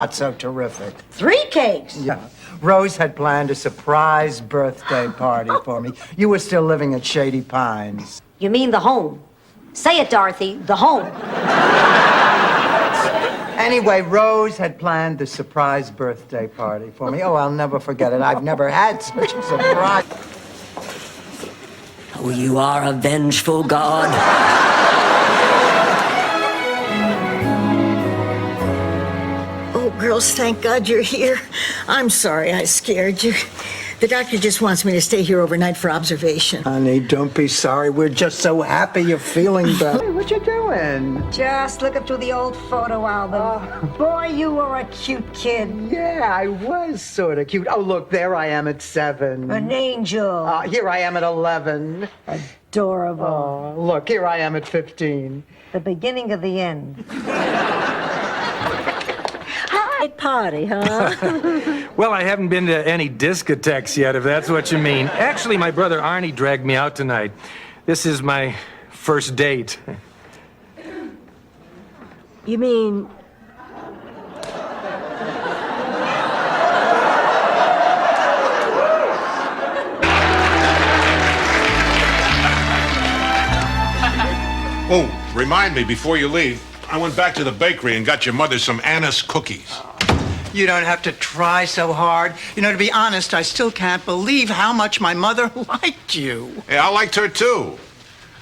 Not so terrific. 3 cakes? Yeah. Rose had planned a surprise birthday party for me. You were still living at Shady Pines. You mean the home? Say it, Dorothy, the home. Anyway, Rose had planned the surprise birthday party for me. Oh, I'll never forget it. I've never had such a surprise. Oh, you are a vengeful god. Oh, girls, thank God you're here. I'm sorry I scared you. The doctor just wants me to stay here overnight for observation. Honey, don't be sorry. We're just so happy you're feeling better. Hey, what you doing? Just looking through the old photo album. Boy, you were a cute kid. Yeah, I was sort of cute. Oh, look, there I am at 7. An angel. Here I am at 11. Adorable. Oh, look, here I am at 15. The beginning of the end. Hi, party, huh? Well, I haven't been to any discotheques yet, if that's what you mean. Actually, my brother Arnie dragged me out tonight. This is my first date. You mean... Oh, remind me before you leave, I went back to the bakery and got your mother some anise cookies. You don't have to try so hard. You know, to be honest, I still can't believe how much my mother liked you. Yeah, I liked her too.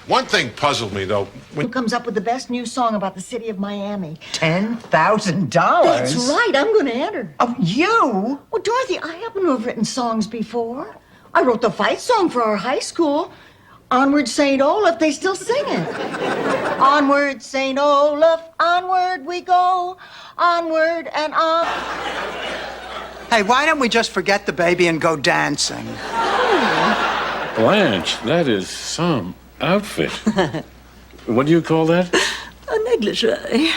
One thing puzzled me, though. Who comes up with the best new song about the city of Miami? $10,000? That's right, I'm going to enter. Oh, you? Well, Dorothy, I happen to have written songs before. I wrote the fight song for our high school. Onward, St. Olaf, they still sing it. Onward, St. Olaf, onward we go, onward and on. Hey, why don't we just forget the baby and go dancing? Blanche, that is some outfit. What do you call that? A negligee.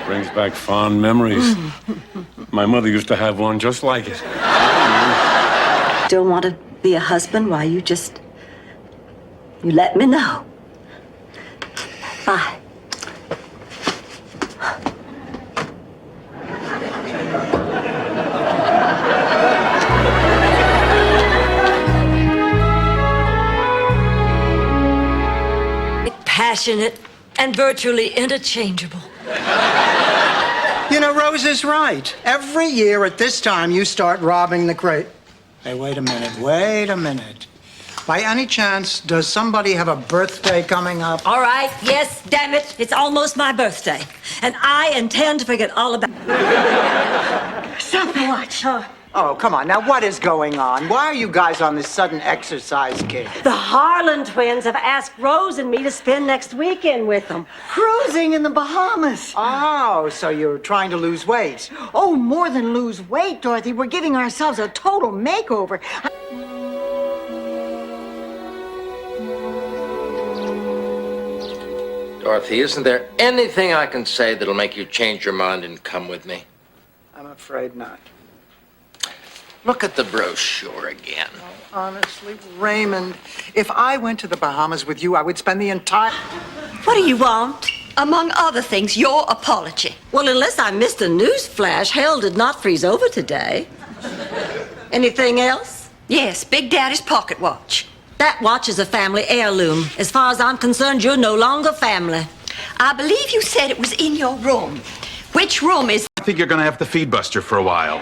Brings back fond memories. My mother used to have one just like it. Don't want to be a husband? Why, you let me know. Bye. Passionate and virtually interchangeable. You know, Rose is right. Every year at this time, you start robbing the crate. Hey, wait a minute. By any chance, does somebody have a birthday coming up? All right, yes, damn it. It's almost my birthday. And I intend to forget all about it. Stopwatch. Oh, come on. Now, what is going on? Why are you guys on this sudden exercise kick? The Harlan twins have asked Rose and me to spend next weekend with them. Cruising in the Bahamas. Oh, so you're trying to lose weight. Oh, more than lose weight, Dorothy. We're giving ourselves a total makeover. Dorothy, isn't there anything I can say that'll make you change your mind and come with me? I'm afraid not. Look at the brochure again. Honestly, Raymond, if I went to the Bahamas with you, I would spend the entire... What do you want? Among other things, your apology. Well, unless I missed a news flash, hell did not freeze over today. Anything else? Yes, Big Daddy's pocket watch. That watch is a family heirloom. As far as I'm concerned, you're no longer family. I believe you said it was in your room. Which room is... I think you're gonna have to feed Buster for a while.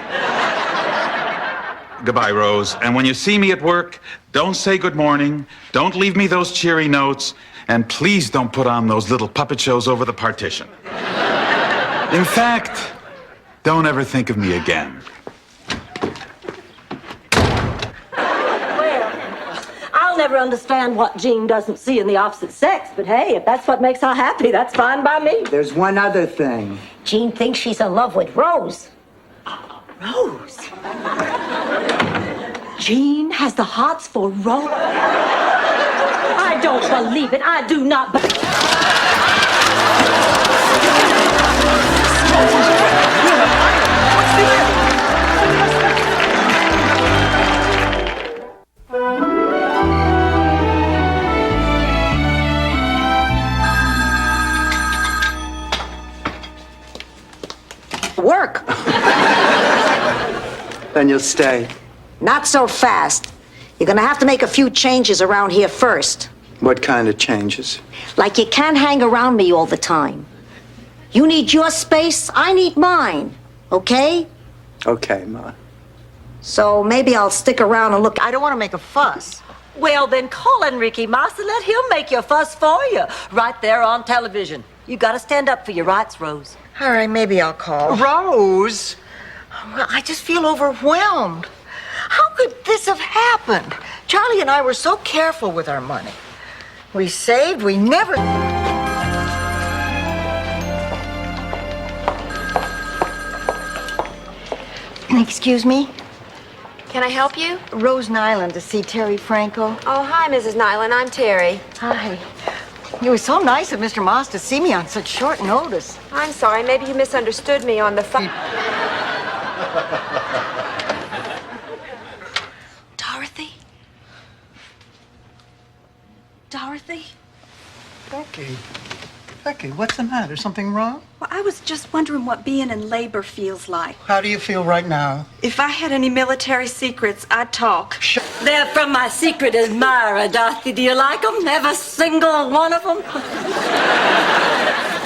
Goodbye, Rose. And when you see me at work, don't say good morning, don't leave me those cheery notes, and please don't put on those little puppet shows over the partition. In fact, don't ever think of me again. I'll never understand what Jean doesn't see in the opposite sex, but hey, if that's what makes her happy, that's fine by me. There's one other thing. Jean thinks she's in love with Rose. Rose. Jean has the hots for Rose. I don't believe it. I do not believe Work. Then you'll stay. Not so fast. You're gonna have to make a few changes around here first. What kind of changes? Like you can't hang around me all the time. You need your space, I need mine. Okay? Okay, Ma. So maybe I'll stick around and look. I don't want to make a fuss. Well, then call Enrique Mas and let him make your fuss for you. Right there on television. You gotta stand up for your rights, Rose. All right, maybe I'll call. Rose! Well, I just feel overwhelmed. How could this have happened? Charlie and I were so careful with our money. We saved, we never. Excuse me? Can I help you? Rose Nyland to see Terry Franco. Oh, hi, Mrs. Nyland. I'm Terry. Hi. It was so nice of Mr. Moss to see me on such short notice. I'm sorry. Maybe you misunderstood me on the phone. Dorothy? Dorothy? Becky, what's the matter? Something wrong? Well, I was just wondering what being in labor feels like. How do you feel right now? If I had any military secrets, I'd talk. They're from my secret admirer, Dorothy. Do you like them? Every single one of them?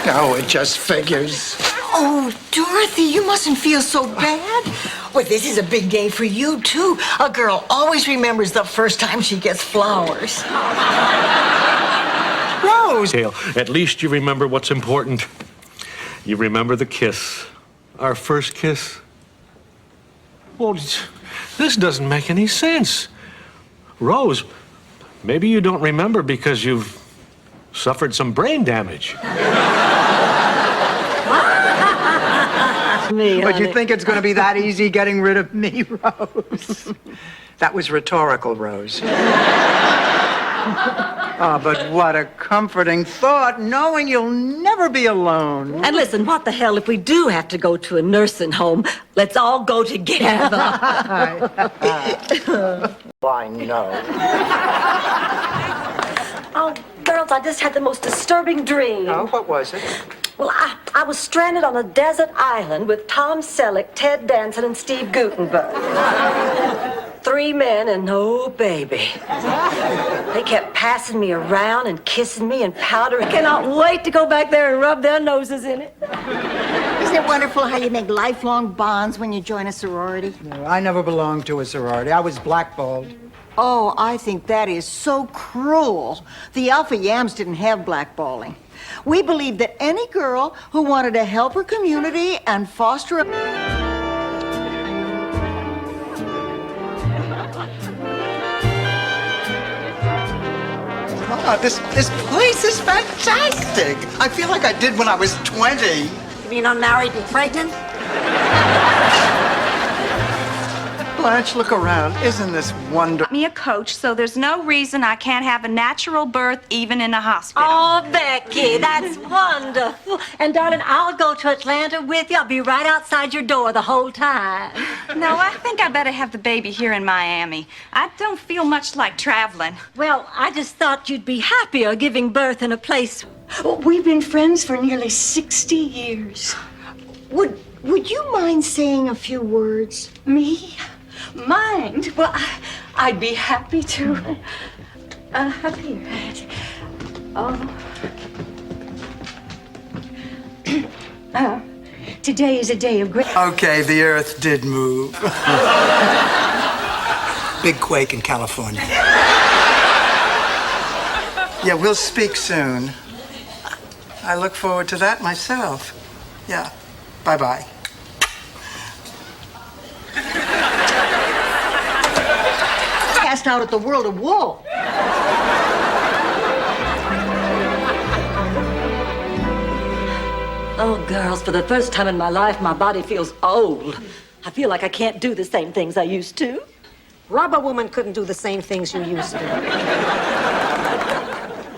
Oh, it just figures. Oh, Dorothy, you mustn't feel so bad. Well, this is a big day for you, too. A girl always remembers the first time she gets flowers. Rose! At least you remember what's important. You remember the kiss. Our first kiss. Well, this doesn't make any sense. Rose, maybe you don't remember because you've suffered some brain damage. But you think it's going to be that easy getting rid of me, Rose? That was rhetorical, Rose. Oh, but what a comforting thought, knowing you'll never be alone. And listen, what the hell if we do have to go to a nursing home? Let's all go together. I know. Oh, girls, I just had the most disturbing dream. Oh, what was it? Well, I was stranded on a desert island with Tom Selleck, Ted Danson, and Steve Guttenberg. 3 men and no baby. They kept passing me around and kissing me and powdering. I cannot wait to go back there and rub their noses in it. Isn't it wonderful how you make lifelong bonds when you join a sorority? No, I never belonged to a sorority. I was blackballed. Oh, I think that is so cruel. The Alpha Yams didn't have blackballing. We believed that any girl who wanted to help her community and foster a... Oh, this place is fantastic. I feel like I did when I was 20. You mean unmarried and pregnant? Blanche, look around. Isn't this wonderful? Me a coach, so there's no reason I can't have a natural birth even in a hospital. Oh, Becky, that's wonderful. And, darling, I'll go to Atlanta with you. I'll be right outside your door the whole time. No, I think I better have the baby here in Miami. I don't feel much like traveling. Well, I just thought you'd be happier giving birth in a place. We've been friends for nearly 60 years. Would you mind saying a few words? Me? Mind? Well, I'd be happy to. Up here. Today is a day of great. Okay, the earth did move. Big quake in California. Yeah, we'll speak soon. I look forward to that myself. Yeah. Bye-bye. Cast out at the World of Wool. Oh, girls, for the first time in my life, my body feels old. I feel like I can't do the same things I used to. Rubber woman couldn't do the same things you used to.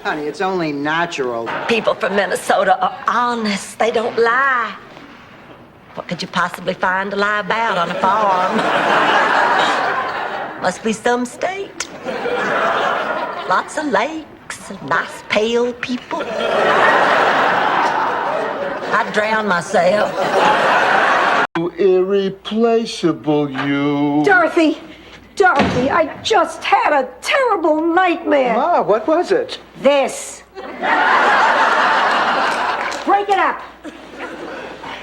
Honey, it's only natural. People from Minnesota are honest. They don't lie. What could you possibly find to lie about on a farm? Must be some state. Lots of lakes and nice pale people. I'd drown myself. Irreplaceable you. Dorothy, I just had a terrible nightmare. Ma, what was it? This. Break it up.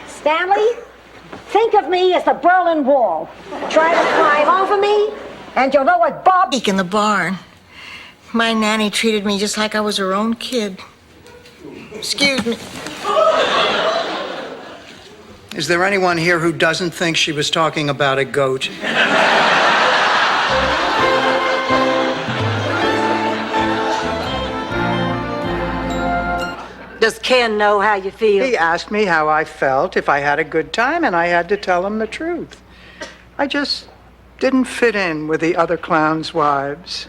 Stanley, think of me as the Berlin Wall. Try to climb over me, and you'll know what Bob... In the barn. My nanny treated me just like I was her own kid. Excuse me. Is there anyone here who doesn't think she was talking about a goat? Does Ken know how you feel? He asked me how I felt, if I had a good time, and I had to tell him the truth. I just didn't fit in with the other clowns' wives.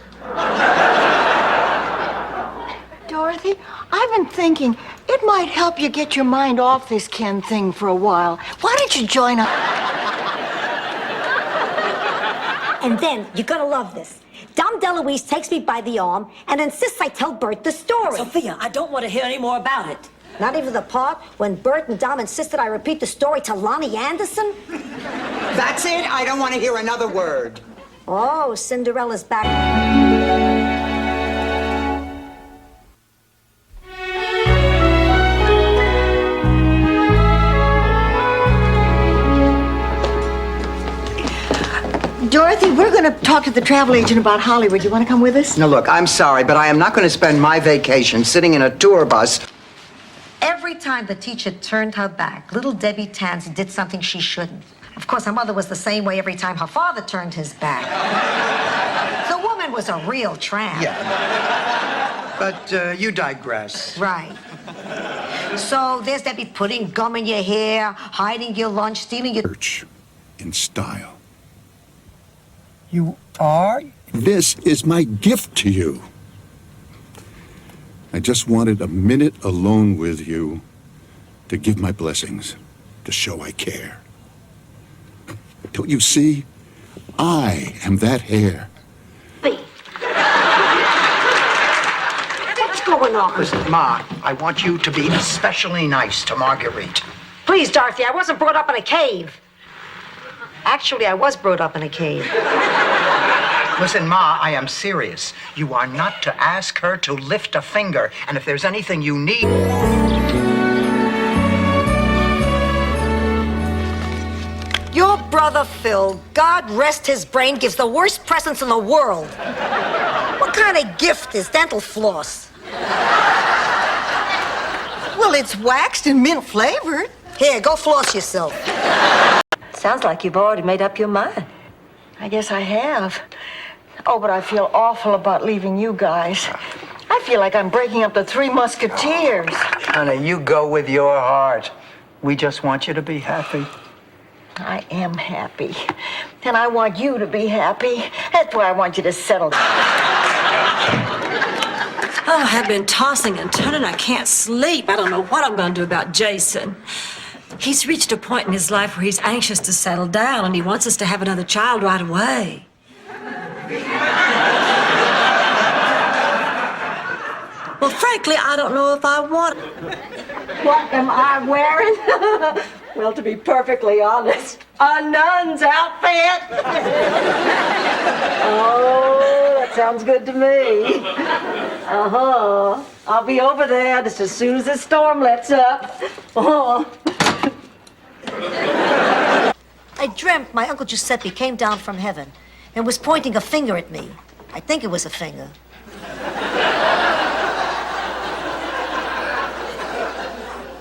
Dorothy, I've been thinking it might help you get your mind off this Ken thing for a while. Why don't you join up? And then, you're gonna love this. Dom DeLuise takes me by the arm and insists I tell Bert the story. Sophia, I don't want to hear any more about it. Not even the part when Bert and Dom insisted I repeat the story to Lonnie Anderson? That's it. I don't want to hear another word. Oh, Cinderella's back. Dorothy, we're going to talk to the travel agent about Hollywood. You want to come with us? Now, look, I'm sorry, but I am not going to spend my vacation sitting in a tour bus. Every time the teacher turned her back, little Debbie Tans did something she shouldn't. Of course, her mother was the same way every time her father turned his back. The woman was a real tramp. Yeah. But you digress. Right. So there's Debbie putting gum in your hair, hiding your lunch, stealing your... Church in style. You are? This is my gift to you. I just wanted a minute alone with you to give my blessings, to show I care. Don't you see? I am that hair. What's going on? Listen, Ma, I want you to be especially nice to Marguerite. Please, Dorothy, I wasn't brought up in a cave. Actually, I was brought up in a cave. Listen, Ma, I am serious. You are not to ask her to lift a finger, and if there's anything you need... Your brother Phil, God rest his brain, gives the worst presents in the world. What kind of gift is dental floss? Well, it's waxed and mint flavored. Here, go floss yourself. Sounds like you've already made up your mind. I guess I have. Oh, but I feel awful about leaving you guys. I feel like I'm breaking up the Three Musketeers. Honey, you go with your heart. We just want you to be happy. I am happy. And I want you to be happy. That's why I want you to settle down. Oh, I've been tossing and turning. I can't sleep. I don't know what I'm going to do about Jason. He's reached a point in his life where he's anxious to settle down, and he wants us to have another child right away. Well, frankly, I don't know if I want... What am I wearing? Well, to be perfectly honest, a nun's outfit. Oh, that sounds good to me. Uh-huh. I'll be over there just as soon as this storm lets up. I dreamt my Uncle Giuseppe came down from heaven and was pointing a finger at me. I think it was a finger.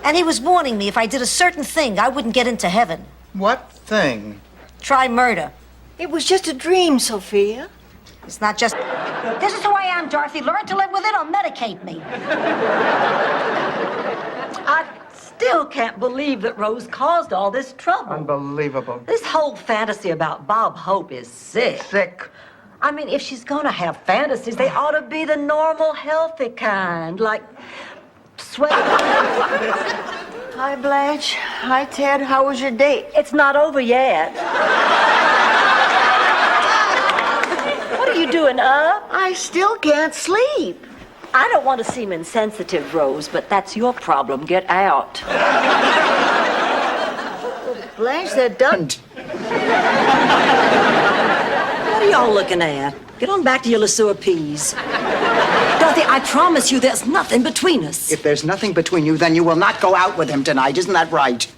And he was warning me if I did a certain thing, I wouldn't get into heaven. What thing? Try murder. It was just a dream, Sophia. It's not just... This is who I am, Dorothy. Learn to live with it or medicate me. I still can't believe that Rose caused all this trouble. Unbelievable. This whole fantasy about Bob Hope is sick. Sick. I mean, if she's gonna have fantasies, they ought to be the normal, healthy kind, like sweat. Hi, Blanche. Hi, Ted. How was your date? It's not over yet. What are you doing, up? I still can't sleep. I don't want to seem insensitive, Rose, but that's your problem. Get out. Blanche, that doesn't. What are y'all looking at? Get on back to your LeSueur peas. Dorothy, I promise you there's nothing between us. If there's nothing between you, then you will not go out with him tonight. Isn't that right?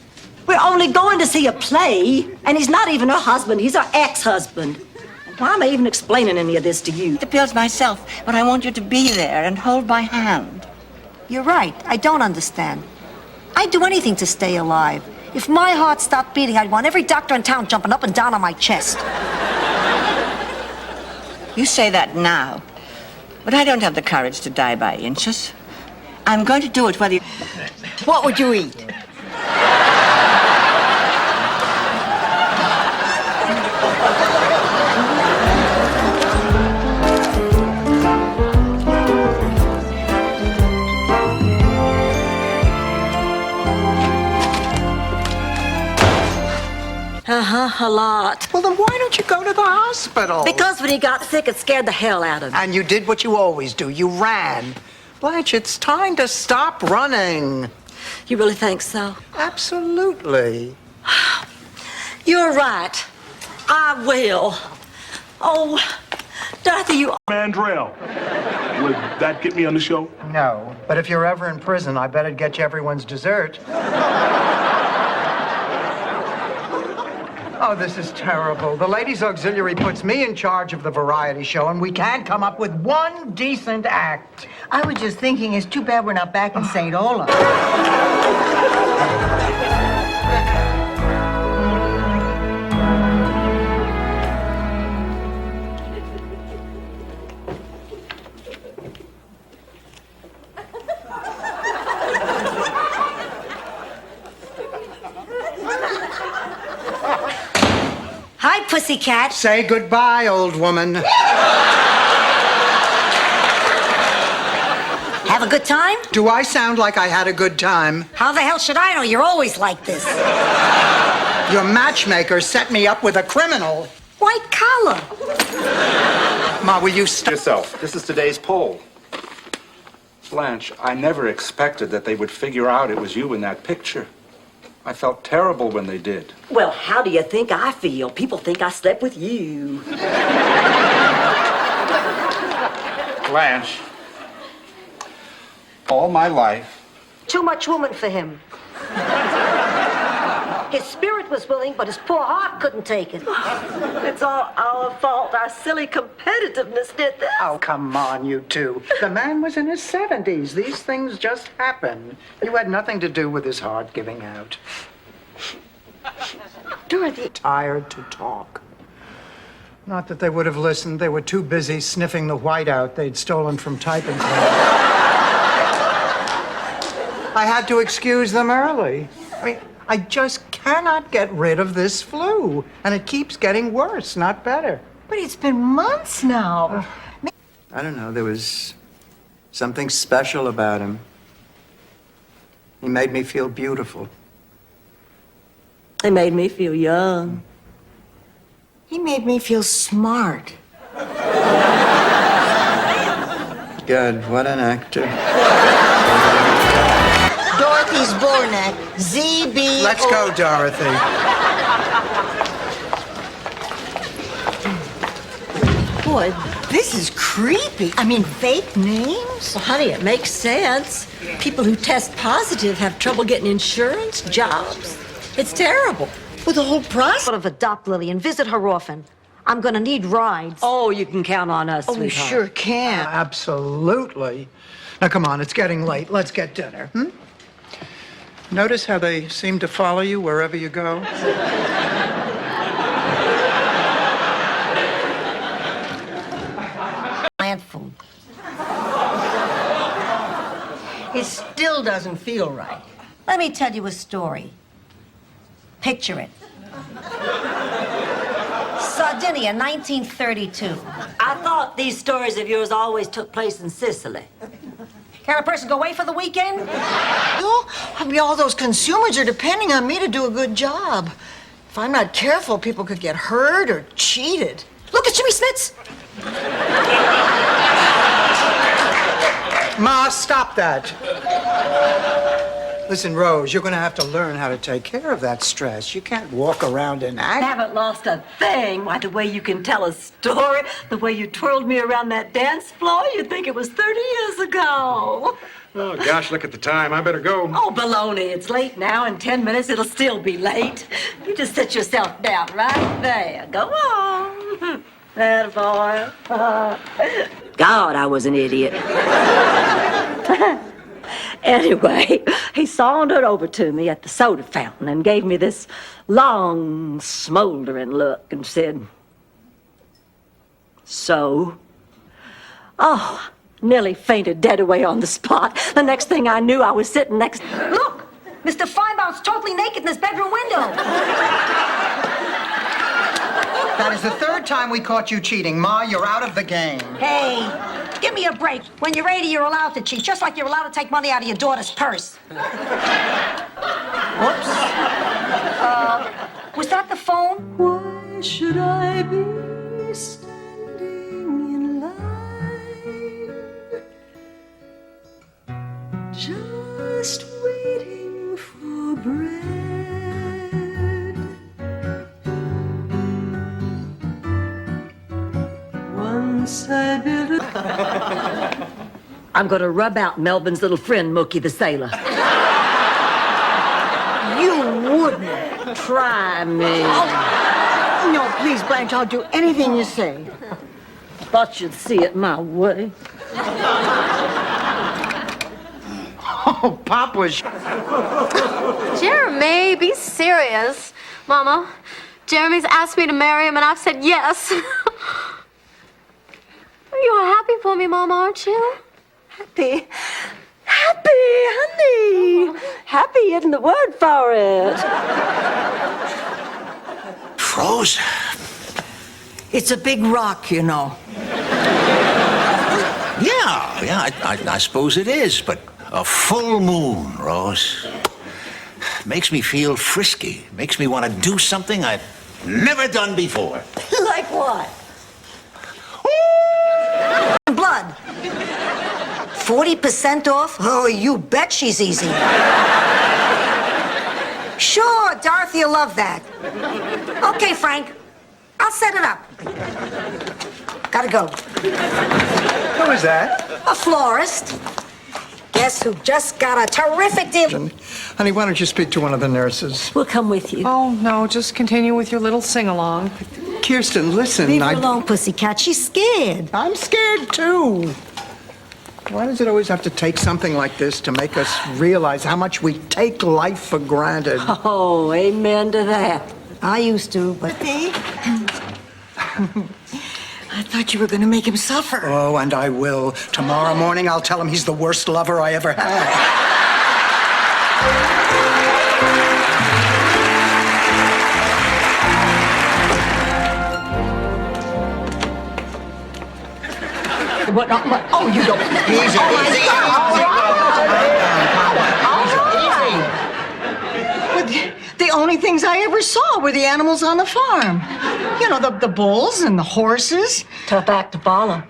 We're only going to see a play, and he's not even her husband. He's our ex-husband. Why am I even explaining any of this to you? The pills myself, but I want you to be there and hold my hand. You're right. I don't understand. I'd do anything to stay alive. If my heart stopped beating, I'd want every doctor in town jumping up and down on my chest. You say that now, but I don't have the courage to die by inches. I'm going to do it whether you... What would you eat? A lot. Well, then why don't you go to the hospital? Because when he got sick, it scared the hell out of him. And you did what you always do. You ran. Blanche, it's time to stop running. You really think so? Absolutely. You're right. I will. Oh, Dorothy, you... Mandrell, would that get me on the show? No, but if you're ever in prison, I bet it'd get you everyone's dessert. Oh, this is terrible. The Ladies Auxiliary puts me in charge of the variety show, and we can't come up with one decent act. I was just thinking, it's too bad we're not back in St. Olaf. Hi, pussycat. Say goodbye, old woman. Have a good time? Do I sound like I had a good time? How the hell should I know? You're always like this. Your matchmaker set me up with a criminal. White collar. Ma, will you stop? Yourself. This is today's poll. Blanche, I never expected that they would figure out it was you in that picture. I felt terrible when they did. Well, how do you think I feel? People think I slept with you. Blanche, all my life, Too much woman for him. His spirit was willing, but his poor heart couldn't take it. It's all our fault. Our silly competitiveness did this. Oh, come on, you two. The man was in his 70s. These things just happen. You had nothing to do with his heart giving out. Dorothy. Tired to talk. Not that they would have listened. They were too busy sniffing the whiteout they'd stolen from typing class. I had to excuse them early. I mean, I just cannot get rid of this flu. And it keeps getting worse, not better. But it's been months now. I don't know. There was something special about him. He made me feel beautiful. It made me feel young. He made me feel smart. Good. What an actor. Dorothy Zbornak, ZB. Let's go, Dorothy. Boy, this is creepy. I mean, fake names? Well, honey, it makes sense. People who test positive have trouble getting insurance, jobs. It's terrible. With the whole process. Sort of adopt Lily and visit her often. I'm gonna need rides. Oh, you can count on us, Oh, we sweetheart. sure can. Absolutely. Now, come on, it's getting late. Let's get dinner. Notice how they seem to follow you wherever you go? Plant food. It still doesn't feel right. Let me tell you a story. Picture it. Sardinia, 1932. I thought these stories of yours always took place in Sicily. Can a person go away for the weekend? I mean, all those consumers are depending on me to do a good job. If I'm not careful, people could get hurt or cheated. Look at Jimmy Smits. Ma, stop that. Listen, Rose, you're going to have to learn how to take care of that stress. You can't walk around and I act. haven't lost a thing. Why, the way you can tell a story, the way you twirled me around that dance floor, you'd think it was 30 years ago. Oh, gosh, look at the time. I better go. Oh, baloney. It's late now. In 10 minutes, it'll still be late. You just sit yourself down right there. Go on. That boy. God, I was an idiot. Anyway, he sauntered over to me at the soda fountain and gave me this long, smoldering look and said, "So?" Oh, nearly fainted dead away on the spot. The next thing I knew, I was sitting next... Look! Mr. Feinbaum's totally naked in his bedroom window. That is the third time we caught you cheating. Ma, you're out of the game. Hey, give me a break. When you're 80, you're allowed to cheat, just like you're allowed to take money out of your daughter's purse. Whoops. Was that the phone? Why should I be standing in line, just waiting for bread? Once I built a... I'm going to rub out Melvin's little friend, Mookie the Sailor. You wouldn't. Try me. No, please, Blanche, I'll do anything you say. Thought you'd see it my way. Oh, Pop was... Jeremy, be serious. Mama, Jeremy's asked me to marry him and I've said yes. You're happy for me, Mama, aren't you? Happy, honey. Happy isn't the word for it. Rose? It's a big rock, you know. Yeah, I suppose it is, but a full moon, Rose, makes me feel frisky. Makes me want to do something I've never done before. Like what? Blood. 40% off? Oh, you bet she's easy. Sure, Dorothy will love that. Okay, Frank, I'll set it up. Gotta go. Who is that? A florist. Guess who just got a terrific deal? Honey, why don't you speak to one of the nurses? We'll come with you. Oh, no, just continue with your little sing-along. Kirsten, listen, Leave her alone, pussycat. She's scared. I'm scared, too. Why does it always have to take something like this to make us realize how much we take life for granted? Oh, amen to that. I used to, but... I thought you were going to make him suffer. Oh, and I will. Tomorrow morning, I'll tell him he's the worst lover I ever had. What? Oh, you don't. Easy, oh, easy, easy. The only things I ever saw were the animals on the farm. You know, the bulls and the horses. Tough act to follow.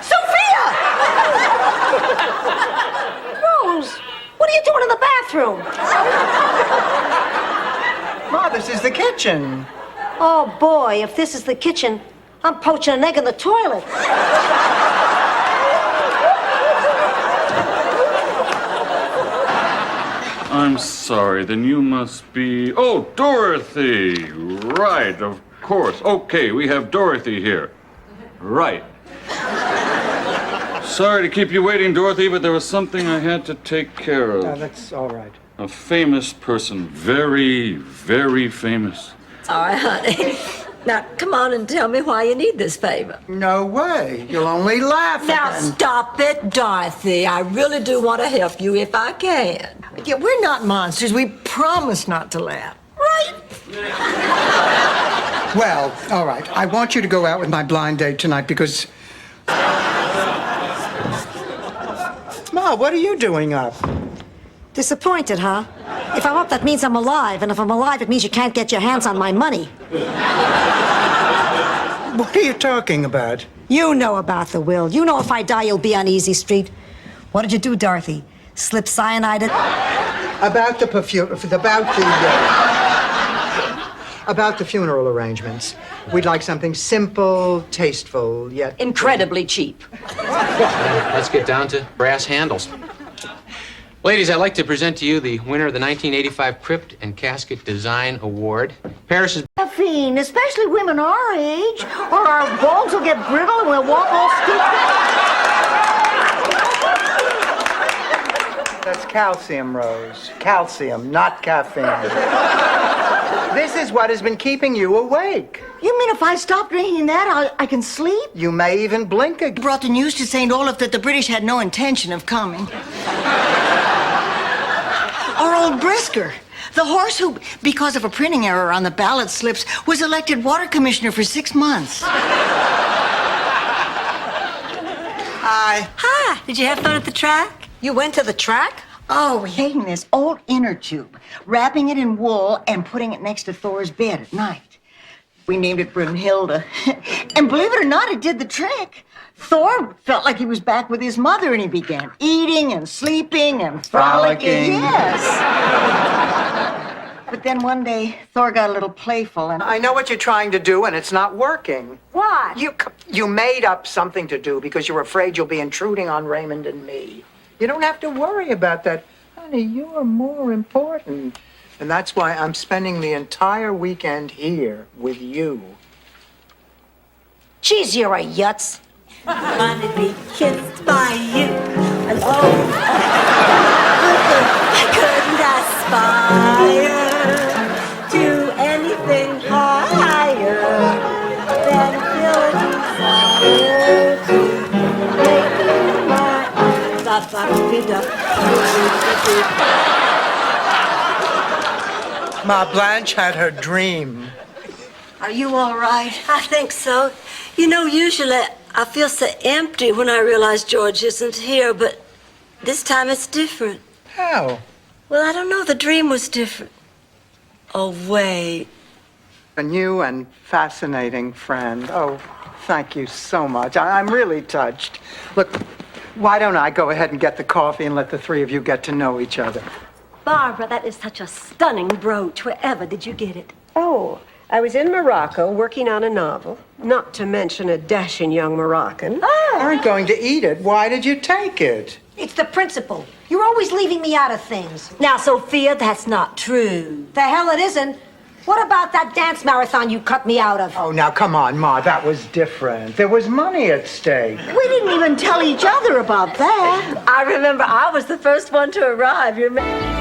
Sophia! Rose, what are you doing in the bathroom? Ma, this is the kitchen. Oh, boy, if this is the kitchen, I'm poaching an egg in the toilet. I'm sorry, then you must be... Oh, Dorothy! Right, of course. Okay, we have Dorothy here. Right. Sorry to keep you waiting, Dorothy, but there was something I had to take care of. That's all right. A famous person. Very, very famous. All right, honey. Now, come on and tell me why you need this favor. No way. You'll only laugh Now, again. stop it, Dorothy. I really do want to help you if I can. Yeah, we're not monsters. We promise not to laugh. Right? Well, all right. I want you to go out with my blind date tonight because... Ma, what are you doing up? Disappointed, huh? If I'm up, that means I'm alive. And if I'm alive, it means you can't get your hands on my money. What are you talking about? You know about the will. You know if I die, you'll be on Easy Street. What did you do, Dorothy? Slip cyanide in? About the about the funeral arrangements. We'd like something simple, tasteful, yet Incredibly cheap. Let's get down to brass handles. Ladies, I'd like to present to you the winner of the 1985 Crypt and Casket Design Award. Paris is... Caffeine, especially women our age, or our bones will get brittle and we'll walk all stupid. that's calcium, Rose. Calcium, not caffeine. This is what has been keeping you awake. You mean if I stop drinking that, I can sleep? You may even blink again. Brought the news to St. Olaf that the British had no intention of coming. Our old Brisker, the horse who, because of a printing error on the ballot slips, was elected water commissioner for 6 months. Hi. Hi. Did you have fun at the track? You went to the track? Oh, we're taking this old inner tube, wrapping it in wool, and putting it next to Thor's bed at night. We named it Brunhilde. And believe it or not, it did the trick. Thor felt like he was back with his mother, and he began eating and sleeping and frolicking. Yes. But then one day, Thor got a little playful, and I know what you're trying to do, and it's not working. What? You made up something to do because you're afraid you'll be intruding on Raymond and me. You don't have to worry about that. Honey, you're more important. And that's why I'm spending the entire weekend here with you. Geez, you're a yutz. I want to be kissed by you. And oh, I couldn't aspire to anything higher than feel a desire to make you my Ma Blanche had her dream. Are you all right? I think so. You know, usually I feel so empty when I realize George isn't here, but this time it's different. How? Well, I don't know. The dream was different. Oh, wait. A new and fascinating friend. Oh, thank you so much. I'm really touched. Look, why don't I go ahead and get the coffee and let the three of you get to know each other? Barbara, that is such a stunning brooch. Wherever did you get it? Oh, I was in Morocco working on a novel, not to mention a dashing young Moroccan. Aren't going to eat it. Why did you take it? It's the principle. You're always leaving me out of things. Now, Sophia, that's not true. The hell it isn't. What about that dance marathon you cut me out of? Oh, now, come on, Ma. That was different. There was money at stake. we didn't even tell each other about that. I remember I was the first one to arrive. You remember?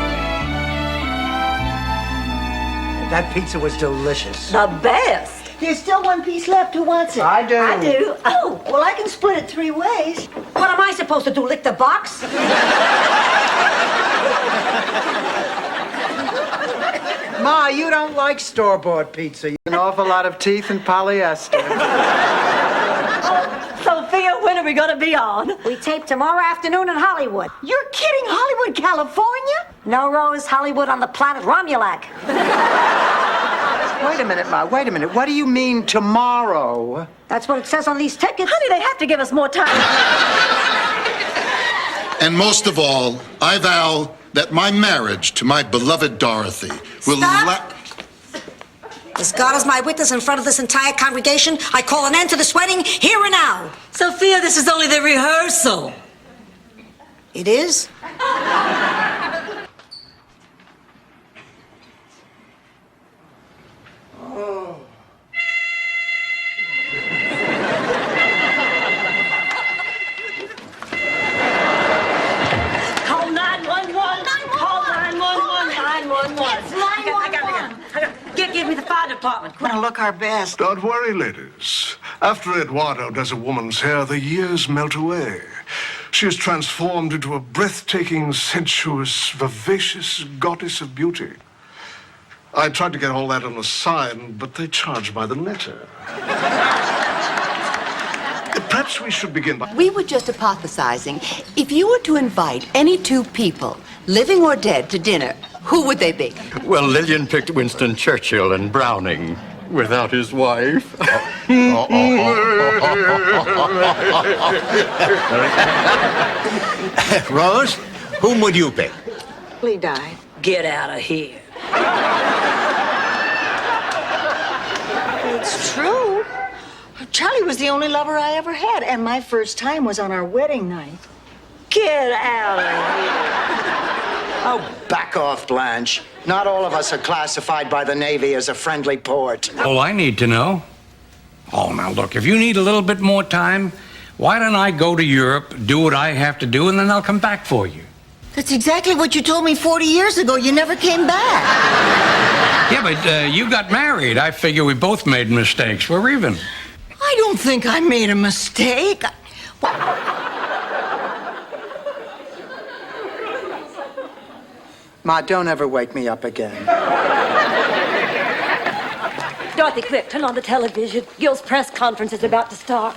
That pizza was delicious. The best. There's still one piece left. Who wants it? I do. I do. Oh, well, I can split it 3 ways. What am I supposed to do, lick the box? Ma, you don't like store-bought pizza. An awful lot of teeth and polyester. Sophia, when are we going to be on? We tape tomorrow afternoon in Hollywood. You're kidding, Hollywood, California? No, Rose, Hollywood on the planet Romulac. Wait a minute, Ma. Wait a minute. What do you mean tomorrow? That's what it says on these tickets. Honey, they have to give us more time. And most of all, I vow that my marriage to my beloved Dorothy will As God is my witness in front of this entire congregation, I call an end to this wedding here and now. Sophia, this is only the rehearsal. It is? Call 911. Call 911. 911. It's 911. Give me the fire department. We're gonna look our best. Don't worry, ladies. After Eduardo does a woman's hair, the years melt away. She is transformed into a breathtaking, sensuous, vivacious goddess of beauty. I tried to get all that on a sign, but they charge by the letter. Perhaps we should begin by... We were just hypothesizing. If you were to invite any 2 people, living or dead, to dinner, who would they be? Well, Lillian picked Winston Churchill and Browning. without his wife. Rose, whom would you pick? Lee died. Get out of here. It's true. Charlie was the only lover I ever had, and my first time was on our wedding night. Get out of here. Oh, back off, Blanche. Not all of us are classified by the Navy as a friendly port. All I need to know. Oh, now look, if you need a little bit more time, why don't I go to Europe, do what I have to do, and then I'll come back for you? That's exactly what you told me 40 years ago. You never came back. Yeah, but you got married. I figure we both made mistakes. We're even. I don't think I made a mistake. Ma, don't ever wake me up again. Dorothy, quick, turn on the television. Gil's press conference is about to start.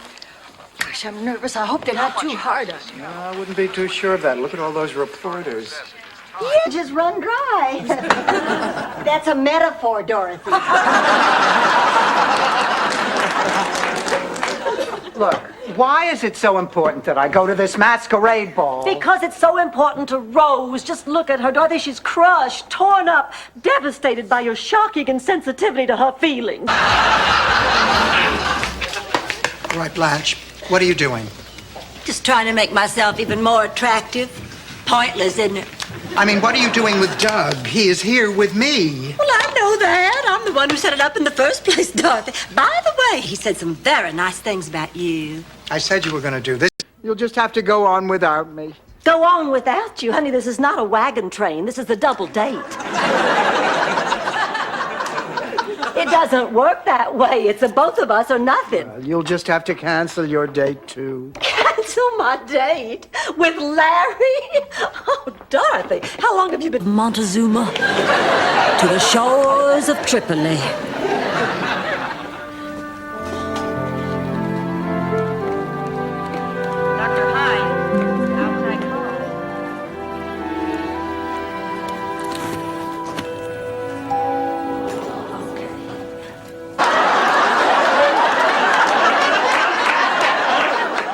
Gosh, I'm nervous. I hope they're not too hard on you. No, I wouldn't be too sure of that. Look at all those reporters. Yeah, just run dry. That's a metaphor, Dorothy. Look, why is it so important that I go to this masquerade ball? Because it's so important to Rose. Just look at her, Dorothy. She's crushed, torn up, devastated by your shocking insensitivity to her feelings. Right, Blanche. What are you doing? Just trying to make myself even more attractive. Pointless, isn't it? I mean, what are you doing with Doug? He is here with me. Well, I know that. I'm the one who set it up in the first place, Dorothy. By the way, he said some very nice things about you. I said you were going to do this. You'll just have to go on without me. Go on without you. Honey, this is not a wagon train. This is a double date. It doesn't work that way. It's a both of us or nothing. You'll just have to cancel your date, too. Cancel my date? With Larry? Oh, Dorothy, how long have you been... Montezuma to the shores of Tripoli. Dr. Hyde, outside call.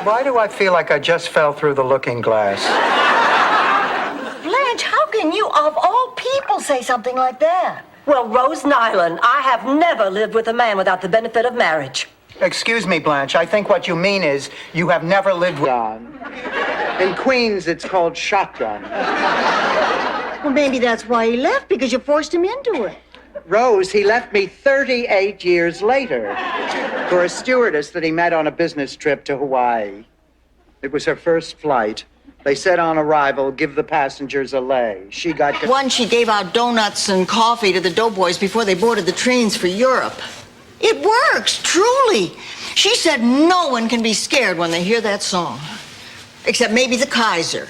Why do I feel like I just fell through the looking glass? Blanche, how can you, of all people, say something like that? Well, Rose Nyland, I have never lived with a man without the benefit of marriage. Excuse me, Blanche. I think what you mean is you have never lived with... In Queens, it's called shotgun. Well, maybe that's why he left, because you forced him into it. Rose, he left me 38 years later for a stewardess that he met on a business trip to Hawaii. It was her first flight. They said on arrival, give the passengers a lei. She got... One, she gave out donuts and coffee to the doughboys before they boarded the trains for Europe. It works, truly. She said no one can be scared when they hear that song. Except maybe the Kaiser.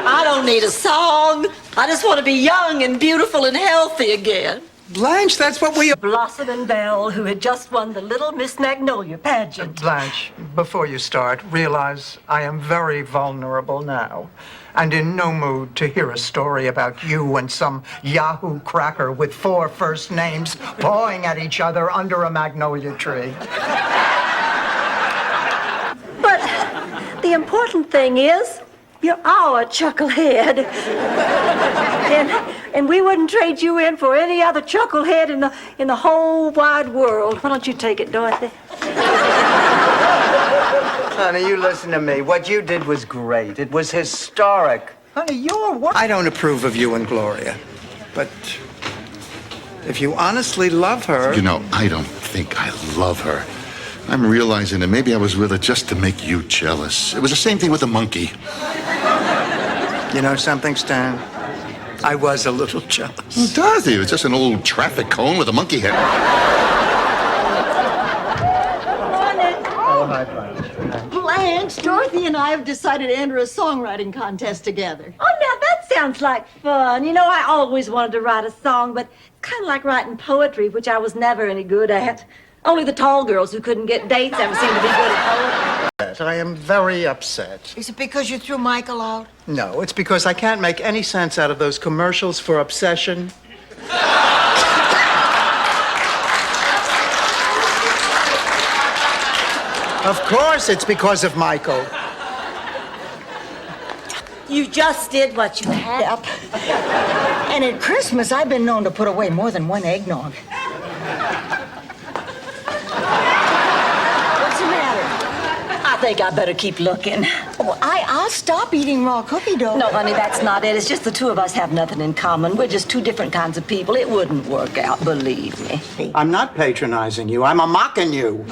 I don't need a song. I just want to be young and beautiful and healthy again. Blanche, that's what we... Blossom and Belle, who had just won the Little Miss Magnolia pageant. Blanche, before you start, realize I am very vulnerable now and in no mood to hear a story about you and some Yahoo cracker with 4 first names pawing at each other under a magnolia tree. But the important thing is, you're our chucklehead. And we wouldn't trade you in for any other chucklehead in the whole wide world. Why don't you take it, Dorothy? Honey, you listen to me. What you did was great. It was historic. Honey, your work... I don't approve of you and Gloria. But if you honestly love her... You know, I don't think I love her. I'm realizing that maybe I was with her just to make you jealous. It was the same thing with the monkey. You know something, Stan? I was a little jealous. Well, Dorothy, it was just an old traffic cone with a monkey head. Oh, hi, Blanche. Blanche, Dorothy and I have decided to enter a songwriting contest together. Oh, now that sounds like fun. You know, I always wanted to write a song, but it's kind of like writing poetry, which I was never any good at. Only the tall girls who couldn't get dates ever seemed to be good at poetry. I am very upset. Is it because you threw Michael out? No, it's because I can't make any sense out of those commercials for Obsession. Of course it's because of Michael. You just did what you had. Yep. And at Christmas, I've been known to put away more than one eggnog. What's the matter? I think I better keep looking. Oh, I'll stop eating raw cookie dough. No, honey, that's not it. It's just the two of us have nothing in common. We're just two different kinds of people. It wouldn't work out, believe me. I'm not patronizing you. I'm mocking you.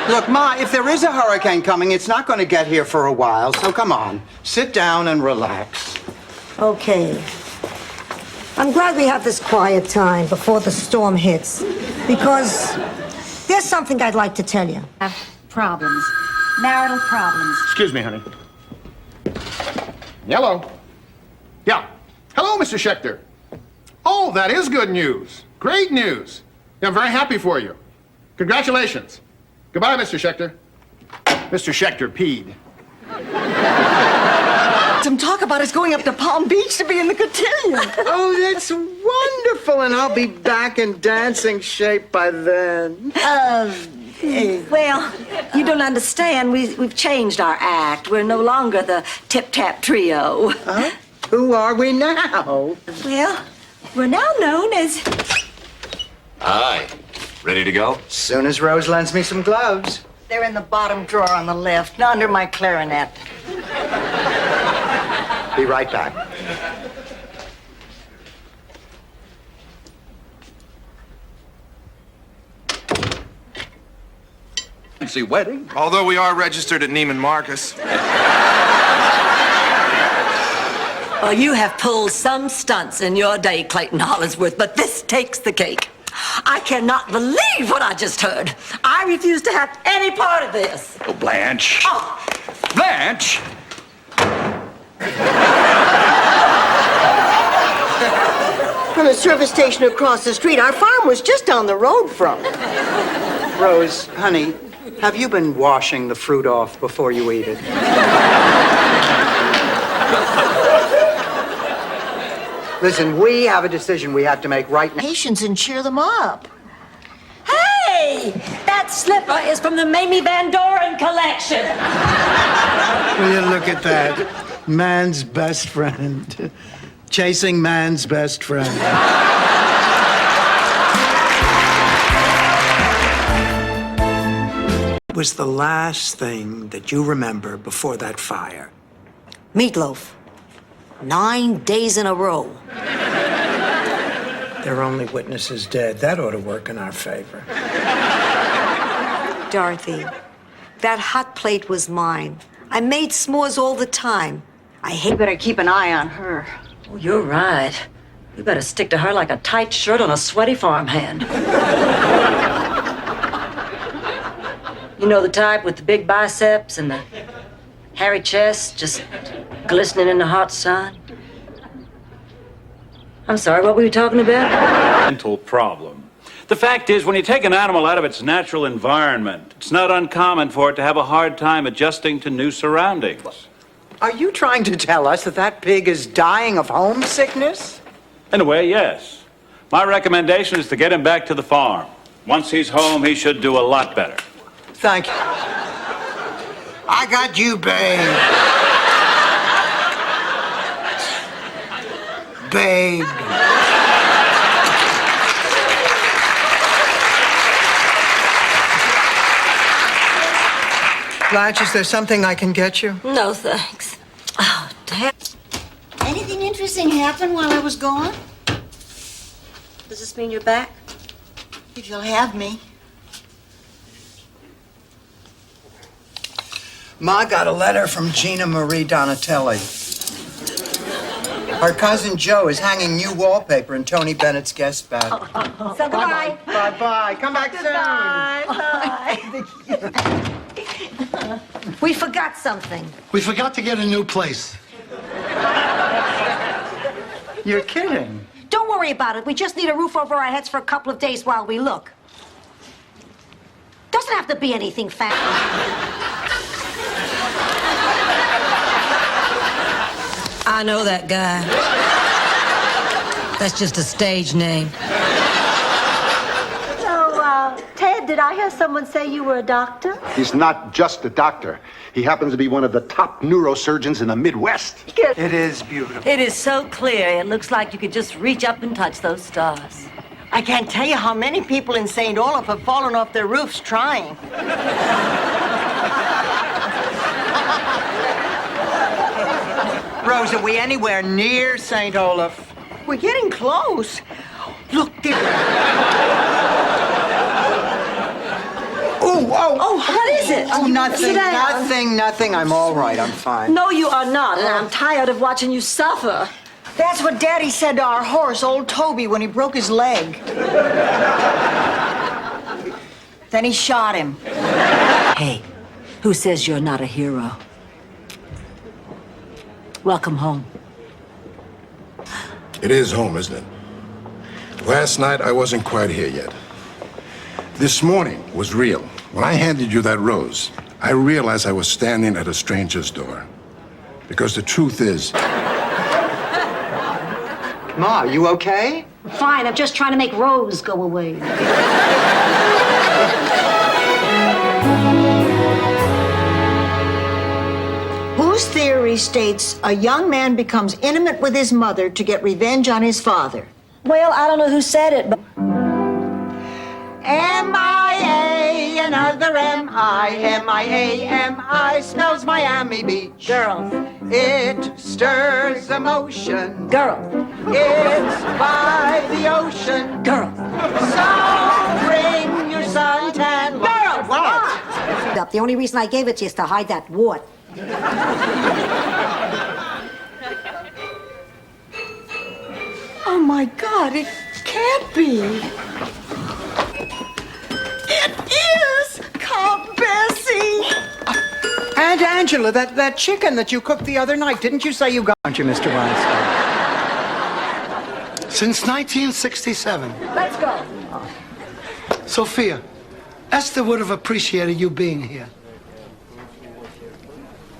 Look, Ma, if there is a hurricane coming, it's not going to get here for a while. So come on, sit down and relax. Okay. I'm glad we have this quiet time before the storm hits. Because there's something I'd like to tell you. Problems. Marital problems. Excuse me, honey. Hello. Yeah. Hello, Mr. Schechter. Oh, that is good news. Great news. Yeah, I'm very happy for you. Congratulations. Goodbye, Mr. Schechter. Mr. Schechter peed. Some talk about us going up to Palm Beach to be in the cotillion. Oh, that's wonderful, and I'll be back in dancing shape by then. Well, you don't understand. We've changed our act. We're no longer the tip-tap trio. Huh? Who are we now? Well, we're now known as... Hi. Ready to go? Soon as Rose lends me some gloves. They're in the bottom drawer on the left, under my clarinet. Be right back. Fancy wedding. Although we are registered at Neiman Marcus. Oh, you have pulled some stunts in your day, Clayton Hollingsworth, but this takes the cake. I cannot believe what I just heard. I refuse to have any part of this. Oh, Blanche. Oh. Blanche! From the service station across the street. Our farm was just down the road from it. Rose, honey, have you been washing the fruit off before you eat it? Listen, we have a decision we have to make right now. Patience and cheer them up. Hey! That slipper is from the Mamie Van Doren collection. Will you look at that? Man's best friend. Chasing man's best friend. What was the last thing that you remember before that fire? Meatloaf. 9 days in a row. Their only witness is dead. That ought to work in our favor. Dorothy, that hot plate was mine. I made s'mores all the time. I hate... You better keep an eye on her. Oh, you're right. You better stick to her like a tight shirt on a sweaty farmhand. You know the type with the big biceps and the hairy chest just glistening in the hot sun? I'm sorry, what were you talking about? Mental problem. The fact is, when you take an animal out of its natural environment, it's not uncommon for it to have a hard time adjusting to new surroundings. Are you trying to tell us that that pig is dying of homesickness? In a way, yes. My recommendation is to get him back to the farm. Once he's home, he should do a lot better. Thank you. I got you, babe. Babe. Blanche, is there something I can get you? No, thanks. Oh, damn. Anything interesting happen while I was gone? Does this mean you're back? If you'll have me. Ma got a letter from Gina Marie Donatelli. Her cousin Joe is hanging new wallpaper in Tony Bennett's guest bag. So bye. Bye-bye. Come back soon. Bye. We forgot something. We forgot to get a new place. You're kidding. Don't worry about it. We just need a roof over our heads for a couple of days while we look. Doesn't have to be anything fancy. I know that guy. That's just a stage name. So, Ted Ted, did I hear someone say you were a doctor? He's not just a doctor. He happens to be one of the top neurosurgeons in the Midwest. It is beautiful. It is so clear, it looks like you could just reach up and touch those stars. I can't tell you how many people in St. Olaf have fallen off their roofs trying. Rose, are we anywhere near St. Olaf? We're getting close. Look, there. Oh, what is it? Oh, nothing, Sit down. nothing. I'm all right. I'm fine. No, you are not, and I'm tired of watching you suffer. That's what Daddy said to our horse, old Toby, when he broke his leg. Then he shot him. Hey, who says you're not a hero? Welcome home. It is home, isn't it? Last night, I wasn't quite here yet. This morning was real. When I handed you that rose, I realized I was standing at a stranger's door. Because the truth is... Ma, you okay? Fine, I'm just trying to make Rose go away. Whose theory states a young man becomes intimate with his mother to get revenge on his father? Well, I don't know who said it, but... M-I-A, another M-I, M-I-A, M-I spells Miami Beach. Girls. It stirs emotion. Girls. It's by the ocean. Girls. So bring your suntan lotion. What? The only reason I gave it to you is to hide that wart. Oh, my God, it can't be. It is! Count Bessie! And Angela, that chicken that you cooked the other night, didn't you say you got, aren't you, Mr. Weinstein? Since 1967. Let's go. Sophia, Esther would have appreciated you being here.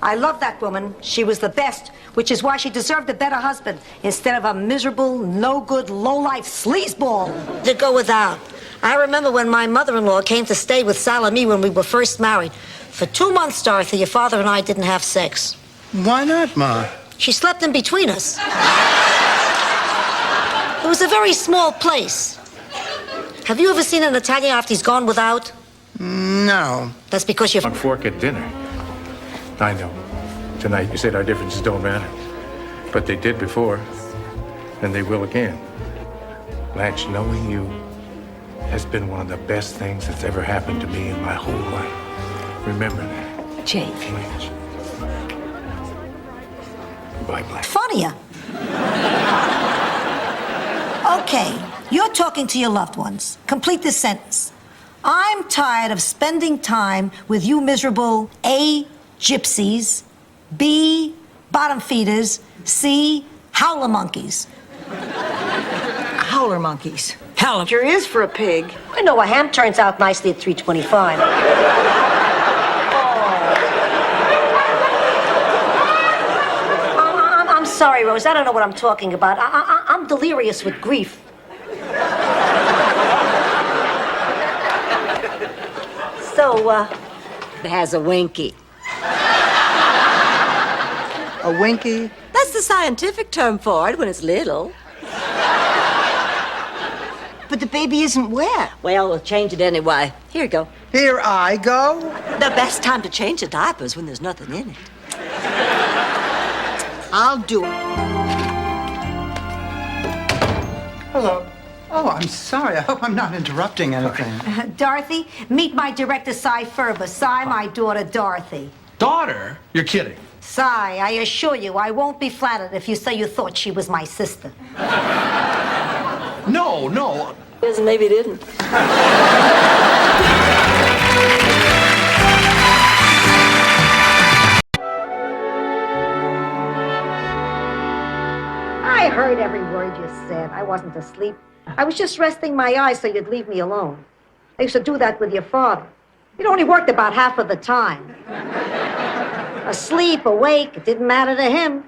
I love that woman. She was the best, which is why she deserved a better husband instead of a miserable, no-good, low-life sleazeball. To go without. I remember when my mother-in-law came to stay with Sal and me when we were first married. For 2 months, Dorothy, your father and I didn't have sex. Why not, Ma? She slept in between us. It was a very small place. Have you ever seen an Italian after he's gone without? No. That's because you're... On fork at dinner. I know. Tonight you said our differences don't matter. But they did before. And they will again. Blanche, knowing you has been one of the best things that's ever happened to me in my whole life. Remember that. Jake. Blanche. Bye, Blanche. Funnier. Okay, you're talking to your loved ones. Complete this sentence. I'm tired of spending time with you miserable A, gypsies, B, bottom feeders, C, howler monkeys. Howler monkeys. Howler. Sure is for a pig. I know a ham turns out nicely at 325. I'm sorry, Rose. I don't know what I'm talking about. I'm delirious with grief. So, has a winky. A winky? That's the scientific term for it when it's little. But the baby isn't wet. Well, we'll change it anyway. Here you go. Here I go. The best time to change a diaper is when there's nothing in it. I'll do it. Hello. Oh, I'm sorry. I hope I'm not interrupting anything. Dorothy, meet my director, Cy Ferber. Cy, my daughter, Dorothy. Daughter? You're kidding. Cy, I assure you, I won't be flattered if you say you thought she was my sister. No, no. Yes, maybe didn't. I heard every word you said. I wasn't asleep. I was just resting my eyes so you'd leave me alone. I used to do that with your father. It only worked about half of the time. Asleep, awake, it didn't matter to him.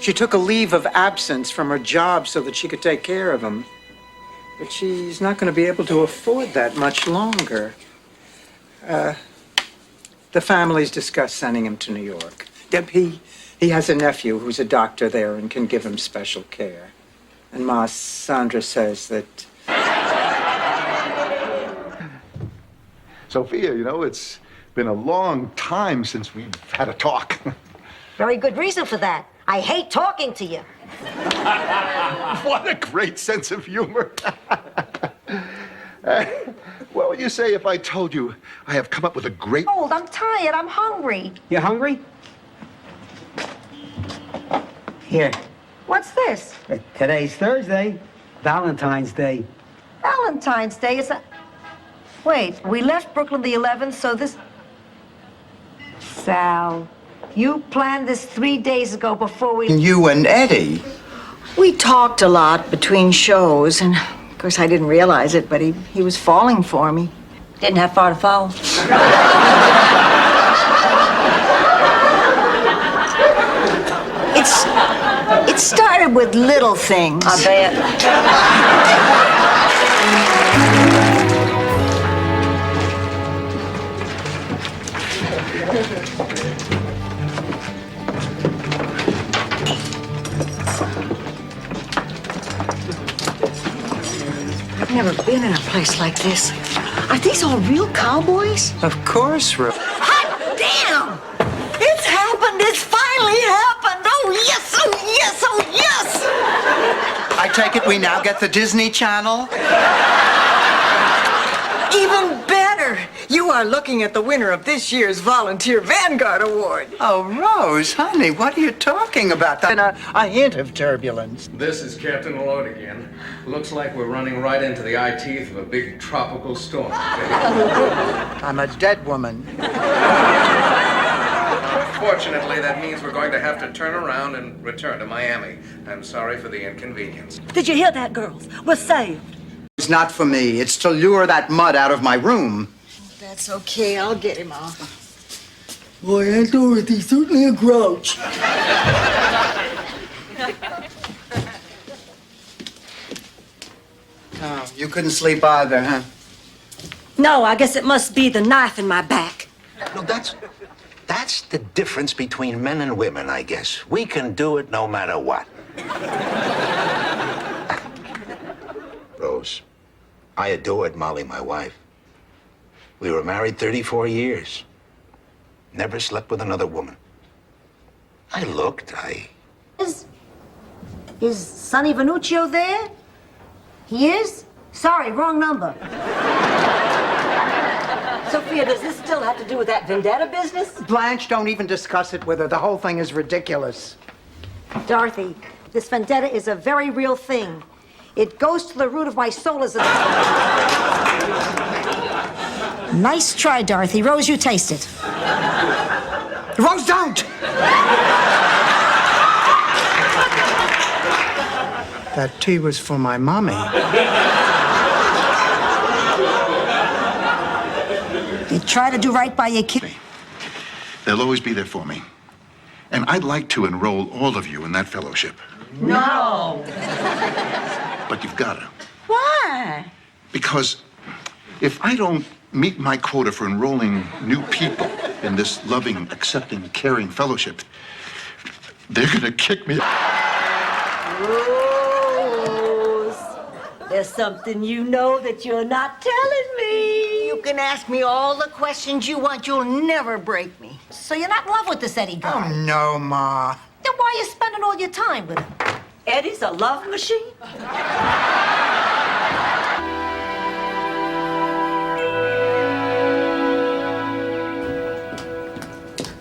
She took a leave of absence from her job so that she could take care of him. But she's not going to be able to afford that much longer. The family's discussed sending him to New York. He has a nephew who's a doctor there and can give him special care. And Ma Sandra says that... Sophia, you know, it's been a long time since we've had a talk. Very good reason for that. I hate talking to you. What a great sense of humor. What would you say if I told you I have come up with a great... Old, I'm tired. I'm hungry. You hungry? Here. What's this? Today's Thursday, Valentine's Day. Valentine's Day is a... Wait, we left Brooklyn the 11th, so this... Sal, you planned this 3 days ago before we... You and Eddie? We talked a lot between shows, and of course I didn't realize it, but he was falling for me. Didn't have far to fall. It started with little things. I bet. I've never been in a place like this. Are these all real cowboys? Of course, Ro. Hot damn! It's happened! It's finally happened! Oh, yes! Oh, yes! Oh, yes! I take it we now get the Disney Channel? Even better! You are looking at the winner of this year's Volunteer Vanguard Award. Oh, Rose, honey, what are you talking about? A hint of turbulence. This is Captain Lloyd again. Looks like we're running right into the eye teeth of a big tropical storm. I'm a dead woman. Fortunately, that means we're going to have to turn around and return to Miami. I'm sorry for the inconvenience. Did you hear that, girls? We're saved. It's not for me. It's to lure that mud out of my room. That's okay. I'll get him off. Boy, Aunt Dorothy's certainly a grouch. Oh, you couldn't sleep either, huh? No, I guess it must be the knife in my back. No, that's the difference between men and women, I guess. We can do it no matter what. Rose, I adored Molly, my wife. We were married 34 years. Never slept with another woman. I looked, Is Sonny Venuccio there? He is? Sorry, wrong number. Sophia, does this still have to do with that vendetta business? Blanche, don't even discuss it with her. The whole thing is ridiculous. Dorothy, this vendetta is a very real thing. It goes to the root of my soul as a... Nice try, Dorothy. Rose, you taste it. Rose, don't! That tea was for my mommy. You try to do right by your kid. They'll always be there for me. And I'd like to enroll all of you in that fellowship. No. But you've got to. Why? Because if I don't meet my quota for enrolling new people in this loving, accepting, caring fellowship, they're going to kick me. Rose, there's something you know that you're not telling me. You can ask me all the questions you want. You'll never break me. So you're not in love with this Eddie guy? Oh, no, Ma. Then why are you spending all your time with him? Eddie's a love machine?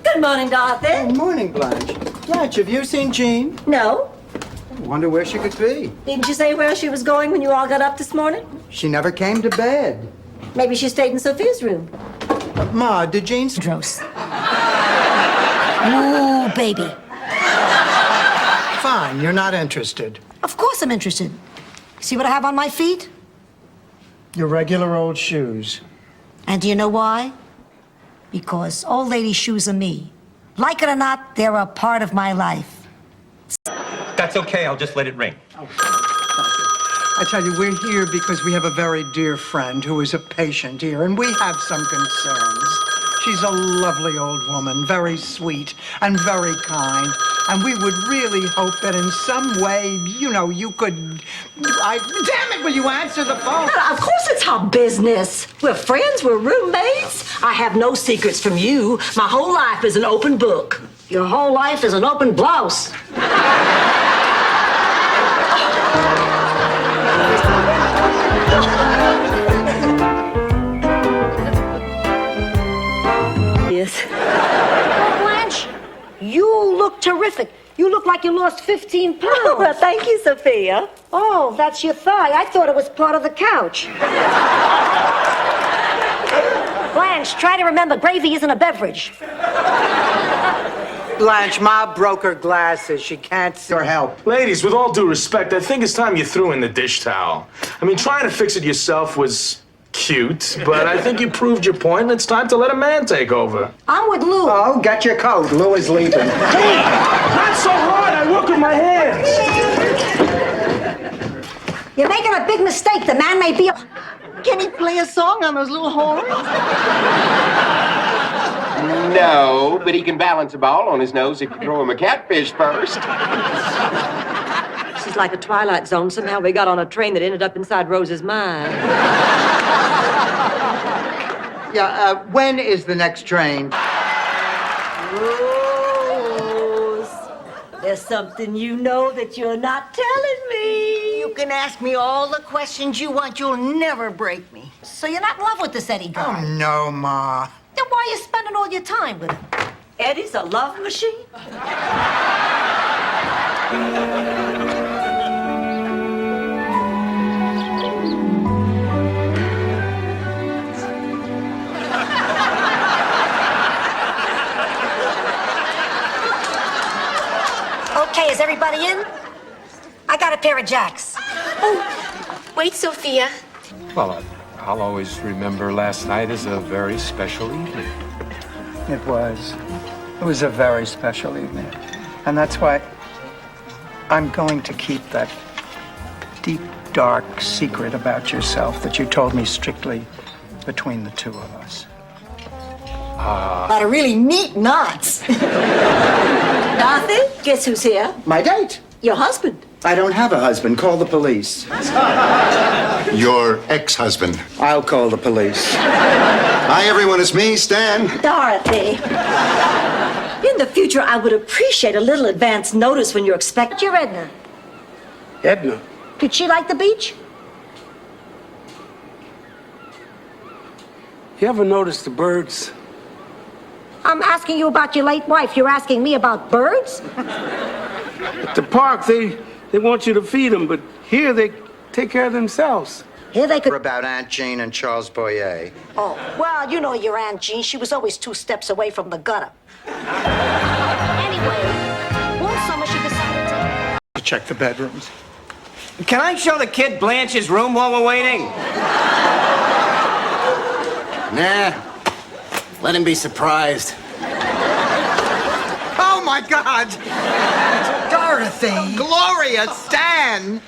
Good morning, Dorothy. Good morning, Blanche. Blanche, have you seen Jean? No. I wonder where she could be. Didn't you say where she was going when you all got up this morning? She never came to bed. Maybe she stayed in Sophia's room. Ma, did Jean... Dros. Ooh, baby. Fine, you're not interested. Of course I'm interested. See what I have on my feet? Your regular old shoes. And do you know why? Because old lady shoes are me. Like it or not, they're a part of my life. That's okay, I'll just let it ring. I tell you, we're here because we have a very dear friend who is a patient here, and we have some concerns. She's a lovely old woman, very sweet and very kind. And we would really hope that in some way, you could... Damn it, will you answer the phone? Of course it's our business. We're friends, we're roommates. I have no secrets from you. My whole life is an open book. Your whole life is an open blouse. Yes. Oh, Blanche, you look terrific. You look like you lost 15 pounds. Oh, well, thank you, Sophia. Oh, that's your thigh. I thought it was part of the couch. Blanche, try to remember, gravy isn't a beverage. Blanche, Ma broke her glasses. She can't see or help. Ladies, with all due respect, I think it's time you threw in the dish towel. I mean, trying to fix it yourself was cute, but I think you proved your point, and it's time to let a man take over. I'm with Lou. Oh, get your coat. Lou is leaving. Hey, not so hard. I work with my hands. You're making a big mistake. The man may be a... Can he play a song on those little horns? No, but he can balance a ball on his nose if you throw him a catfish first. This is like a Twilight Zone. Somehow we got on a train that ended up inside Rose's mind. Yeah, when is the next train? Rose, there's something you know that you're not telling me. You can ask me all the questions you want. You'll never break me. So you're not in love with this Eddie guy? Oh, no, Ma. Then why are you spending all your time with him? Eddie's a love machine. Okay, is everybody in? I got a pair of jacks. Oh, wait, Sophia. Well, I'll always remember last night as a very special evening. It was. It was a very special evening. And that's why I'm going to keep that deep, dark secret about yourself that you told me strictly between the two of us. A lot of really neat knots. Dorothy, guess who's here? My date. Your husband. I don't have a husband. Call the police. Your ex-husband. I'll call the police. Hi, everyone. It's me, Stan. Dorothy. In the future, I would appreciate a little advance notice when you're expecting Your Edna. Edna. Did she like the beach? You ever notice the birds? I'm asking you about your late wife. You're asking me about birds? At the park, they want you to feed them, but here they take care of themselves. Here they could... About Aunt Jean and Charles Boyer. Oh, well, you know your Aunt Jean. She was always 2 steps away from the gutter. Anyway, one summer she decided to... Check the bedrooms. Can I show the kid Blanche's room while we're waiting? Nah. Let him be surprised. Oh, my God! Dorothy! Gloria! Stan!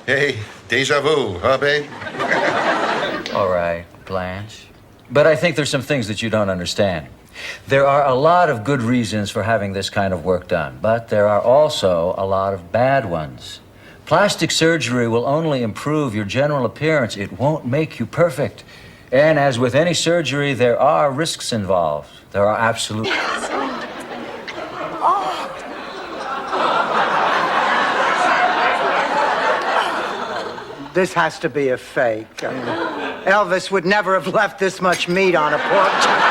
Hey, deja vu, huh, babe? All right, Blanche. But I think there's some things that you don't understand. There are a lot of good reasons for having this kind of work done, but there are also a lot of bad ones. Plastic surgery will only improve your general appearance. It won't make you perfect. And as with any surgery, there are risks involved. There are absolute... This has to be a fake. I mean, Elvis would never have left this much meat on a pork chop.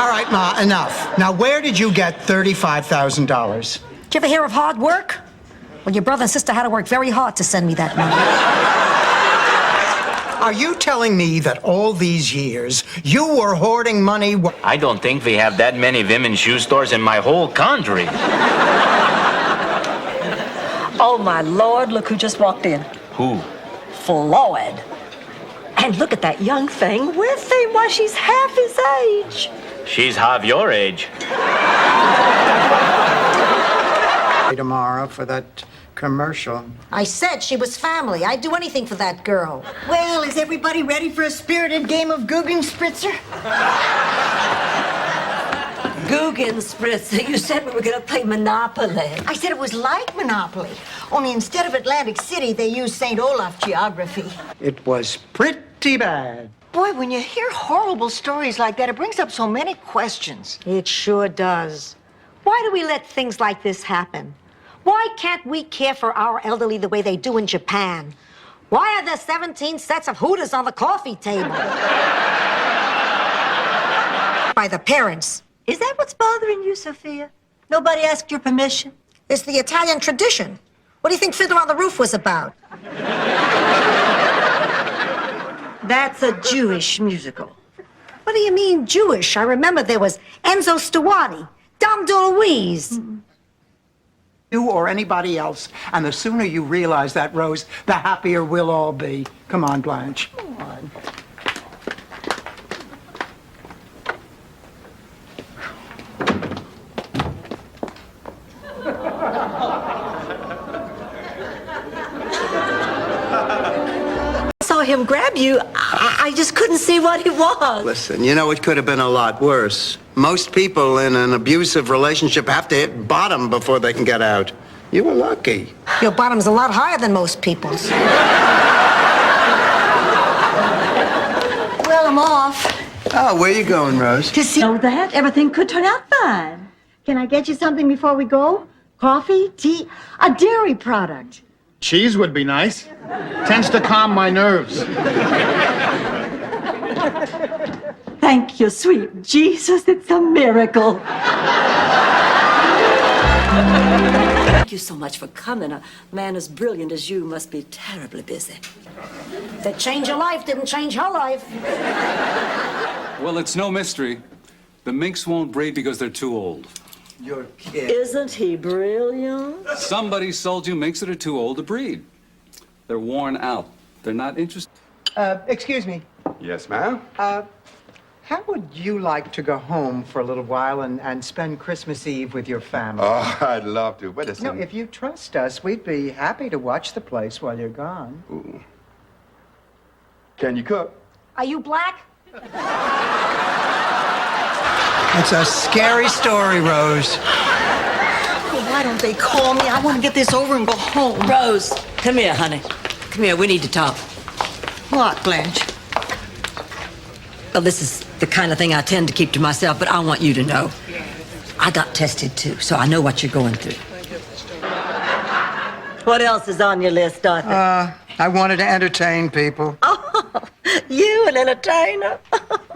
All right, Ma, enough. Now, where did you get $35,000? Did you ever hear of hard work? Well, your brother and sister had to work very hard to send me that money. Are you telling me that all these years you were hoarding money? I don't think we have that many women's shoe stores in my whole country. Oh, my Lord, look who just walked in. Who? Floyd. And look at that young thing with him. Why, she's half his age. She's half your age. Tomorrow for that commercial. I said she was family. I'd do anything for that girl. Well, is everybody ready for a spirited game of Guggenspritzer? Guggenspritzer. You said we were going to play Monopoly. I said it was like Monopoly, only instead of Atlantic City, they used St. Olaf geography. It was pretty bad. Boy, when you hear horrible stories like that, it brings up so many questions. It sure does. Why do we let things like this happen? Why can't we care for our elderly the way they do in Japan? Why are there 17 sets of Hooters on the coffee table? By the parents. Is that what's bothering you, Sophia? Nobody asked your permission? It's the Italian tradition. What do you think Fiddler on the Roof was about? That's a Jewish musical. What do you mean, Jewish? I remember there was Enzo Stewart, Dom DeLuise. You or anybody else. And the sooner you realize that, Rose, the happier we'll all be. Come on, Blanche. Come on. I saw him grab you. I just couldn't see what it was. Listen, you know, it could have been a lot worse. Most people in an abusive relationship have to hit bottom before they can get out. You were lucky. Your bottom's a lot higher than most people's. Well, I'm off. Oh, where you going, Rose? To see that everything could turn out fine. Can I get you something before we go? Coffee, tea, a dairy product. Cheese would be nice. Tends to calm my nerves. Thank you, sweet Jesus. It's a miracle. Thank you so much for coming. A man as brilliant as you must be terribly busy. That change your life didn't change her life. Well, it's no mystery. The minks won't breed because they're too old. You're kidding. Isn't he brilliant? Somebody sold you minks that are too old to breed. They're worn out. They're not interested. Excuse me. Yes, ma'am? How would you like to go home for a little while and spend Christmas Eve with your family? Oh, I'd love to, but No, if you trust us, we'd be happy to watch the place while you're gone. Ooh. Can you cook? Are you black? It's a scary story, Rose. Well, why don't they call me? I want to get this over and go home. Rose, come here, honey. Come here, we need to talk. What, Blanche? Well, this is the kind of thing I tend to keep to myself, but I want you to know. I got tested too, so I know what you're going through. What else is on your list, Dorothy? I wanted to entertain people. Oh, you an entertainer?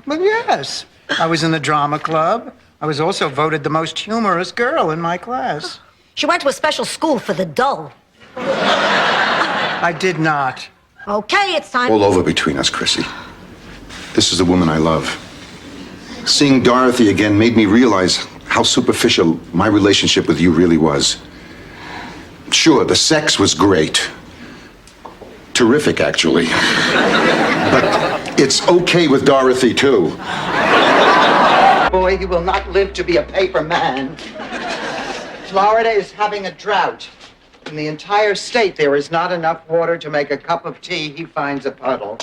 Well, yes. I was in the drama club. I was also voted the most humorous girl in my class. She went to a special school for the dull. I did not. Okay, it's time. All over between us, Chrissy. This is the woman I love. Seeing Dorothy again made me realize how superficial my relationship with you really was. Sure, the sex was great. Terrific, actually. But it's okay with Dorothy, too. Boy, you will not live to be a paper man. Florida is having a drought. In the entire state, there is not enough water to make a cup of tea. He finds a puddle.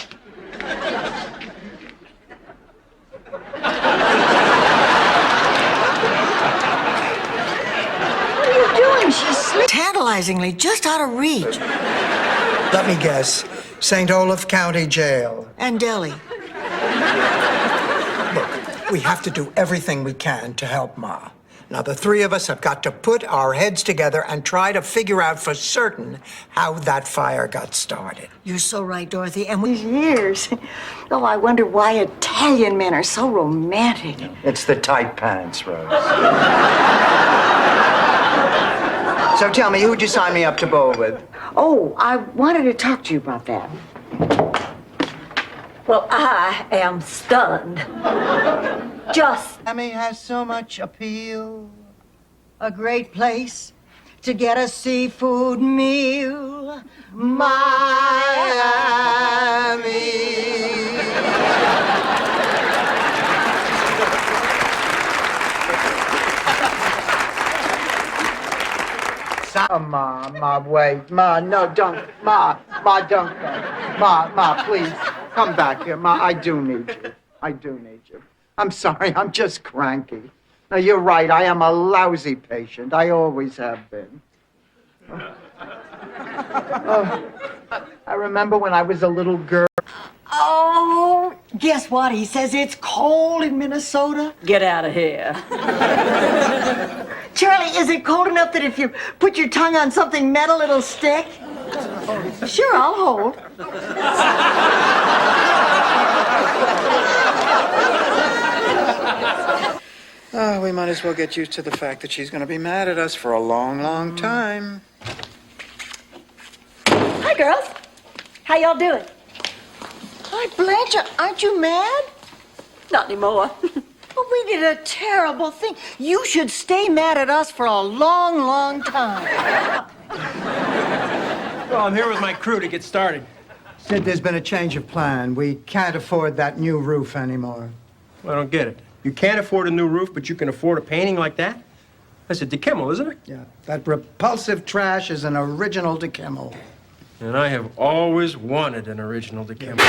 What are you doing? She's sleeping. Tantalizingly, just out of reach. Let me guess. St. Olaf County Jail. And Delhi. Look, we have to do everything we can to help Ma. Now, the three of us have got to put our heads together and try to figure out for certain how that fire got started. You're so right, Dorothy. And these years. Oh, I wonder why Italian men are so romantic. It's the tight pants, Rose. So tell me, who'd you sign me up to bowl with? Oh, I wanted to talk to you about that. Well, I am stunned. Just. Miami has so much appeal. A great place to get a seafood meal. Miami. Ma, wait. Ma, no, don't. Ma, don't go. Ma, please, come back here. Ma, I do need you. I do need you. I'm sorry, I'm just cranky. No, you're right, I am a lousy patient. I always have been. Oh, I remember when I was a little girl. Oh, guess what? He says it's cold in Minnesota. Get out of here. Charlie, is it cold enough that if you put your tongue on something metal, it'll stick? Sure, I'll hold. Oh, we might as well get used to the fact that she's going to be mad at us for a long, long time. Hi, girls. How y'all doing? Hi, Blanche, aren't you mad? Not anymore. Well, we did a terrible thing. You should stay mad at us for a long, long time. Well, I'm here with my crew to get started. Sid, there's been a change of plan. We can't afford that new roof anymore. I don't get it. You can't afford a new roof, but you can afford a painting like that? That's a DeKimmel, isn't it? Yeah, that repulsive trash is an original DeKimmel. And I have always wanted an original DeKimmel.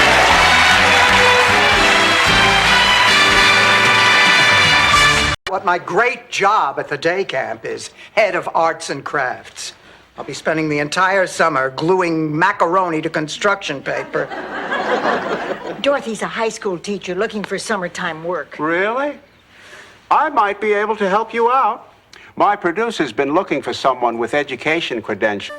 What my great job at the day camp is head of arts and crafts. I'll be spending the entire summer gluing macaroni to construction paper. Dorothy's a high school teacher looking for summertime work. Really? I might be able to help you out. My producer's been looking for someone with education credentials.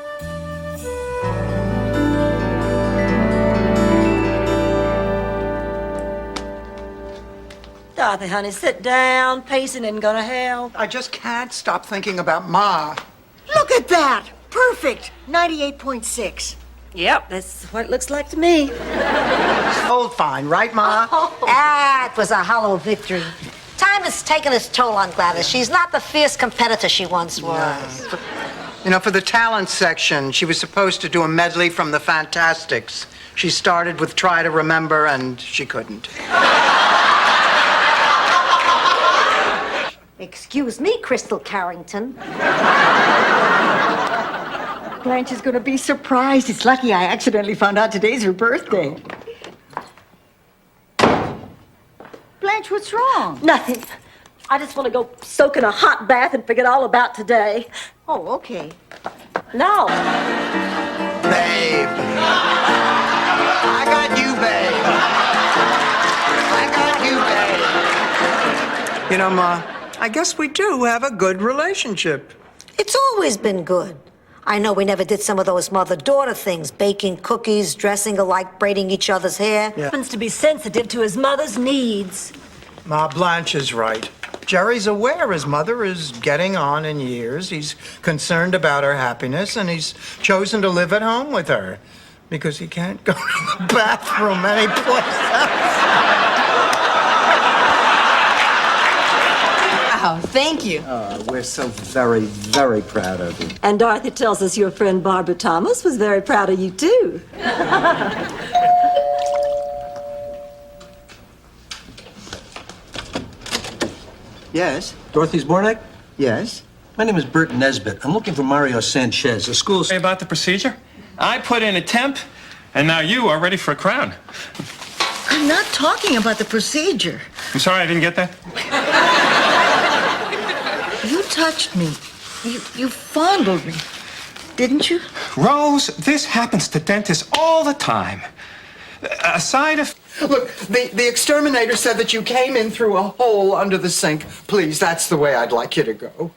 Dorothy, honey, sit down. Pacing isn't gonna help. I just can't stop thinking about Ma. Look at that! Perfect! 98.6. Yep, that's what it looks like to me. Hold fine, right, Ma? Ah, it was a hollow victory. Time has taken its toll on Gladys. She's not the fierce competitor she once was. You know, for the talent section, she was supposed to do a medley from the Fantastics. She started with Try to Remember, and she couldn't. Excuse me, Crystal Carrington. Blanche is going to be surprised. It's lucky I accidentally found out today's her birthday. Blanche, what's wrong? Nothing. I just want to go soak in a hot bath and forget all about today. Oh, okay. No. Babe. I got you, babe. I got you, babe. You know, Ma, I guess we do have a good relationship. It's always been good. I know we never did some of those mother-daughter things, baking cookies, dressing alike, braiding each other's hair. Yeah. Happens to be sensitive to his mother's needs. Ma, Blanche is right. Jerry's aware his mother is getting on in years. He's concerned about her happiness, and he's chosen to live at home with her because he can't go to the bathroom anyplace else. Wow, thank you. We're so very, very proud of you. And Dorothy tells us your friend Barbara Thomas was very proud of you, too. Yes? Dorothy Zbornak? Yes? My name is Bert Nesbitt. I'm looking for Mario Sanchez. The school's... Hey, about the procedure? I put in a temp, and now you are ready for a crown. I'm not talking about the procedure. I'm sorry, I didn't get that. You touched me. You fondled me. Didn't you? Rose, this happens to dentists all the time. Aside of... Look, the exterminator said that you came in through a hole under the sink. Please, that's the way I'd like you to go.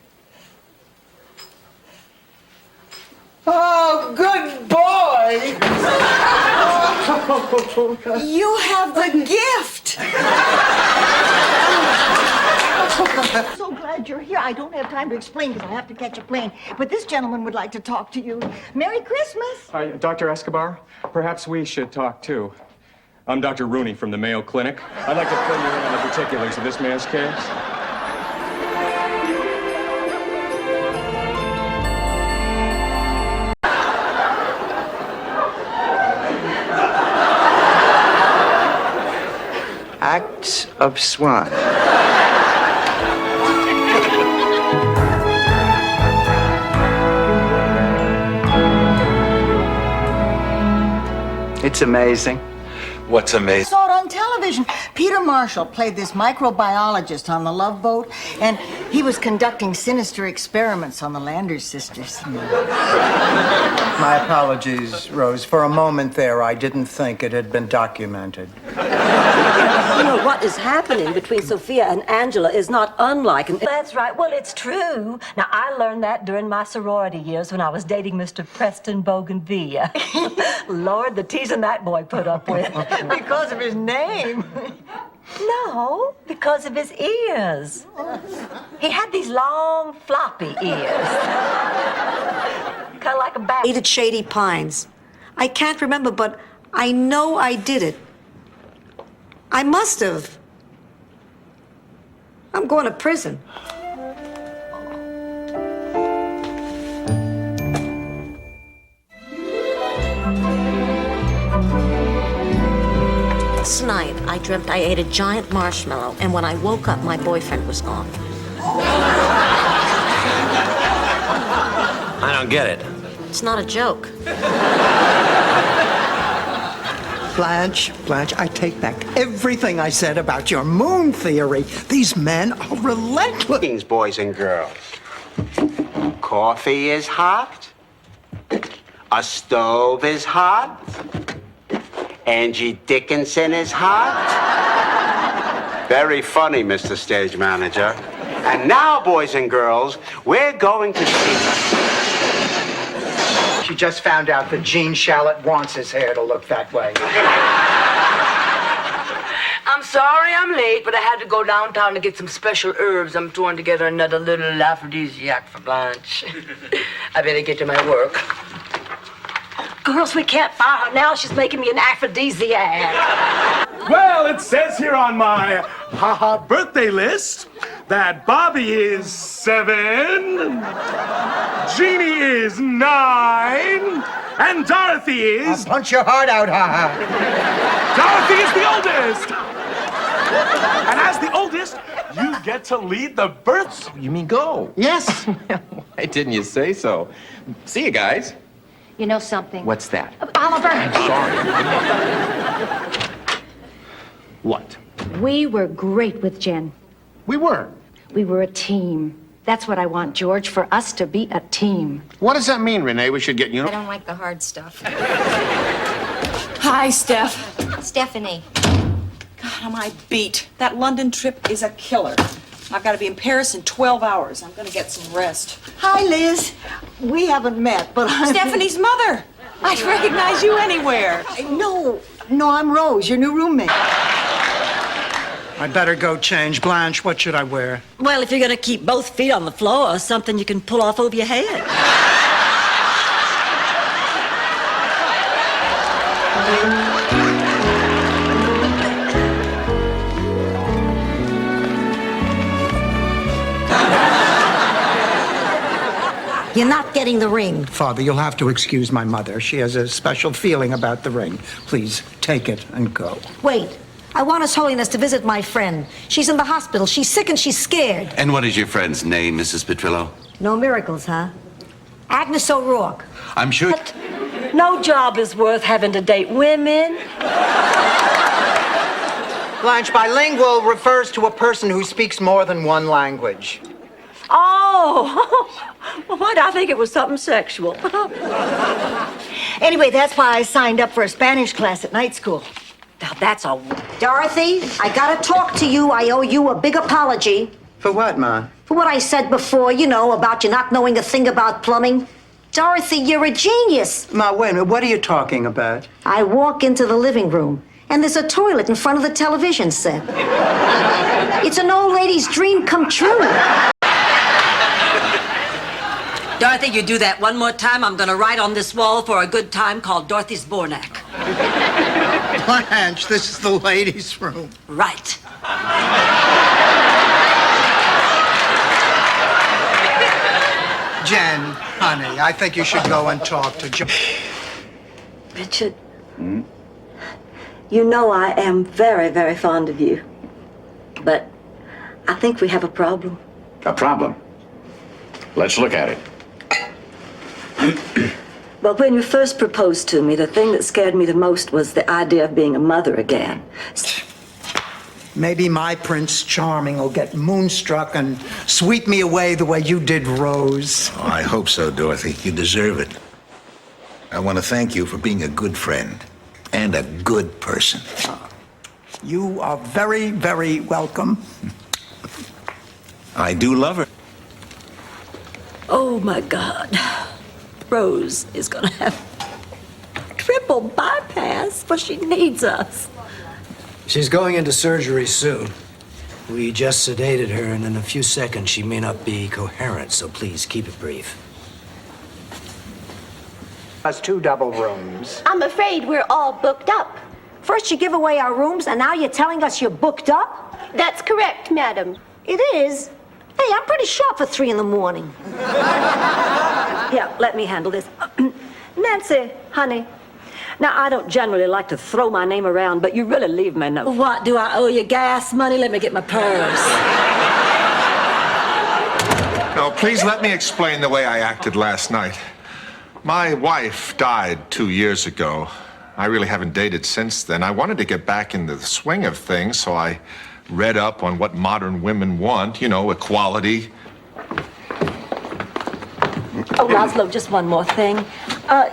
Oh, good boy! You have the gift! I'm so glad you're here. I don't have time to explain because I have to catch a plane. But this gentleman would like to talk to you. Merry Christmas! Dr. Escobar, perhaps we should talk too. I'm Dr. Rooney from the Mayo Clinic. I'd like to fill you in on the particulars of this man's case. Acts of Swine. It's amazing. What's amazing? Saw it on television. Peter Marshall played this microbiologist on the Love Boat, and he was conducting sinister experiments on the Landers sisters. My apologies, Rose. For a moment there, I didn't think it had been documented. You know, what is happening between Sophia and Angela is not unlike... That's right. Well, it's true. Now, I learned that during my sorority years when I was dating Mr. Preston Bougainvillea. Lord, the teasing that boy put up with. Because of his name. No, because of his ears. He had these long, floppy ears. Kind of like a bat. At Shady Pines. I can't remember, but I know I did it. I must have. I'm going to prison. Last night, I dreamt I ate a giant marshmallow, and when I woke up, my boyfriend was gone. I don't get it. It's not a joke. Blanche, I take back everything I said about your moon theory. These men are relentless. Greetings, boys and girls. Coffee is hot. A stove is hot. Angie Dickinson is hot. Very funny, Mr. Stage Manager. And now, boys and girls, we're going to see... She just found out that Gene Shalit wants his hair to look that way. I'm sorry I'm late, but I had to go downtown to get some special herbs. I'm throwing together another little aphrodisiac for Blanche. I better get to my work. Girls, we can't fire her now. She's making me an aphrodisiac. Well, it says here on my birthday list that Bobby is 7, Jeannie is 9, and Dorothy is... I'll punch your heart out, Dorothy is the oldest! And as the oldest, you get to lead the births. You mean go? Yes. Why didn't you say so? See you guys. You know something? What's that? Oliver! Sorry. What? We were great with Jen. We were. We were a team. That's what I want, George, for us to be a team. What does that mean, Renee? We should get I don't like the hard stuff. Hi, Steph. Stephanie. God, am I beat. That London trip is a killer. I've got to be in Paris in 12 hours. I'm going to get some rest. Hi, Liz. We haven't met, but I'm... Stephanie's mother. I'd recognize you anywhere. No, I'm Rose, your new roommate. I better go change. Blanche, what should I wear? Well, if you're going to keep both feet on the floor, something you can pull off over your head. You're not getting the ring. Father, you'll have to excuse my mother. She has a special feeling about the ring. Please, take it and go. Wait. I want His Holiness to visit my friend. She's in the hospital. She's sick and she's scared. And what is your friend's name, Mrs. Petrillo? No miracles, huh? Agnes O'Rourke. I'm sure... But no job is worth having to date women. Blanche, bilingual refers to a person who speaks more than one language. Oh, well, why did I think it was something sexual? Anyway, that's why I signed up for a Spanish class at night school. Now, that's a... Dorothy, I gotta talk to you. I owe you a big apology. For what, Ma? For what I said before, you know, about you not knowing a thing about plumbing. Dorothy, you're a genius. Ma, wait a minute. What are you talking about? I walk into the living room, and there's a toilet in front of the television set. It's an old lady's dream come true. Dorothy, you do that one more time, I'm going to write on this wall for a good time called Dorothy's Bornak. Blanche, this is the ladies' room. Right. Jen, honey, I think you should go and talk to Joe. Richard, you know I am very, very fond of you. But I think we have a problem. A problem? Let's look at it. Well, when you first proposed to me, the thing that scared me the most was the idea of being a mother again. Maybe my Prince Charming will get moonstruck and sweep me away the way you did Rose. Oh, I hope so, Dorothy. You deserve it. I want to thank you for being a good friend and a good person. You are very, very welcome. I do love her. Oh, my God. Rose is going to have triple bypass, but she needs us. She's going into surgery soon. We just sedated her, and in a few seconds she may not be coherent, so please keep it brief. Has 2 double rooms. I'm afraid we're all booked up. First you give away our rooms, and now you're telling us you're booked up? That's correct, madam. It is? Hey, I'm pretty sharp for 3 in the morning. Yeah, let me handle this. Nancy, honey. Now, I don't generally like to throw my name around, but you really leave me no. What, do I owe you gas money? Let me get my purse. No, please let me explain the way I acted last night. My wife died 2 years ago. I really haven't dated since then. I wanted to get back in the swing of things, so I read up on what modern women want, you know, equality. Oh, Laszlo, just one more thing.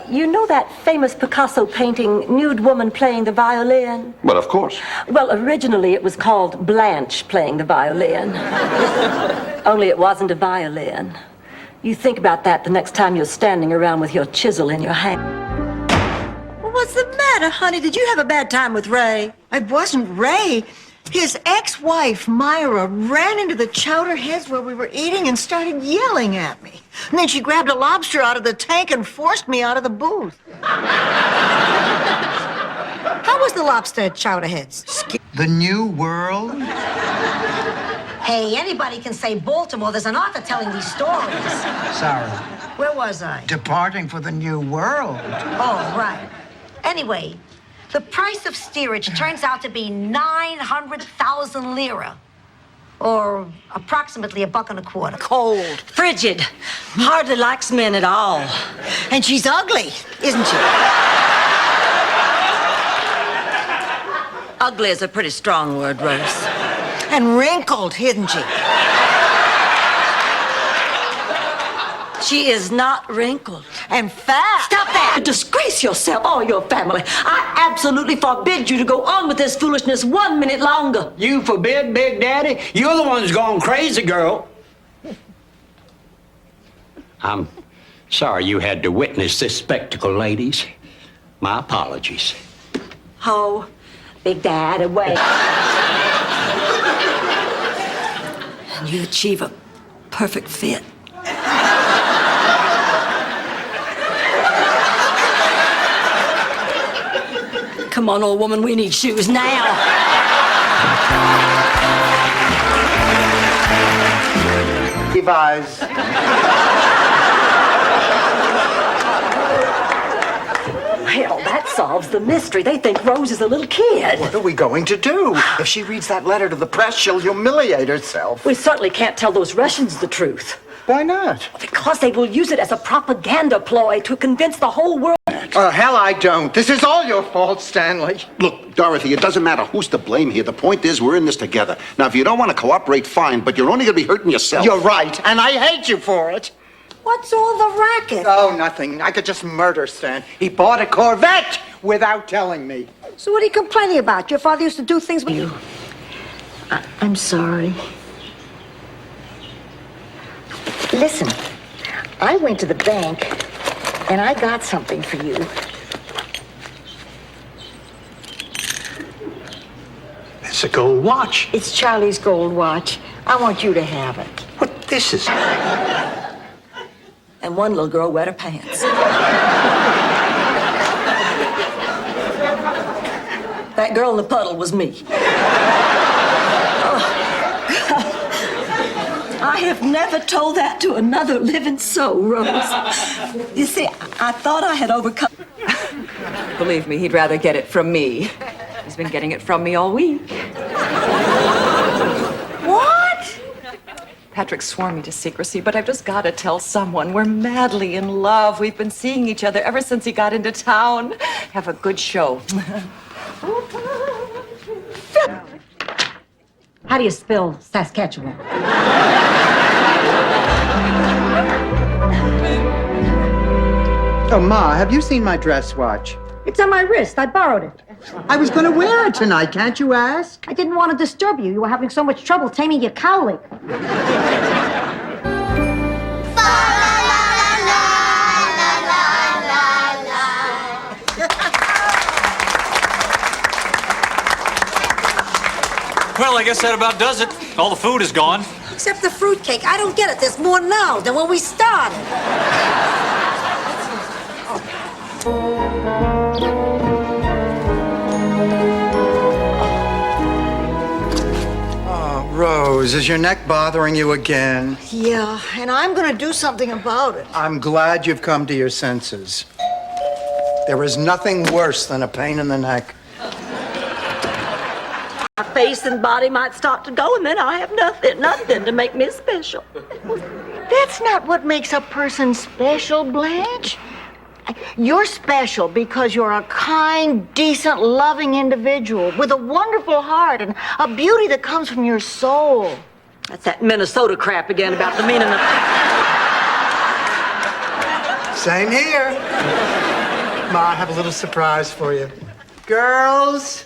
You know that famous Picasso painting, Nude Woman Playing the Violin? Well, of course. Well, originally it was called Blanche Playing the Violin. Only it wasn't a violin. You think about that the next time you're standing around with your chisel in your hand. Well, what's the matter, honey? Did you have a bad time with Ray? It wasn't Ray. His ex-wife, Myra, ran into the chowder heads where we were eating and started yelling at me. And then she grabbed a lobster out of the tank and forced me out of the booth. How was the lobster at Chowderheads? The New World? Hey, anybody can say Baltimore. There's an author telling these stories. Sorry. Where was I? Departing for the New World. Oh, right. Anyway, the price of steerage turns out to be 900,000 lira. Or approximately $1.25. Cold, frigid, hardly likes men at all. And she's ugly, isn't she? Ugly is a pretty strong word, Rose. And wrinkled, isn't she? She is not wrinkled. And fat. Stop that! Disgrace yourself or your family. I absolutely forbid you to go on with this foolishness 1 minute longer. You forbid, Big Daddy? You're the one who's gone crazy, girl. I'm sorry you had to witness this spectacle, ladies. My apologies. Oh, Big Dad, away. And you achieve a perfect fit. Come on, old woman, we need shoes now. Levi's. Hell, that solves the mystery. They think Rose is a little kid. What are we going to do? If she reads that letter to the press, she'll humiliate herself. We certainly can't tell those Russians the truth. Why not? Because they will use it as a propaganda ploy to convince the whole world. Oh, hell, I don't. This is all your fault, Stanley. Look, Dorothy, it doesn't matter who's to blame here. The point is, we're in this together. Now, if you don't want to cooperate, fine, but you're only going to be hurting yourself. You're right, and I hate you for it. What's all the racket? Oh, nothing. I could just murder Stan. He bought a Corvette without telling me. So what are you complaining about? Your father used to do things with you. I'm sorry. Listen, I went to the bank and I got something for you. It's a gold watch. It's Charlie's gold watch. I want you to have it. What this is? And one little girl wet her pants. That girl in the puddle was me. I have never told that to another living soul, Rose. You see, I thought I had overcome. Believe me, he'd rather get it from me. He's been getting it from me all week. What? Patrick swore me to secrecy, but I've just got to tell someone. We're madly in love. We've been seeing each other ever since he got into town. Have a good show. How do you spell Saskatchewan? Oh, Ma, have you seen my dress watch? It's on my wrist. I borrowed it. I was going to wear it tonight. Can't you ask? I didn't want to disturb you. You were having so much trouble taming your cowlick. Well, I guess that about does it. All the food is gone. Except the fruitcake. I don't get it. There's more now than when we started. Oh, Rose, is your neck bothering you again? Yeah, and I'm going to do something about it. I'm glad you've come to your senses. There is nothing worse than a pain in the neck. My face and body might start to go, and then I have nothing to make me special. That's not what makes a person special, Blanche. You're special because you're a kind, decent, loving individual with a wonderful heart and a beauty that comes from your soul. That's that Minnesota crap again about the meaning of... Same here. Ma, I have a little surprise for you. Girls.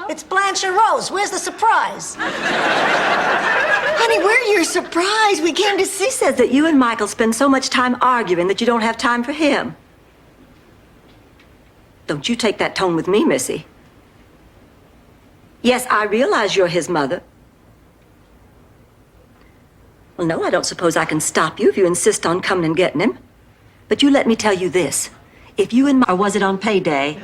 It's Blanche and Rose. Where's the surprise? Honey, we're your surprise. We came to see. She says that you and Michael spend so much time arguing that you don't have time for him. Don't you take that tone with me, Missy. Yes, I realize you're his mother. Well, no, I don't suppose I can stop you if you insist on coming and getting him. But you let me tell you this. If you and or was it on payday?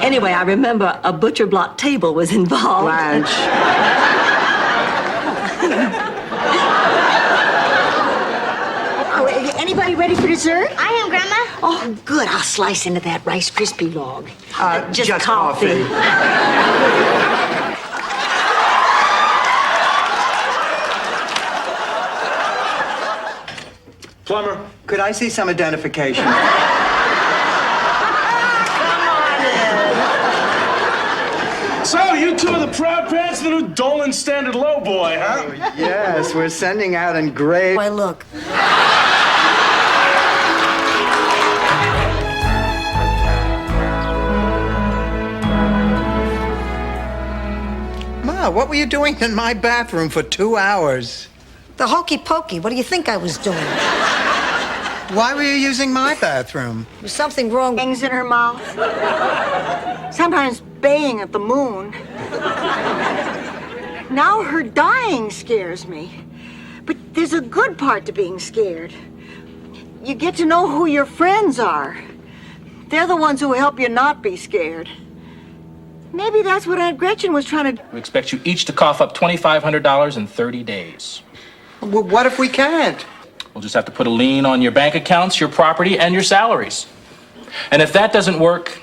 Anyway, I remember a butcher block table was involved. Blanche. Oh, anybody ready for dessert? I am, Grandma. Oh, good. I'll slice into that Rice Krispie log. Just coffee. Plumber. Could I see some identification? So, you two are the proud parents of the new Dolan Standard Low Boy, huh? Yes, we're sending out engraved. Why, look. Ma, what were you doing in my bathroom for 2 hours? The hokey pokey. What do you think I was doing? Why were you using my bathroom? There's something wrong. Things in her mouth. Sometimes baying at the moon. Now her dying scares me. But there's a good part to being scared. You get to know who your friends are. They're the ones who help you not be scared. Maybe that's what Aunt Gretchen was trying to do. We expect you each to cough up $2,500 in 30 days. Well, what if we can't? We'll just have to put a lien on your bank accounts, your property, and your salaries. And if that doesn't work,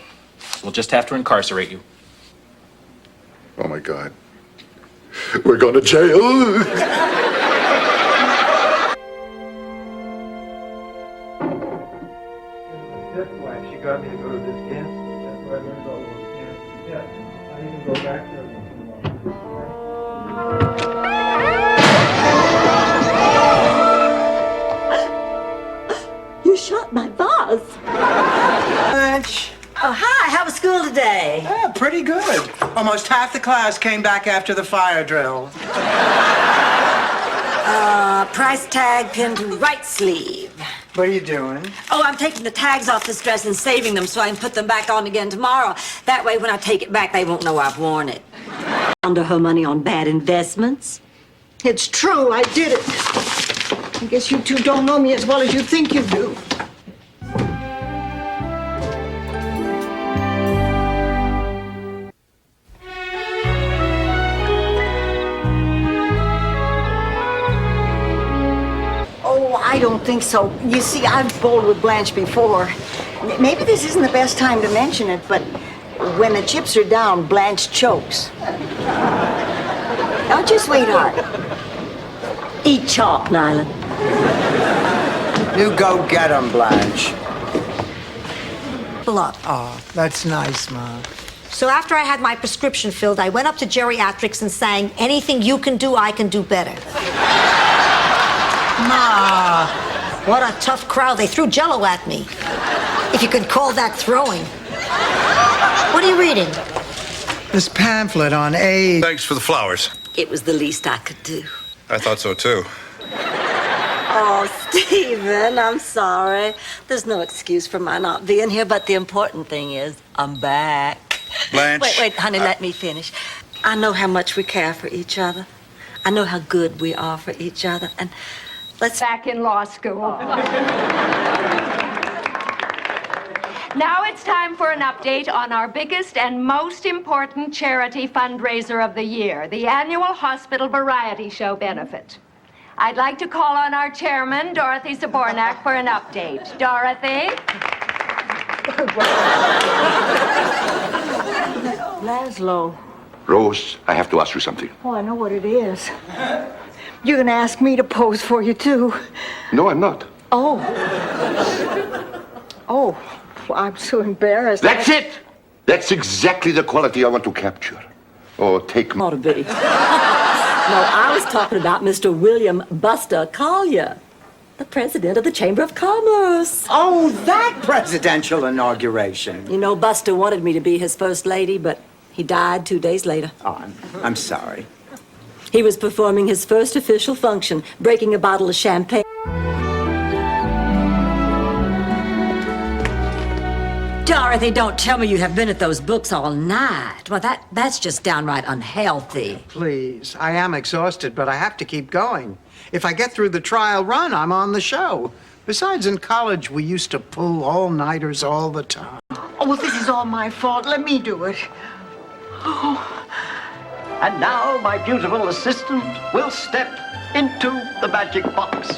we'll just have to incarcerate you. Oh, my God. We're going to jail. That's why she got me to go to this dance. That's why I learned all those dances. Yeah, I even go back there once in a while. You shot my vase. Blanche. Oh, hi. How was school today? Yeah, pretty good. Almost half the class came back after the fire drill. Price tag pinned to right sleeve. What are you doing? Oh, I'm taking the tags off this dress and saving them so I can put them back on again tomorrow. That way, when I take it back, they won't know I've worn it. Under her money on bad investments. It's true, I did it. I guess you two don't know me as well as you think you do. Oh, I don't think so. You see, I've bowled with Blanche before. Maybe this isn't the best time to mention it, but When the chips are down, Blanche chokes. Don't you, sweetheart? Eat chalk, Nylan. You go get him, Blanche. Up. Oh, that's nice, Ma. So after I had my prescription filled, I went up to geriatrics and sang, anything you can do, I can do better. Ma, what a tough crowd. They threw Jell-O at me. If you could call that throwing. What are you reading? This pamphlet on AIDS. Thanks for the flowers. It was the least I could do. I thought so too. Oh, Stephen, I'm sorry. There's no excuse for my not being here, but the important thing is I'm back. Blanche. Wait, honey, let me finish. I know how much we care for each other. I know how good we are for each other, and let's... Back in law school. Now it's time for an update on our biggest and most important charity fundraiser of the year, the annual Hospital Variety Show benefit. I'd like to call on our chairman, Dorothy Zabornak, for an update. Dorothy? Laszlo. Rose, I have to ask you something. Oh, I know what it is. You're gonna ask me to pose for you, too. No, I'm not. Oh. Oh, well, I'm so embarrassed. That's it! That's exactly the quality I want to capture. Oh, take Ought to be. No, I was talking about Mr. William Buster Collier, the president of the Chamber of Commerce. Oh, that presidential inauguration. You know, Buster wanted me to be his first lady, but he died 2 days later. Oh, I'm sorry. He was performing his first official function, breaking a bottle of champagne. Dorothy, don't tell me you have been at those books all night. Well, that's just downright unhealthy. Please, I am exhausted, but I have to keep going. If I get through the trial run, I'm on the show. Besides, in college, we used to pull all-nighters all the time. Oh, well, this is all my fault. Let me do it. Oh. And now my beautiful assistant will step into the magic box.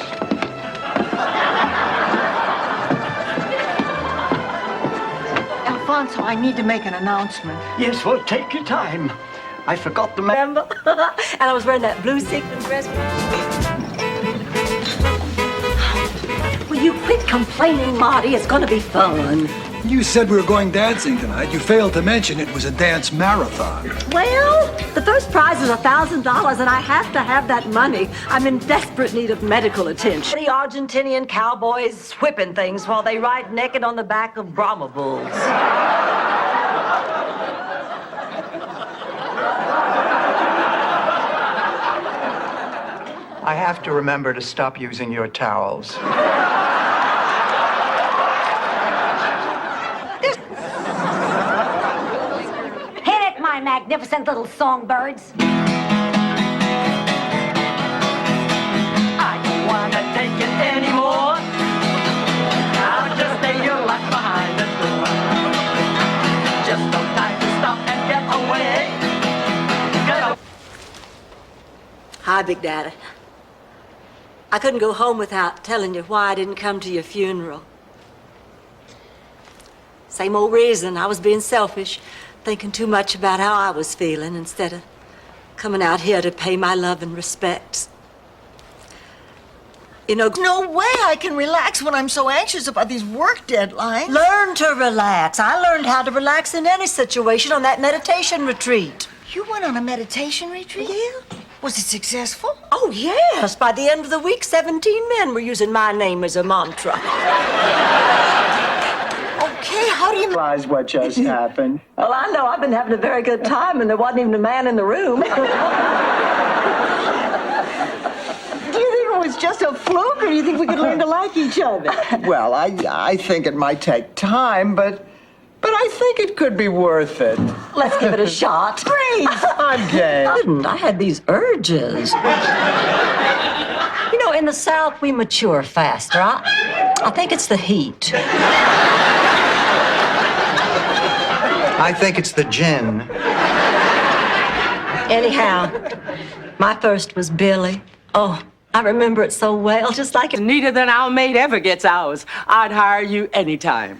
Alfonso, I need to make an announcement. Yes, well, take your time. I forgot the Remember? And I was wearing that blue sequin dress. Will you quit complaining, Marty? It's gonna be fun. You said we were going dancing tonight. You failed to mention it was a dance marathon. Well, the first prize is $1,000, and I have to have that money. I'm in desperate need of medical attention. The Argentinian cowboys whipping things while they ride naked on the back of Brahma bulls. I have to remember to stop using your towels. My magnificent little songbirds. I don't want to take it anymore. I'll just stay here locked behind the door. Just no time to stop and get away. Hi, Big Daddy. I couldn't go home without telling you why I didn't come to your funeral. Same old reason. I was being selfish, thinking too much about how I was feeling instead of coming out here to pay my love and respects. You know, No way I can relax when I'm so anxious about these work deadlines. learn to relax. I learned how to relax in any situation on that meditation retreat. You went on a meditation retreat? Yeah. Was it successful? Oh, yes. By the end of the week, 17 men were using my name as a mantra. Okay, how do you Realize what just happened. Well, I know. I've been having a very good time, and there wasn't even a man in the room. Do you think it was just a fluke, or do you think we could learn to like each other? Well, I think it might take time, but I think it could be worth it. Let's give it a shot. Great! I'm game. I had these urges. You know, in the South, we mature faster. I think it's the heat. I think it's the gin. Anyhow, my first was Billy. Oh, I remember it so well, just like it. Neater than our maid ever gets ours. I'd hire you anytime.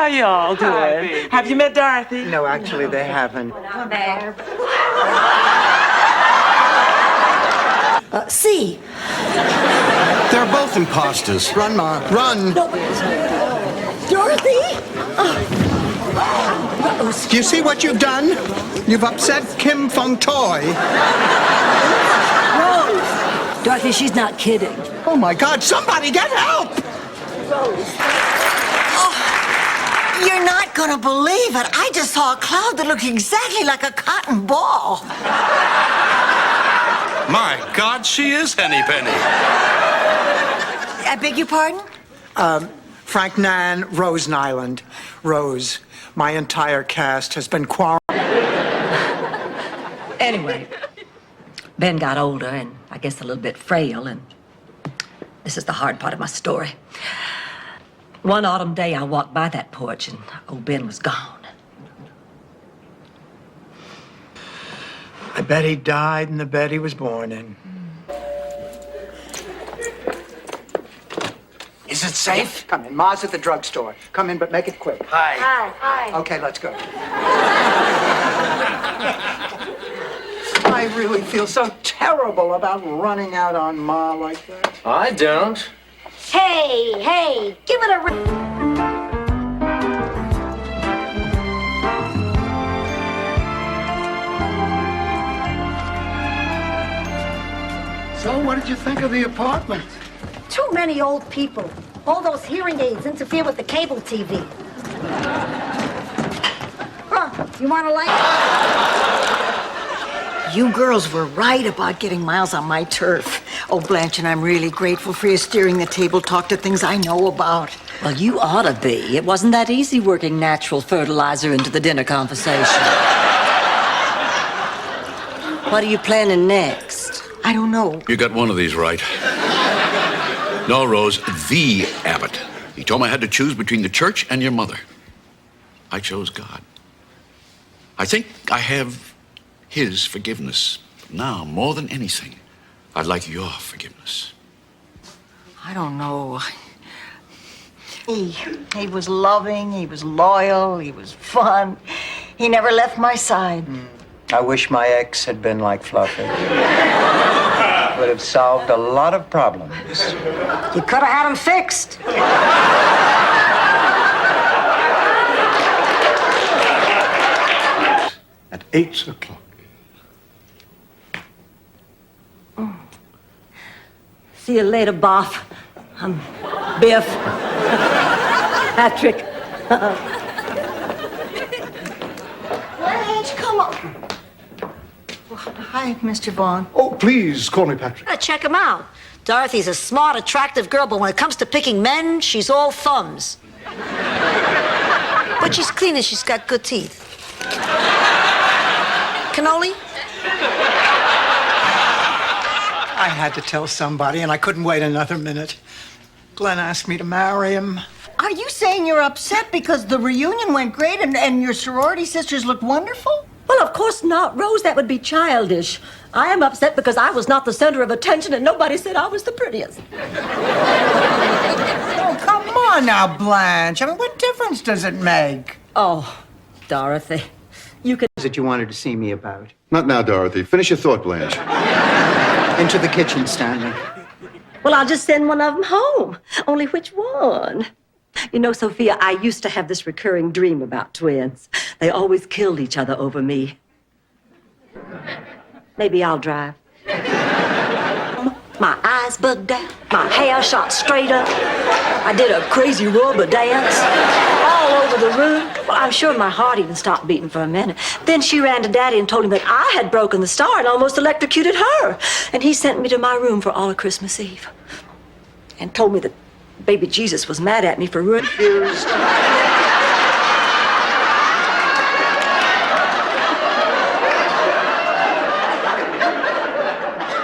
How y'all doing? Have you met Dorothy? No, actually, they haven't. C. They're both imposters. Run, Ma. Run. Dorothy? Do you see what you've done? You've upset Kim Fung Toy. Rose! Dorothy, she's not kidding. Oh, my God. Somebody get help! Rose. Oh, you're not going to believe it. I just saw a cloud that looked exactly like a cotton ball. My God, she is Henny Penny. I beg your pardon? Frank Nan, Rose Nyland. Rose, my entire cast has been quarantined. Anyway, Ben got older and I guess a little bit frail, and this is the hard part of my story. One autumn day, I walked by that porch and old Ben was gone. I bet he died in the bed he was born in. Is it safe? Come in. Ma's at the drugstore. Come in, but make it quick. Hi. Hi. Okay, let's go. I really feel so terrible about running out on Ma like that. I don't. Hey, give it a So, what did you think of the apartment? Too many old people. All those hearing aids interfere with the cable TV. Huh, you want a light? You girls were right about getting Miles on my turf. Oh, Blanche, and I'm really grateful for you steering the table talk to things I know about. Well, you ought to be. It wasn't that easy working natural fertilizer into the dinner conversation. What are you planning next? I don't know. You got one of these right. No, Rose, the Abbott. He told me I had to choose between the church and your mother. I chose God. I think I have his forgiveness. But now, more than anything, I'd like your forgiveness. I don't know. He was loving, he was loyal, he was fun. He never left my side. I wish my ex had been like Fluffy. Would have solved a lot of problems. You could have had him fixed. At 8 o'clock. See you later, Boff. I'm Biff. Patrick. Blanche, come on. Hi, Mr. Vaughn. Oh, please call me Patrick. Gotta check him out. Dorothy's a smart, attractive girl, but when it comes to picking men, she's all thumbs. But she's clean and she's got good teeth. Cannoli? I had to tell somebody, and I couldn't wait another minute. Glenn asked me to marry him. Are you saying you're upset because the reunion went great and your sorority sisters looked wonderful? Well, of course not, Rose. That would be childish. I am upset because I was not the center of attention and nobody said I was the prettiest. Oh, come on now, Blanche. I mean, what difference does it make? Oh, Dorothy, you could... That you wanted to see me about? Not now, Dorothy. Finish your thought, Blanche. Into the kitchen, Stanley. Well, I'll just send one of them home. Only which one? You know, Sophia, I used to have this recurring dream about twins. They always killed each other over me. Maybe I'll drive. My eyes bugged out, my hair shot straight up. I did a crazy rubber dance all over the room. Well, I'm sure my heart even stopped beating for a minute. Then she ran to Daddy and told him that I had broken the star and almost electrocuted her. And he sent me to my room for all of Christmas Eve. And told me that baby Jesus was mad at me for ruining.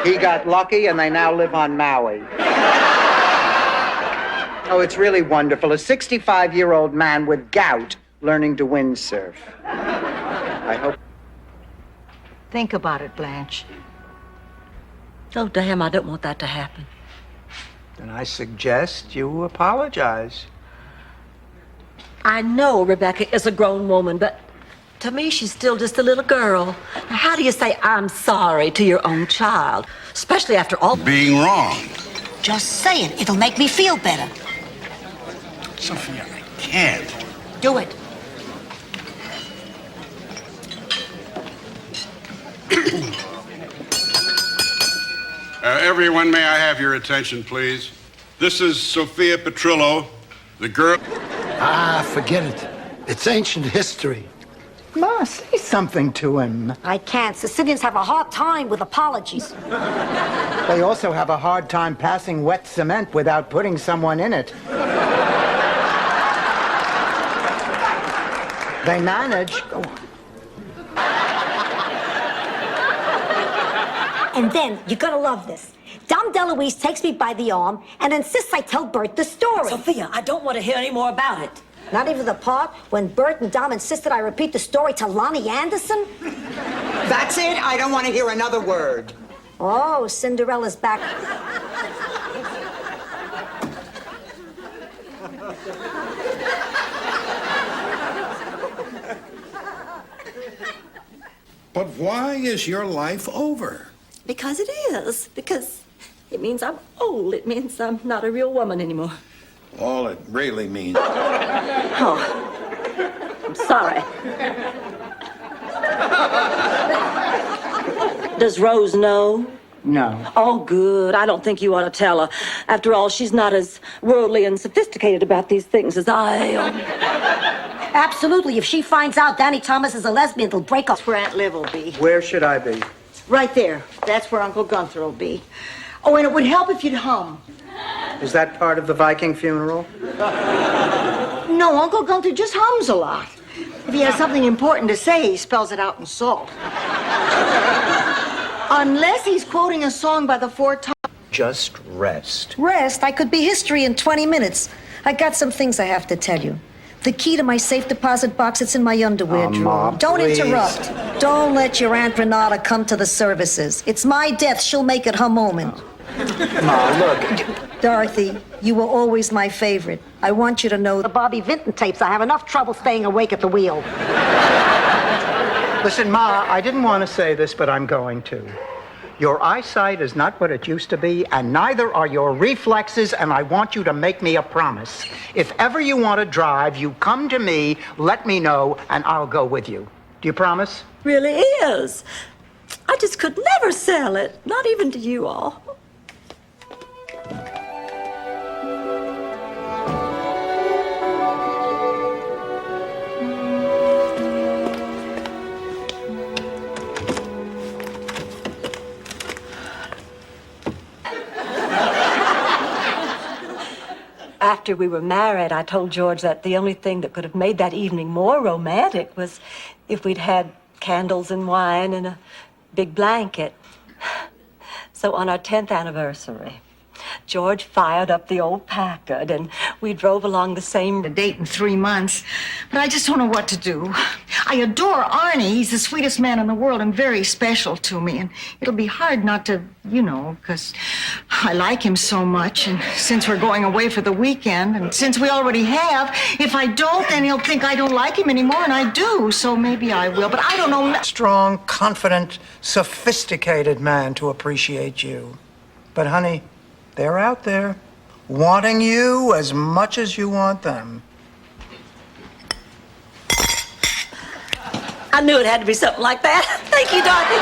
He got lucky, and they now live on Maui. Oh, it's really wonderful. A 65-year-old man with gout learning to windsurf. I hope... Think about it, Blanche. Oh, damn, I don't want that to happen. Then I suggest you apologize. I know Rebecca is a grown woman, but to me, she's still just a little girl. Now, how do you say I'm sorry to your own child? Especially after all... Being wrong. Just say it. It'll make me feel better. Sophia, I can't. Do it. Everyone, may I have your attention, please? This is Sophia Petrillo, the girl... Ah, forget it. It's ancient history. Ma, say something to him. I can't. Sicilians have a hard time with apologies. They also have a hard time passing wet cement without putting someone in it. They manage. Go on. And then, you're gonna love this. Dom DeLuise takes me by the arm and insists I tell Bert the story. Sophia, I don't want to hear any more about it. Not even the part when Bert and Dom insisted I repeat the story to Lonnie Anderson? That's it? I don't want to hear another word. Oh, Cinderella's back. But why is your life over? Because it is. Because it means I'm old. It means I'm not a real woman anymore. All it really means. Oh, I'm sorry. Does Rose know? No. Oh, good. I don't think you ought to tell her. After all, she's not as worldly and sophisticated about these things as I am. Absolutely. If she finds out Danny Thomas is a lesbian, it'll break up. That's where Aunt Liv will be. Where should I be? Right there. That's where Uncle Gunther will be. Oh, and it would help if you'd hum. Is that part of the Viking funeral? No, Uncle Gunther just hums a lot. If he has something important to say, he spells it out in salt. Unless he's quoting a song by the Four Tops. Just rest. Rest? I could be history in 20 minutes. I got some things I have to tell you. The key to my safe deposit box, it's in my underwear drawer. Ma, Don't please. interrupt. Don't let your Aunt Renata come to the services. It's my death. She'll make it her moment. Ma, look. Dorothy, you were always my favorite. I want you to know the Bobby Vinton tapes. I have enough trouble staying awake at the wheel. Listen, Ma, I didn't want to say this, but I'm going to. Your eyesight is not what it used to be, and neither are your reflexes, and I want you to make me a promise. If ever you want to drive, you come to me, let me know, and I'll go with you. Do you promise? Really is. I just could never sell it, not even to you all. After we were married, I told George that the only thing that could have made that evening more romantic was if we'd had candles and wine and a big blanket. So on our 10th anniversary, George fired up the old Packard, and we drove along the same... A date in 3 months, but I just don't know what to do. I adore Arnie. He's the sweetest man in the world and very special to me, and it'll be hard not to, because I like him so much, and since we're going away for the weekend, and since we already have, if I don't, then he'll think I don't like him anymore, and I do, so maybe I will, but I don't know... Strong, confident, sophisticated man to appreciate you. But, honey... they're out there, wanting you as much as you want them. I knew it had to be something like that. Thank you, Dorothy.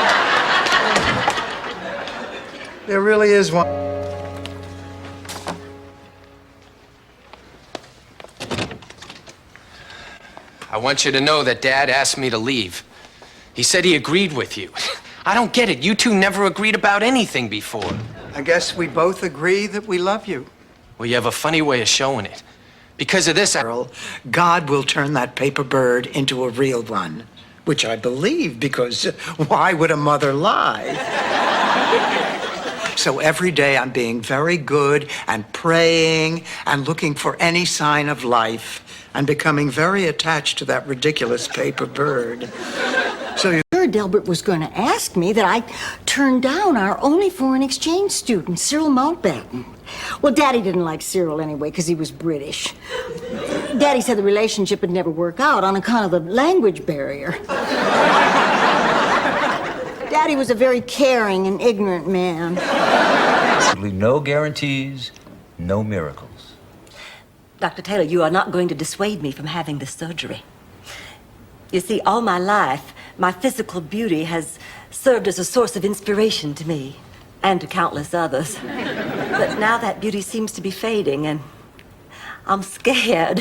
There really is one. I want you to know that Dad asked me to leave. He said he agreed with you. I don't get it. You two never agreed about anything before. I guess we both agree that we love you. Well, you have a funny way of showing it. Because of this, God will turn that paper bird into a real one, which I believe, because why would a mother lie? So every day I'm being very good and praying and looking for any sign of life and becoming very attached to that ridiculous paper bird. So you heard Delbert was going to ask me that I turned down our only foreign exchange student, Cyril Mountbatten. Well, Daddy didn't like Cyril anyway because he was British. Daddy said the relationship would never work out on account of the language barrier. Daddy was a very caring and ignorant man. Absolutely no guarantees, no miracles. Dr. Taylor, you are not going to dissuade me from having this surgery. You see, all my life, my physical beauty has served as a source of inspiration to me and to countless others. But now that beauty seems to be fading, and I'm scared.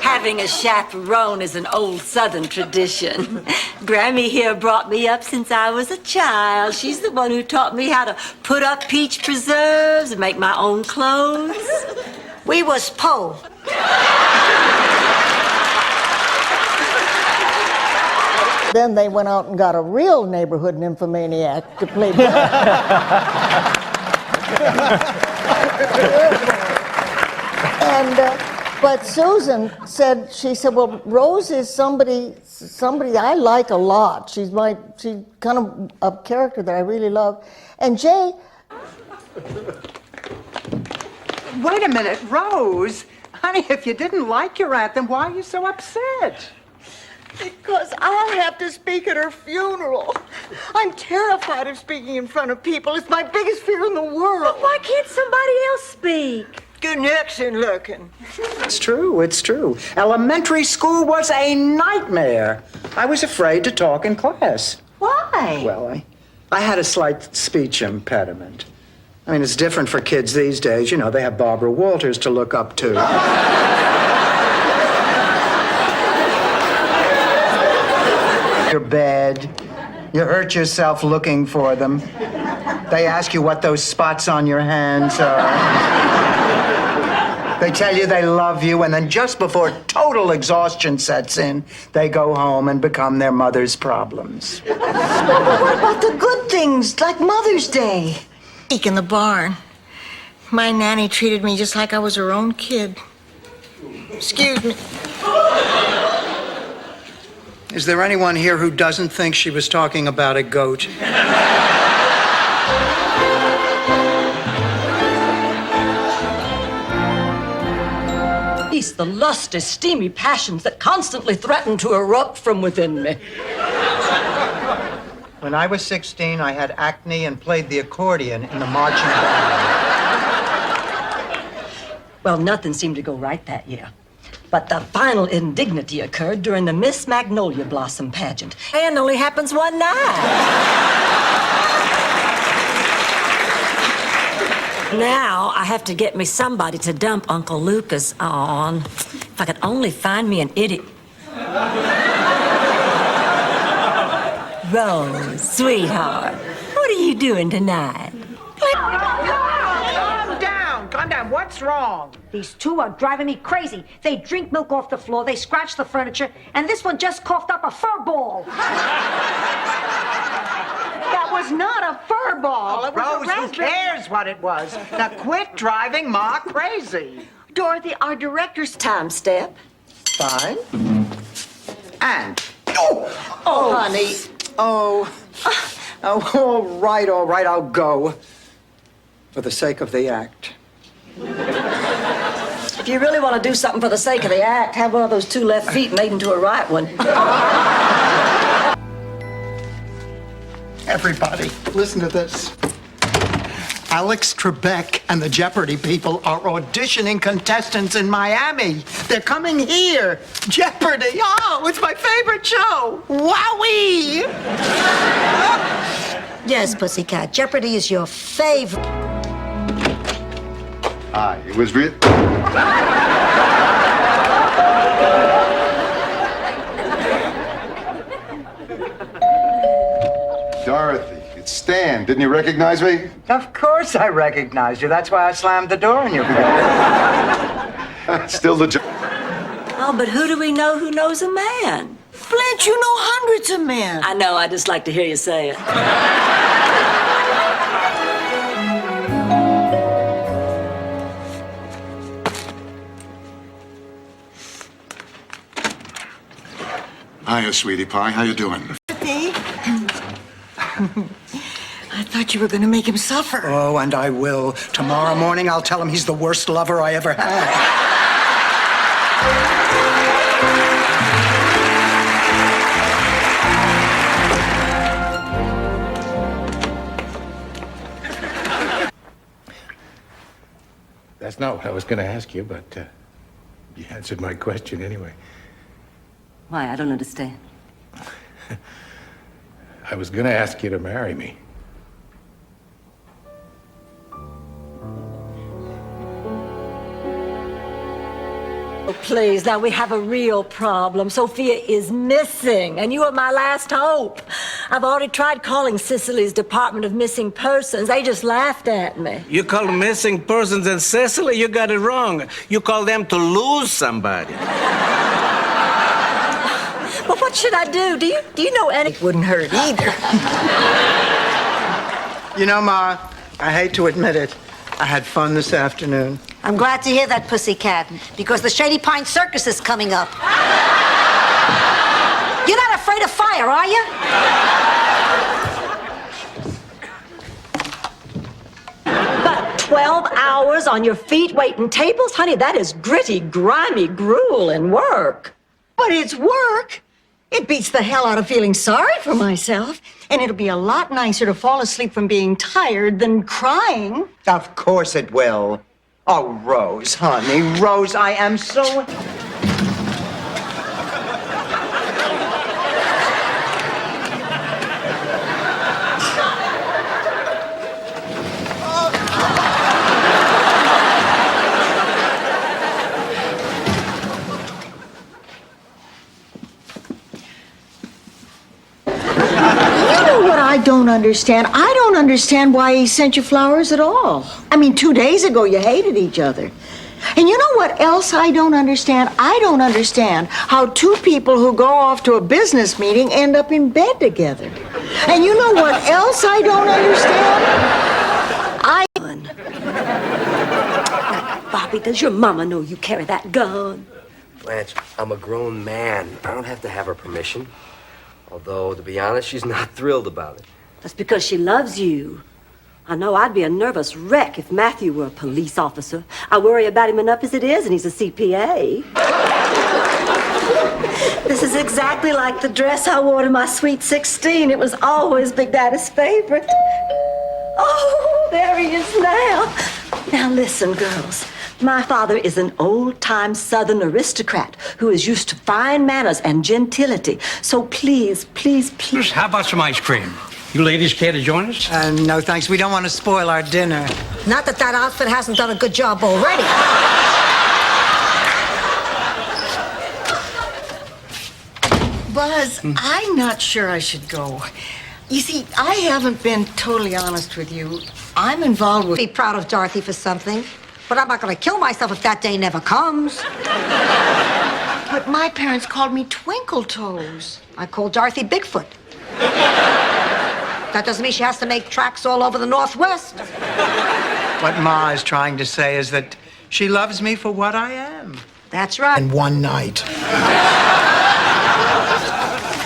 Having a chaperone is an old Southern tradition. Grammy here brought me up since I was a child. She's the one who taught me how to put up peach preserves and make my own clothes. We was po. Then they went out and got a real neighborhood nymphomaniac to play. But Susan said, well, Rose is somebody I like a lot. She's kind of a character that I really love. And Jay. Wait a minute, Rose. Honey, if you didn't like your aunt, then why are you so upset? Because I'll have to speak at her funeral. I'm terrified of speaking in front of people. It's my biggest fear in the world. But why can't somebody else speak? Good action looking. It's true, it's true. Elementary school was a nightmare. I was afraid to talk in class. Why? Well, I had a slight speech impediment. I mean, it's different for kids these days. You know, they have Barbara Walters to look up to. Your bed. You hurt yourself looking for them. They ask you what those spots on your hands are. They tell you they love you, and then just before total exhaustion sets in, they go home and become their mother's problems. But what about the good things, like Mother's Day? Eek in the barn. My nanny treated me just like I was her own kid. Excuse me. Is there anyone here who doesn't think she was talking about a goat? The lust is steamy passions that constantly threaten to erupt from within me. When I was 16, I had acne and played the accordion in the marching band. Well, nothing seemed to go right that year. But the final indignity occurred during the Miss Magnolia Blossom pageant. And only happens one night. Now I have to get me somebody to dump Uncle Lucas on. If I could only find me an idiot. Rose, sweetheart, what are you doing tonight? Calm down. What's wrong? These two are driving me crazy. They drink milk off the floor, they scratch the furniture, and this one just coughed up a fur ball. That was not a fur ball. It was Rose, a who raspberry. cares what it was? Now quit driving Ma crazy. Dorothy, our director's time step. Fine. And. Oh, honey. Oh, all right, I'll go. For the sake of the act. If you really want to do something for the sake of the act, have one of those two left feet made into a right one. Everybody, listen to this. Alex Trebek and the Jeopardy people are auditioning contestants in Miami. They're coming here. Jeopardy! Oh, it's my favorite show. Wowee! Yes, Pussycat, Jeopardy is your favorite. It was real. Dorothy, it's Stan. Didn't you recognize me? Of course I recognized you. That's why I slammed the door in your face. Still the Oh, but who do we know who knows a man? Flint, you know hundreds of men. I know, I just like to hear you say it. Hiya, sweetie pie. How you doing? I thought you were going to make him suffer. Oh, and I will. Tomorrow morning, I'll tell him he's the worst lover I ever had. That's not what I was going to ask you, but you answered my question anyway. Why? I don't understand. I was going to ask you to marry me. Oh, please, now we have a real problem. Sophia is missing, and you are my last hope. I've already tried calling Sicily's Department of Missing Persons. They just laughed at me. You call missing persons in Sicily? You got it wrong. You call them to lose somebody. But what should I do? Do you know any? It wouldn't hurt either. You know, Ma, I hate to admit it. I had fun this afternoon. I'm glad to hear that, Pussycat, because the Shady Pine Circus is coming up. You're not afraid of fire, are you? But 12 hours on your feet waiting tables? Honey, that is gritty, grimy, grueling work. But it's work. It beats the hell out of feeling sorry for myself. And it'll be a lot nicer to fall asleep from being tired than crying. Of course it will. Oh, Rose, honey, Rose, I am so... I don't understand. I don't understand why he sent you flowers at all. I mean, 2 days ago you hated each other. And you know what else I don't understand? I don't understand how two people who go off to a business meeting end up in bed together. And you know what else I don't understand? Bobby, does your mama know you carry that gun? Blanche, I'm a grown man. I don't have to have her permission. Although, to be honest, she's not thrilled about it. That's because she loves you. I know I'd be a nervous wreck if Matthew were a police officer. I worry about him enough as it is, and he's a CPA. This is exactly like the dress I wore to my sweet 16. It was always Big Daddy's favorite. Oh, there he is now. Now listen, girls. My father is an old-time Southern aristocrat who is used to fine manners and gentility. So please, please, please. How about some ice cream? You ladies care to join us? No, thanks. We don't want to spoil our dinner. Not that that outfit hasn't done a good job already. Buzz, I'm not sure I should go. You see, I haven't been totally honest with you. I'm involved with... Be proud of Dorothy for something. But I'm not going to kill myself if that day never comes. But my parents called me Twinkle Toes. I called Dorothy Bigfoot. That doesn't mean she has to make tracks all over the Northwest. What Ma is trying to say is that she loves me for what I am. That's right. And one night.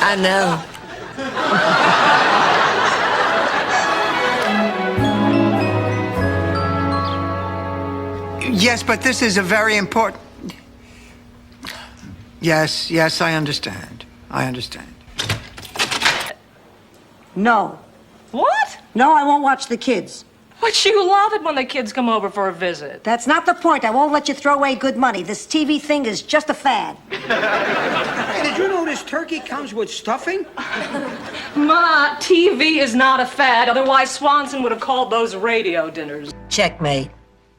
I know. Yes, but this is a very important... Yes, I understand. I understand. No. What? No, I won't watch the kids. But you love it when the kids come over for a visit. That's not the point. I won't let you throw away good money. This TV thing is just a fad. Hey, did you know this turkey comes with stuffing? Ma, TV is not a fad. Otherwise, Swanson would have called those radio dinners. Checkmate.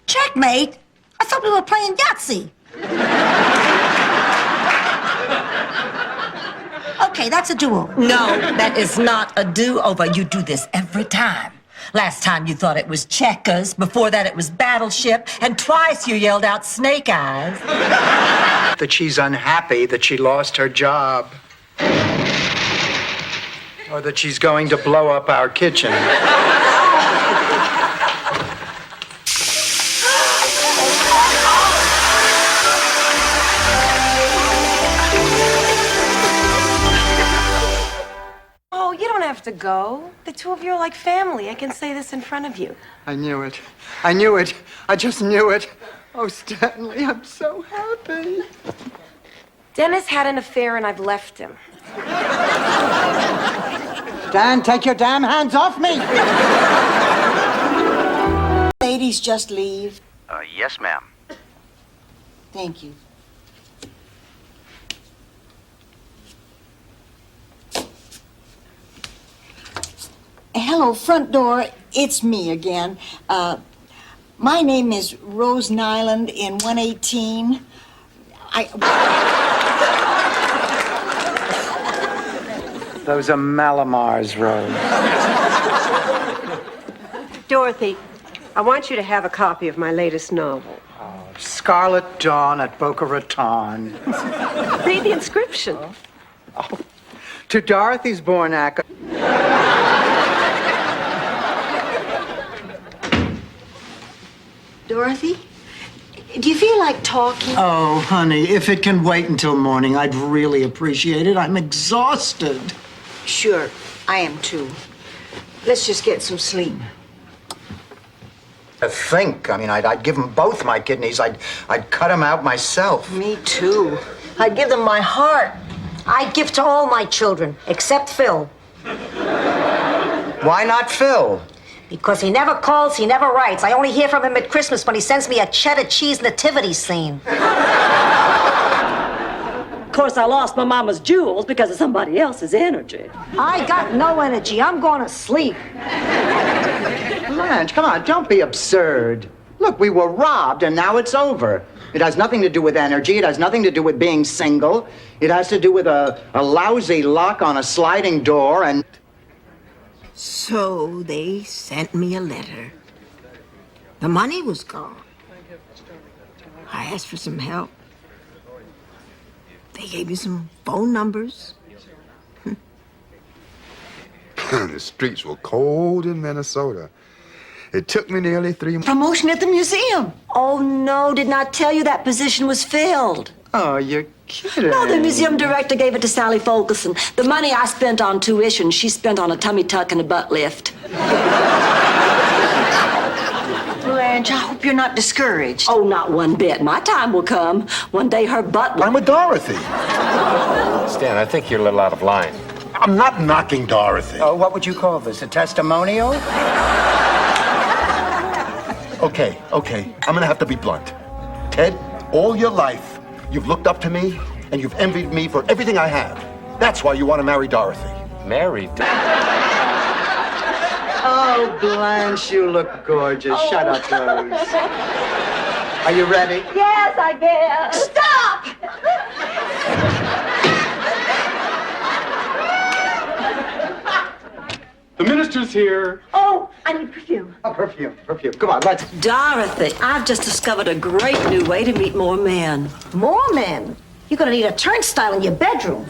Checkmate? I thought we were playing Yahtzee. Okay, that's a do-over. No, that is not a do-over. You do this every time. Last time you thought it was checkers. Before that it was battleship. And twice you yelled out snake eyes. That she's unhappy that she lost her job. Or that she's going to blow up our kitchen. Oh, you don't have to go. The two of you are like family. I can say this in front of you. I knew it. I knew it. I just knew it. Oh, Stanley, I'm so happy. Dennis had an affair and I've left him. Dan, take your damn hands off me! Ladies, just leave. Yes, ma'am. Thank you. Hello, front door. It's me again. My name is Rose Nyland in 118. Those are Malamars, Rose. Dorothy, I want you to have a copy of my latest novel. Scarlet Dawn at Boca Raton. Read the inscription. To Dorothy's Bornak. Dorothy, do you feel like talking? Oh, honey, if it can wait until morning, I'd really appreciate it. I'm exhausted. Sure, I am too. Let's just get some sleep. To think, I mean, I'd give them both my kidneys. I'd cut them out myself. Me too. I'd give them my heart. I'd give to all my children, except Phil. Why not Phil? Because he never calls, he never writes. I only hear from him at Christmas when he sends me a cheddar cheese nativity scene. Of course, I lost my mama's jewels because of somebody else's energy. I got no energy. I'm going to sleep. Blanche, come on, don't be absurd. Look, we were robbed and now it's over. It has nothing to do with energy. It has nothing to do with being single. It has to do with a lousy lock on a sliding door and... So they sent me a letter. The money was gone. I asked for some help. They gave me some phone numbers. The streets were cold in Minnesota. It took me nearly 3 months. Promotion at the museum. Oh, no, did not tell you that position was filled. Oh, you're kidding. No, the museum director gave it to Sally Fulkerson. The money I spent on tuition, she spent on a tummy tuck and a butt lift. Blanche, I hope you're not discouraged. Oh, not one bit. My time will come. One day her butt will... I'm with Dorothy. Stan, I think you're a little out of line. I'm not knocking Dorothy. Oh, what would you call this? A testimonial? Okay. I'm gonna have to be blunt. Ted, all your life, you've looked up to me and you've envied me for everything I have. That's why you want to marry Dorothy. Married? Oh, Blanche, you look gorgeous. Shut up, Rose. Are you ready? Yes, I guess. Stop! The minister's here. Oh, I need perfume. Oh, perfume. Come on, let's... Dorothy, I've just discovered a great new way to meet more men. More men? You're going to need a turnstile in your bedroom.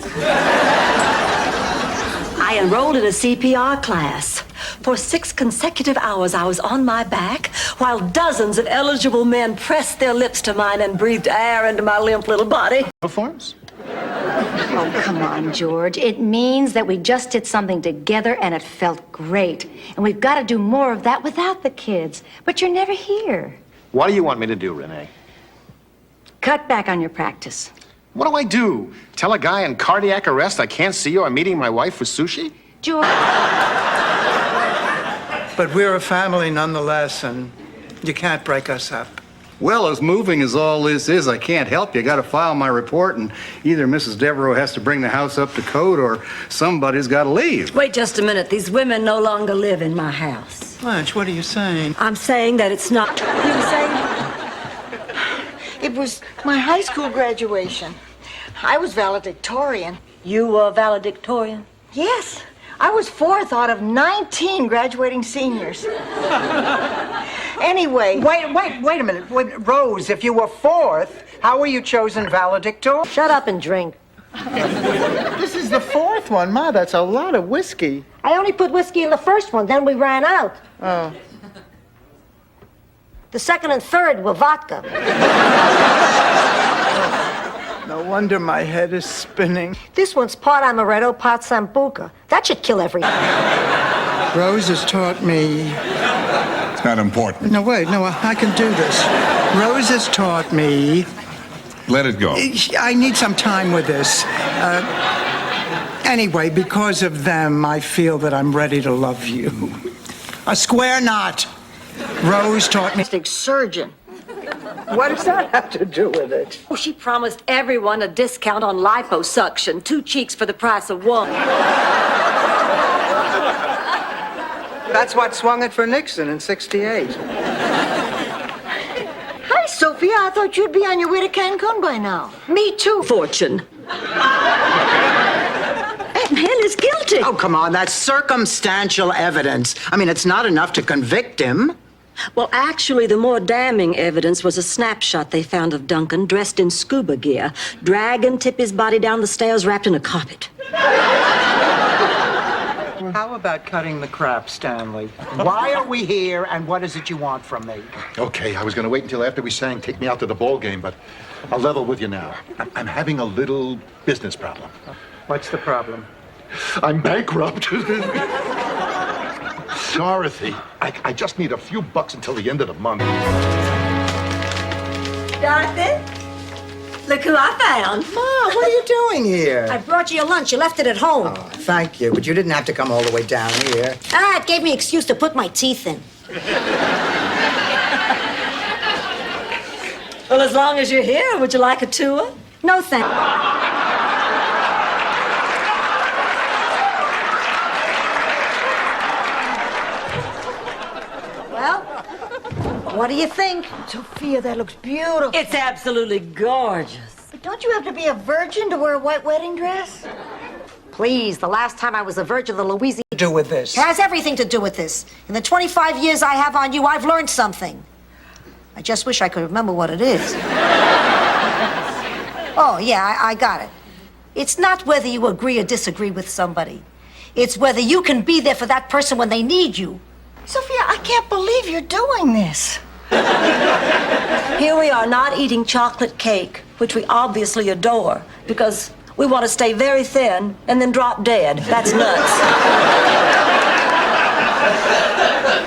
I enrolled in a CPR class. For 6 consecutive hours, I was on my back while dozens of eligible men pressed their lips to mine and breathed air into my limp little body. Performs? Oh, come on, George. It means that we just did something together and it felt great. And we've got to do more of that without the kids. But you're never here. What do you want me to do, Renee? Cut back on your practice. What do I do? Tell a guy in cardiac arrest I can't see you? I'm meeting my wife for sushi? George. But we're a family nonetheless, and you can't break us up. Well, as moving as all this is, I can't help you. I got to file my report, and either Mrs. Devereaux has to bring the house up to code or somebody's got to leave. Wait just a minute. These women no longer live in my house. Blanche, what are you saying? I'm saying that it's not... You were saying? It was my high school graduation. I was valedictorian. You were valedictorian? Yes. I was 4th out of 19 graduating seniors. Anyway. Wait a minute. Rose, if you were 4th, how were you chosen valedictorian? Shut up and drink. This is the 4th one. Ma, that's a lot of whiskey. I only put whiskey in the first one, then we ran out. Oh. The second and third were vodka. No wonder my head is spinning. This one's part amaretto, part sambuca. That should kill everything. Rose has taught me Not important. No, wait, no, I can do this. Rose has taught me. Let it go. I need some time with this. Anyway, because of them, I feel that I'm ready to love you. A square knot. Rose taught me. Plastic surgeon. What does that have to do with it? Oh, she promised everyone a discount on liposuction. 2 cheeks for the price of one. That's what swung it for Nixon in '68. Hi, Sophia. I thought you'd be on your way to Cancun by now. Me too, Fortune. That man is guilty. Oh, come on. That's circumstantial evidence. I mean, it's not enough to convict him. Well, actually, the more damning evidence was a snapshot they found of Duncan dressed in scuba gear, dragging Tippy's body down the stairs wrapped in a carpet. How about cutting the crap, Stanley? Why are we here, and what is it you want from me? Okay, I was going to wait until after we sang Take Me Out to the Ball Game, but I'll level with you now. I'm having a little business problem. What's the problem? I'm bankrupt. Dorothy, I just need a few bucks until the end of the month. Dorothy, look who I found. Ma, what are you doing here? I brought you your lunch. You left it at home. Oh, thank you, but you didn't have to come all the way down here. Ah, it gave me an excuse to put my teeth in. Well, as long as you're here, would you like a tour? No, thank Well, what do you think? Sophia, that looks beautiful. It's absolutely gorgeous. But don't you have to be a virgin to wear a white wedding dress? Please, the last time I was a virgin, the Louisiana... To do with this? It has everything to do with this. In the 25 years I have on you, I've learned something. I just wish I could remember what it is. Oh, yeah, I got it. It's not whether you agree or disagree with somebody. It's whether you can be there for that person when they need you. Sophia, I can't believe you're doing this. Here we are not eating chocolate cake, which we obviously adore, because we want to stay very thin and then drop dead. That's nuts.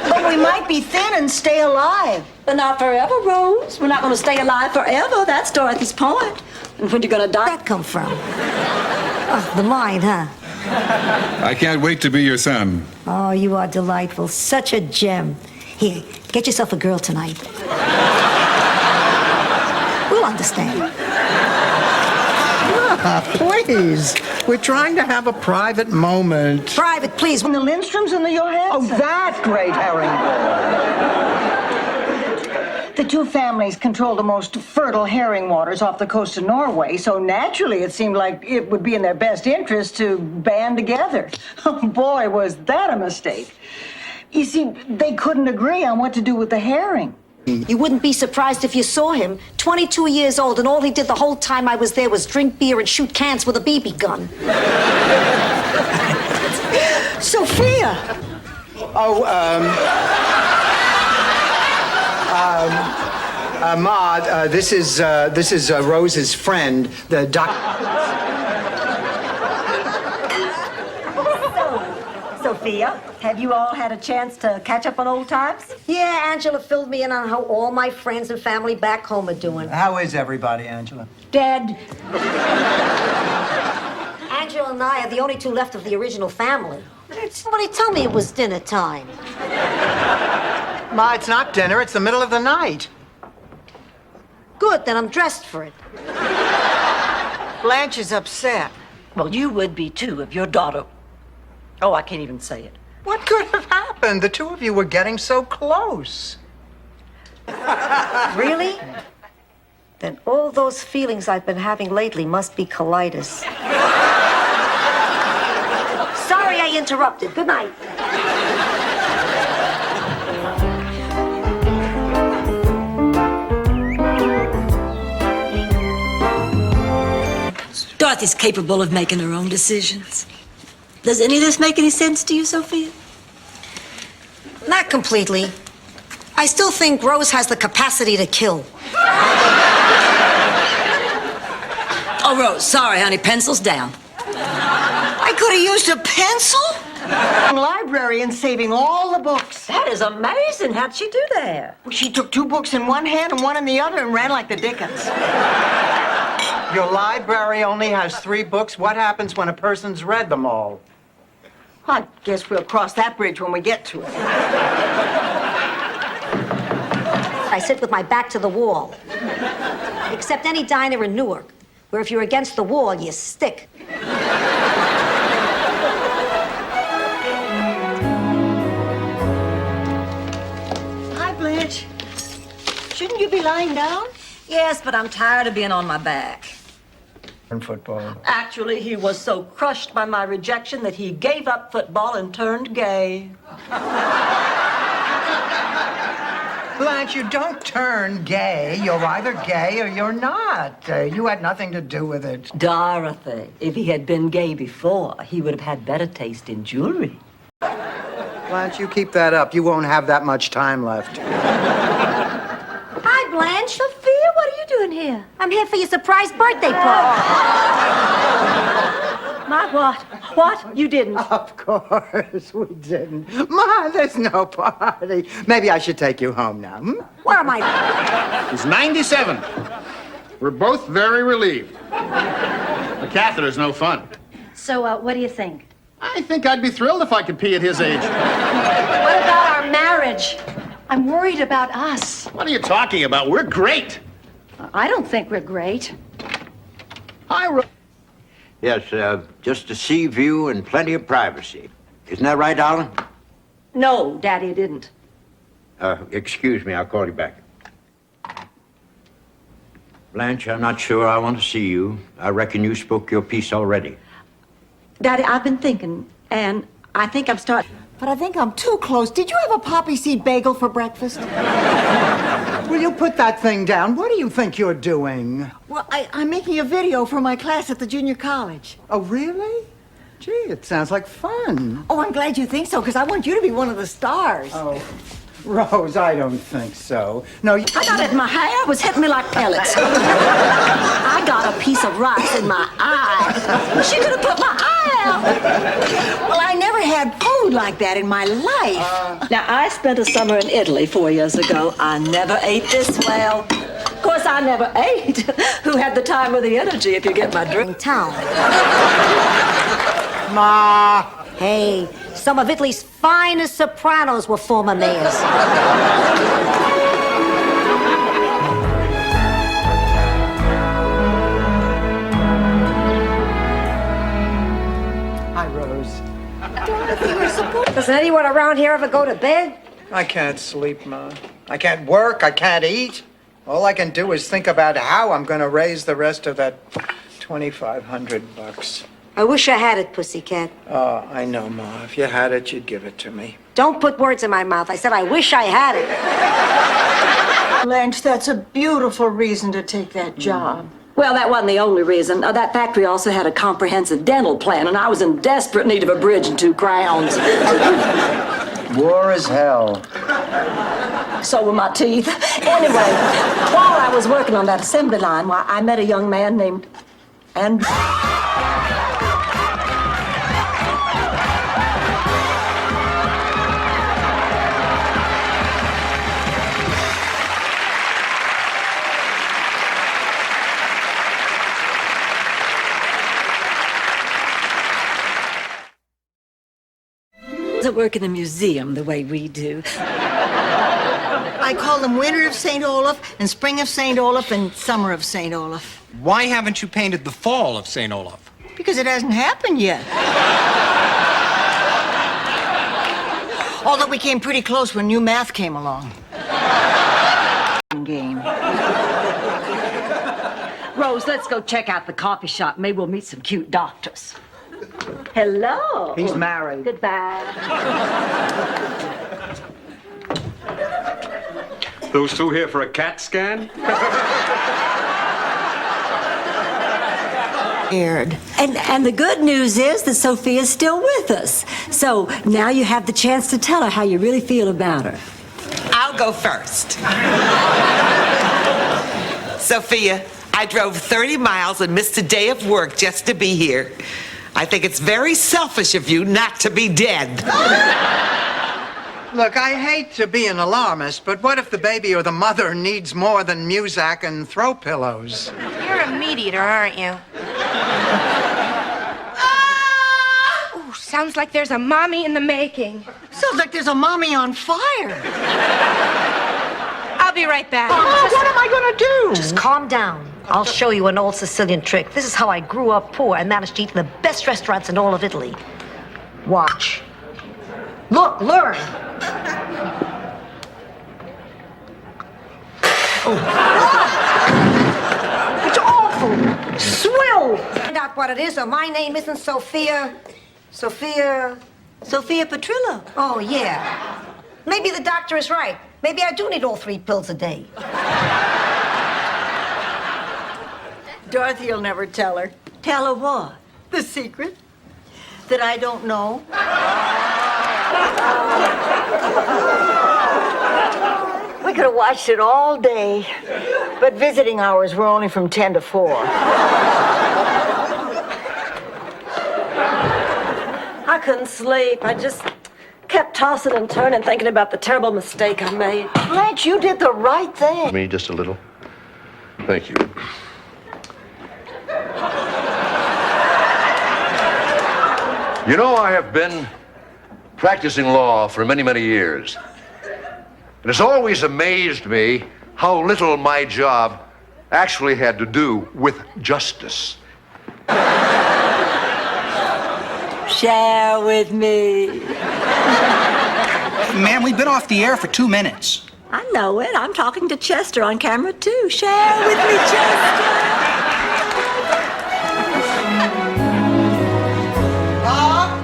But we might be thin and stay alive. But not forever, Rose. We're not going to stay alive forever. That's Dorothy's point. And when you're going to die... Where'd that come from? Oh, the mind, huh? I can't wait to be your son. Oh, you are delightful. Such a gem. Here, get yourself a girl tonight. We'll understand. Please. We're trying to have a private moment. Private, please. And the Lindstroms and the Johanssons. Oh, that great herring. The two families control the most fertile herring waters off the coast of Norway, so naturally it seemed like it would be in their best interest to band together. Oh, boy, was that a mistake. You see, they couldn't agree on what to do with the herring. You wouldn't be surprised if you saw him, 22 years old, and all he did the whole time I was there was drink beer and shoot cans with a BB gun. Sophia! Oh, Ma, this is Rose's friend, the doc... Sophia, have you all had a chance to catch up on old times? Yeah, Angela filled me in on how all my friends and family back home are doing. How is everybody, Angela? Dead. Angela and I are the only two left of the original family. Somebody tell me it was dinner time. Ma, it's not dinner. It's the middle of the night. Good, then I'm dressed for it. Blanche is upset. Well, you would be too if your daughter... Oh, I can't even say it. What could have happened? The two of you were getting so close. Really? Then all those feelings I've been having lately must be colitis. Sorry I interrupted. Good night. Dorothy's capable of making her own decisions. Does any of this make any sense to you, Sophia? Not completely. I still think Rose has the capacity to kill. Oh, Rose, sorry, honey. Pencils down. I could have used a pencil? Librarian saving all the books. That is amazing. How'd she do that? She took 2 books in one hand and one in the other and ran like the Dickens. Your library only has 3 books. What happens when a person's read them all? I guess we'll cross that bridge when we get to it. I sit with my back to the wall. Except any diner in Newark, where if you're against the wall, you stick. Hi, Blanche. Shouldn't you be lying down? Yes, but I'm tired of being on my back. In football. Actually, he was so crushed by my rejection that he gave up football and turned gay. Blanche, you don't turn gay. You're either gay or you're not. You had nothing to do with it. Dorothy, if he had been gay before, he would have had better taste in jewelry. Blanche, you keep that up. You won't have that much time left. Hi, Blanche. Sophia, what are you doing here? I'm here for your surprise birthday party. My what? What? You didn't? Of course we didn't. Ma, there's no party. Maybe I should take you home now. Where am I? He's 97. We're both very relieved. The catheter's no fun. So, what do you think? I think I'd be thrilled if I could pee at his age. What about our marriage? I'm worried about us. What are you talking about? We're great. I don't think we're great. Yes, just a sea view and plenty of privacy. Isn't that right, Alan? No, Daddy didn't. Excuse me, I'll call you back. Blanche, I'm not sure I want to see you. I reckon you spoke your piece already. Daddy, I've been thinking, and I think I'm starting. But I think I'm too close. Did you have a poppy seed bagel for breakfast? Will you put that thing down? What do you think you're doing? Well, I'm making a video for my class at the junior college. Oh, really? Gee, it sounds like fun. Oh, I'm glad you think so, because I want you to be one of the stars. Oh, Rose, I don't think so. No, I got it in my hair. It was hitting me like pellets. I got a piece of rice in my eye. She could have put my eye out. Well, I never had food like that in my life. Now, I spent a summer in Italy 4 years ago. I never ate this well. Of course, I never ate. Who had the time or the energy, if you get my drift? In town. Ma. Hey, some of Italy's finest sopranos were former mayors. Hi, Rose. Does anyone around here ever go to bed? I can't sleep, Ma. I can't work. I can't eat. All I can do is think about how I'm going to raise the rest of that $2,500. I wish I had it, Pussycat. Oh, I know, Ma. If you had it, you'd give it to me. Don't put words in my mouth. I said I wish I had it. Blanche, that's a beautiful reason to take that job. Well, that wasn't the only reason. That factory also had a comprehensive dental plan, and I was in desperate need of a bridge and 2 crowns. War is hell. So were my teeth. Anyway, while I was working on that assembly line, why, I met a young man named Andrew. Doesn't work in a museum the way we do. I call them Winter of St. Olaf, and Spring of St. Olaf, and Summer of St. Olaf. Why haven't you painted the fall of St. Olaf? Because it hasn't happened yet. Although we came pretty close when new math came along. Game. Rose, let's go check out the coffee shop. Maybe we'll meet some cute doctors. Hello. He's married. Goodbye. Those two here for a CAT scan? And the good news is that Sophia's still with us. So now you have the chance to tell her how you really feel about her. I'll go first. Sophia, I drove 30 miles and missed a day of work just to be here. I think it's very selfish of you not to be dead. Look, I hate to be an alarmist, but what if the baby or the mother needs more than Muzak and throw pillows? You're a meat eater, aren't you? Ooh, sounds like there's a mommy in the making. Sounds like there's a mommy on fire. I'll be right back. Oh, what am I gonna do? Just calm down. I'll show you an old Sicilian trick. This is how I grew up poor and managed to eat in the best restaurants in all of Italy. Watch. Look, learn. It's awful. Swill. Find out what it is, or my name isn't Sophia. Sophia Petrillo. Oh, yeah. Maybe the doctor is right. Maybe I do need all 3 pills a day. Dorothy'll never tell her. Tell her what? The secret that I don't know. We could have watched it all day, but visiting hours were only from 10 to 4. I couldn't sleep. I just kept tossing and turning, thinking about the terrible mistake I made. Blanche, you did the right thing. Me just a little. Thank you. You know, I have been practicing law for many, many years. It has always amazed me how little my job actually had to do with justice. Share with me. Ma'am, we've been off the air for 2 minutes. I know it. I'm talking to Chester on camera, too. Share with me, Chester. Ma,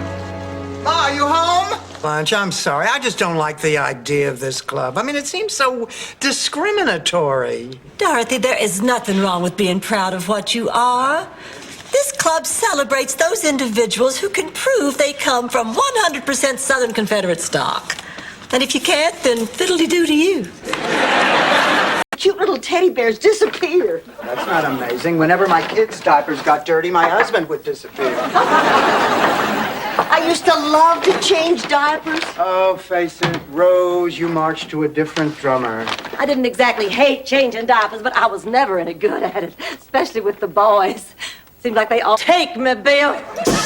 are you home? Blanche, I'm sorry. I just don't like the idea of this club. I mean, it seems so discriminatory. Dorothy, there is nothing wrong with being proud of what you are. This club celebrates those individuals who can prove they come from 100% Southern Confederate stock. And if you can't, then fiddly-doo to you. Cute little teddy bears disappear. That's not amazing. Whenever my kids' diapers got dirty, my husband would disappear. I used to love to change diapers. Oh, face it, Rose, you marched to a different drummer. I didn't exactly hate changing diapers, but I was never any good at it, especially with the boys. Seems like they all take me, Bill.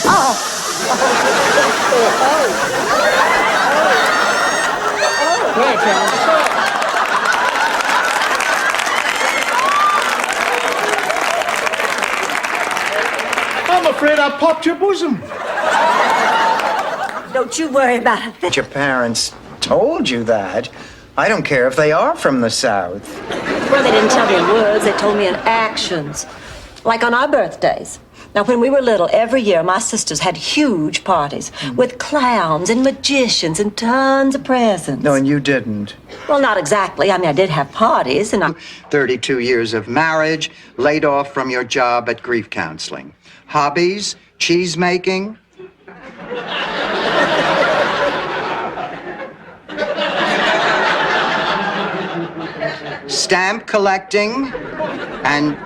Oh. I'm afraid I popped your bosom. Don't you worry about it. Your parents told you that. I don't care if they are from the South. Well, they didn't tell me in words, they told me in actions. Like on our birthdays. Now, when we were little, every year my sisters had huge parties with clowns and magicians and tons of presents. No, and you didn't. Well, not exactly. I mean, I did have parties, and 32 years of marriage, laid off from your job at grief counseling. Hobbies, cheese making. Stamp collecting and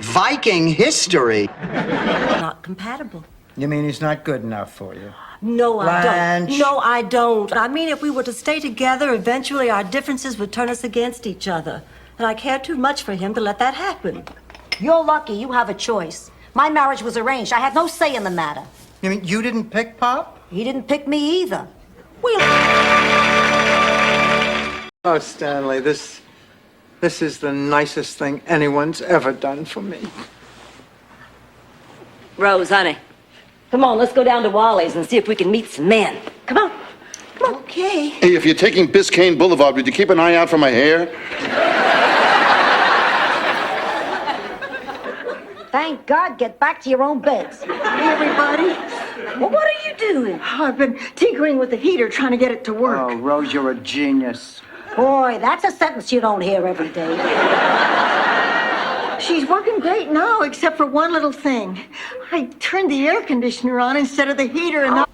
Viking history. Not compatible. You mean he's not good enough for you? No, I Blanche. don't. No, I don't. I mean, if we were to stay together, eventually our differences would turn us against each other. And I care too much for him to let that happen. You're lucky you have a choice. My marriage was arranged. I had no say in the matter. You mean you didn't pick Pop? He didn't pick me either. Oh, Stanley, this is the nicest thing anyone's ever done for me. Rose, honey, come on, let's go down to Wally's and see if we can meet some men. Come on. Come on. Okay. Hey, if you're taking Biscayne Boulevard, would you keep an eye out for my hair? Thank God, get back to your own beds. Hey, everybody. Well, what are you doing? Oh, I've been tinkering with the heater, trying to get it to work. Oh, Rose, you're a genius. Boy, that's a sentence you don't hear every day. She's working great now, except for one little thing. I turned the air conditioner on instead of the heater, and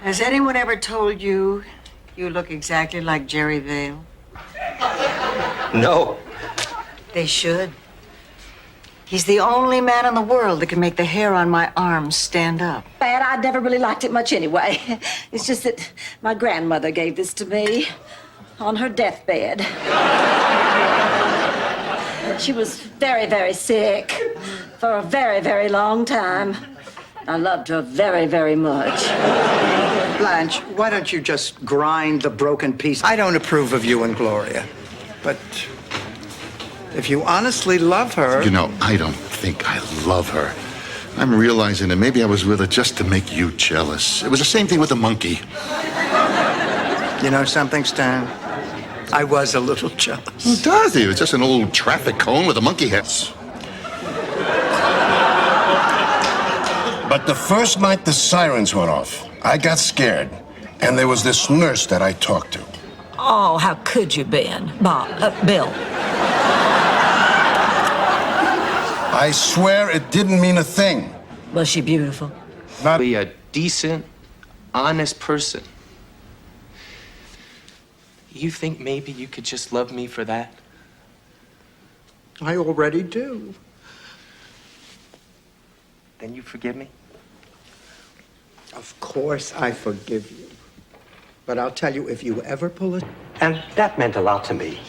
Has anyone ever told you you look exactly like Jerry Vale? No. They should. He's the only man in the world that can make the hair on my arms stand up. Bad, I never really liked it much anyway. It's just that my grandmother gave this to me on her deathbed. She was very, very sick for a very, very long time. I loved her very, very much. Blanche, why don't you just grind the broken piece? I don't approve of you and Gloria, but if you honestly love her... You know, I don't think I love her. I'm realizing that maybe I was with her just to make you jealous. It was the same thing with the monkey. You know something, Stan? I was a little jealous. Well, Dorothy, it was just an old traffic cone with a monkey head. But the first night the sirens went off, I got scared. And there was this nurse that I talked to. Oh, how could you, Ben? Bill. I swear it didn't mean a thing. Was she beautiful? Not Be a decent, honest person. You think maybe you could just love me for that? I already do. Then you forgive me? Of course I forgive you. But I'll tell you, if you ever pull it... And that meant a lot to me.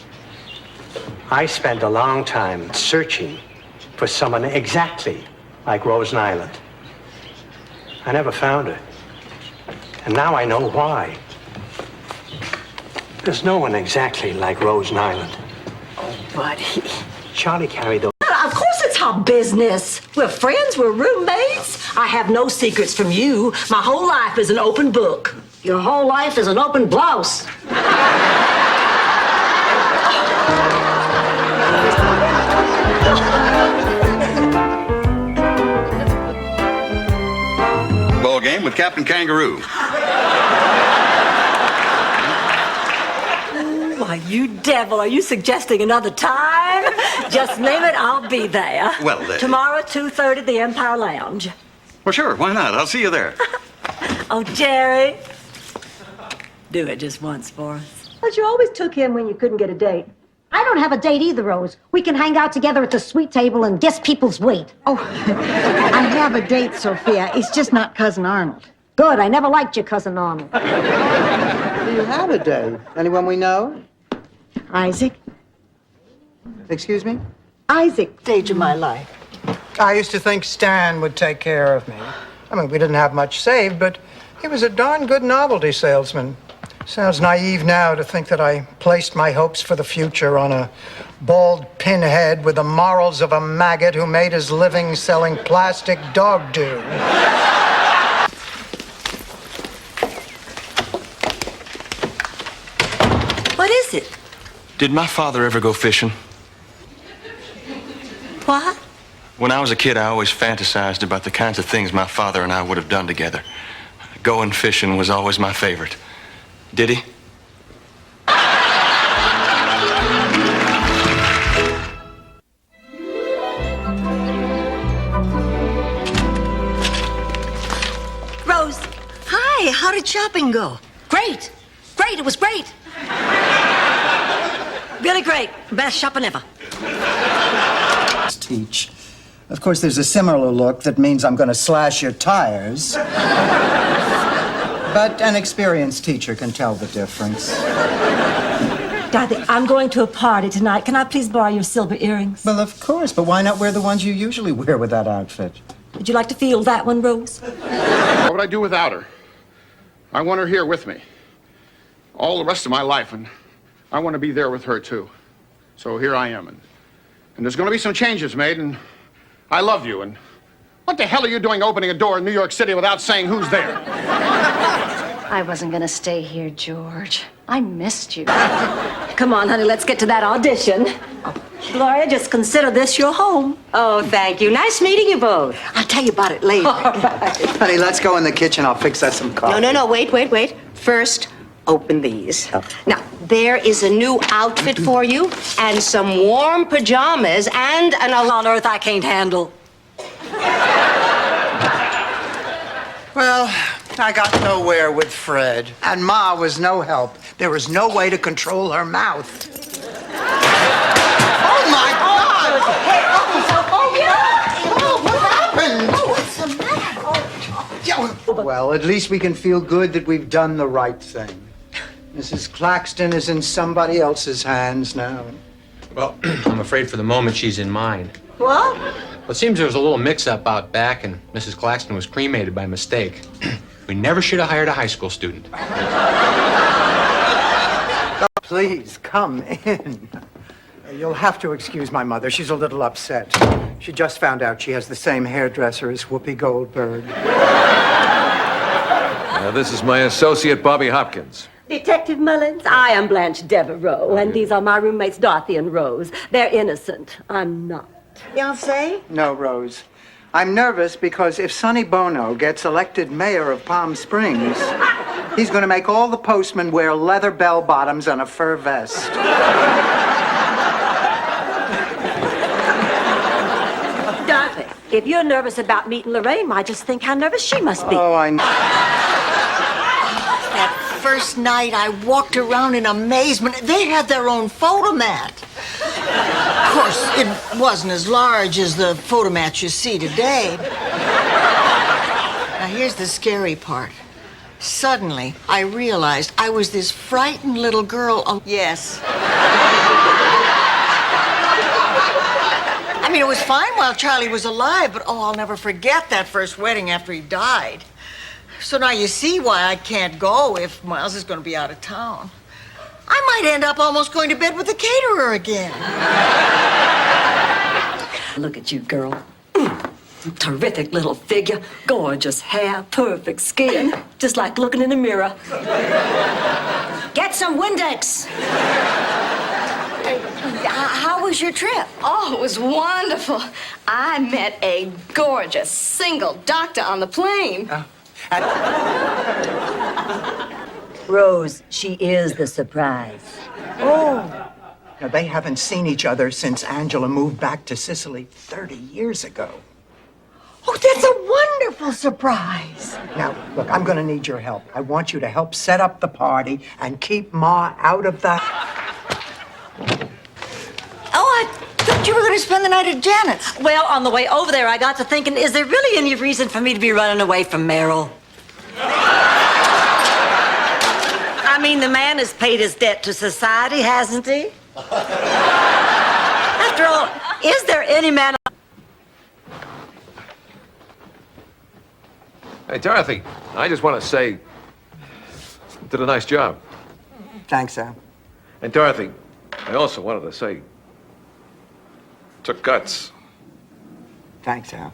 I spent a long time searching for someone exactly like Rose Nyland. I never found her. And now I know why. There's no one exactly like Rose Nyland. Oh, buddy. Charlie carried those. Of course it's our business. We're friends, we're roommates. I have no secrets from you. My whole life is an open book. Your whole life is an open blouse. Ball game with Captain Kangaroo. Why, you devil, are you suggesting another time? Just name it, I'll be there. Well, Tomorrow, 2:30 at the Empire Lounge. Well, sure, why not? I'll see you there. Oh, Jerry. Do it just once for us. But you always took him when you couldn't get a date. I don't have a date either, Rose. We can hang out together at the sweet table and guess people's weight. Oh, I have a date, Sophia. It's just not Cousin Arnold. Good. I never liked your Cousin Arnold. You had a date. Anyone we know? Isaac. Excuse me? Isaac, stage of my life. I used to think Stan would take care of me. I mean, we didn't have much saved, but he was a darn good novelty salesman. Sounds naive now to think that I placed my hopes for the future on a bald pinhead with the morals of a maggot who made his living selling plastic dog dew. What is it? Did my father ever go fishing? What? When I was a kid, I always fantasized about the kinds of things my father and I would have done together. Going fishing was always my favorite. Did he? Rose. Hi, how did shopping go? Great. Great. It was great. Really great. Best shopping ever. Teach. Of course, there's a similar look that means I'm going to slash your tires. But an experienced teacher can tell the difference. Dorothy, I'm going to a party tonight. Can I please borrow your silver earrings? Well, of course, but why not wear the ones you usually wear with that outfit? Would you like to feel that one, Rose? What would I do without her? I want her here with me. All the rest of my life, and I want to be there with her, too. So here I am, and there's going to be some changes made, and I love you, and what the hell are you doing opening a door in New York City without saying who's there? I wasn't going to stay here, George. I missed you. Come on, honey, let's get to that audition. Gloria, just consider this your home. Oh, thank you. Nice meeting you both. I'll tell you about it later. All right. Honey, let's go in the kitchen. I'll fix us some coffee. No. Wait. First, open these. Now, there is a new outfit for you, and some warm pajamas, and an... on earth I can't handle. Well, I got nowhere with Fred, and Ma was no help. There was no way to control her mouth. Oh, my God! Well, at least we can feel good that we've done the right thing. Mrs. Claxton is in somebody else's hands now. Well, I'm afraid for the moment she's in mine. What? Well, it seems there was a little mix-up out back, and Mrs. Claxton was cremated by mistake. We never should have hired a high school student. Please, come in. You'll have to excuse my mother. She's a little upset. She just found out she has the same hairdresser as Whoopi Goldberg. This is my associate, Bobby Hopkins. Detective Mullins, I am Blanche Devereaux, and these are my roommates, Dorothy and Rose. They're innocent. I'm not. Fiancé? No, Rose. I'm nervous because if Sonny Bono gets elected mayor of Palm Springs, he's going to make all the postmen wear leather bell-bottoms and a fur vest. Dorothy, if you're nervous about meeting Lorraine, why just think how nervous she must be. Oh, I know. That first night I walked around in amazement. They had their own photomat. Of course, it wasn't as large as the photomat you see today. Now, here's the scary part. Suddenly, I realized I was this frightened little girl. Yes. I mean, it was fine while Charlie was alive, but I'll never forget that first wedding after he died. So now you see why I can't go if Miles is going to be out of town. I might end up almost going to bed with the caterer again. Look at you, girl. Terrific little figure, gorgeous hair, perfect skin, just like looking in a mirror. Get some Windex. How was your trip? Oh, it was wonderful. I met a gorgeous single doctor on the plane. Rose, she is the surprise. Oh. Now, they haven't seen each other since Angela moved back to Sicily 30 years ago. Oh, that's a wonderful surprise. Now, look, I'm going to need your help. I want you to help set up the party and keep Ma out of the... Oh, I thought you were going to spend the night at Janet's. Well, on the way over there, I got to thinking, is there really any reason for me to be running away from Merrill? I mean, the man has paid his debt to society, hasn't he? After all, is there any man... Hey, Dorothy, I just want to say, you did a nice job. Thanks, Al. And Dorothy, I also wanted to say, took guts. Thanks, Al.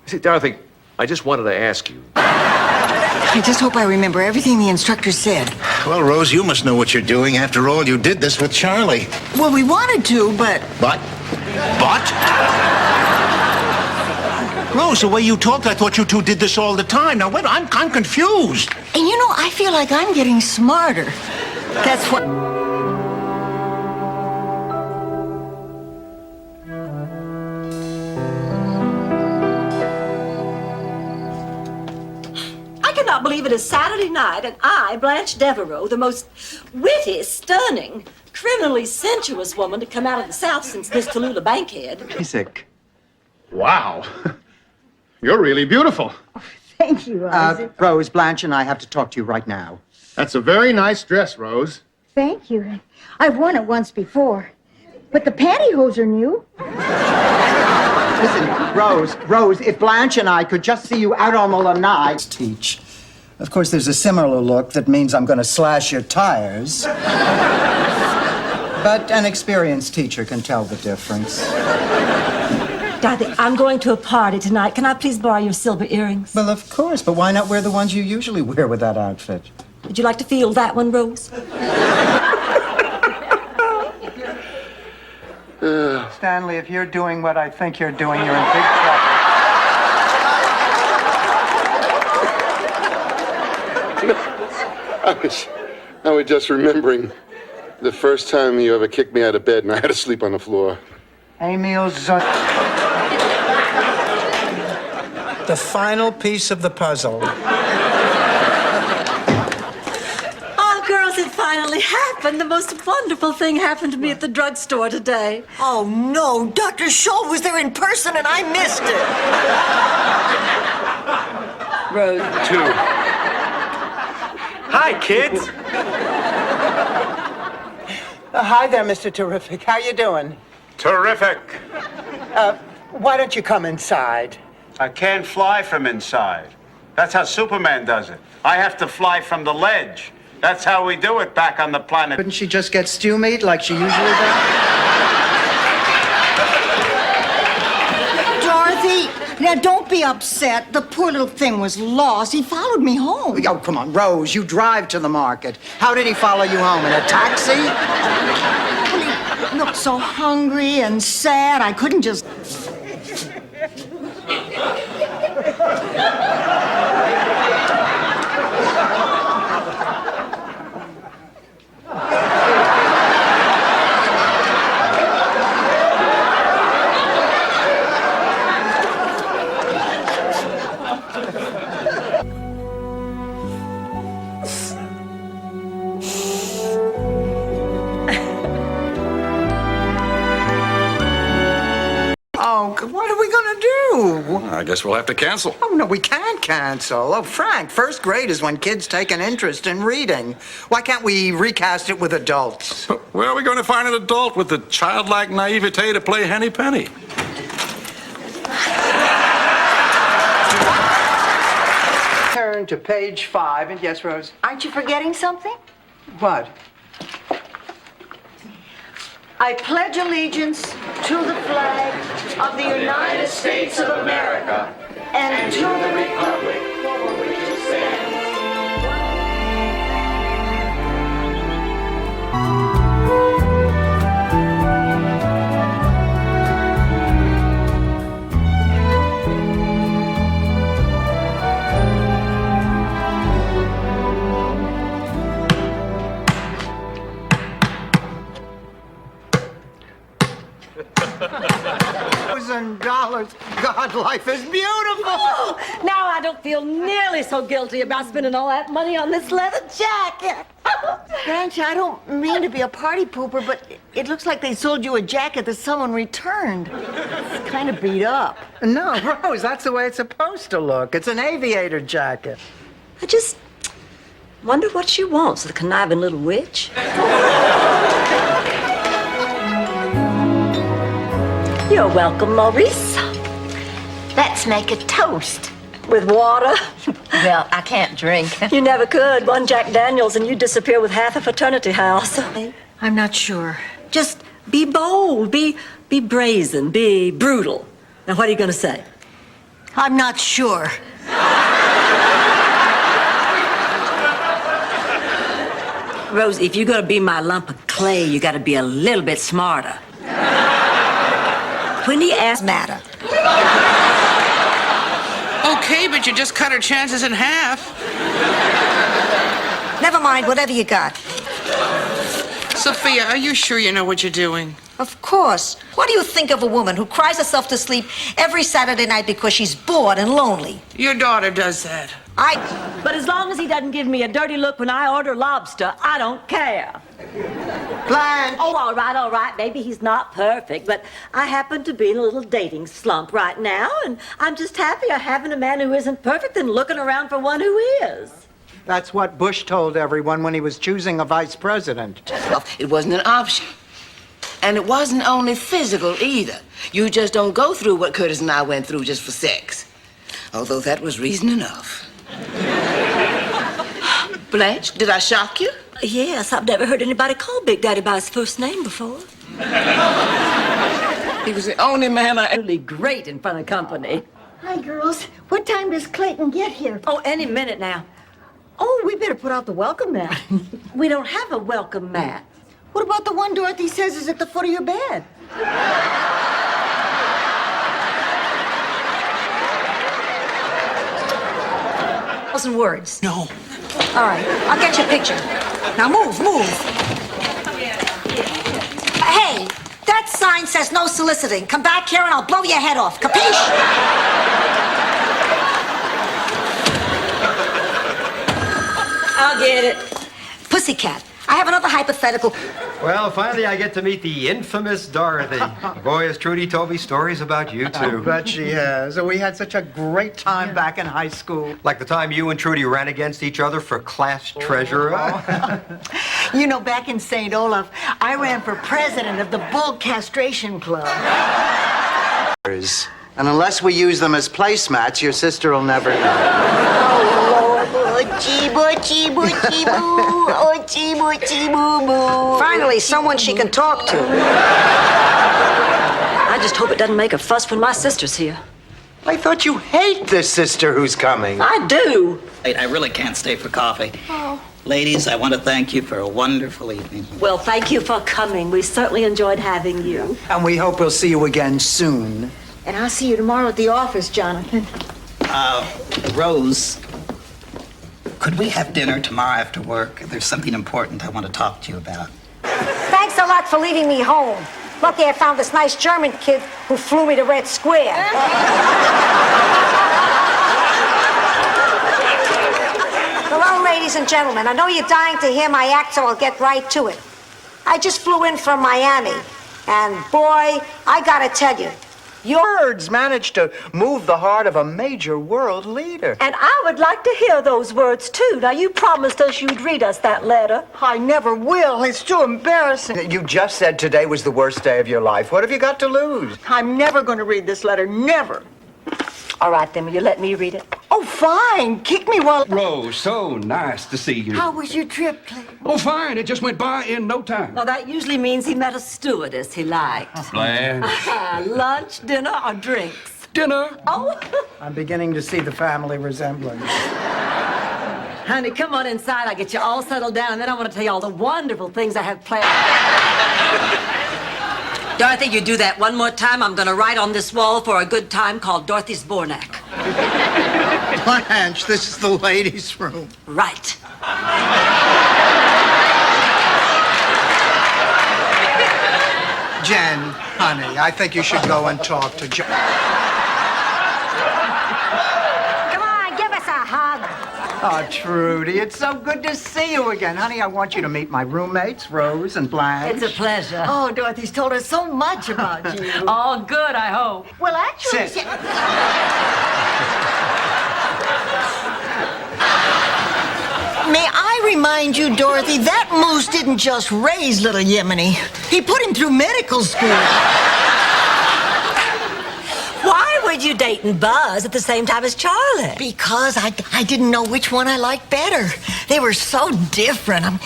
See, Dorothy, I just wanted to ask you. I just hope I remember everything the instructor said. Well, Rose, you must know what you're doing. After all, you did this with Charlie. Well, we wanted to, but... But? Rose, the way you talked, I thought you two did this all the time. Now, wait, I'm confused. And you know, I feel like I'm getting smarter. That's what... I cannot believe it is Saturday night, and I, Blanche Devereaux, the most witty, stunning, criminally sensuous woman to come out of the South since Miss Tallulah Bankhead. Isaac. Wow. You're really beautiful. Thank you, Isaac. Rose, Blanche and I have to talk to you right now. That's a very nice dress, Rose. Thank you. I've worn it once before. But the pantyhose are new. Listen, Rose, if Blanche and I could just see you out on the lanai... Teach. Of course, there's a similar look that means I'm going to slash your tires. But an experienced teacher can tell the difference. Dorothy, I'm going to a party tonight. Can I please borrow your silver earrings? Well, of course, but why not wear the ones you usually wear with that outfit? Would you like to feel that one, Rose? Stanley, if you're doing what I think you're doing, you're in big trouble. I was just remembering the first time you ever kicked me out of bed and I had to sleep on the floor. Emil the final piece of the puzzle. Oh, girls, it finally really happened. The most wonderful thing happened to me at the drugstore today. Oh, no. Dr. Scholl was there in person and I missed it. Rose. 2. Hi, kids. Hi there, Mr. Terrific. How you doing? Terrific. Why don't you come inside? I can't fly from inside. That's how Superman does it. I have to fly from the ledge. That's how we do it back on the planet. Couldn't she just get stew meat like she usually does? Dorothy, now don't be upset. The poor little thing was lost. He followed me home. Oh, come on, Rose. You drive to the market. How did he follow you home? In a taxi? Well, he looked so hungry and sad. I couldn't just... Oh, what are we gonna do? I guess we'll have to cancel. Oh, no, we can't cancel. Oh, Frank, first grade is when kids take an interest in reading. Why can't we recast it with adults? Where are we going to find an adult with the childlike naivete to play Henny Penny? Turn to page 5, and yes, Rose? Aren't you forgetting something? What? I pledge allegiance to the flag of the United States of America and to the republic for which it stands. $1,000. God, life is beautiful. Oh, now I don't feel nearly so guilty about spending all that money on this leather jacket. Granch, I don't mean to be a party pooper, but it looks like they sold you a jacket that someone returned. It's kind of beat up. No, Rose, that's the way it's supposed to look. It's an aviator jacket. I just wonder what she wants, the conniving little witch. You're welcome, Maurice. Let's make a toast. With water? Well, I can't drink. You never could. One Jack Daniels and you'd disappear with half a fraternity house. I'm not sure. Just be bold, be brazen, be brutal. Now, what are you going to say? I'm not sure. Rose, if you're going to be my lump of clay, you got to be a little bit smarter. When he asked matter. Okay, but you just cut her chances in half. Never mind, whatever you got. Sophia, are you sure you know what you're doing? Of course. What do you think of a woman who cries herself to sleep every Saturday night because she's bored and lonely? Your daughter does that. But as long as he doesn't give me a dirty look when I order lobster, I don't care. Blanche! Oh, all right. Maybe he's not perfect, but I happen to be in a little dating slump right now, and I'm just happier having a man who isn't perfect than looking around for one who is. That's what Bush told everyone when he was choosing a vice president. Well, it wasn't an option. And it wasn't only physical either. You just don't go through what Curtis and I went through just for sex. Although that was reason enough. Blanche, did I shock you? Yes, I've never heard anybody call Big Daddy by his first name before. He was the only man I... Really great in front of company. Hi, girls. What time does Clayton get here? Oh, any minute now. Oh, we better put out the welcome mat. We don't have a welcome mat. What about the one Dorothy says is at the foot of your bed? 1,000 words. No. All right, I'll get you a picture. Now move. Hey, that sign says no soliciting. Come back here and I'll blow your head off. Capiche? I'll get it. Pussycat, I have another hypothetical. Well, finally I get to meet the infamous Dorothy. Boy, has Trudy told me stories about you, I too. bet she has. We had such a great time back in high school. Like the time you and Trudy ran against each other for class treasurer. You know, back in St. Olaf, I ran for president of the Bull Castration Club. And unless we use them as placemats, your sister will never know. Finally, someone she can talk to. I just hope it doesn't make a fuss when my sister's here. I thought you hate this sister who's coming. I do. I really can't stay for coffee. Ladies, I want to thank you for a wonderful evening. Well, thank you for coming. We certainly enjoyed having you. And we hope we'll see you again soon. And I'll see you tomorrow at the office, Jonathan. Rose, could we have dinner tomorrow after work? There's something important I want to talk to you about. Thanks a lot for leaving me home. Lucky I found this nice German kid who flew me to Red Square. Hello, ladies and gentlemen. I know you're dying to hear my act, so I'll get right to it. I just flew in from Miami, and boy, I gotta tell you, Your words managed to move the heart of a major world leader. And I would like to hear those words, too. Now, you promised us you'd read us that letter. I never will. It's too embarrassing. You just said today was the worst day of your life. What have you got to lose? I'm never going to read this letter. Never. All right, then, will you let me read it? Oh, fine. Kick me while... Rose, so nice to see you. How was your trip, Clay? Oh, fine. It just went by in no time. Well, that usually means he met a stewardess he liked. Blanche. Lunch, dinner, or drinks? Dinner. Oh. I'm beginning to see the family resemblance. Honey, come on inside. I'll get you all settled down, and then I want to tell you all the wonderful things I have planned. Dorothy, you do that one more time, I'm going to write on this wall for a good time called Dorothy's Bornak. Blanche, this is the ladies' room. Right. Jen, honey, I think you should go and talk to Jen. Come on, give us a hug. Oh, Trudy, it's so good to see you again. Honey, I want you to meet my roommates, Rose and Blanche. It's a pleasure. Oh, Dorothy's told us so much about you. All good, I hope. Well, actually... Sit. May I remind you, Dorothy, that moose didn't just raise little Yemeni. He put him through medical school. Why were you dating Buzz at the same time as Charlie? Because I didn't know which one I liked better. They were so different.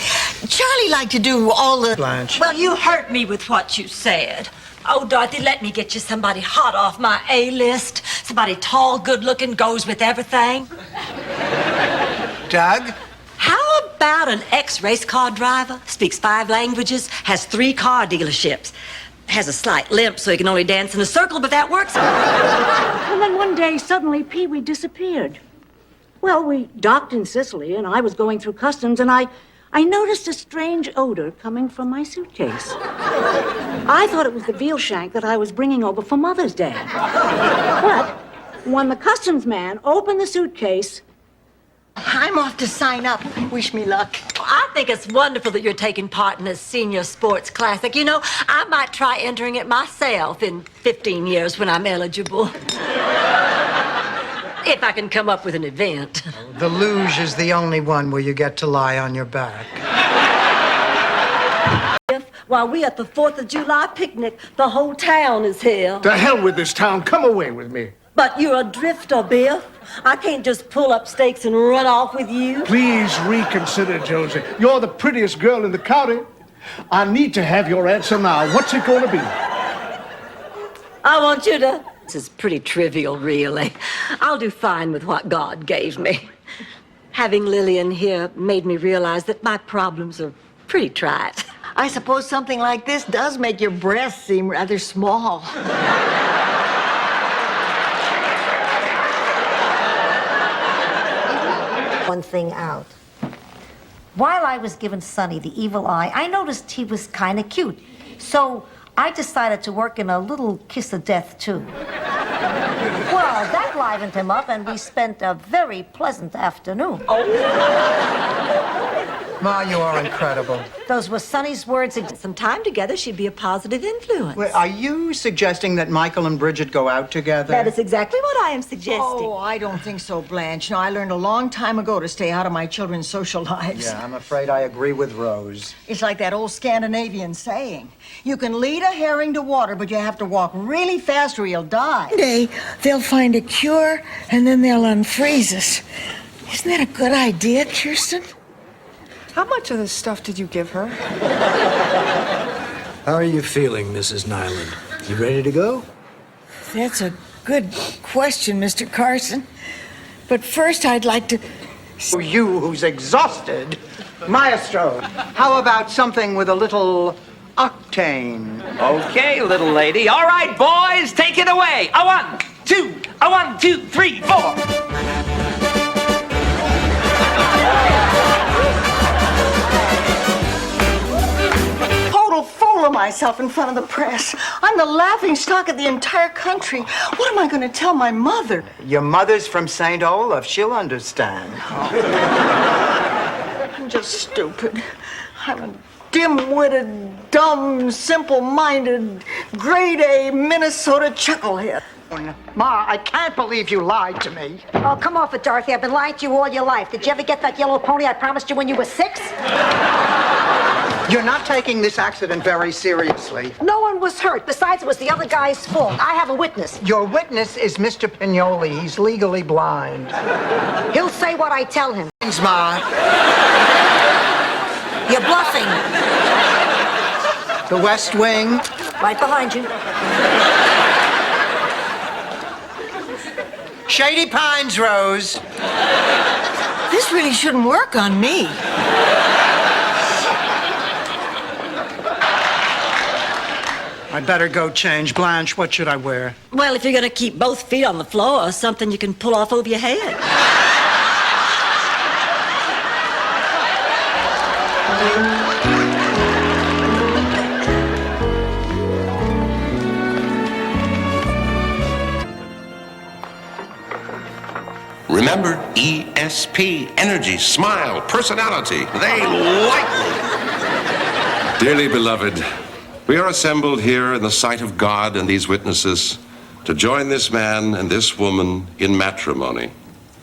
Charlie liked to do all the... Blanche. Well, you hurt me with what you said. Oh, Dorothy, let me get you somebody hot off my A-list. Somebody tall, good-looking, goes with everything. Doug? How about an ex-race car driver? Speaks 5 languages, has 3 car dealerships. Has a slight limp, so he can only dance in a circle, but that works. And then one day, suddenly, Pee-wee disappeared. Well, we docked in Sicily, and I was going through customs, and I noticed a strange odor coming from my suitcase. I thought it was the veal shank that I was bringing over for Mother's Day. But when the customs man opened the suitcase... I'm off to sign up. Wish me luck. I think it's wonderful that you're taking part in this senior sports classic. You know, I might try entering it myself in 15 years when I'm eligible. If I can come up with an event. The luge is the only one where you get to lie on your back. While we at the 4th of July picnic, the whole town is here. To hell with this town. Come away with me. But you're a drifter, Biff. I can't just pull up stakes and run off with you. Please reconsider, Josie. You're the prettiest girl in the county. I need to have your answer now. What's it going to be? I want you to... This is pretty trivial, really. I'll do fine with what God gave me. Having Lillian here made me realize that my problems are pretty trite. I suppose something like this does make your breasts seem rather small. One thing out. While I was giving Sonny the evil eye, I noticed he was kind of cute. So I decided to work in a little kiss of death, too. Well, that livened him up, and we spent a very pleasant afternoon. Ma, you are incredible. Those were Sonny's words. Some time together, she'd be a positive influence. Wait, are you suggesting that Michael and Bridget go out together? That is exactly what I am suggesting. Oh, I don't think so, Blanche. No, I learned a long time ago to stay out of my children's social lives. Yeah, I'm afraid I agree with Rose. It's like that old Scandinavian saying. You can lead a herring to water, but you have to walk really fast or he'll die. One day, they'll find a cure, and then they'll unfreeze us. Isn't that a good idea, Kirsten? How much of this stuff did you give her? How are you feeling, Mrs. Nyland? You ready to go? That's a good question, Mr. Carson. But first, I'd like to... For you who's exhausted, Maestro, how about something with a little octane? Okay, little lady. All right, boys, take it away. A 1, 2, a 1, 2, 3, 4. Total fool of myself in front of the press. I'm the laughing stock of the entire country. What am I going to tell my mother? Your mother's from St. Olaf. She'll understand. I'm just stupid. I'm a dim-witted, dumb, simple-minded, grade-A Minnesota chucklehead. Ma, I can't believe you lied to me. Oh, come off it, Dorothy. I've been lying to you all your life. Did you ever get that yellow pony I promised you when you were 6? You're not taking this accident very seriously. No one was hurt. Besides, it was the other guy's fault. I have a witness. Your witness is Mr. Pignoli. He's legally blind. He'll say what I tell him. Thanks, Ma. You're bluffing. The West Wing. Right behind you. Shady Pines, Rose. This really shouldn't work on me. I'd better go change. Blanche, what should I wear? Well, if you're going to keep both feet on the floor, something you can pull off over your head. Remember, ESP, energy, smile, personality. They like me. Dearly beloved, we are assembled here in the sight of God and these witnesses to join this man and this woman in matrimony,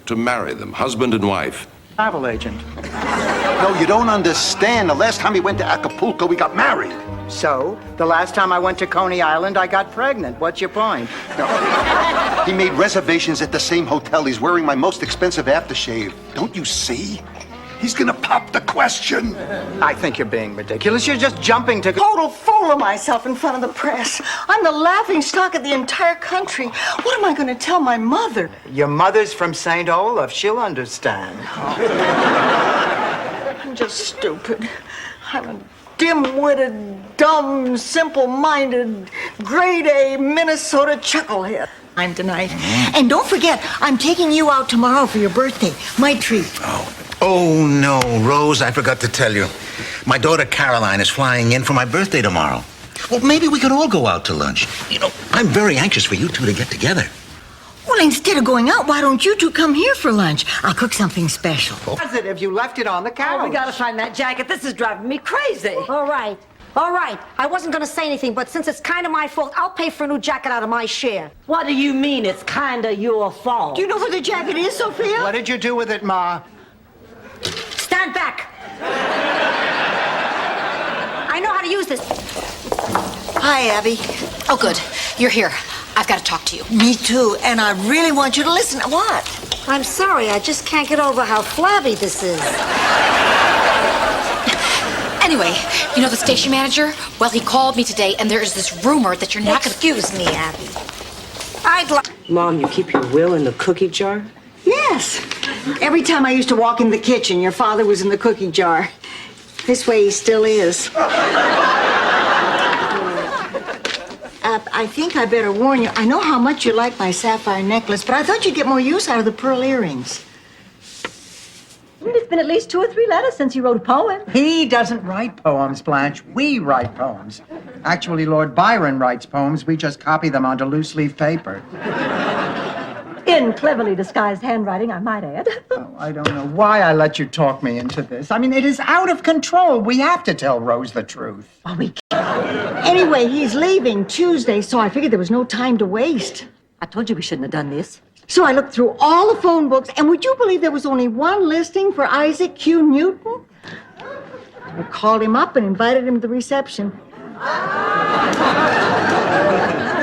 to marry them, husband and wife. Travel agent. No, you don't understand. The last time we went to Acapulco, we got married. So, the last time I went to Coney Island, I got pregnant. What's your point? No. He made reservations at the same hotel. He's wearing my most expensive aftershave. Don't you see? He's gonna pop the question. I think you're being ridiculous. You're just jumping to... Total fool of myself in front of the press. I'm the laughing stock of the entire country. What am I going to tell my mother? Your mother's from St. Olaf. She'll understand. I'm just stupid. I'm a dim-witted, dumb, simple-minded, grade-A Minnesota chucklehead. I'm tonight. And don't forget, I'm taking you out tomorrow for your birthday. My treat. Oh, no, Rose, I forgot to tell you. My daughter Caroline is flying in for my birthday tomorrow. Well, maybe we could all go out to lunch. You know, I'm very anxious for you two to get together. Well, instead of going out, why don't you two come here for lunch? I'll cook something special. Positive, you left it on the couch. Oh, we gotta find that jacket. This is driving me crazy. All right. All right. I wasn't going to say anything, but since it's kind of my fault, I'll pay for a new jacket out of my share. What do you mean it's kind of your fault? Do you know where the jacket is, Sophia? What did you do with it, Ma? Stand back. I know how to use this. Hi, Abby. Oh, good. You're here. I've got to talk to you. Me too, and I really want you to listen. What? I'm sorry, I just can't get over how flabby this is. Anyway, you know the station manager? Well, he called me today, and there is this rumor that you're not going to... Excuse me, Abby. I'd like... Mom, you keep your will in the cookie jar? Yes. Every time I used to walk in the kitchen, your father was in the cookie jar. This way he still is. I think I better warn you. I know how much you like my sapphire necklace, but I thought you'd get more use out of the pearl earrings. It's been at least 2 or 3 letters since you wrote a poem. He doesn't write poems, Blanche. We write poems. Actually, Lord Byron writes poems. We just copy them onto loose-leaf paper. In cleverly disguised handwriting, I might add. I don't know why I let you talk me into this. I mean, it is out of control. We have to tell Rose the truth. Oh, we can't. Anyway, he's leaving Tuesday, so I figured there was no time to waste. I told you we shouldn't have done this. So I looked through all the phone books, and would you believe there was only one listing for Isaac Q. Newton? I called him up and invited him to the reception.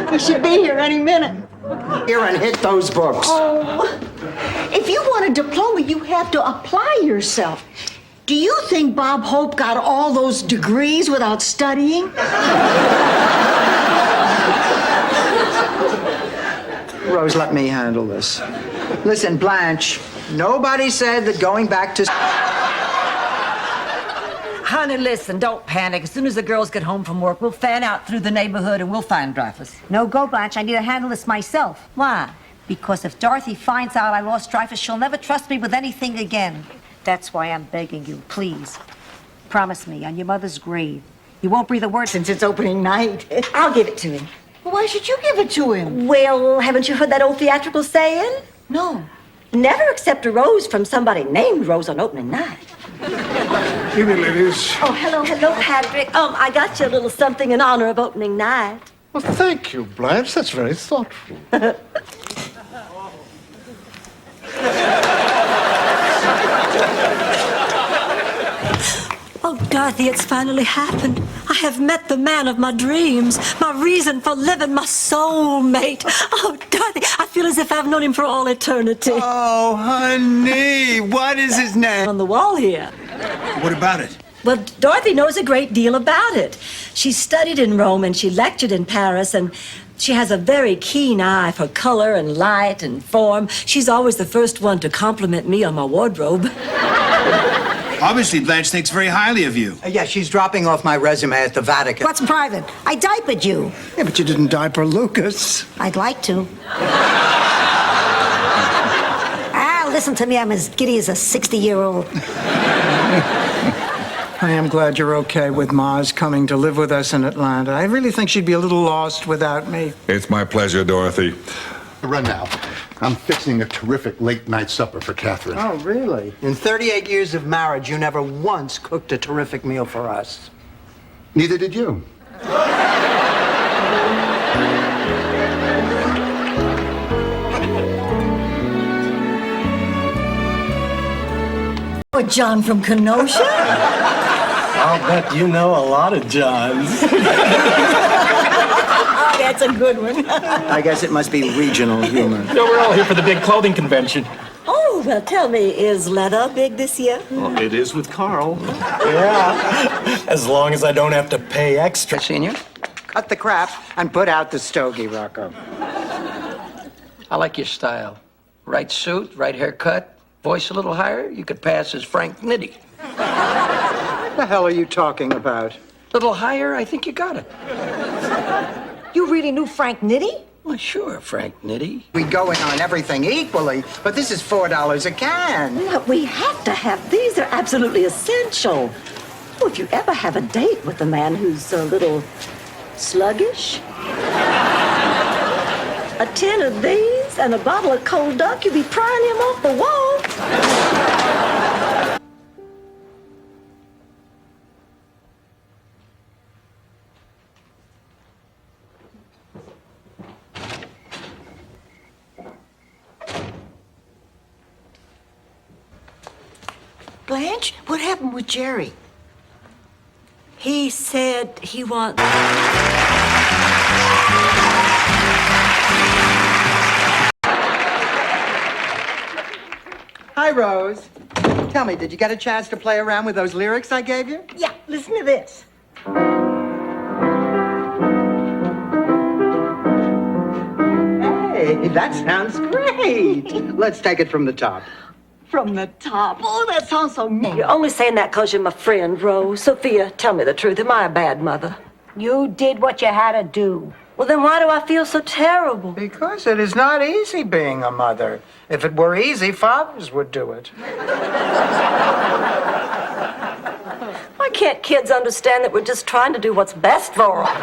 He should be here any minute. Here and hit those books. Oh, if you want a diploma, you have to apply yourself. Do you think Bob Hope got all those degrees without studying? Rose, let me handle this. Listen, Blanche, nobody said that going back to... Honey, listen, don't panic. As soon as the girls get home from work, we'll fan out through the neighborhood and we'll find Dreyfus. No go, Blanche. I need to handle this myself. Why? Because if Dorothy finds out I lost Dreyfus, she'll never trust me with anything again. That's why I'm begging you, please. Promise me, on your mother's grave, you won't breathe a word Since it's opening night. I'll give it to him. Well, why should you give it to him? Well, haven't you heard that old theatrical saying? No. Never accept a rose from somebody named Rose on opening night. Evening, ladies. Oh, hello, Patrick. I got you a little something in honor of opening night. Well, thank you, Blanche. That's very thoughtful. Oh, Dorothy, it's finally happened. I have met the man of my dreams, my reason for living, my soulmate. Oh, Dorothy, I feel as if I've known him for all eternity. Oh, honey, what is his name? On the wall here. What about it? Well, Dorothy knows a great deal about it. She studied in Rome and she lectured in Paris, and she has a very keen eye for color and light and form. She's always the first one to compliment me on my wardrobe. Obviously, Blanche thinks very highly of you. Yeah, she's dropping off my resume at the Vatican. What's private? I diapered you. Yeah, but you didn't diaper Lucas. I'd like to. Listen to me, I'm as giddy as a 60-year-old. I am glad you're okay with Maz coming to live with us in Atlanta. I really think she'd be a little lost without me. It's my pleasure, Dorothy. Run now. I'm fixing a terrific late-night supper for Catherine. Oh, really? In 38 years of marriage, you never once cooked a terrific meal for us. Neither did you. Oh, John from Kenosha? I'll bet you know a lot of Johns. That's a good one. I guess it must be regional humor. No, we're all here for the big clothing convention. Oh, well, tell me, is leather big this year? Well, it is with Carl. Yeah. As long as I don't have to pay extra. Senior, cut the crap and put out the stogie, Rocco. I like your style. Right suit, right haircut, voice a little higher, you could pass as Frank Nitti. What the hell are you talking about? Little higher, I think you got it. You really knew Frank Nitti? Well, sure, Frank Nitti. We go in on everything equally, but this is $4 a can. No, we have to have these. They're absolutely essential. Oh, if you ever have a date with a man who's a little sluggish, a tin of these and a bottle of cold duck, you'd be prying him off the wall. Blanche, what happened with Jerry? He said he wants... Hi, Rose. Tell me, did you get a chance to play around with those lyrics I gave you? Yeah, listen to this. Hey, that sounds great. Let's take it from the top. From the top. Oh, that sounds so mean. You're only saying that because you're my friend, Rose. Sophia, tell me the truth. Am I a bad mother? You did what you had to do. Well, then why do I feel so terrible? Because it is not easy being a mother. If it were easy, fathers would do it. Why can't kids understand that we're just trying to do what's best for them?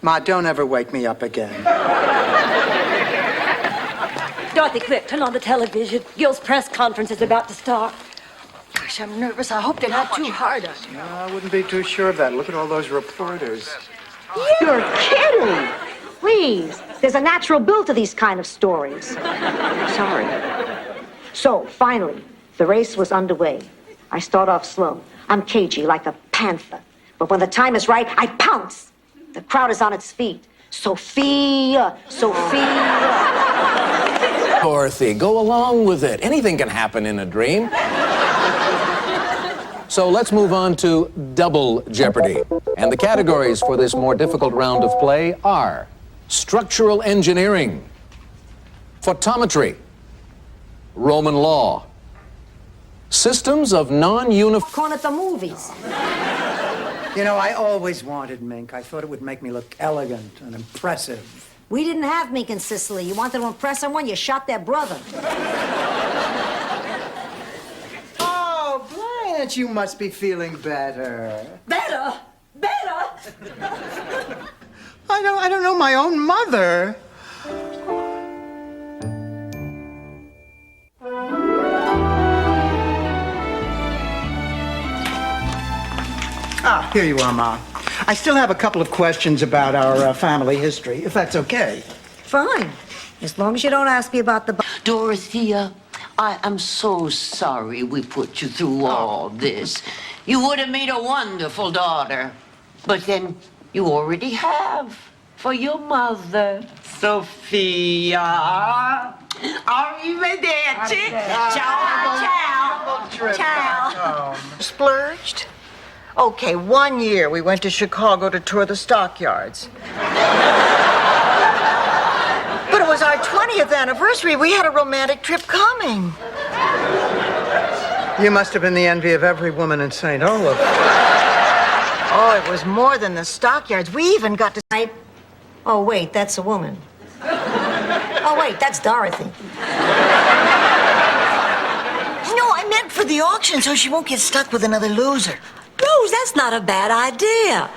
Ma, don't ever wake me up again. Dorothy, quick, turn on the television. Gil's press conference is about to start. Gosh, I'm nervous. I hope they're not too hard on you. No, I wouldn't be too sure of that. Look at all those reporters. You're kidding. Please. There's a natural build to these kind of stories. Sorry. So, finally, the race was underway. I start off slow. I'm cagey, like a panther. But when the time is right, I pounce. The crowd is on its feet. Sophia, Sophia. Dorothy, go along with it. Anything can happen in a dream. So let's move on to Double Jeopardy. And the categories for this more difficult round of play are structural engineering, photometry, Roman law, systems of non-uniform... Corn at the movies. You know, I always wanted mink. I thought it would make me look elegant and impressive. We didn't have mink in Sicily. You wanted to impress someone, you shot their brother. Oh, Blanche, you must be feeling better. Better! Better! I don't know my own mother. Ah, here you are, Ma. I still have a couple of questions about our family history, if that's okay. Fine. As long as you don't ask me about the... Dorothea, I am so sorry we put you through all this. You would have made a wonderful daughter. But then you already have for your mother, Sophia. Arrivederci. Ciao, ciao. Ciao. Splurged? Okay, 1 year we went to Chicago to tour the stockyards. But it was our 20th anniversary. We had a romantic trip coming. You must have been the envy of every woman in St. Olaf. Oh, it was more than the stockyards. We even got to... Oh, wait, that's a woman. Oh, wait, that's Dorothy. No, I meant for the auction so she won't get stuck with another loser. Rose, that's not a bad idea.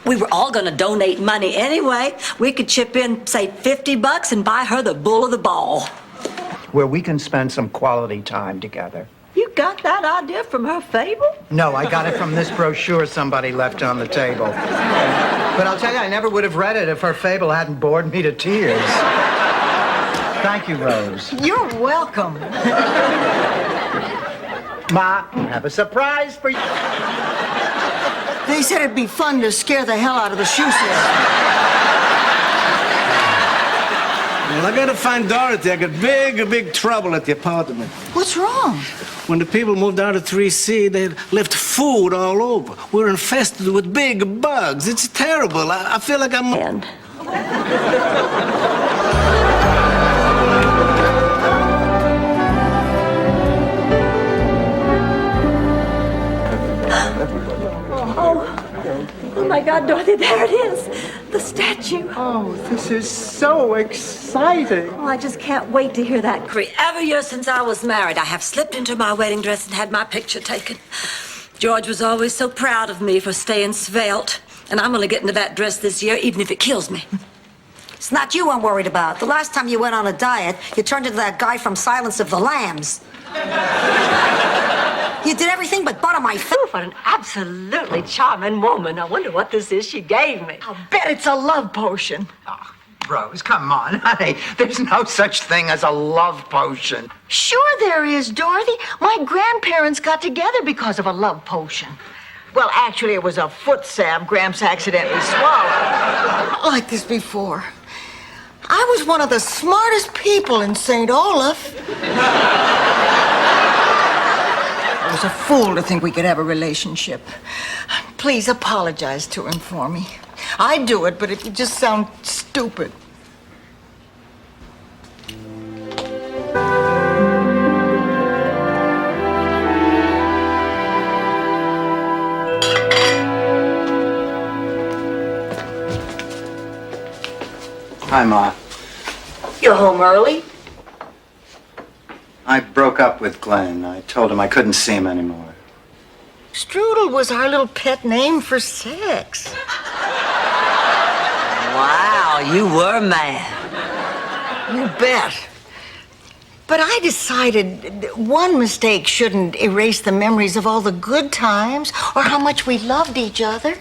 We were all going to donate money anyway. We could chip in, say, $50 and buy her the bull of the ball. Where we can spend some quality time together. You got that idea from her fable? No, I got it from this brochure somebody left on the table. But I'll tell you, I never would have read it if her fable hadn't bored me to tears. Thank you, Rose. You're welcome. Ma, I have a surprise for you. They said it'd be fun to scare the hell out of the shoe sale. Well, I gotta find Dorothy. I got big trouble at the apartment. What's wrong? When the people moved out of 3C, they left food all over. We're infested with big bugs. It's terrible. I feel like I'm... Oh my God, Dorothy, there it is. The statue. Oh, this is so exciting. Oh, I just can't wait to hear that creak. Every year since I was married, I have slipped into my wedding dress and had my picture taken. George was always so proud of me for staying svelte. And I'm going to get into that dress this year, even if it kills me. It's not you I'm worried about. The last time you went on a diet, you turned into that guy from Silence of the Lambs. You did everything but butter my foot. What an absolutely charming woman. I wonder what this is she gave me. I'll bet it's a love potion. Oh, Rose, come on, honey. There's no such thing as a love potion. Sure there is, Dorothy. My grandparents got together because of a love potion. Well, actually, it was a foot salve Gramps accidentally swallowed. Like this before. I was one of the smartest people in St. Olaf. I was a fool to think we could have a relationship. Please apologize to him for me. I'd do it, but it would just sound stupid. Hi, Ma. You're home early? I broke up with Glenn. I told him I couldn't see him anymore. Strudel was our little pet name for sex. Wow, you were mad. You bet. But I decided one mistake shouldn't erase the memories of all the good times or how much we loved each other.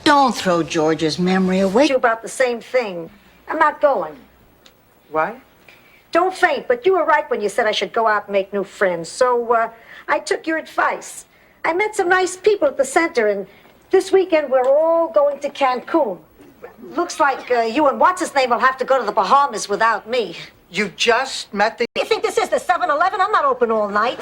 Don't throw George's memory away. You about the same thing. I'm not going. What? Don't faint, but you were right when you said I should go out and make new friends. So I took your advice. I met some nice people at the center, and this weekend we're all going to Cancun. Looks like you and what's-his-name will have to go to the Bahamas without me. You just met the... You think this is the 7-Eleven? I'm not open all night.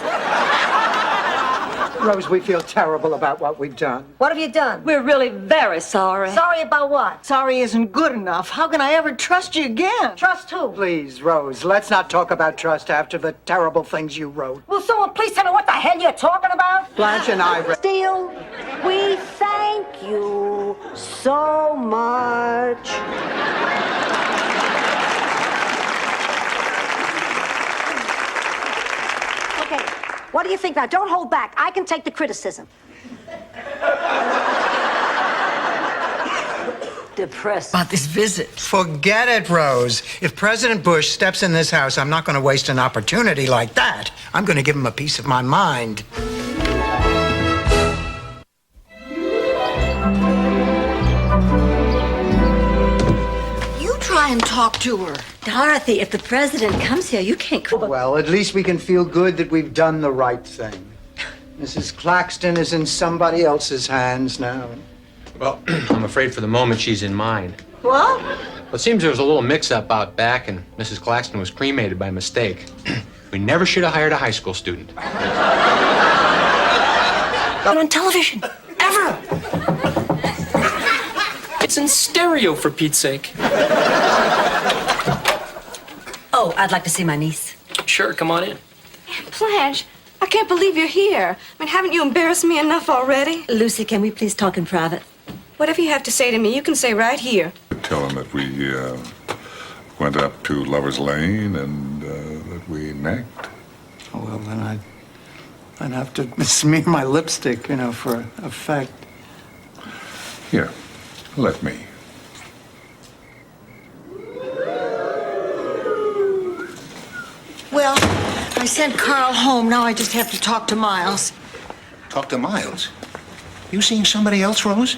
Rose, we feel terrible about what we've done. What have you done? We're really very sorry. Sorry about what? Sorry isn't good enough. How can I ever trust you again? Trust who? Please, Rose, let's not talk about trust after the terrible things you wrote. Will someone please tell me what the hell you're talking about? Blanche and I... Steele, we thank you so much. Okay, what do you think now? Don't hold back. I can take the criticism. Depressed. About this visit. Forget it, Rose. If President Bush steps in this house, I'm not going to waste an opportunity like that. I'm going to give him a piece of my mind. You try and talk to her. Dorothy, if the president comes here, you can't... Well, at least we can feel good that we've done the right thing. Mrs. Claxton is in somebody else's hands now. Well, I'm afraid for the moment she's in mine. What? Well, it seems there was a little mix-up out back, and Mrs. Claxton was cremated by mistake. We never should have hired a high school student. Not on television. Ever. It's in stereo, for Pete's sake. Oh, I'd like to see my niece. Sure, come on in. Blanche, I can't believe you're here. I mean, haven't you embarrassed me enough already? Lucy, can we please talk in private? Whatever you have to say to me, you can say right here. Tell him that we went up to Lover's Lane and that we necked. Oh, well, then I'd have to smear my lipstick, for effect. Here, let me. Well, I sent Carl home. Now I just have to talk to Miles. Talk to Miles. You seeing somebody else, Rose?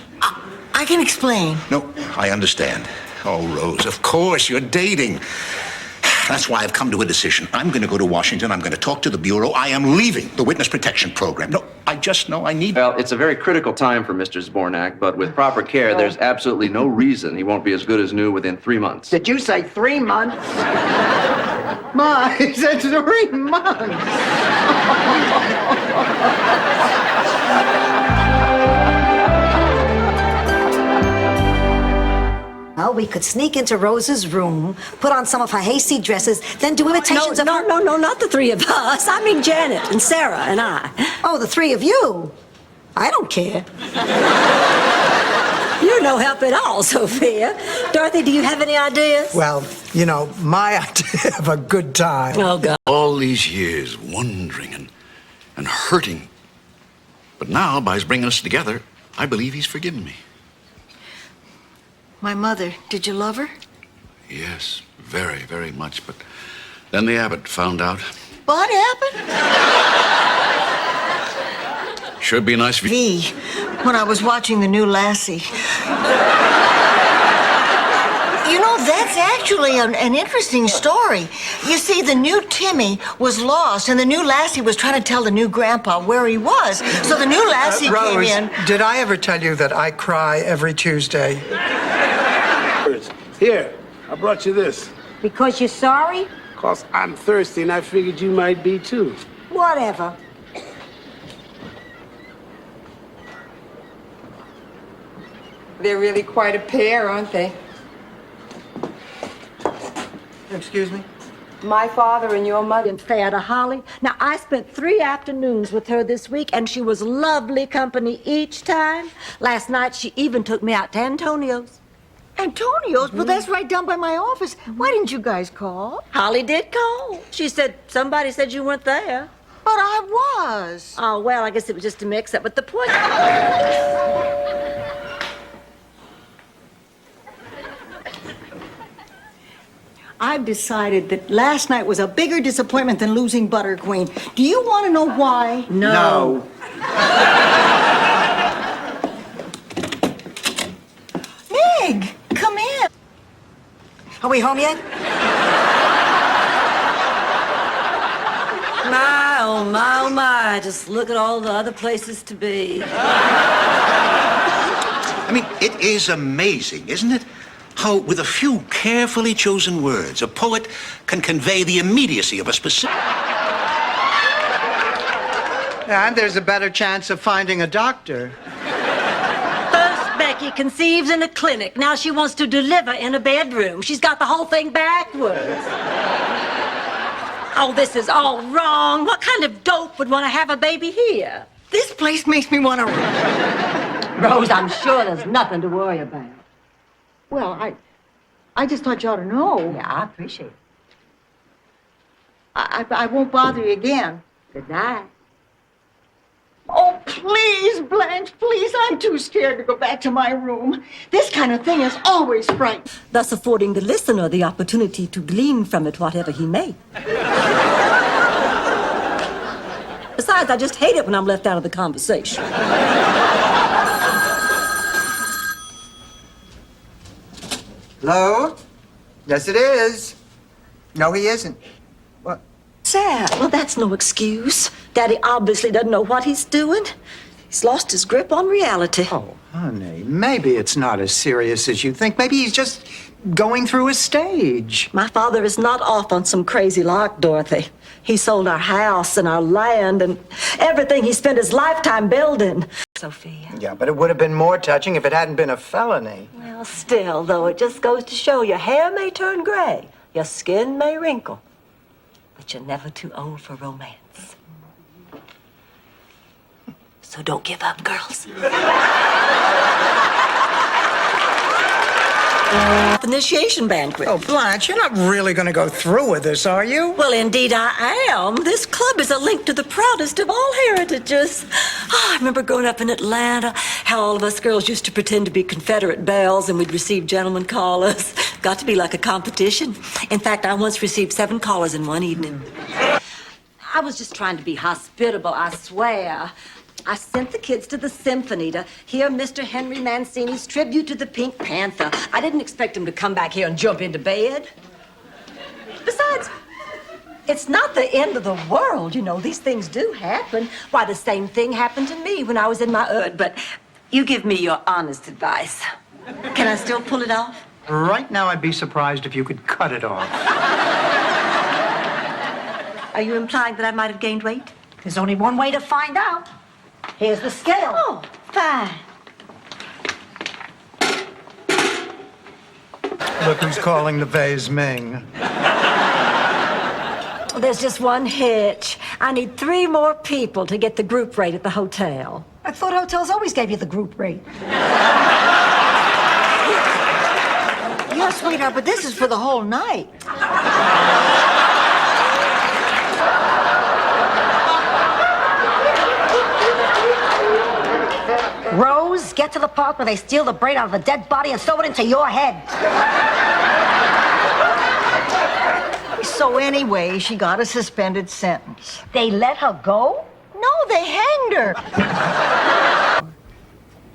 I can explain. No, I understand. Oh, Rose, of course, you're dating. That's why I've come to a decision. I'm going to go to Washington. I'm going to talk to the Bureau. I am leaving the Witness Protection Program. No, I just know I need... Well, it's a very critical time for Mr. Zbornak, but with proper care, there's absolutely no reason he won't be as good as new within 3 months. Did you say 3 months? My, he said 3 months. Well, we could sneak into Rose's room, put on some of her hasty dresses, then do imitations of her... No, not the three of us. I mean Janet and Sarah and I. Oh, the three of you? I don't care. You're no help at all, Sophia. Dorothy, do you have any ideas? Well, my idea of a good time. Oh, God. All these years wondering and hurting. But now, by his bringing us together, I believe he's forgiven me. My mother, did you love her? Yes, very, very much. But then the abbot found out. What happened? Should be nice for you. When I was watching the new Lassie. That's actually an interesting story. You see, the new Timmy was lost, and the new Lassie was trying to tell the new grandpa where he was. So the new Lassie came in. Did I ever tell you that I cry every Tuesday? Here, I brought you this. Because you're sorry? Because I'm thirsty, and I figured you might be, too. Whatever. They're really quite a pair, aren't they? Excuse me? My father and your mother. And fair to Holly. Now, I spent 3 afternoons with her this week, and she was lovely company each time. Last night, she even took me out to Antonio's. Antonio's? Well, that's right down by my office. Why didn't you guys call? Holly did call. She said somebody said you weren't there. But I was. Oh, well, I guess it was just a mix-up. But the point... I've decided that last night was a bigger disappointment than losing Butter Queen. Do you want to know why? No. Meg, come in. Are we home yet? My, oh my, oh my. Just look at all the other places to be. I mean, it is amazing, isn't it? How, with a few carefully chosen words, a poet can convey the immediacy of a specific... And there's a better chance of finding a doctor. First, Becky conceives in a clinic. Now she wants to deliver in a bedroom. She's got the whole thing backwards. Oh, this is all wrong. What kind of dope would want to have a baby here? This place makes me want to... Rose, I'm sure there's nothing to worry about. Well, I just thought you ought to know. Yeah, I appreciate it. I won't bother you again. Good night. Oh, please, Blanche, please. I'm too scared to go back to my room. This kind of thing is always frightening. Thus affording the listener the opportunity to glean from it whatever he may. Besides, I just hate it when I'm left out of the conversation. Hello? Yes, it is. No, he isn't. What? Sad. Well, that's no excuse. Daddy obviously doesn't know what he's doing. He's lost his grip on reality. Oh, honey, maybe it's not as serious as you think. Maybe he's just going through a stage. My father is not off on some crazy lark, Dorothy. He sold our house and our land and everything he spent his lifetime building. Sophia. Yeah, but it would have been more touching if it hadn't been a felony. Well, still, though, it just goes to show your hair may turn gray, your skin may wrinkle, but you're never too old for romance. So don't give up, girls. Initiation banquet. Oh, Blanche, you're not really going to go through with this, are you? Well, indeed I am. This club is a link to the proudest of all heritages. Oh, I remember growing up in Atlanta, how all of us girls used to pretend to be Confederate belles and we'd receive gentlemen callers. Got to be like a competition. In fact, I once received 7 callers in one evening. I was just trying to be hospitable, I swear. I sent the kids to the symphony to hear Mr. Henry Mancini's tribute to the Pink Panther. I didn't expect him to come back here and jump into bed. Besides, it's not the end of the world, you know. These things do happen. Why, the same thing happened to me when I was in my but you give me your honest advice. Can I still pull it off? Right now, I'd be surprised if you could cut it off. Are you implying that I might have gained weight? There's only one way to find out. Here's the scale. Oh, fine. Look who's calling the vase Ming. There's just one hitch. I need 3 more people to get the group rate at the hotel. I thought hotels always gave you the group rate. Yeah, sweetheart, but this is for the whole night. Rose, get to the part where they steal the brain out of the dead body and sew it into your head. So anyway, she got a suspended sentence. They let her go? No, they hanged her.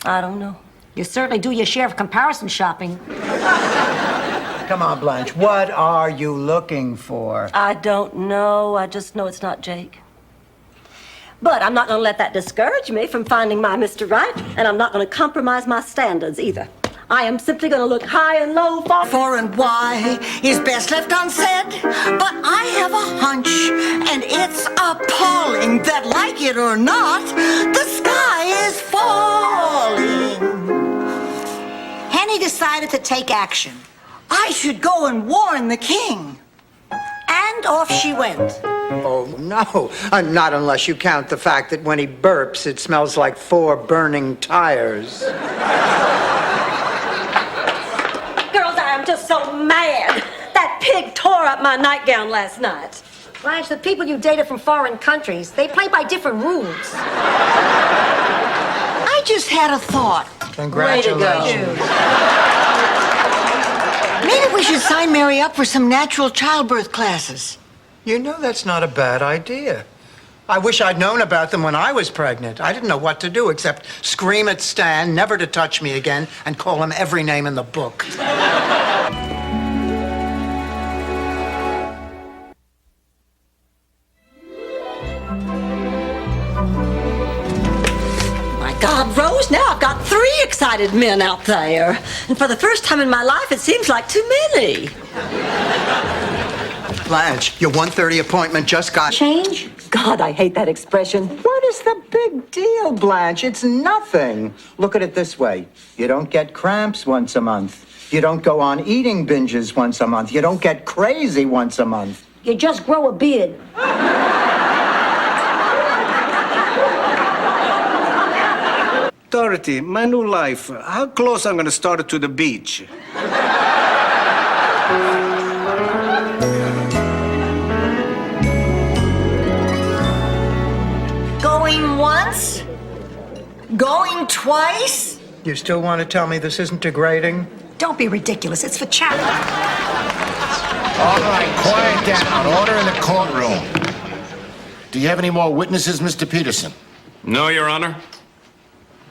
I don't know. You certainly do your share of comparison shopping. Come on, Blanche. What are you looking for? I don't know. I just know it's not Jake. But I'm not going to let that discourage me from finding my Mr. Right, and I'm not going to compromise my standards either. I am simply going to look high and low for and why is best left unsaid. But I have a hunch, and it's appalling that, like it or not, the sky is falling. Henny decided to take action. I should go and warn the king. And off she went. Oh, no. Not unless you count the fact that when he burps, it smells like 4 burning tires. Girls, I am just so mad. That pig tore up my nightgown last night. Blanche, the people you dated from foreign countries, they play by different rules. I just had a thought. Congratulations. Maybe we should should sign Mary up for some natural childbirth classes. You know that's not a bad idea. I wish I'd known about them when I was pregnant. I didn't know what to do except scream at Stan never to touch me again and call him every name in the book. God, Rose, now I've got 3 excited men out there. And for the first time in my life, it seems like too many. Blanche, your 1:30 appointment just got... Change? God, I hate that expression. What is the big deal, Blanche? It's nothing. Look at it this way. You don't get cramps once a month. You don't go on eating binges once a month. You don't get crazy once a month. You just grow a beard. Dorothy, my new life. How close I'm gonna start to the beach? Going once? Going twice? You still want to tell me this isn't degrading? Don't be ridiculous. It's for chapel. All right, quiet down. Order in the courtroom. Do you have any more witnesses, Mr. Peterson? No, Your Honor.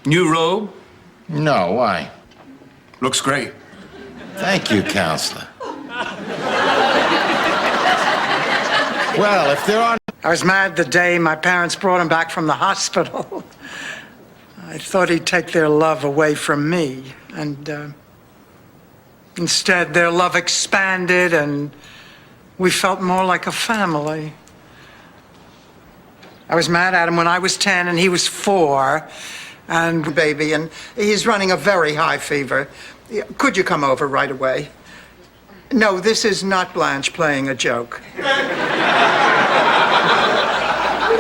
New robe? No, why? Looks great. Thank you, Counselor. Well, if there are... I was mad the day my parents brought him back from the hospital. I thought he'd take their love away from me, and instead their love expanded and we felt more like a family. I was mad at him when I was 10 and he was 4, and baby, and he's running a very high fever. Could you come over right away? No, this is not Blanche playing a joke.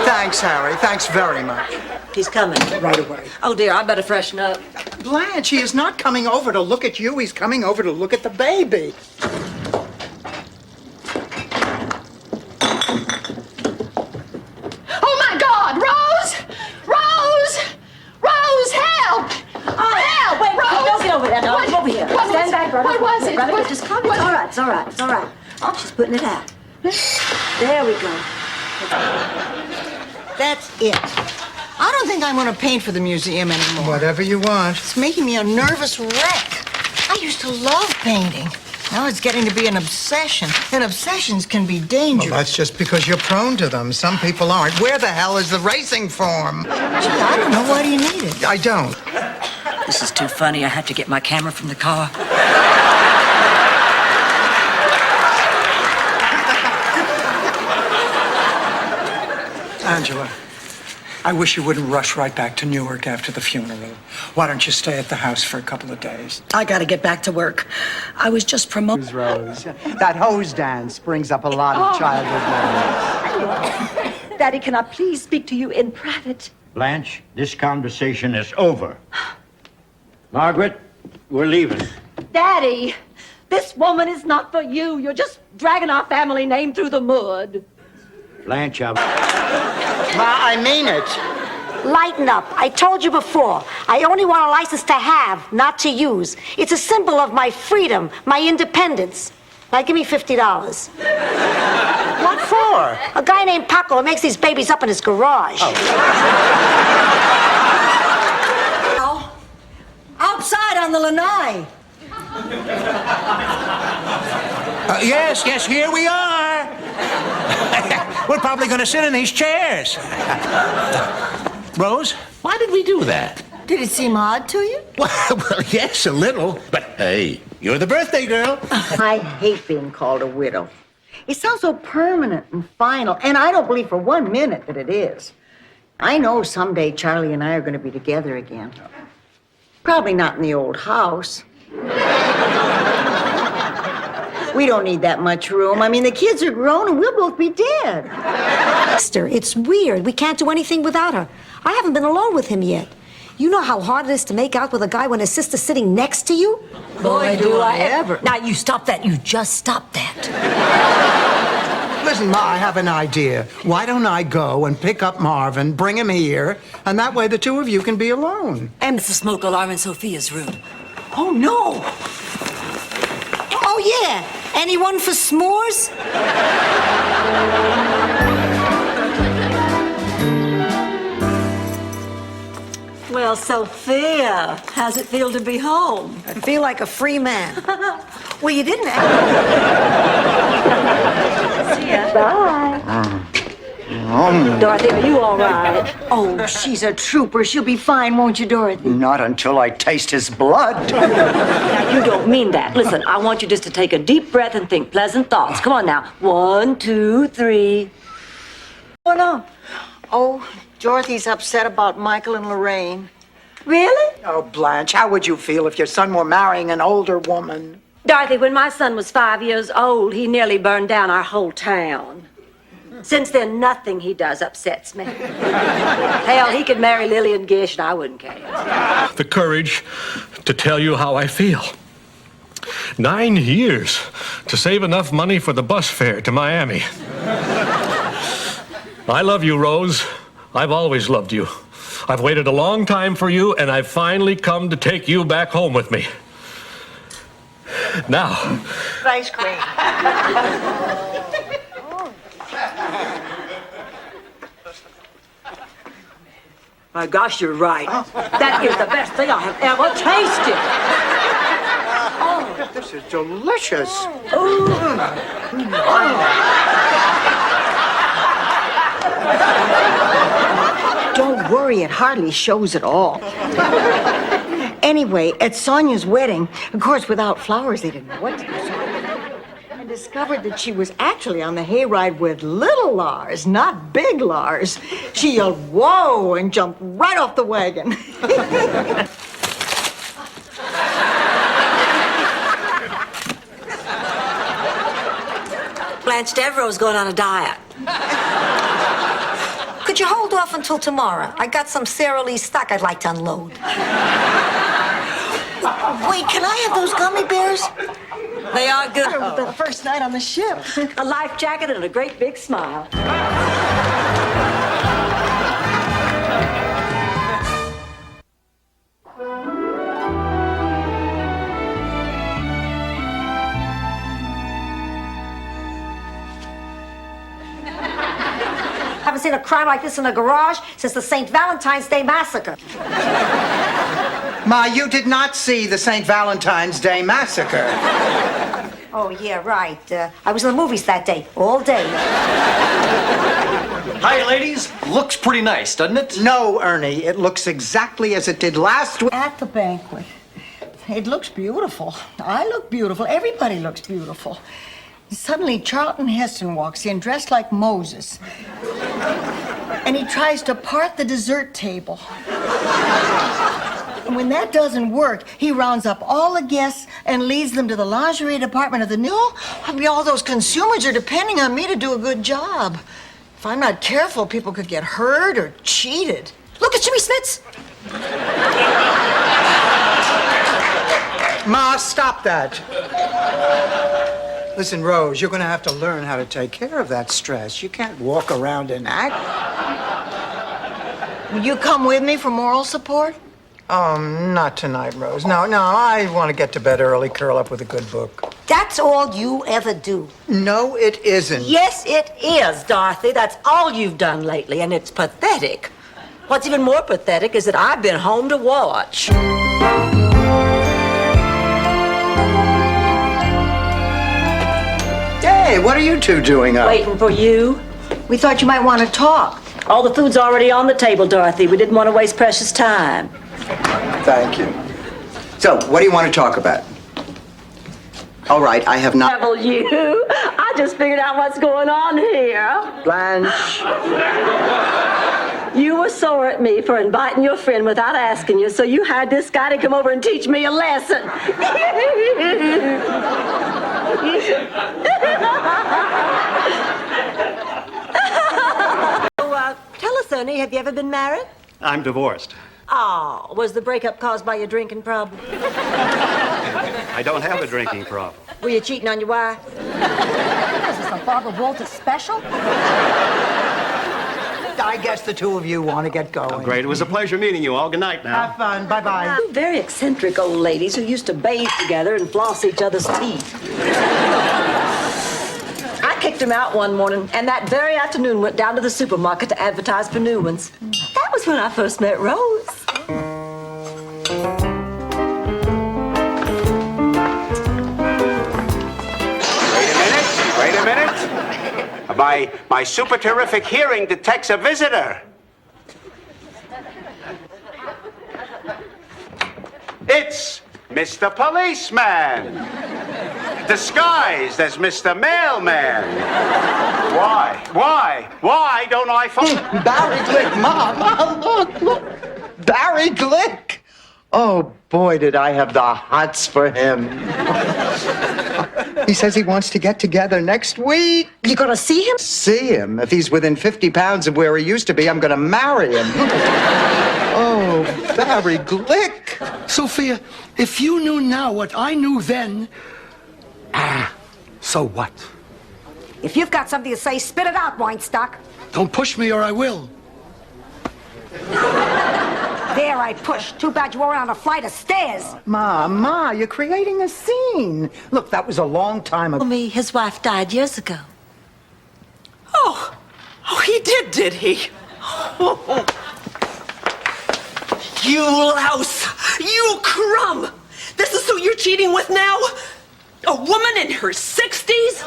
Thanks, Harry. Thanks very much. He's coming. Right away. Oh, dear, I better freshen up. Blanche, he is not coming over to look at you. He's coming over to look at the baby. Oh, my God! Rose! Rose! Rose, help! Help! Wait, Rose! don't get over there. No, come over here. What Stand was- back, brother. what was it? Brother, What- just calm what- It's all right. It's all right. It's all right. Oh, she's putting it out. There we go. That's it. I don't think I'm going to paint for the museum anymore. Whatever you want. It's making me a nervous wreck. I used to love painting. Now it's getting to be an obsession. And obsessions can be dangerous. Well, that's just because you're prone to them. Some people aren't. Where the hell is the racing form? Gee, I don't know. Why do you need it? I don't. This is too funny. I have to get my camera from the car. Angela, I wish you wouldn't rush right back to Newark after the funeral. Why don't you stay at the house for a couple of days? I got to get back to work. I was just promoting. Rose, that hose dance brings up a lot of childhood memories. Daddy, can I please speak to you in private? Blanche, this conversation is over. Margaret, we're leaving. Daddy, this woman is not for you. You're just dragging our family name through the mud. Blanche, Ma, I mean it. Lighten up. I told you before. I only want a license to have, not to use. It's a symbol of my freedom, my independence. Now give me $50. What for? A guy named Paco makes these babies up in his garage. Outside on the lanai. Yes, here we are. We're probably going to sit in these chairs. Rose, why did we do that? Did it seem odd to you? Well, yes, a little. But hey, you're the birthday girl. I hate being called a widow. It sounds so permanent and final, and I don't believe for 1 minute that it is. I know someday Charlie and I are going to be together again. Probably not in the old house. We don't need that much room. I mean, the kids are grown and we'll both be dead. Esther, it's weird. We can't do anything without her. I haven't been alone with him yet. You know how hard it is to make out with a guy when his sister's sitting next to you? Boy, do I ever. Now, you stop that. You just stop that. Listen, Ma, I have an idea. Why don't I go and pick up Marvin, bring him here, and that way the two of you can be alone? And it's the smoke alarm in Sophia's room. Oh, no. Oh, yeah. Anyone for s'mores? Well, Sophia, how's it feel to be home? I feel like a free man. Well, you didn't See ya. Bye. Dorothy, are you all right? Oh, she's a trooper. She'll be fine, won't you, Dorothy? Not until I taste his blood. Now, you don't mean that. Listen, I want you just to take a deep breath and think pleasant thoughts. Come on now. 1, 2, 3. Oh, no. Oh, Dorothy's upset about Michael and Lorraine. Really? Oh, Blanche, how would you feel if your son were marrying an older woman? Dorothy, when my son was 5 years old, he nearly burned down our whole town. Since then, nothing he does upsets me. Hell, he could marry Lillian Gish and I wouldn't care. The courage to tell you how I feel. 9 years to save enough money for the bus fare to Miami. I love you, Rose. I've always loved you. I've waited a long time for you, and I've finally come to take you back home with me. Now. Ice cream. My gosh, you're right. That is the best thing I have ever tasted. Oh, this is delicious. Don't worry, it hardly shows at all. Anyway, at Sonia's wedding, of course, without flowers, they didn't know what to do. So I discovered that she was actually on the hayride with little Lars, not big Lars. She yelled, "Whoa!" and jumped right off the wagon. Blanche Devereaux's going on a diet. Could you hold off until tomorrow? I got some Sara Lee stock I'd like to unload. Wait, can I have those gummy bears? They are good. The first night on the ship. A life jacket and a great big smile. Haven't seen a crime like this in a garage since the St. Valentine's Day Massacre. Ma, you did not see the St. Valentine's Day Massacre. Oh, yeah, right. I was in the movies that day, all day. Hi, ladies. Looks pretty nice, doesn't it? No, Ernie, it looks exactly as it did last week. At the banquet. It looks beautiful. I look beautiful. Everybody looks beautiful. Suddenly, Charlton Heston walks in dressed like Moses. And he tries to part the dessert table. And when that doesn't work, he rounds up all the guests and leads them to the lingerie department of the new. I mean, all those consumers are depending on me to do a good job. If I'm not careful, people could get hurt or cheated. Look at Jimmy Smits. Ma, stop that. Listen, Rose, you're going to have to learn how to take care of that stress. You can't walk around and act. Will you come with me for moral support? Not tonight, Rose. No, I want to get to bed early, curl up with a good book. That's all you ever do. No, it isn't. Yes, it is, Dorothy. That's all you've done lately, and it's pathetic. What's even more pathetic is that I've been home to watch. Hey, what are you two doing up? Waiting for you. We thought you might want to talk. All the food's already on the table, Dorothy. We didn't want to waste precious time. Thank you. So, what do you want to talk about? All right, I have not... Devil you. I just figured out what's going on here. Blanche. You were sore at me for inviting your friend without asking you, so you hired this guy to come over and teach me a lesson. Tell us, Ernie, have you ever been married? I'm divorced. Oh, was the breakup caused by your drinking problem? I don't have a drinking problem. Were you cheating on your wife? Is this a Barbara Walters special? I guess the two of you want to get going. Great. It was a pleasure meeting you all. Good night now. Have fun. Bye-bye. Two very eccentric old ladies who used to bathe together and floss each other's teeth. I kicked them out one morning, and that very afternoon went down to the supermarket to advertise for new ones. That was when I first met Rose. Wait a minute. My super terrific hearing detects a visitor. It's Mr. Policeman, disguised as Mr. Mailman. Why don't I find... Barry Glick, Mom. Oh, look. Barry Glick. Oh, boy, did I have the hots for him. He says he wants to get together next week. You gonna see him? See him? If he's within 50 pounds of where he used to be, I'm gonna marry him. Oh, Barry Glick. Sophia, if you knew now what I knew then, so what? If you've got something to say, spit it out, Weinstock. Don't push me or I will. There, I pushed. Too bad you were on a flight of stairs. Ma, you're creating a scene. Look, that was a long time ago. His wife died years ago. Oh, he did he? Oh. You louse! You crumb! This is who you're cheating with now? A woman in her 60s?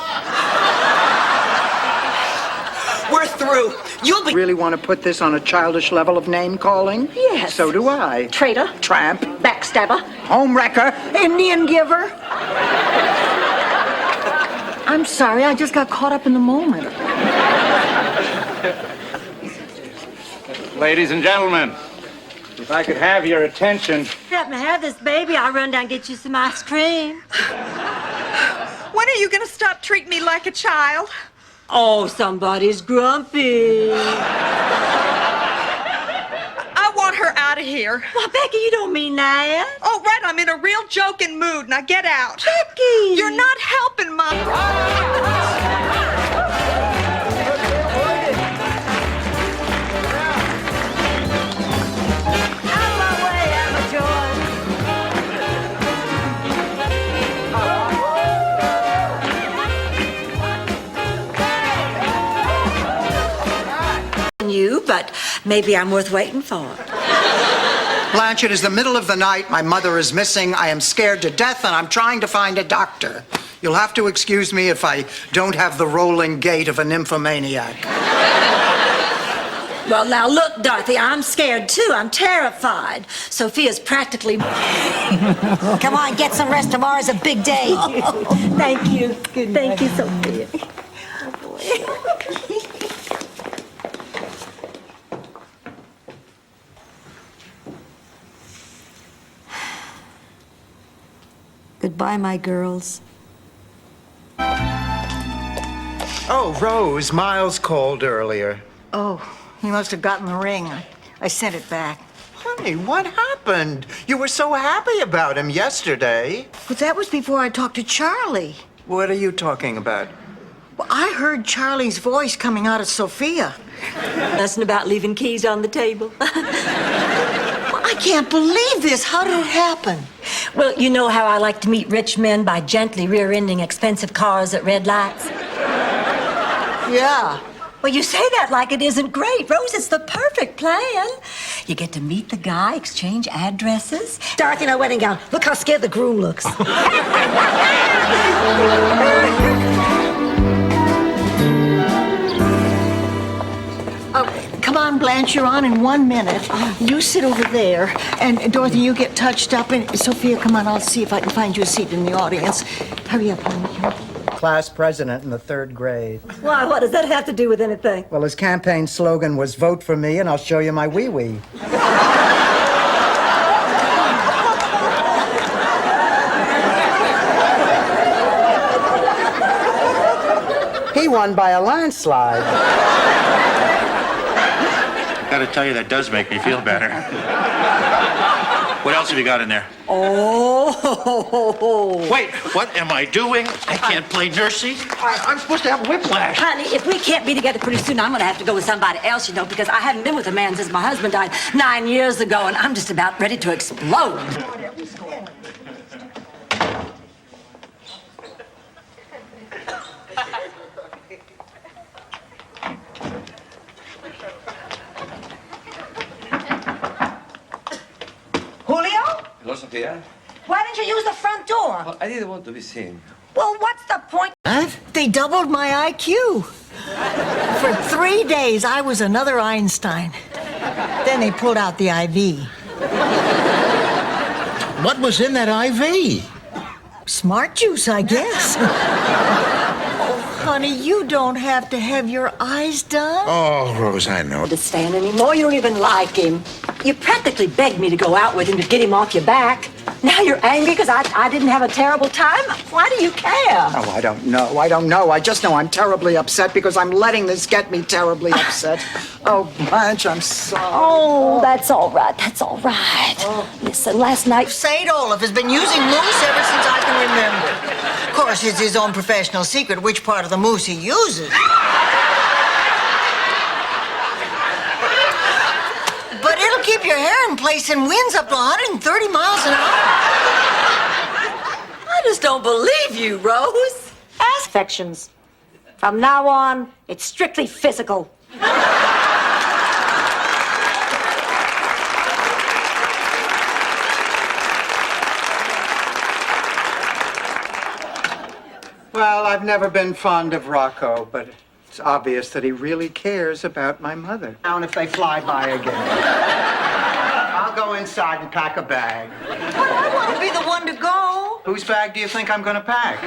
We're through. You'll be... Really want to put this on a childish level of name-calling? Yes. So do I. Traitor. Tramp. Backstabber. Homewrecker. Indian giver. I'm sorry, I just got caught up in the moment. Ladies and gentlemen, if I could have your attention. Let me have this baby. I'll run down and get you some ice cream. When are you going to stop treating me like a child? Oh, somebody's grumpy. I want her out of here. Well, Becky, you don't mean that. Oh, right, I'm in a real joking mood. Now get out. Becky! You're not helping, Mom. You, but maybe I'm worth waiting for. Blanche, it is the middle of the night. My mother is missing. I am scared to death, and I'm trying to find a doctor. You'll have to excuse me if I don't have the rolling gait of a nymphomaniac. Well, now look, Dorothy, I'm scared too. I'm terrified. Sophia's practically... Come on, get some rest. Tomorrow's a big day. Thank you. Thank you, Sophia. Goodbye, my girls. Oh, Rose, Miles called earlier. Oh, he must have gotten the ring. I sent it back. Honey, what happened? You were so happy about him yesterday. But that was before I talked to Charlie. What are you talking about? Well, I heard Charlie's voice coming out of Sophia. Nothing about leaving keys on the table. I can't believe this. How did it happen? Well, you know how I like to meet rich men by gently rear-ending expensive cars at red lights? Yeah. Well, you say that like it isn't great. Rose, it's the perfect plan. You get to meet the guy, exchange addresses. Dorothy in her wedding gown. Look how scared the groom looks. Oh, come on, Blanche, you're on in 1 minute. You sit over there, and Dorothy, you get touched up. And Sophia, come on, I'll see if I can find you a seat in the audience. Hurry up, honey. Class president in the 3rd grade. Why, what does that have to do with anything? Well, his campaign slogan was vote for me and I'll show you my wee-wee. He won by a landslide. Gotta tell you, that does make me feel better. What else else have you got in there? Oh. Wait, what am I doing? I can't play nursey. I'm supposed to have whiplash. Honey, if we can't be together pretty soon, I'm going to have to go with somebody else, you know, because I haven't been with a man since my husband died 9 years ago, and I'm just about ready to explode. Julio? Hello, Sophia. Why didn't you use the front door? Well, I didn't want to be seen. Well, what's the point? They doubled my IQ. For 3 days, I was another Einstein. Then they pulled out the IV. What was in that IV? Smart juice, I guess. Oh, honey, you don't have to have your eyes done. Oh, Rose, I know. Understand anymore? You don't even like him. You practically begged me to go out with him to get him off your back. Now you're angry because I didn't have a terrible time? Why do you care? Oh, I don't know. I don't know. I just know I'm terribly upset because I'm letting this get me terribly upset. Oh, Blanche, I'm sorry. Oh, that's all right. That's all right. Listen, last night... St. Olaf has been using moose ever since I can remember. Of course, it's his own professional secret which part of the moose he uses. But it'll keep your hair in place in winds up to 130 miles an hour. I just don't believe you, Rose. Affections. From now on, it's strictly physical. Well, I've never been fond of Rocco, but it's obvious that he really cares about my mother. Down if they fly by again. I'll go inside and pack a bag. I want to be the one to go. Whose bag do you think I'm going to pack?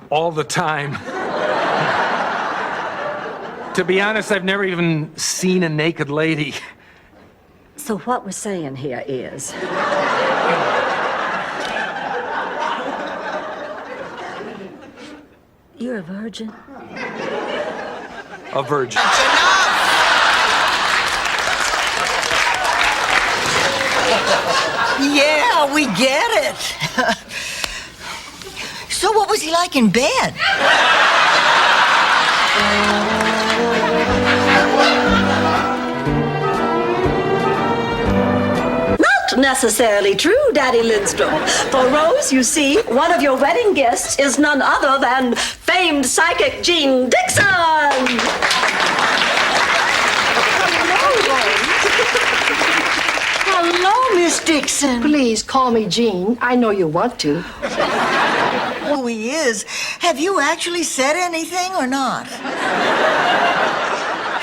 All the time. To be honest, I've never even seen a naked lady. So what we're saying here is... You're a virgin? A virgin. Yeah, we get it. So what was he like in bed? Not necessarily true, Daddy Lindstrom. For Rose, you see, one of your wedding guests is none other than famed psychic Jean Dixon. Hello, Miss Dixon. Please call me Jean. I know you want to. Who he is. Have you actually said anything or not?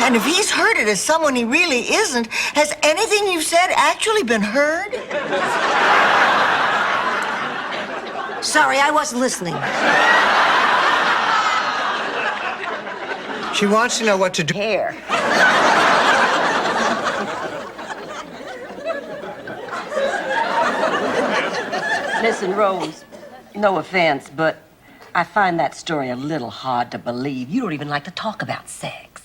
And if he's heard it as someone he really isn't, has anything you've said actually been heard? Sorry, I wasn't listening. She wants to know what to do. Hair. Listen, Rose, no offense, but I find that story a little hard to believe. You don't even like to talk about sex.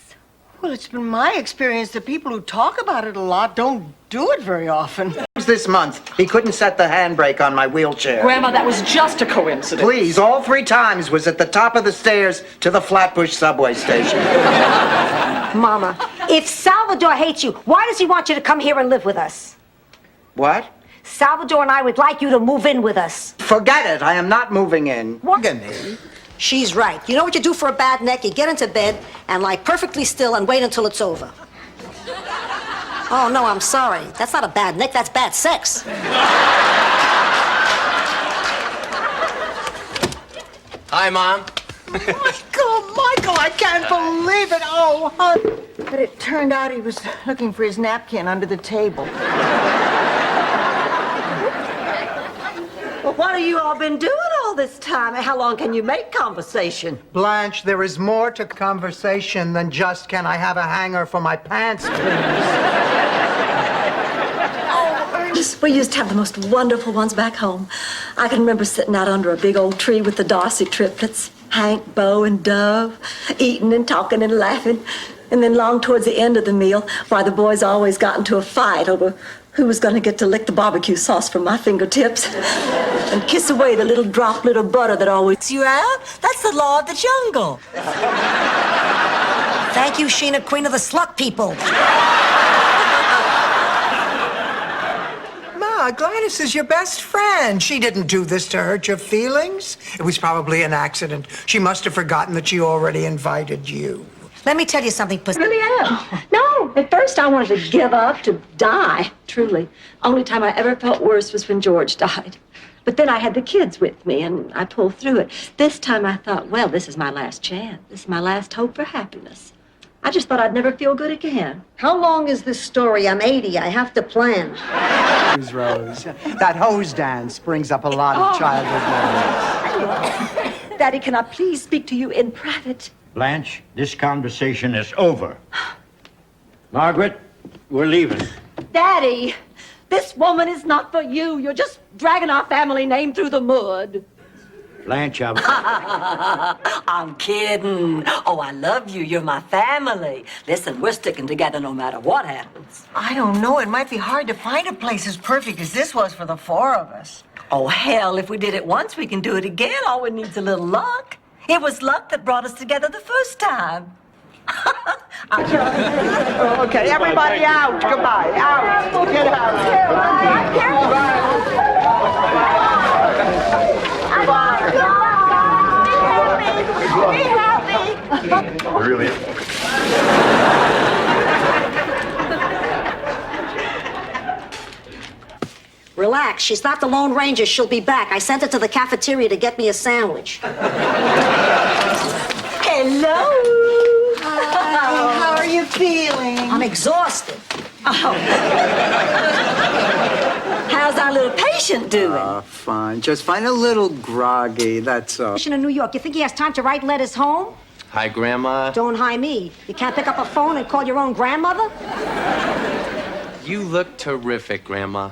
Well, it's been my experience that people who talk about it a lot don't do it very often. This month, he couldn't set the handbrake on my wheelchair. Grandma, that was just a coincidence. Please, all 3 times was at the top of the stairs to the Flatbush subway station. Mama, if Salvador hates you, why does he want you to come here and live with us? What? Salvador and I would like you to move in with us. Forget it. I am not moving in. What? She's right. You know what you do for a bad neck? You get into bed and lie perfectly still and wait until it's over. Oh, no, I'm sorry. That's not a bad neck. That's bad sex. Hi, Mom. Michael, I can't believe it. Oh, honey. But it turned out he was looking for his napkin under the table. Well, what have you all been doing all this time? How long can you make conversation? Blanche, there is more to conversation than just, can I have a hanger for my pants, please? Rose, we used to have the most wonderful ones back home. I can remember sitting out under a big old tree with the Darcy triplets, Hank, Bo, and Dove, eating and talking and laughing. And then long towards the end of the meal, why the boys always got into a fight over who was going to get to lick the barbecue sauce from my fingertips and kiss away the little droplet of butter that always you out. That's the law of the jungle. Thank you, Sheena, queen of the slut people. Ma, Gladys is your best friend. She didn't do this to hurt your feelings. It was probably an accident. She must have forgotten that she already invited you. Let me tell you something, Pussy. I really am. No, at first I wanted to give up, to die, truly. Only time I ever felt worse was when George died. But then I had the kids with me, and I pulled through it. This time I thought, well, this is my last chance. This is my last hope for happiness. I just thought I'd never feel good again. How long is this story? I'm 80. I have to plan. Rose, that hose dance brings up a lot of childhood memories. Daddy, can I please speak to you in private? Blanche, this conversation is over. Margaret, we're leaving. Daddy, this woman is not for you. You're just dragging our family name through the mud. Blanche, I'm kidding. Oh, I love you. You're my family. Listen, we're sticking together no matter what happens. I don't know. It might be hard to find a place as perfect as this was for the four of us. Oh, hell, if we did it once, we can do it again. All we need's a little luck. It was luck that brought us together the first time. Okay, everybody out. Goodbye. Out. Get out. Really? Relax. She's not the Lone Ranger. She'll be back. I sent her to the cafeteria to get me a sandwich. Hello. Hi, how are you feeling? I'm exhausted. Oh. How's our little patient doing? Fine. Just fine. A little groggy, that's all. In New York. You think he has time to write letters home? Hi, Grandma. Don't hi me. You can't pick up a phone and call your own grandmother? You look terrific, Grandma.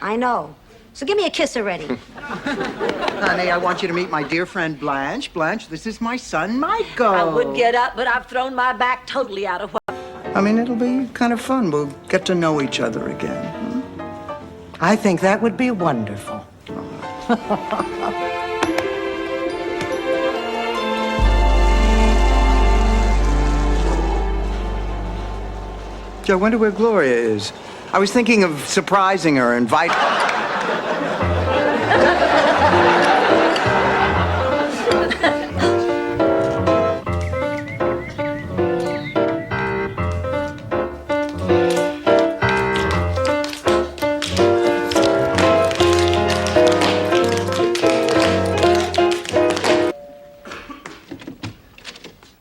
I know. So give me a kiss already. Honey, I want you to meet my dear friend Blanche. Blanche, this is my son, Michael. I would get up, but I've thrown my back totally out of what. I mean, it'll be kind of fun. We'll get to know each other again. I think that would be wonderful. Gee, I wonder where Gloria is. I was thinking of surprising her, inviting.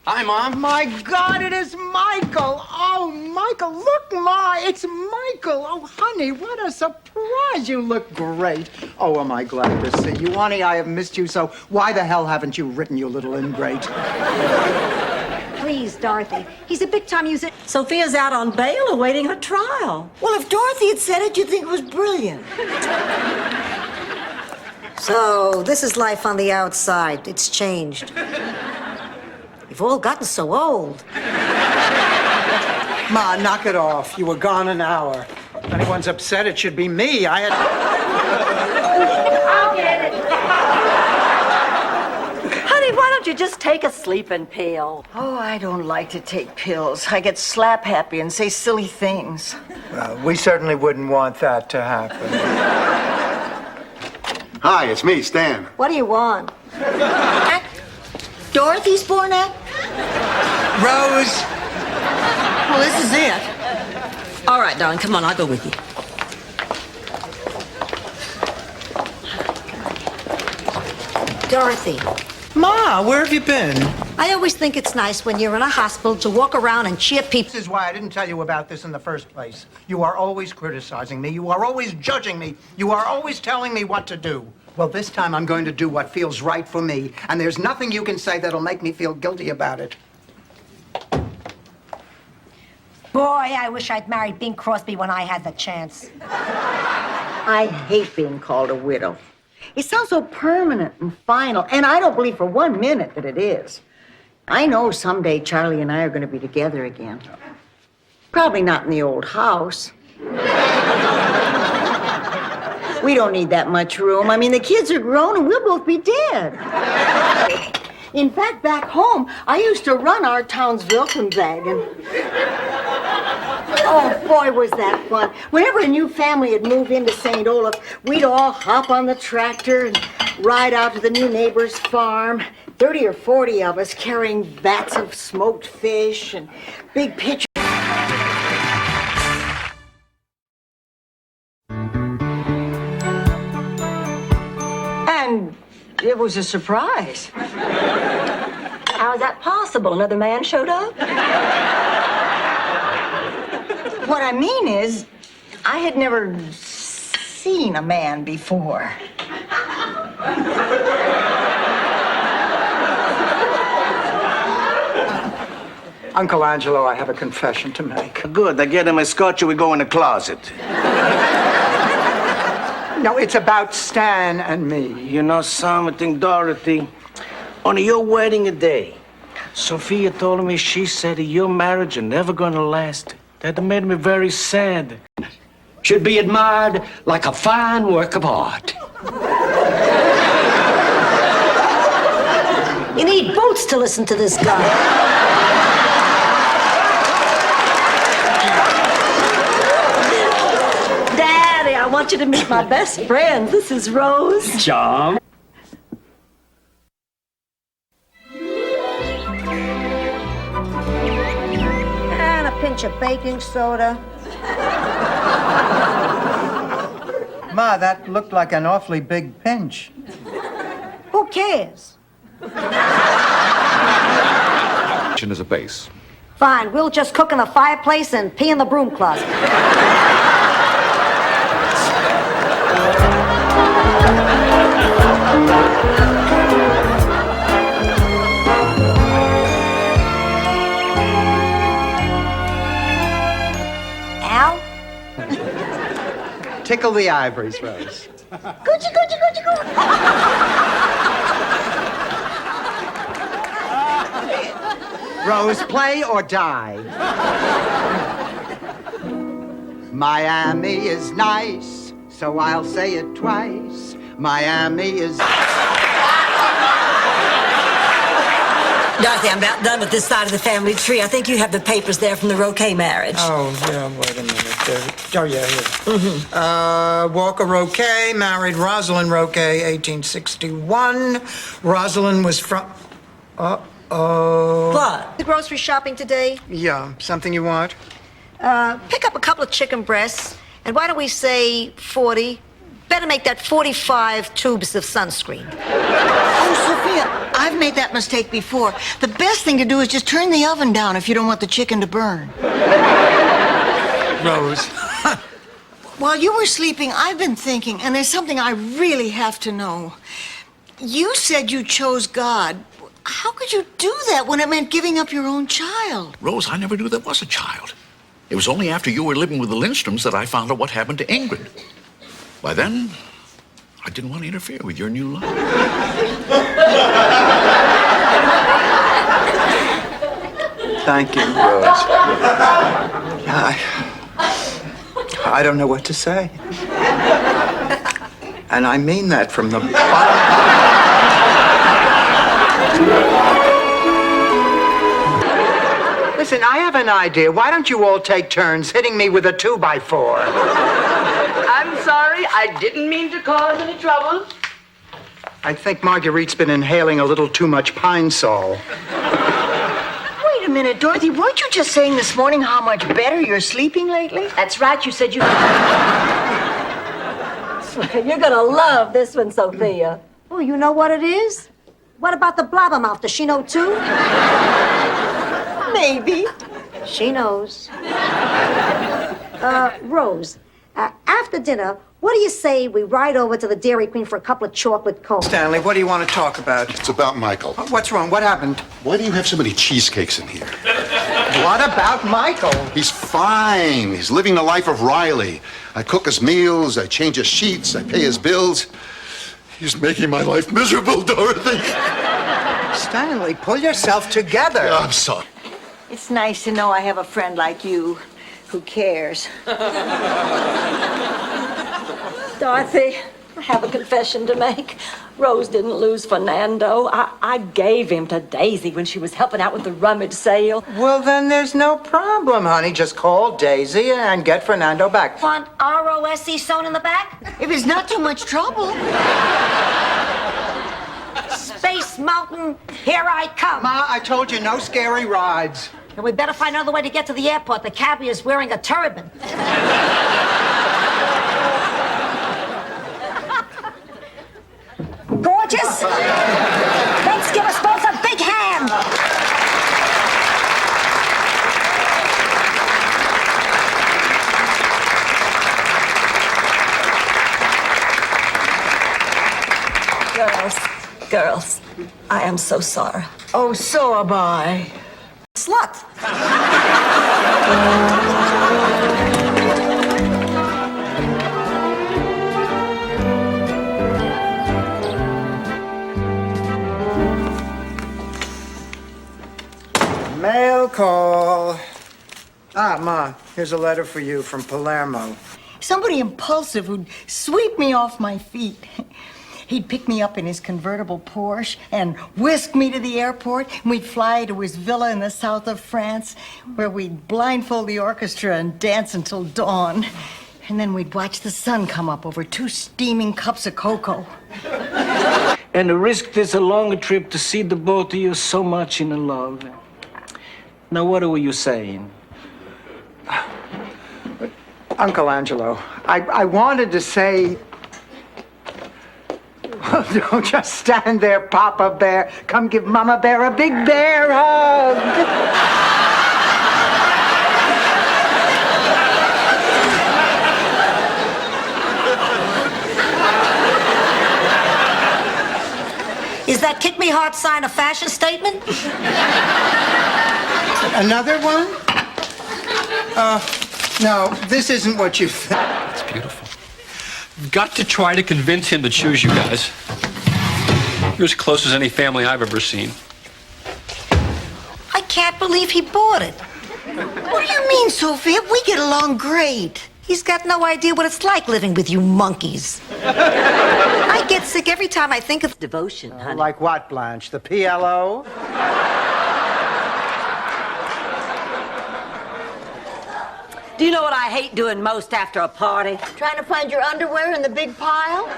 Hi, Mom. My God, it is Michael. Oh, Michael, look, Ma, it's Michael. Oh, honey, what a surprise. You look great. Oh, am I glad to see you. Honey, I have missed you, so why the hell haven't you written, you little ingrate? Please, Dorothy. He's a big-time musician. Sophia's out on bail awaiting her trial. Well, if Dorothy had said it, you'd think it was brilliant. So, this is life on the outside. It's changed. You've all gotten so old. Ma, knock it off. You were gone an hour. If anyone's upset, it should be me. I had... I'll get it. Honey, why don't you just take a sleeping pill? Oh, I don't like to take pills. I get slap happy and say silly things. Well, we certainly wouldn't want that to happen. Hi, it's me, Stan. What do you want? Dorothy's born at? Rose! Well, this is it. All right, darling, come on, I'll go with you. Dorothy. Ma, where have you been? I always think it's nice when you're in a hospital to walk around and cheer people. This is why I didn't tell you about this in the first place. You are always criticizing me. You are always judging me. You are always telling me what to do. Well, this time I'm going to do what feels right for me, and there's nothing you can say that'll make me feel guilty about it. Boy, I wish I'd married Bing Crosby when I had the chance. I hate being called a widow. It sounds so permanent and final, and I don't believe for 1 minute that it is. I know someday Charlie and I are going to be together again. Probably not in the old house. We don't need that much room. I mean, the kids are grown and we'll both be dead. In fact, back home, I used to run our town's Wilkenwagen. Oh, boy, was that fun. Whenever a new family had moved into St. Olaf, we'd all hop on the tractor and ride out to the new neighbor's farm. 30 or 40 of us carrying vats of smoked fish and big pitchers. And it was a surprise. How is that possible? Another man showed up? What I mean is, I had never seen a man before. Uncle Angelo, I have a confession to make. Good. I get him a scotch and we go in the closet. No, it's about Stan and me. You know something, Dorothy? On your wedding day, Sophia told me she said your marriage is never gonna last. That made me very sad. Should be admired like a fine work of art. You need boots to listen to this guy. Daddy, I want you to meet my best friend. This is Rose. John. And a pinch of baking soda. Ma, that looked like an awfully big pinch. Who cares? As a base. Fine, we'll just cook in the fireplace and pee in the broom closet. Al? Tickle the ivories, Rose. Coochie, coochie, coochie, coochie. Rose, play or die. Miami is nice, so I'll say it twice. Miami is... Dorothy, I'm about done with this side of the family tree. I think you have the papers there from the Roquet marriage. Oh, yeah, wait a minute. Oh, yeah, here. Walker Roquet married Rosalind Roquet, 1861. Rosalind was from... What? The grocery shopping today? Yeah, something you want? Pick up a couple of chicken breasts, and why don't we say 40? Better make that 45 tubes of sunscreen. Oh, Sophia, I've made that mistake before. The best thing to do is just turn the oven down if you don't want the chicken to burn. Rose. While you were sleeping, I've been thinking, and there's something I really have to know. You said you chose God. How could you do that when it meant giving up your own child? Rose, I never knew there was a child. It was only after you were living with the Lindstroms that I found out what happened to Ingrid. By then, I didn't want to interfere with your new life. Thank you, Rose. I don't know what to say. And I mean that from the bottom. Listen, I have an idea. Why don't you all take turns hitting me with a 2x4? I'm sorry, I didn't mean to cause any trouble. I think Marguerite's been inhaling a little too much Pine Sol. Wait a minute, Dorothy. Weren't you just saying this morning how much better you're sleeping lately? That's right, you said you... You're gonna love this one, Sophia. Oh, you know what it is? What about the blabbermouth? Does she know too? Maybe. She knows. Rose, after dinner, what do you say we ride over to the Dairy Queen for a couple of chocolate cones? Stanley, what do you want to talk about? It's about Michael. What's wrong? What happened? Why do you have so many cheesecakes in here? What about Michael? He's fine. He's living the life of Riley. I cook his meals, I change his sheets, I pay his bills. He's making my life miserable, Dorothy. Stanley, pull yourself together. Yeah, I'm sorry. It's nice to know I have a friend like you who cares. Dorothy, I have a confession to make. Rose didn't lose Fernando. I gave him to Daisy when she was helping out with the rummage sale. Well, then there's no problem, honey. Just call Daisy and get Fernando back. Want ROSC sewn in the back? If it's not too much trouble. Space Mountain, here I come. Ma, I told you no scary rides. And we better find another way to get to the airport. The cabbie is wearing a turban. Gorgeous? Let's give us both a big hand. Girls, I am so sorry. Oh, so am I. Slut. Mail call. Ma, here's a letter for you from Palermo. Somebody impulsive who'd sweep me off my feet. He'd pick me up in his convertible Porsche and whisk me to the airport, and we'd fly to his villa in the south of France, where we'd blindfold the orchestra and dance until dawn. And then we'd watch the sun come up over 2 steaming cups of cocoa. And the risk this a longer trip to see the both of you so much in love. Now, what were you saying? Uncle Angelo, I wanted to say... Oh, don't just stand there, Papa Bear. Come give Mama Bear a big bear hug. Is that kick me hard sign a fashion statement? Another one? No, this isn't what you think. It's beautiful. You've got to try to convince him to choose you guys. You're as close as any family I've ever seen. I can't believe he bought it. What do you mean, Sophia? We get along great. He's got no idea what it's like living with you monkeys. I get sick every time I think of devotion, honey. Like what, Blanche? The PLO? Do you know what I hate doing most after a party? Trying to find your underwear in the big pile?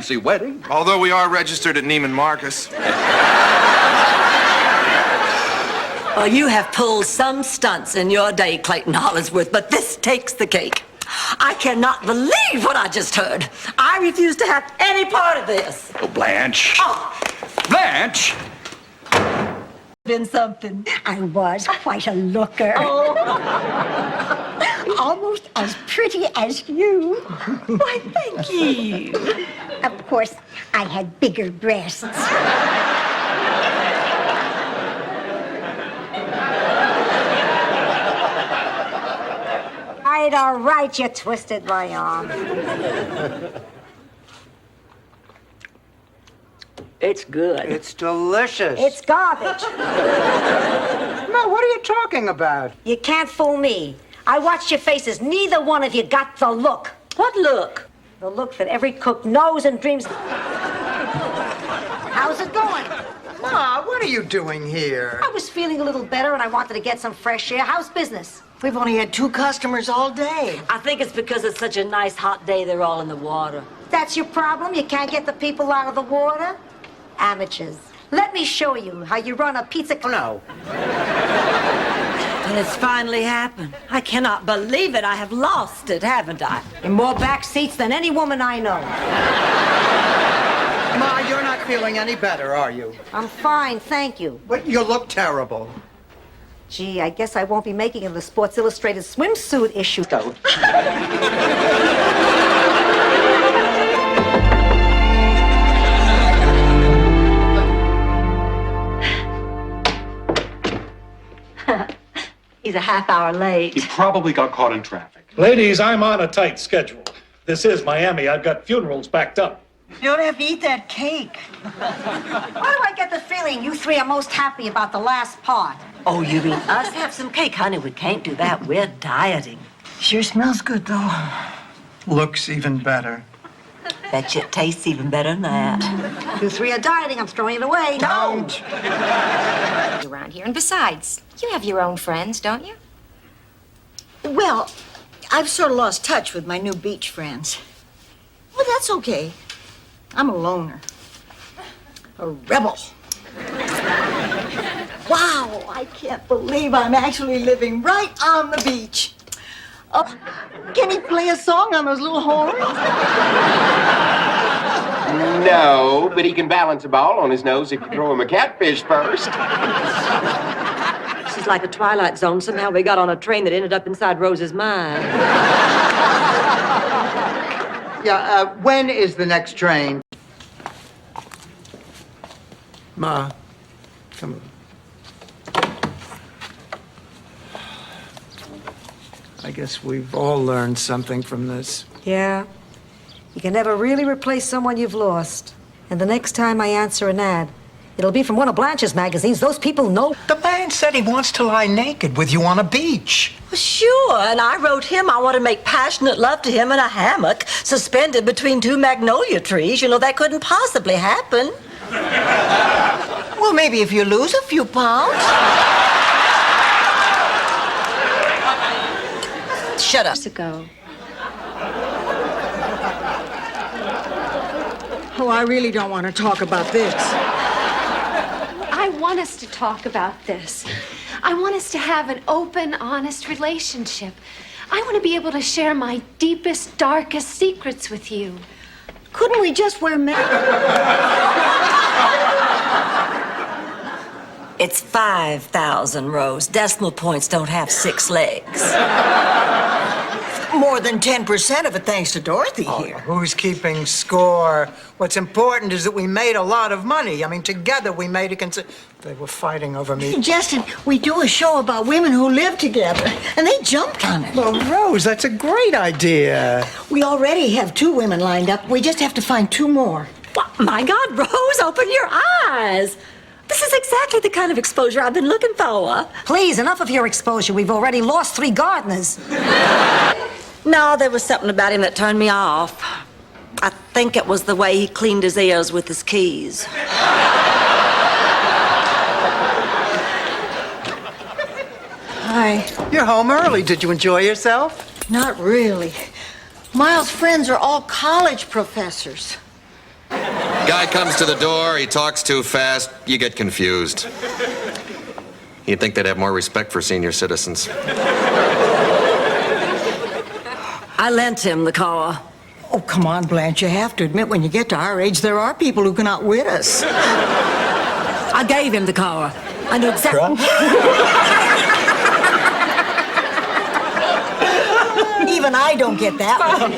See wedding. Although we are registered at Neiman Marcus. Well, you have pulled some stunts in your day, Clayton Hollingsworth, but this takes the cake. I cannot believe what I just heard. I refuse to have any part of this. Oh, Blanche. Oh. Blanche! Been something. I was quite a looker. Oh. Almost as pretty as you. Why, thank you. Of course, I had bigger breasts. All right, you twisted my arm. It's good. It's delicious. It's garbage. Ma, what are you talking about? You can't fool me. I watched your faces. Neither one of you got the look. What look? The look that every cook knows and dreams. How's it going? Ma, what are you doing here? I was feeling a little better and I wanted to get some fresh air. How's business? We've only had 2 customers all day. I think it's because it's such a nice hot day they're all in the water. That's your problem? You can't get the people out of the water? Amateurs. Let me show you how you run a pizza. No. And it's finally happened. I cannot believe it. I have lost it, haven't I? In more back seats than any woman I know. Ma, you're not feeling any better, are you? I'm fine, thank you. But you look terrible. Gee, I guess I won't be making it in the Sports Illustrated swimsuit issue. Go. he's a half hour late. He probably got caught in traffic. Ladies, I'm on a tight schedule. This is Miami. I've got funerals backed up. You don't have to eat that cake. Why do I get the feeling you three are most happy about the last part? Oh, you mean us have some cake? Honey, we can't do that. We're dieting. Sure smells good, though. Looks even better. Bet you it tastes even better than that. You three are dieting. I'm throwing it away. Don't. Around here. And besides, you have your own friends, don't you? Well, I've sort of lost touch with my new beach friends. Well, that's okay. I'm a loner. A rebel. Wow, I can't believe I'm actually living right on the beach. Can he play a song on those little horns? No, but he can balance a ball on his nose if you throw him a catfish first. This is like a Twilight Zone. Somehow we got on a train that ended up inside Rose's mind. Yeah, when is the next train? Ma, come on. I guess we've all learned something from this. Yeah. You can never really replace someone you've lost. And the next time I answer an ad, it'll be from one of Blanche's magazines. Those people know. The man said he wants to lie naked with you on a beach. Well, sure, and I wrote him I want to make passionate love to him in a hammock suspended between two magnolia trees. You know, that couldn't possibly happen. Well, maybe if you lose a few pounds. Shut up. Ago. Oh, I really don't want to talk about this. I want us to talk about this. I want us to have an open, honest relationship. I want to be able to share my deepest, darkest secrets with you. Couldn't we just wear It's 5,000, Rose. Decimal points don't have 6 legs. More than 10% of it, thanks to Dorothy here. Who's keeping score? What's important is that we made a lot of money. I mean, together we made a They were fighting over me. Justin, we do a show about women who live together, and they jumped on it. Well, Rose, that's a great idea. We already have 2 women lined up. We just have to find 2 more. Well, my God, Rose, open your eyes. This is exactly the kind of exposure I've been looking for. Please, enough of your exposure. We've already lost 3 gardeners. No, there was something about him that turned me off. I think it was the way he cleaned his ears with his keys. Hi. You're home early. Did you enjoy yourself? Not really. Miles' friends are all college professors. Guy comes to the door, he talks too fast, you get confused. You'd think they'd have more respect for senior citizens. I lent him the car. Oh, come on, Blanche. You have to admit, when you get to our age, there are people who can outwit us. I gave him the car. I knew exactly. Even I don't get that one.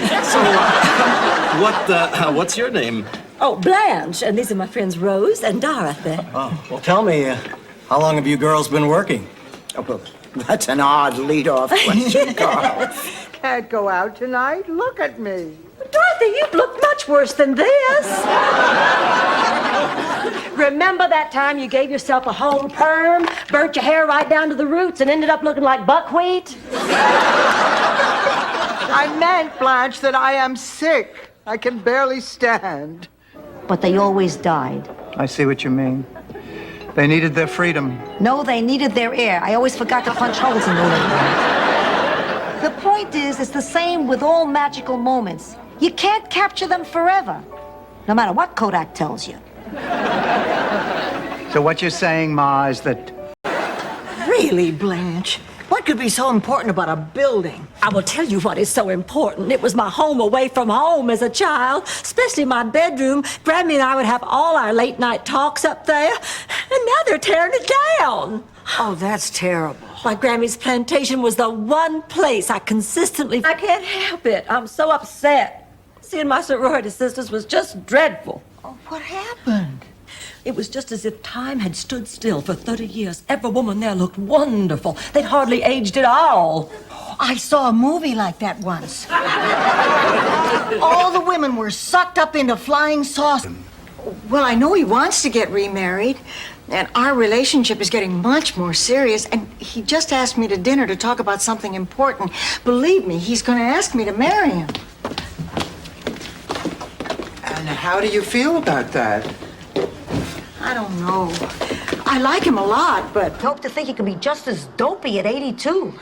So, what's your name? Oh, Blanche. And these are my friends Rose and Dorothy. Oh, well, tell me, how long have you girls been working? Oh, well, that's an odd lead-off question, Carl. Can't go out tonight? Look at me. Dorothy, you've looked much worse than this. Remember that time you gave yourself a home perm, burnt your hair right down to the roots, and ended up looking like buckwheat? I meant, Blanche, that I am sick. I can barely stand. But they always died. I see what you mean. They needed their freedom. No, they needed their air. I always forgot to punch holes in the lid. The point is, it's the same with all magical moments. You can't capture them forever, no matter what Kodak tells you. So what you're saying, Ma, is that... Really, Blanche? What could be so important about a building? I will tell you what is so important. It was my home away from home as a child, especially my bedroom. Grammy and I would have all our late night talks up there, and now they're tearing it down. Oh, that's terrible. My Grammy's plantation was the one place I can't help it. I'm so upset. Seeing my sorority sisters was just dreadful. Oh, what happened? It was just as if time had stood still for 30 years. Every woman there looked wonderful. They'd hardly aged at all. I saw a movie like that once. All the women were sucked up into flying saucers. Well, I know he wants to get remarried, and our relationship is getting much more serious, and he just asked me to dinner to talk about something important. Believe me, he's going to ask me to marry him. And how do you feel about that? I don't know. I like him a lot, but... Hope to think he can be just as dopey at 82.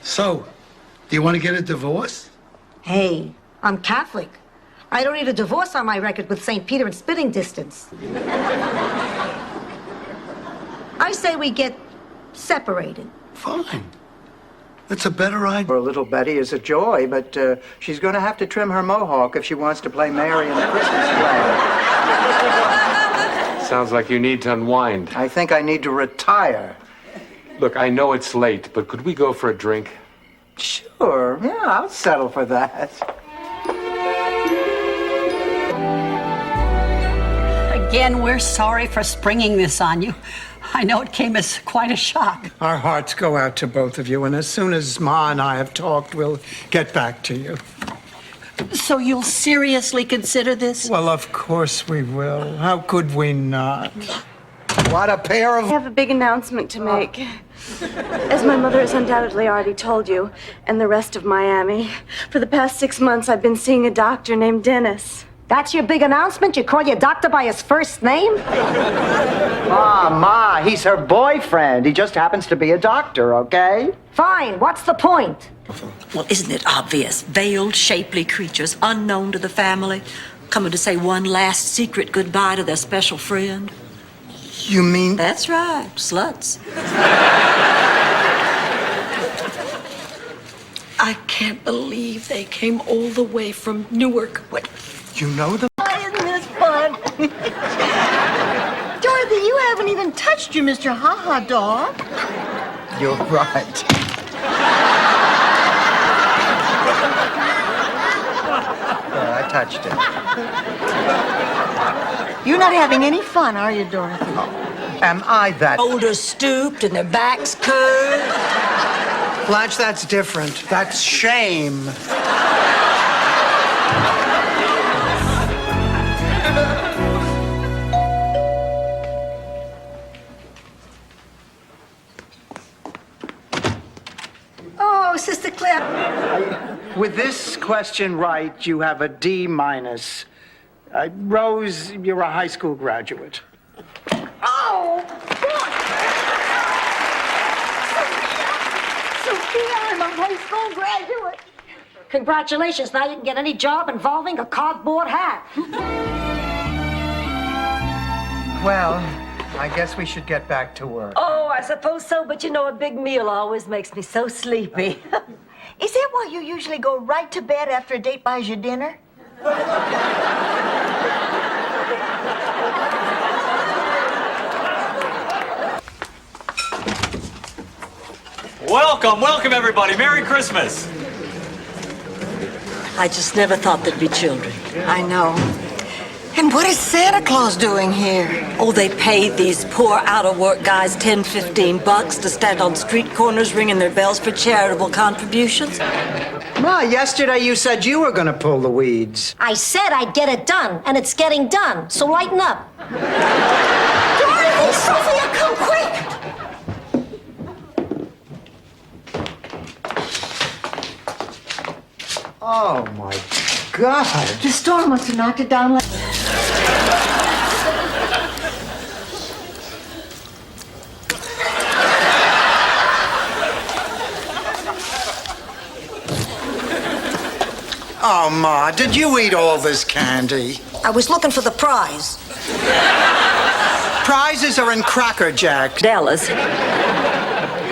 So, do you want to get a divorce? Hey, I'm Catholic. I don't need a divorce on my record with St. Peter in spitting distance. I say we get separated. Fine. That's a better idea. For little Betty is a joy, but she's going to have to trim her mohawk if she wants to play Mary in the Christmas play. Sounds like you need to unwind. I think I need to retire. Look, I know it's late, but could we go for a drink? Sure, yeah, I'll settle for that. Again, we're sorry for springing this on you. I know it came as quite a shock. Our hearts go out to both of you, and as soon as Ma and I have talked, we'll get back to you. So you'll seriously consider this? Well, of course we will. How could we not? What a pair of... I have a big announcement to make. As my mother has undoubtedly already told you, and the rest of Miami, for the past 6 months I've been seeing a doctor named Dennis. That's your big announcement? You call your doctor by his first name? Ma, he's her boyfriend. He just happens to be a doctor, okay? Fine, what's the point? Well, isn't it obvious? Veiled, shapely creatures, unknown to the family, coming to say one last secret goodbye to their special friend. You mean... That's right, sluts. I can't believe they came all the way from Newark. What? You know them? Isn't this fun? Dorothy, you haven't even touched your Mr. Ha-Ha dog. You're right. Yeah, I touched it. You're not having any fun, are you, Dorothy? Am I that... Shoulders stooped and their backs curved. Blanche, that's different. That's shame. Oh, Sister Claire. With this question right, you have a D-. Rose, you're a high school graduate. Oh, Sophia, I'm a high school graduate. Congratulations, now you can get any job involving a cardboard hat. Well, I guess we should get back to work. Oh, I suppose so, but you know, a big meal always makes me so sleepy. Is that why you usually go right to bed after a date buys you dinner? Welcome, everybody. Merry Christmas. I just never thought there'd be children. I know. And what is Santa Claus doing here? Oh, they paid these poor out-of-work guys $10-15 to stand on street corners ringing their bells for charitable contributions. Ma, yesterday you said you were going to pull the weeds. I said I'd get it done, and it's getting done, so lighten up. Dorothy, Sophia, come quick! Oh, my God. The storm must have knocked it down like... Oh, Ma, did you eat all this candy? I was looking for the prize. Prizes are in Cracker Jack. Della's.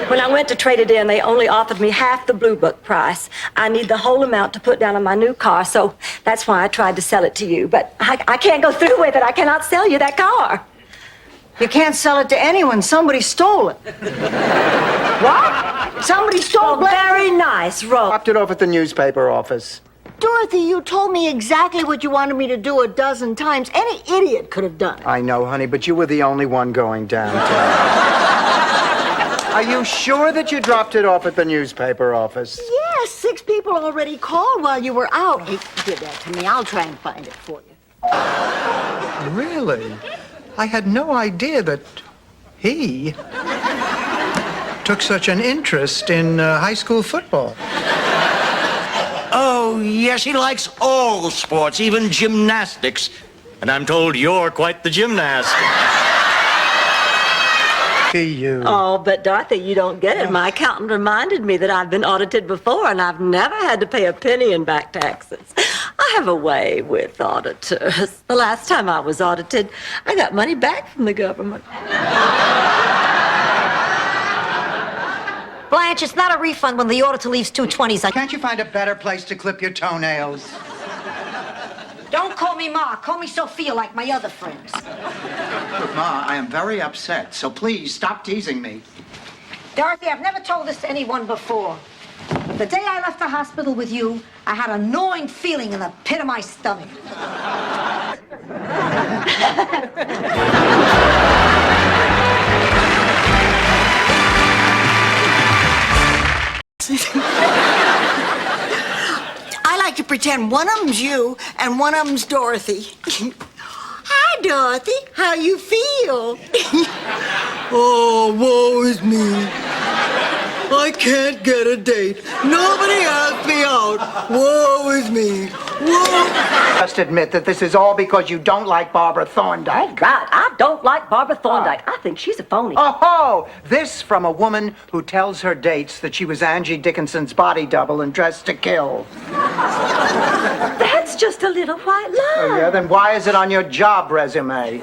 When I went to trade it in, they only offered me half the Blue Book price. I need the whole amount to put down on my new car, so that's why I tried to sell it to you. But I can't go through with it. I cannot sell you that car. You can't sell it to anyone. Somebody stole it. What? Somebody stole it? Very nice, Rose. Dropped it off at the newspaper office. Dorothy, you told me exactly what you wanted me to do a dozen times. Any idiot could have done it. I know, honey, but you were the only one going downtown. Are you sure that you dropped it off at the newspaper office? Yes, 6 people already called while you were out. He did that to me. I'll try and find it for you. Really? I had no idea that he took such an interest in high school football. Oh, yes, he likes all sports, even gymnastics. And I'm told you're quite the gymnast. You. Oh, but Dorothy, you don't get it. My accountant reminded me that I've been audited before, and I've never had to pay a penny in back taxes. I have a way with auditors. The last time I was audited, I got money back from the government. Blanche, it's not a refund when the auditor leaves 2 20s. Can't you find a better place to clip your toenails? Don't call me Ma. Call me Sophia like my other friends. Look, Ma, I am very upset, so please stop teasing me. Dorothy, I've never told this to anyone before. But the day I left the hospital with you, I had a gnawing feeling in the pit of my stomach. I like to pretend one of them's you and one of them's Dorothy. Hi, Dorothy. How you feel? Oh, woe is me. I can't get a date. Nobody asked me out. Woe is me. Woe. Just admit that this is all because you don't like Barbara Thorndike. Oh, God, I don't like Barbara Thorndike. I think she's a phony. Oh, this from a woman who tells her dates that she was Angie Dickinson's body double and dressed to kill. That's just a little white lie. Oh, yeah, then why is it on your job resume?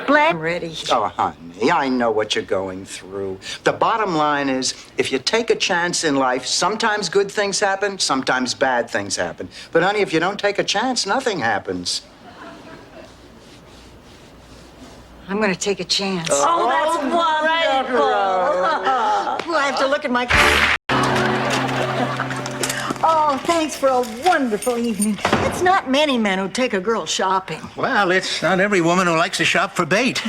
I'm ready. Oh, honey, I know what you're going through. The bottom line is, if you take a chance in life, sometimes good things happen, sometimes bad things happen. But, honey, if you don't take a chance, nothing happens. I'm going to take a chance. Oh, that's wonderful. Well, I have to look at my... Oh, thanks for a wonderful evening. It's not many men who take a girl shopping. Well, it's not every woman who likes to shop for bait.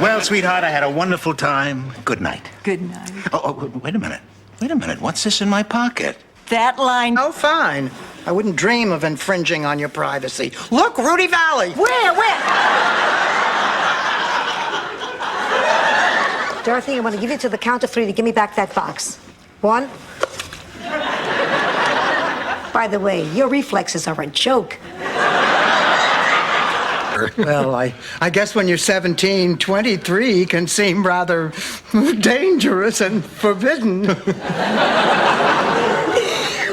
Well, sweetheart, I had a wonderful time. Good night. Good night. Oh, wait a minute. Wait a minute. What's this in my pocket? That line... Oh, fine. I wouldn't dream of infringing on your privacy. Look, Rudy Valley. Where? Dorothy, I'm going to give you to the count of 3 to give me back that box. 1. By the way, your reflexes are a joke. Well, I guess when you're 17, 23 can seem rather dangerous and forbidden.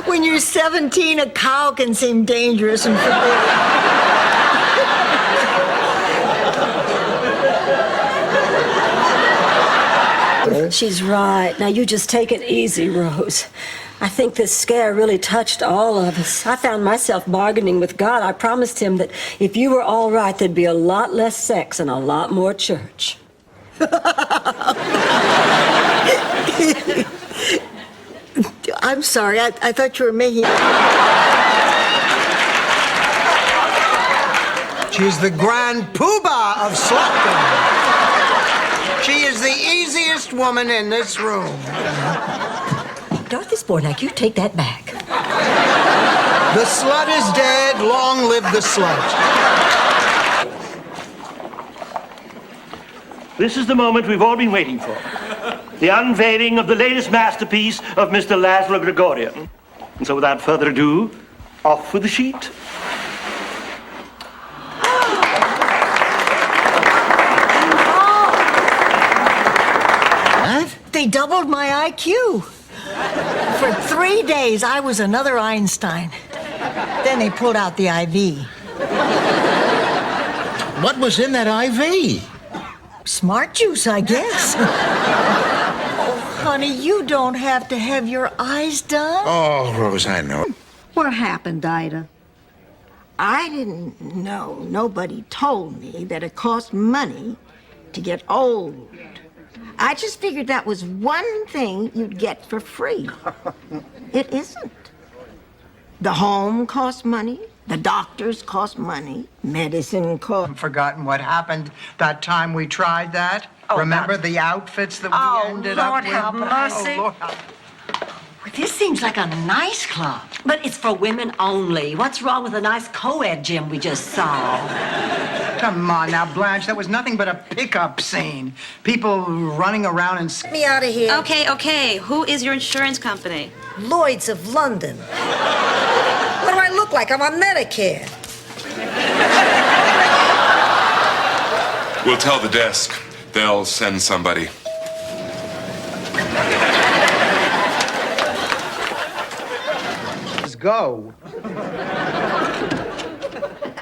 When you're 17, a cow can seem dangerous and forbidden. She's right. Now, you just take it easy, Rose. I think this scare really touched all of us. I found myself bargaining with God. I promised him that if you were all right, there'd be a lot less sex and a lot more church. I'm sorry. I thought you were making... She's the grand poobah of Slutdom. She is the easiest woman in this room. Dorothy Spornak, you take that back. The slut is dead. Long live the slut. This is the moment we've all been waiting for. The unveiling of the latest masterpiece of Mr. Laszlo Gregorian. And so without further ado, off with the sheet. They doubled my IQ. For 3 days, I was another Einstein. Then they pulled out the IV. What was in that IV? Smart juice, I guess. Oh, honey, you don't have to have your eyes done. Oh, Rose, I know. What happened, Ida? I didn't know. Nobody told me that it cost money to get old. I just figured that was one thing you'd get for free. It isn't. The home costs money. The doctors cost money. Medicine costs... I've forgotten what happened that time we tried that. Oh, Remember God. the outfits that we ended up Lord with? have mercy. Oh, Lord. Well, this seems like a nice club. But it's for women only. What's wrong with the nice co-ed gym we just saw? Come on now, Blanche. That was nothing but a pickup scene. People running around and... Get me out of here. Okay. Who is your insurance company? Lloyd's of London. What do I look like? I'm on Medicare. We'll tell the desk. They'll send somebody. Let's go.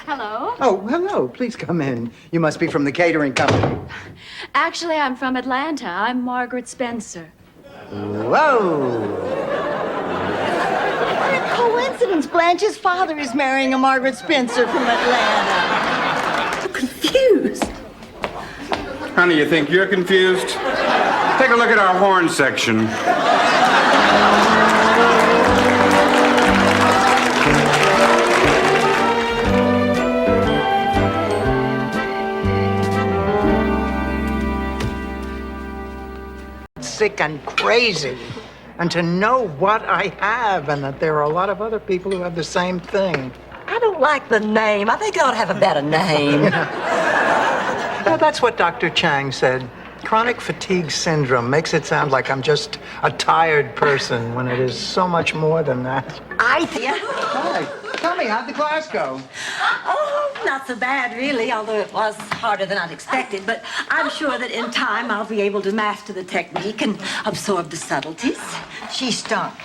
Hello? Oh, hello. Please come in. You must be from the catering company. Actually, I'm from Atlanta. I'm Margaret Spencer. Whoa. What a coincidence. Blanche's father is marrying a Margaret Spencer from Atlanta. I'm confused. Honey, you think you're confused? Take a look at our horn section. Sick and crazy. And to know what I have and that there are a lot of other people who have the same thing. I don't like the name. I think I ought to have a better name. Well, that's what Dr. Chang said. Chronic fatigue syndrome makes it sound like I'm just a tired person when it is so much more than that. I think... Hi. Tell me, how'd the class go? Oh, not so bad, really, although it was harder than I'd expected. But I'm sure that in time I'll be able to master the technique and absorb the subtleties. She stunk.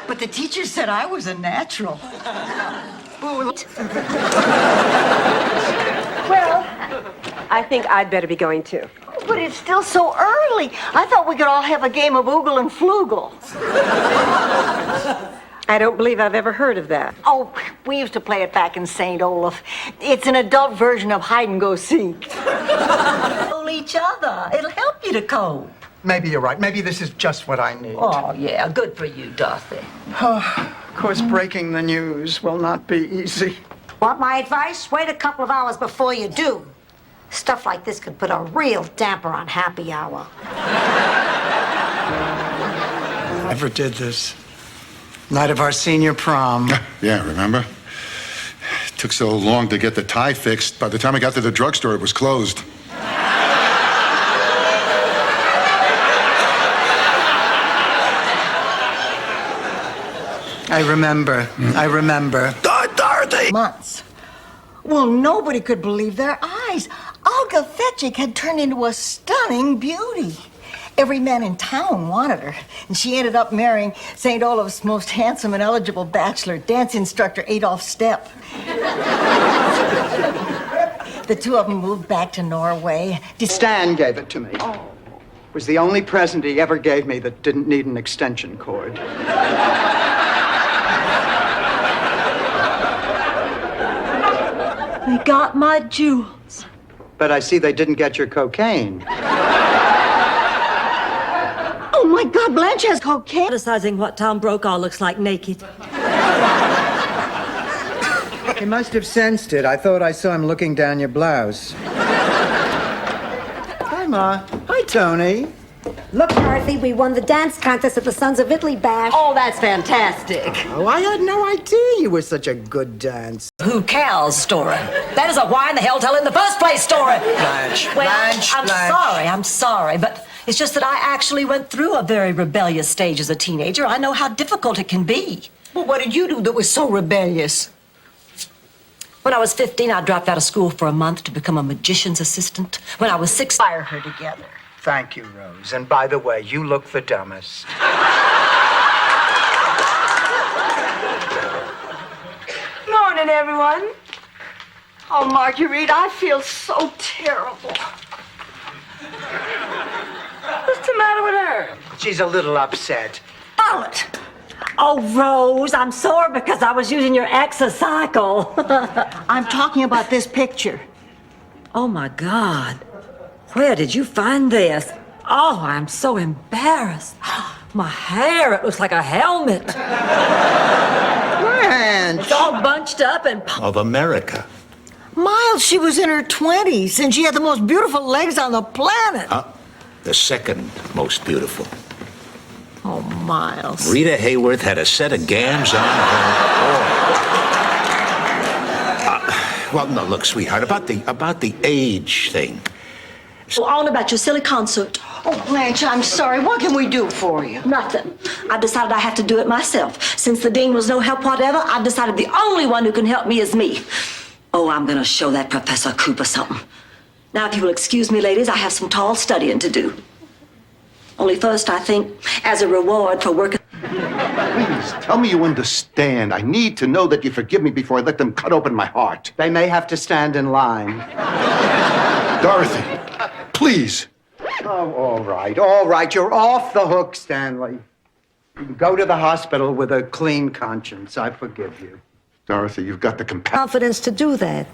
But the teacher said I was a natural. Well, I think I'd better be going too. But it's still so early. I thought we could all have a game of Oogle and Floogle. I don't believe I've ever heard of that. Oh, we used to play it back in St. Olaf. It's an adult version of hide and go seek. Hold each other. It'll help you to cope. Maybe you're right. Maybe this is just what I need. Oh, yeah, good for you, Dorothy. Of course, breaking the news will not be easy. Want my advice? Wait a couple of hours before you do. Stuff like this could put a real damper on happy hour. Never did this. Night of our senior prom. Yeah, remember? It took so long to get the tie fixed. By the time I got to the drugstore, it was closed. I remember. Dorothy! Months. Well, nobody could believe their eyes. Olga Fetchik had turned into a stunning beauty. Every man in town wanted her, and she ended up marrying St. Olaf's most handsome and eligible bachelor, dance instructor Adolf Stepp. The two of them moved back to Norway. Stan gave it to me. Oh. It was the only present he ever gave me that didn't need an extension cord. They got my jewels. But I see they didn't get your cocaine. Oh, my God, Blanche has cocaine. Criticizing what Tom Brokaw looks like naked. He must have sensed it. I thought I saw him looking down your blouse. Hi, Ma. Hi, Tony. Look, Dorothy, we won the dance contest at the Sons of Italy Bash. Oh, that's fantastic. Oh, I had no idea you were such a good dancer. Who Cal's story? That is a why in the hell tell in the first place story. Blanche, Well, Blanche, I'm sorry, but it's just that I actually went through a very rebellious stage as a teenager. I know how difficult it can be. Well, what did you do that was so rebellious? When I was 15, I dropped out of school for a month to become a magician's assistant. When I was 16, Fire her together. Thank you, Rose. And by the way, you look the dumbest. Morning, everyone. Oh, Marguerite, I feel so terrible. What's the matter with her? She's a little upset. Violet! Oh, Rose, I'm sore because I was using your exocycle. I'm talking about this picture. Oh, my God. Where did you find this? Oh, I'm so embarrassed. My hair, it looks like a helmet. Blanche! It's all bunched up and... Of America. Miles, she was in her 20s, and she had the most beautiful legs on the planet. The second most beautiful. Oh, Miles. Rita Hayworth had a set of gams on her. Well, no, look, sweetheart, about the age thing. So on about your silly concert. Oh, Blanche, I'm sorry. What can we do for you? Nothing. I've decided I have to do it myself. Since the dean was no help whatever, I've decided the only one who can help me is me. Oh, I'm gonna show that Professor Cooper something. Now, if you will excuse me, ladies, I have some tall studying to do. Only first, I think, as a reward for working... Please, tell me you understand. I need to know that you forgive me before I let them cut open my heart. They may have to stand in line. Dorothy, please. Oh, all right. You're off the hook, Stanley. You can go to the hospital with a clean conscience. I forgive you. Dorothy, you've got the Confidence to do that.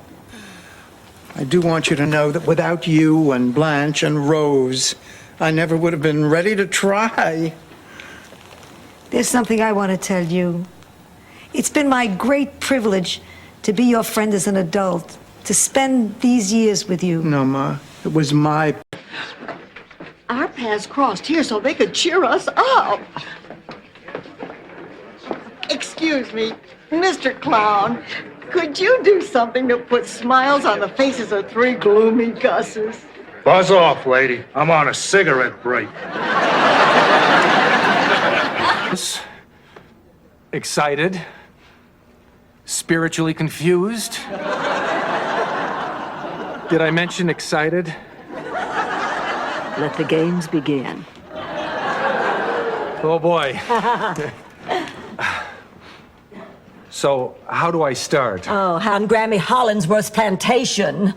I do want you to know that without you and Blanche and Rose, I never would have been ready to try. There's something I want to tell you. It's been my great privilege to be your friend as an adult, to spend these years with you. No, Ma. It was my... Our paths crossed here so they could cheer us up. Excuse me, Mr. Clown. Could you do something to put smiles on the faces of three gloomy Gusses? Buzz off, lady. I'm on a cigarette break. Excited. Spiritually confused. Did I mention excited? Let the games begin. Oh, boy. So, how do I start? Oh, on Grammy Hollingsworth's plantation.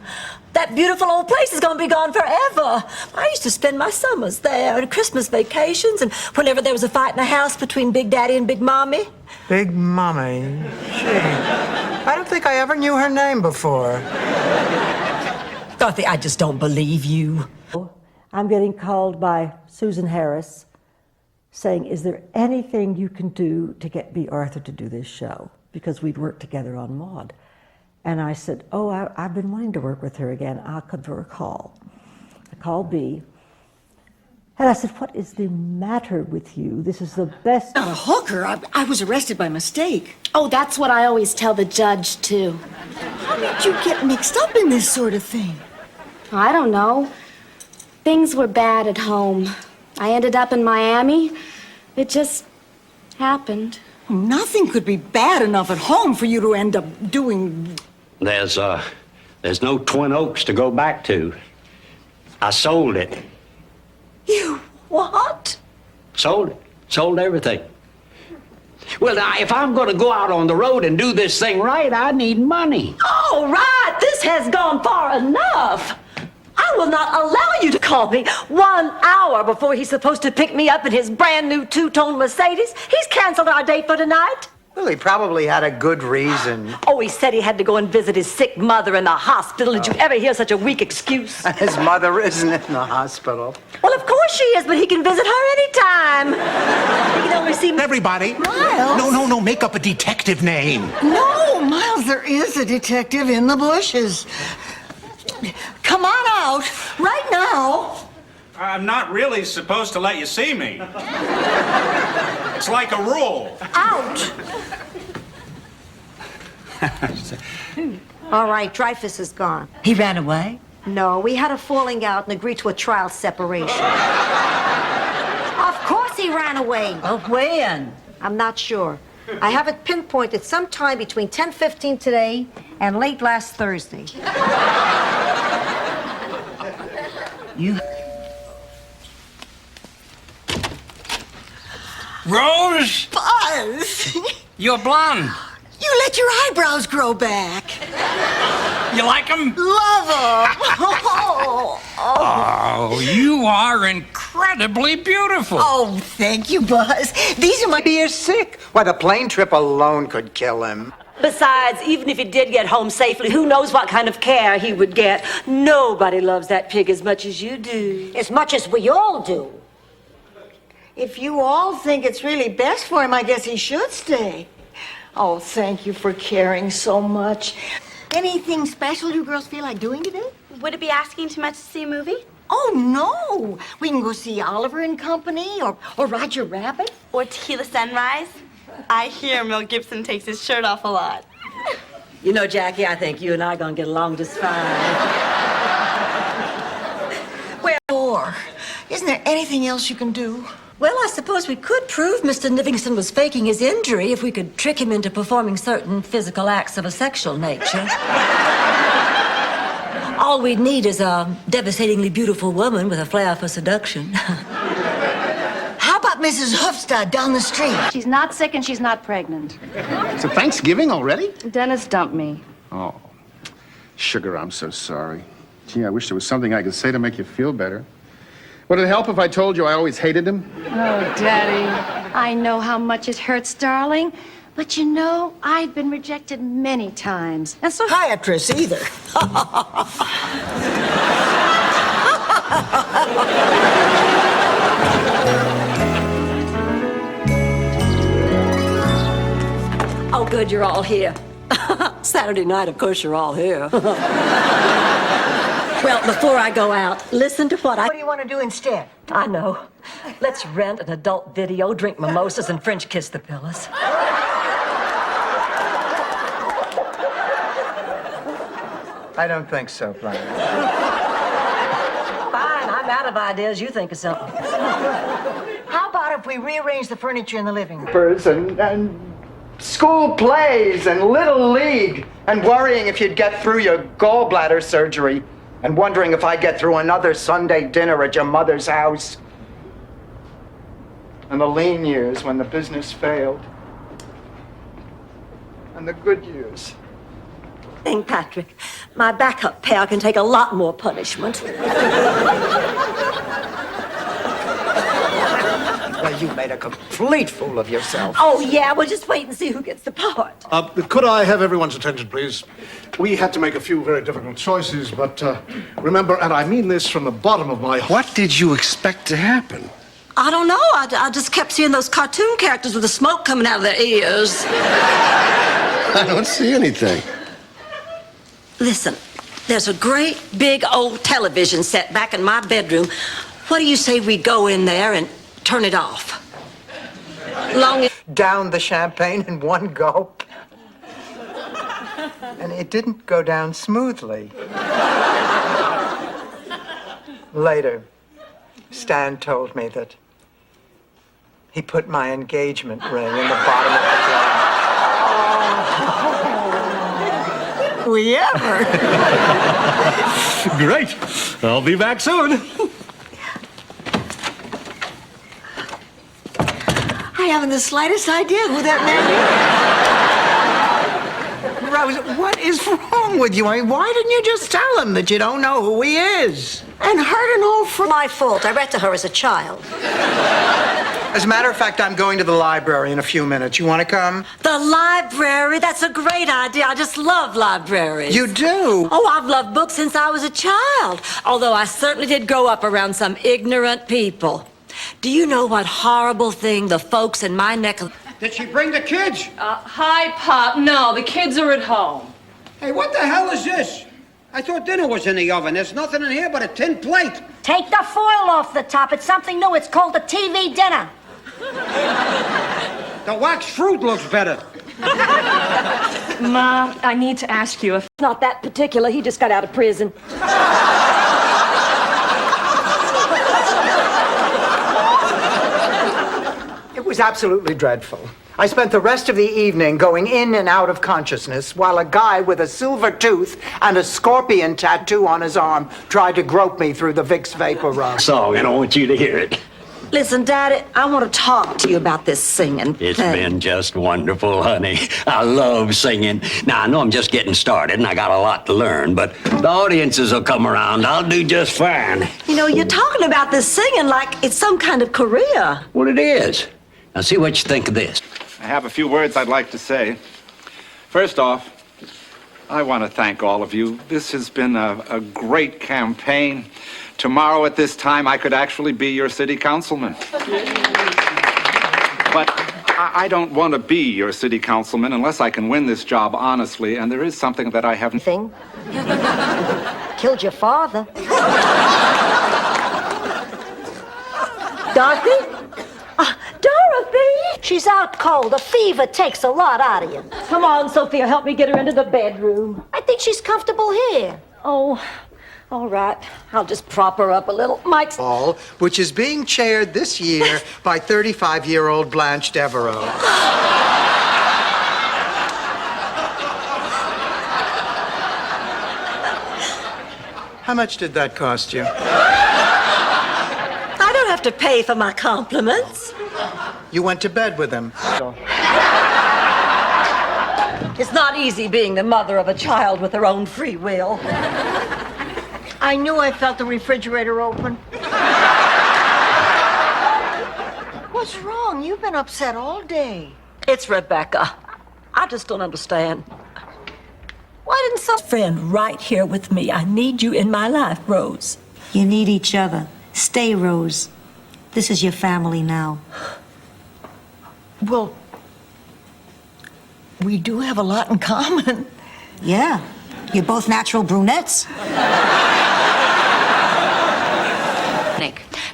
That beautiful old place is gonna be gone forever. I used to spend my summers there and Christmas vacations and whenever there was a fight in the house between Big Daddy and Big Mommy. Big Mommy. Gee, I don't think I ever knew her name before. Dorothy, I just don't believe you. I'm getting called by Susan Harris saying, is there anything you can do to get B. Arthur to do this show? Because we'd worked together on Maude. And I said, oh, I've been wanting to work with her again. I'll give her a call. I called B. And I said, what is the matter with you? This is the best... Not a hooker. I was arrested by mistake. Oh, that's what I always tell the judge, too. How did you get mixed up in this sort of thing? I don't know. Things were bad at home. I ended up in Miami. It just happened. Nothing could be bad enough at home for you to end up doing... There's no Twin Oaks to go back to. I sold it. You what? Sold it. Sold everything. Well, now, if I'm going to go out on the road and do this thing right, I need money. All right, this has gone far enough. I will not allow you to call me 1 hour before he's supposed to pick me up in his brand new two-tone Mercedes. He's canceled our date for tonight. Well, he probably had a good reason. Oh, he said he had to go and visit his sick mother in the hospital. Did you ever hear such a weak excuse? His mother isn't in the hospital. Well, of course she is, but he can visit her anytime. He can only see... Everybody. Miles? No, make up a detective name. No, Miles, there is a detective in the bushes. Come on out, right now. I'm not really supposed to let you see me. It's like a rule. Out. All right, Dreyfus is gone. He ran away? No, we had a falling out and agreed to a trial separation. Of course he ran away. Oh, when? I'm not sure. I have it pinpointed sometime between 10:15 today and late last Thursday. You... Rose? Buzz! You're blonde. You let your eyebrows grow back. You like them? Love them. Oh, you are incredibly beautiful. Oh, thank you, Buzz. These are my... He is sick. Why, the plane trip alone could kill him. Besides, even if he did get home safely, who knows what kind of care he would get? Nobody loves that pig as much as you do. As much as we all do. If you all think it's really best for him, I guess he should stay. Oh, thank you for caring so much. Anything special you girls feel like doing today? Would it be asking too much to see a movie? Oh, no. We can go see Oliver and Company or Roger Rabbit. Or Tequila Sunrise? I hear Mel Gibson takes his shirt off a lot. You know, Jackie, I think you and I are going to get along just fine. Or isn't there anything else you can do? Well, I suppose we could prove Mr. Livingston was faking his injury if we could trick him into performing certain physical acts of a sexual nature. All we'd need is a devastatingly beautiful woman with a flair for seduction. How about Mrs. Hufstad down the street? She's not sick and she's not pregnant. So Thanksgiving already? Dennis dumped me. Oh, sugar, I'm so sorry. Gee, I wish there was something I could say to make you feel better. Would it help if I told you I always hated him? Oh, Daddy. I know how much it hurts, darling. But you know, I'd been rejected many times. And so... Psychiatrist either. Oh, good, you're all here. Saturday night, of course, you're all here. Well, before I go out, listen to what What do you want to do instead? I know. Let's rent an adult video, drink mimosas, and French kiss the pillows. I don't think so, Brian. Fine, I'm out of ideas. You think of something. How about if we rearrange the furniture in the living room? Birds and school plays and Little League and worrying if you'd get through your gallbladder surgery and wondering if I'd get through another Sunday dinner at your mother's house. And the lean years when the business failed. And the good years. St. Patrick, my backup pair can take a lot more punishment. Well, you made a complete fool of yourself. Oh, yeah, well, just wait and see who gets the part. Could I have everyone's attention, please? We had to make a few very difficult choices, but remember, and I mean this from the bottom of my heart. What did you expect to happen? I don't know. I just kept seeing those cartoon characters with the smoke coming out of their ears. I don't see anything. Listen, there's a great big old television set back in my bedroom. What do you say we go in there and turn it off? Down the champagne in one gulp. And it didn't go down smoothly. Later, Stan told me that he put my engagement ring in the bottom of the glass. We ever? Great. I'll be back soon. I haven't the slightest idea who that man is. Rose, what is wrong with you? I mean, why didn't you just tell him that you don't know who he is? And her to know for my fault. I read to her as a child. As a matter of fact, I'm going to the library in a few minutes. You want to come? The library? That's a great idea. I just love libraries. You do? Oh, I've loved books since I was a child. Although I certainly did grow up around some ignorant people. Do you know what horrible thing the folks in my neck of... Did she bring the kids? Hi, Pop. No, the kids are at home. Hey, what the hell is this? I thought dinner was in the oven. There's nothing in here but a tin plate. Take the foil off the top. It's something new. It's called a TV dinner. The waxed fruit looks better. Ma, I need to ask you if... Not that particular. He just got out of prison. It was absolutely dreadful. I spent the rest of the evening going in and out of consciousness while a guy with a silver tooth and a scorpion tattoo on his arm tried to grope me through the Vicks Vapor Rub. Song, and I want you to hear it. Listen, Daddy, I want to talk to you about this singing It's thing. been just wonderful, honey. I love singing. Now, I know I'm just getting started and I got a lot to learn, but the audiences will come around. I'll do just fine. You know, you're talking about this singing like it's some kind of career. Well, it is. Now, see what you think of this. I have a few words I'd like to say. First off, I want to thank all of you. This has been a great campaign. Tomorrow at this time, I could actually be your city councilman. But I don't want to be your city councilman unless I can win this job honestly, and there is something that I haven't... Killed your father. Dorothy? Dorothy! She's out cold. A fever takes a lot out of you. Come on, Sophia, help me get her into the bedroom. I think she's comfortable here. Oh, all right. I'll just prop her up a little. Mike's Ball, which is being chaired this year by 35-year-old Blanche Devereaux. How much did that cost you? I don't have to pay for my compliments. You went to bed with him. It's not easy being the mother of a child with her own free will. I knew I felt the refrigerator open. What's wrong? You've been upset all day. It's Rebecca. I just don't understand. Why didn't some friend right here with me? I need you in my life, Rose. You need each other. Stay, Rose. This is your family now. Well, we do have a lot in common. Yeah. You're both natural brunettes.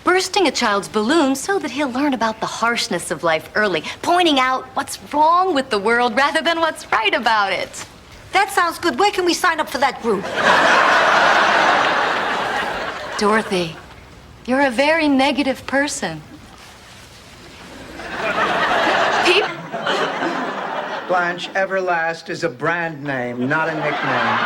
Bursting a child's balloon so that he'll learn about the harshness of life early, pointing out what's wrong with the world rather than what's right about it. That sounds good. Where can we sign up for that group? Dorothy, you're a very negative person. Blanche Everlast is a brand name, not a nickname.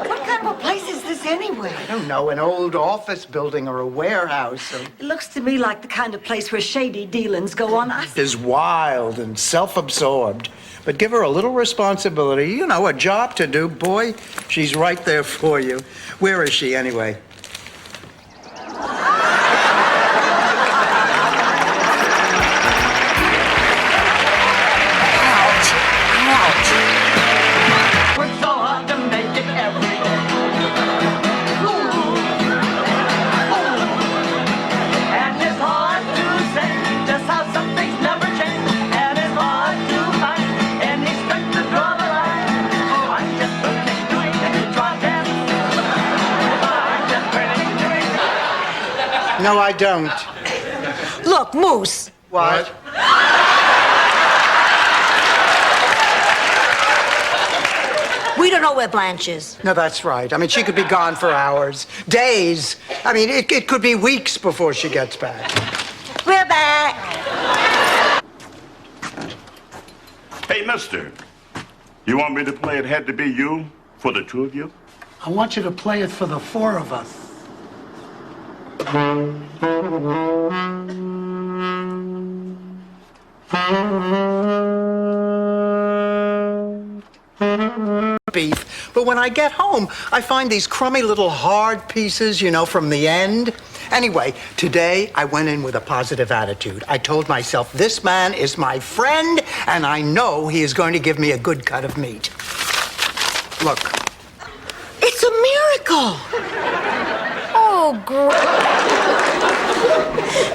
What kind of a place is this anyway? I don't know, an old office building or a warehouse. It looks to me like the kind of place where shady dealings go on. Is wild and self-absorbed. But give her a little responsibility, you know, a job to do. Boy, she's right there for you. Where is she anyway? No, I don't. Look, Moose. What? We don't know where Blanche is. No, that's right. I mean, she could be gone for hours, days. I mean, it could be weeks before she gets back. We're back. Hey, mister. You want me to play It Had to Be You for the two of you? I want you to play it for the four of us. Beef, but when I get home, I find these crummy little hard pieces, you know, from the end. Anyway, today I went in with a positive attitude. I told myself, this man is my friend, and I know he is going to give me a good cut of meat. Look. It's a miracle. Oh,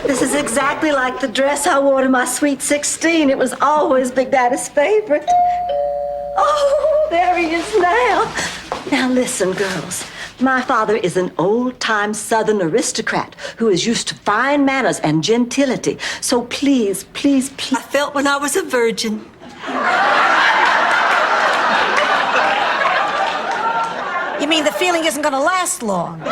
This is exactly like the dress I wore to my Sweet 16. It was always Big Daddy's favorite. Oh, there he is now. Now listen, girls. My father is an old-time Southern aristocrat who is used to fine manners and gentility. So please, please, please. I felt when I was a virgin. You mean the feeling isn't going to last long?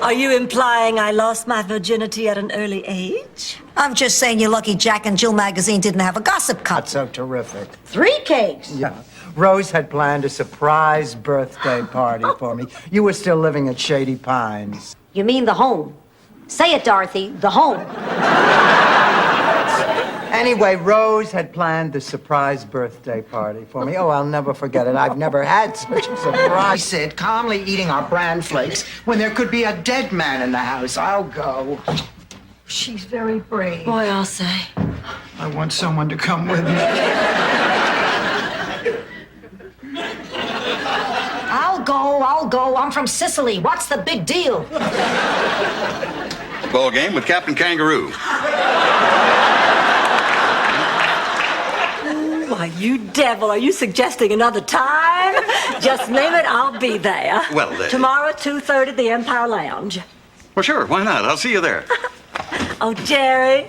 Are you implying I lost my virginity at an early age? I'm just saying you're lucky Jack and Jill magazine didn't have a gossip column. That's so terrific. 3 cakes. Yeah. Rose had planned a surprise birthday party for me. You were still living at Shady Pines. You mean the home? Say it, Dorothy, the home. Anyway, Rose had planned the surprise birthday party for me. Oh, I'll never forget it. I've never had such a surprise. We sit calmly eating our bran flakes when there could be a dead man in the house. I'll go. She's very brave. Boy, I'll say. I want someone to come with me. I'll go. I'm from Sicily. What's the big deal? Ball game with Captain Kangaroo. Why, you devil, are you suggesting another time? Just name it, I'll be there. Well, Tomorrow at 2:30 at the Empire Lounge. Well, sure. Why not? I'll see you there. Oh, Jerry.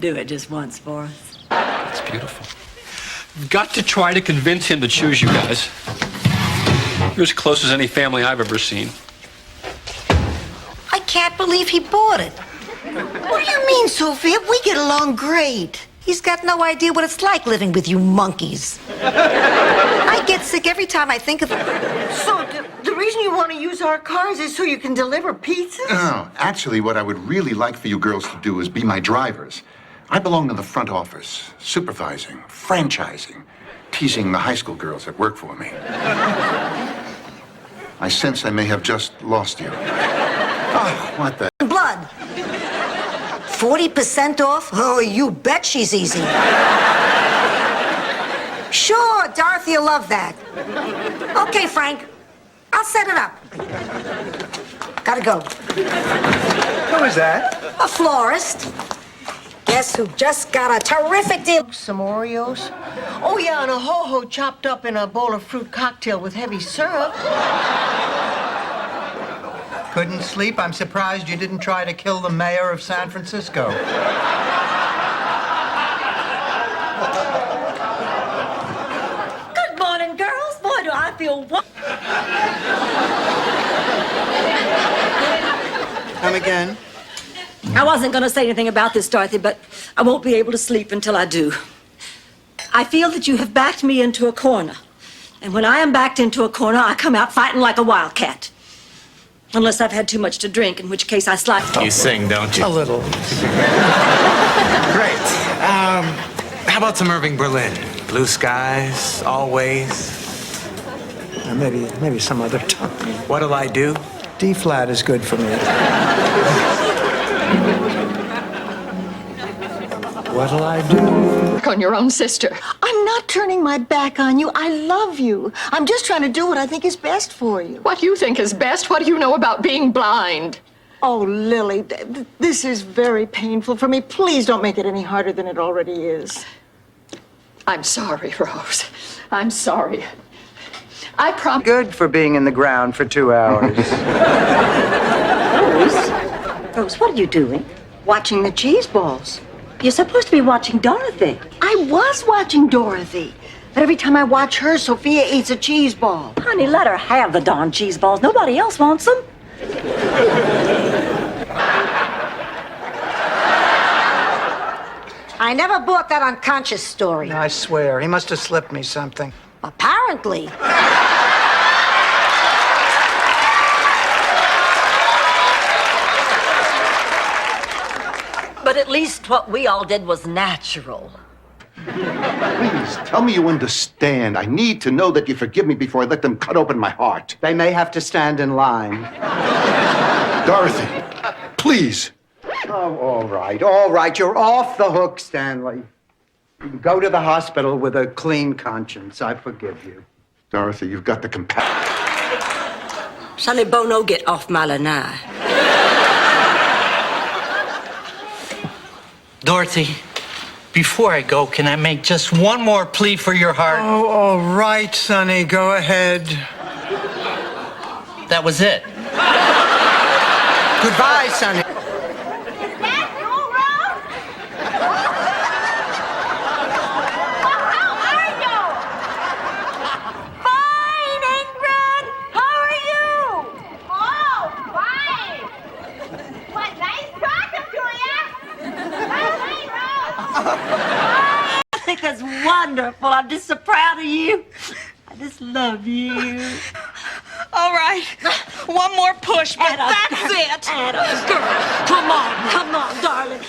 Do it just once for us. That's beautiful. You've got to try to convince him to choose you guys. You're as close as any family I've ever seen. I can't believe he bought it. What do you mean, Sophia? We get along great. He's got no idea what it's like living with you monkeys. I get sick every time I think of it. So, the reason you want to use our cars is so you can deliver pizzas? No, actually, what I would really like for you girls to do is be my drivers. I belong to the front office, supervising, franchising, teasing the high school girls that work for me. I sense I may have just lost you. Oh, what the... Blood. 40% off? Oh, you bet she's easy. Sure, Dorothy will love that. Okay, Frank. I'll set it up. Gotta go. Who is that? A florist. Guess who just got a terrific deal? Some Oreos? Oh, yeah, and a ho-ho chopped up in a bowl of fruit cocktail with heavy syrup. Couldn't sleep? I'm surprised you didn't try to kill the mayor of San Francisco. Good morning, girls. Boy, do I feel Come again? I wasn't going to say anything about this, Dorothy, but I won't be able to sleep until I do. I feel that you have backed me into a corner. And when I am backed into a corner, I come out fighting like a wildcat. Unless I've had too much to drink, in which case I slide. You sing, don't you? A little. Great. How about some Irving Berlin? Blue skies, always. Maybe some other time. What'll I do? D flat is good for me. What'll I do? Work on your own sister. I'm not turning my back on you. I love you. I'm just trying to do what I think is best for you. What you think is best? What do you know about being blind? Oh, Lily, this is very painful for me. Please don't make it any harder than it already is. I'm sorry, Rose. I'm sorry. I promise. Good for being in the ground for 2 hours. Rose, what are you doing? Watching the cheese balls. You're supposed to be watching Dorothy. I was watching Dorothy. But every time I watch her, Sophia eats a cheese ball. Honey, let her have the darn cheese balls. Nobody else wants them. I never bought that unconscious story. I swear, he must have slipped me something. Apparently. But at least what we all did was natural. Please, tell me you understand. I need to know that you forgive me before I let them cut open my heart. They may have to stand in line. Dorothy, please. Oh, all right. You're off the hook, Stanley. You can go to the hospital with a clean conscience. I forgive you. Dorothy, you've got the compassion. Sonny Bono, get off my lanai. Dorothy, before I go, can I make just one more plea for your heart? Oh, all right, Sonny. Go ahead. That was it. Goodbye, Sonny. I think that's wonderful. I'm just so proud of you. I just love you. All right. One more push, but that's it. Atta girl. Come on, darling.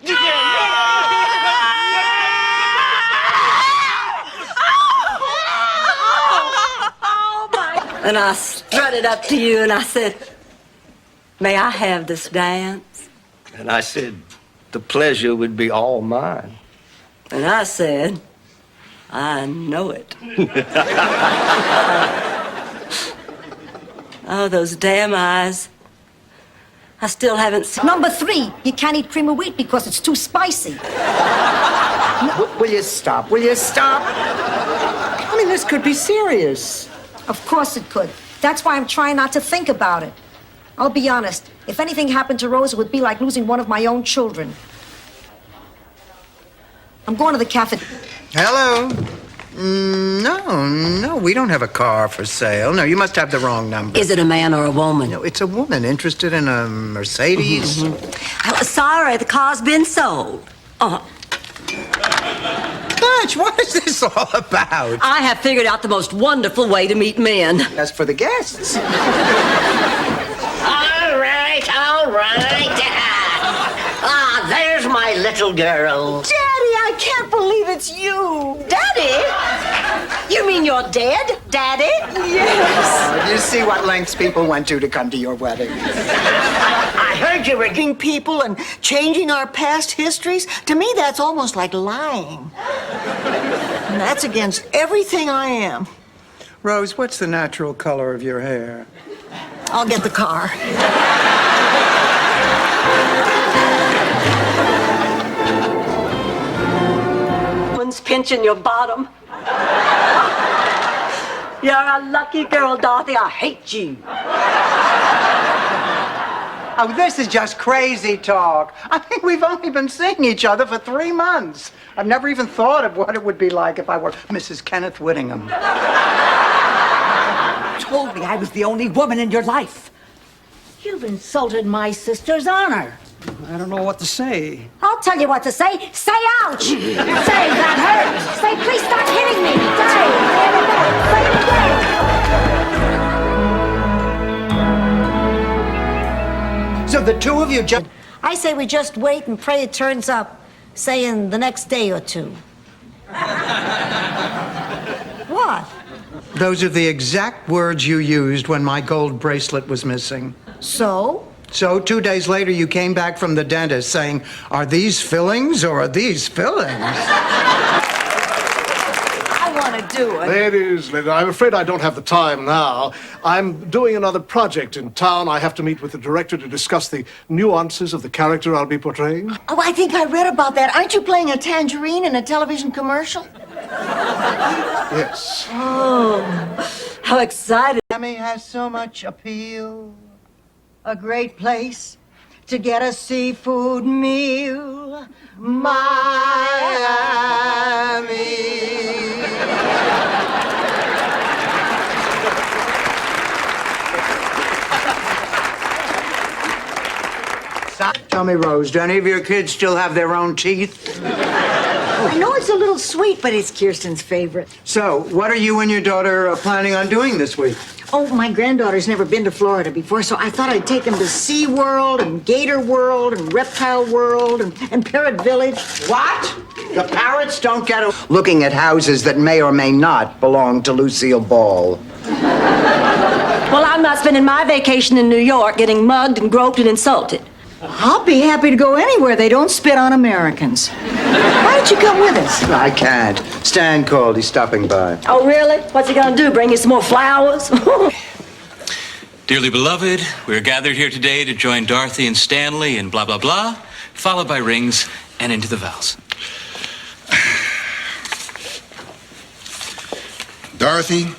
Yeah. And I strutted up to you and I said, "May I have this dance?" And I said, the pleasure would be all mine. And I said, "I know it." Oh, those damn eyes. I still haven't seen. Number 3, you can't eat cream of wheat because it's too spicy. Will you stop? Will you stop? I mean, this could be serious. Of course it could. That's why I'm trying not to think about it. I'll be honest. If anything happened to Rose, it would be like losing one of my own children. I'm going to the cafe. Hello? No, we don't have a car for sale. No, you must have the wrong number. Is it a man or a woman? No, it's a woman interested in a Mercedes. Sorry, the car's been sold. Butch, what is this all about? I have figured out the most wonderful way to meet men. As for the guests. All right. There's my little girl. Daddy, I can't believe it's you. Daddy? You mean you're dead, Daddy? Yes. You see what lengths people went to come to your wedding. I heard you were getting people and changing our past histories. To me, that's almost like lying. And that's against everything I am. Rose, what's the natural color of your hair? I'll get the car. Someone's pinching your bottom. You're a lucky girl, Dorothy. I hate you. Oh, this is just crazy talk. I think we've only been seeing each other for 3 months. I've never even thought of what it would be like if I were Mrs. Kenneth Whittingham. Told me I was the only woman in your life. You've insulted my sister's honor. I don't know what to say. I'll tell you what to say. Say ouch! Say that hurt! Say please stop hitting me! Say So the two of you just... I say we just wait and pray it turns up, say in the next day or two. What? Those are the exact words you used when my gold bracelet was missing. So? So 2 days later, you came back from the dentist saying, "Are these fillings or are these fillings?" I want to do it. Ladies, I'm afraid I don't have the time now. I'm doing another project in town. I have to meet with the director to discuss the nuances of the character I'll be portraying. Oh, I think I read about that. Aren't you playing a tangerine in a television commercial? Yes. Oh, how excited. Miami has so much appeal. A great place to get a seafood meal. Miami. Tell me, Rose, do any of your kids still have their own teeth? I know it's a little sweet, but it's Kirsten's favorite. So, what are you and your daughter planning on doing this week? Oh, my granddaughter's never been to Florida before, so I thought I'd take them to Sea World and Gator World and Reptile World and Parrot Village. What? The parrots don't get looking at houses that may or may not belong to Lucille Ball. Well, I'm not spending my vacation in New York getting mugged and groped and insulted. I'll be happy to go anywhere they don't spit on Americans. Why don't you come with us? I can't. Stan called. He's stopping by. Oh, really? What's he gonna do? Bring you some more flowers? Dearly beloved, we're gathered here today to join Dorothy and Stanley in blah, blah, blah, followed by rings and into the vows. Dorothy,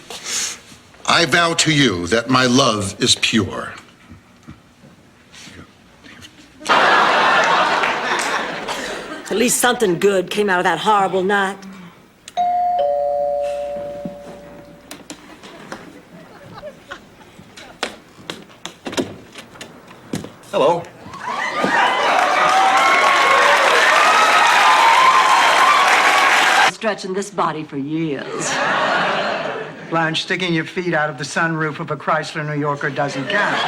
I vow to you that my love is pure. At least something good came out of that horrible night. Hello. Stretching this body for years. Blanche, sticking your feet out of the sunroof of a Chrysler New Yorker doesn't count.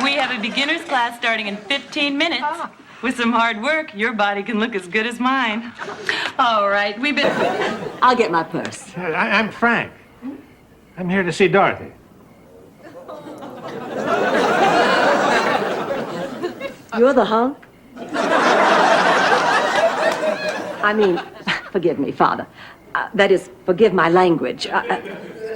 We have a beginner's class starting in 15 minutes. With some hard work, your body can look as good as mine. All right, we've been... I'll get my purse. I'm Frank. I'm here to see Dorothy. You're the hunk? I mean, forgive me, Father. That is, forgive my language.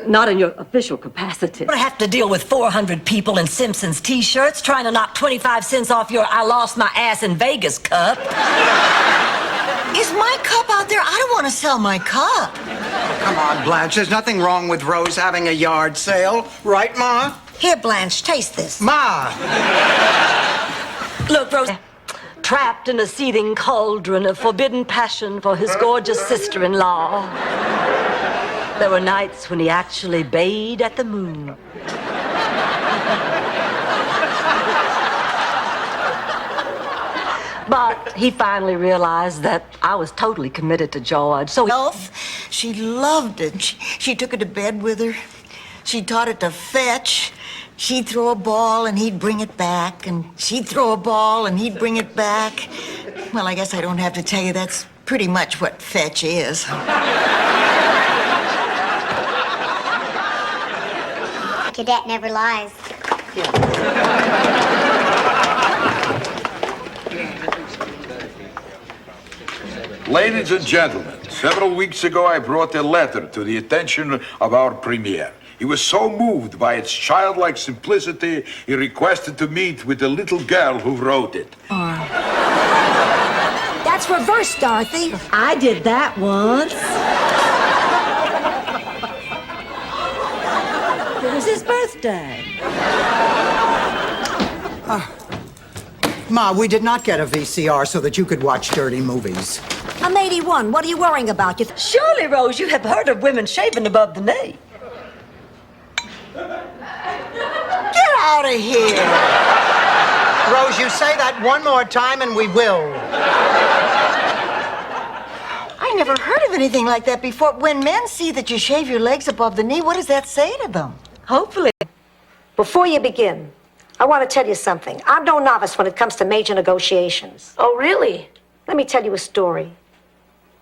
Not in your official capacity. I have to deal with 400 people in Simpsons t-shirts trying to knock 25 cents off your I lost my ass in Vegas cup. Is my cup out there? I don't want to sell my cup. Come on, Blanche. There's nothing wrong with Rose having a yard sale. Right, Ma? Here, Blanche, taste this. Ma! Look, Rose. Trapped in a seething cauldron of forbidden passion for his gorgeous sister-in-law. There were nights when he actually bayed at the moon. But he finally realized that I was totally committed to George, so she loved it. She took it to bed with her. She taught it to fetch. She'd throw a ball and he'd bring it back, and she'd throw a ball and he'd bring it back. Well, I guess I don't have to tell you that's pretty much what fetch is. Cadet never lies. Ladies and gentlemen, several weeks ago I brought a letter to the attention of our premier. He was so moved by its childlike simplicity, he requested to meet with the little girl who wrote it. That's reverse, Dorothy. I did that once. It was his birthday. Ma, we did not get a VCR so that you could watch dirty movies. I'm 81. What are you worrying about? Surely, Rose, you have heard of women shaving above the knee. Get out of here! Rose, you say that one more time and we will. I never heard of anything like that before. When men see that you shave your legs above the knee, what does that say to them? Hopefully. Before you begin, I want to tell you something. I'm no novice when it comes to major negotiations. Oh, really? Let me tell you a story.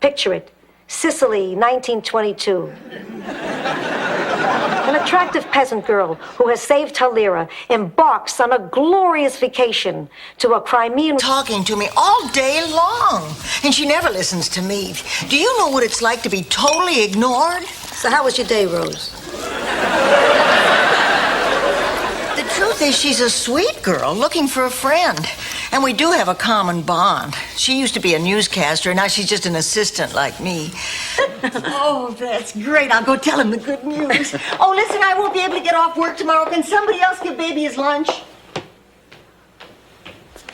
Picture it. Sicily, 1922. An attractive peasant girl who has saved her lira embarks on a glorious vacation to a Crimean... Talking to me all day long, and she never listens to me. Do you know what it's like to be totally ignored? So how was your day, Rose? The truth is, she's a sweet girl looking for a friend. And we do have a common bond. She used to be a newscaster, now she's just an assistant like me. Oh, that's great. I'll go tell him the good news. Oh, listen, I won't be able to get off work tomorrow. Can somebody else give baby his lunch?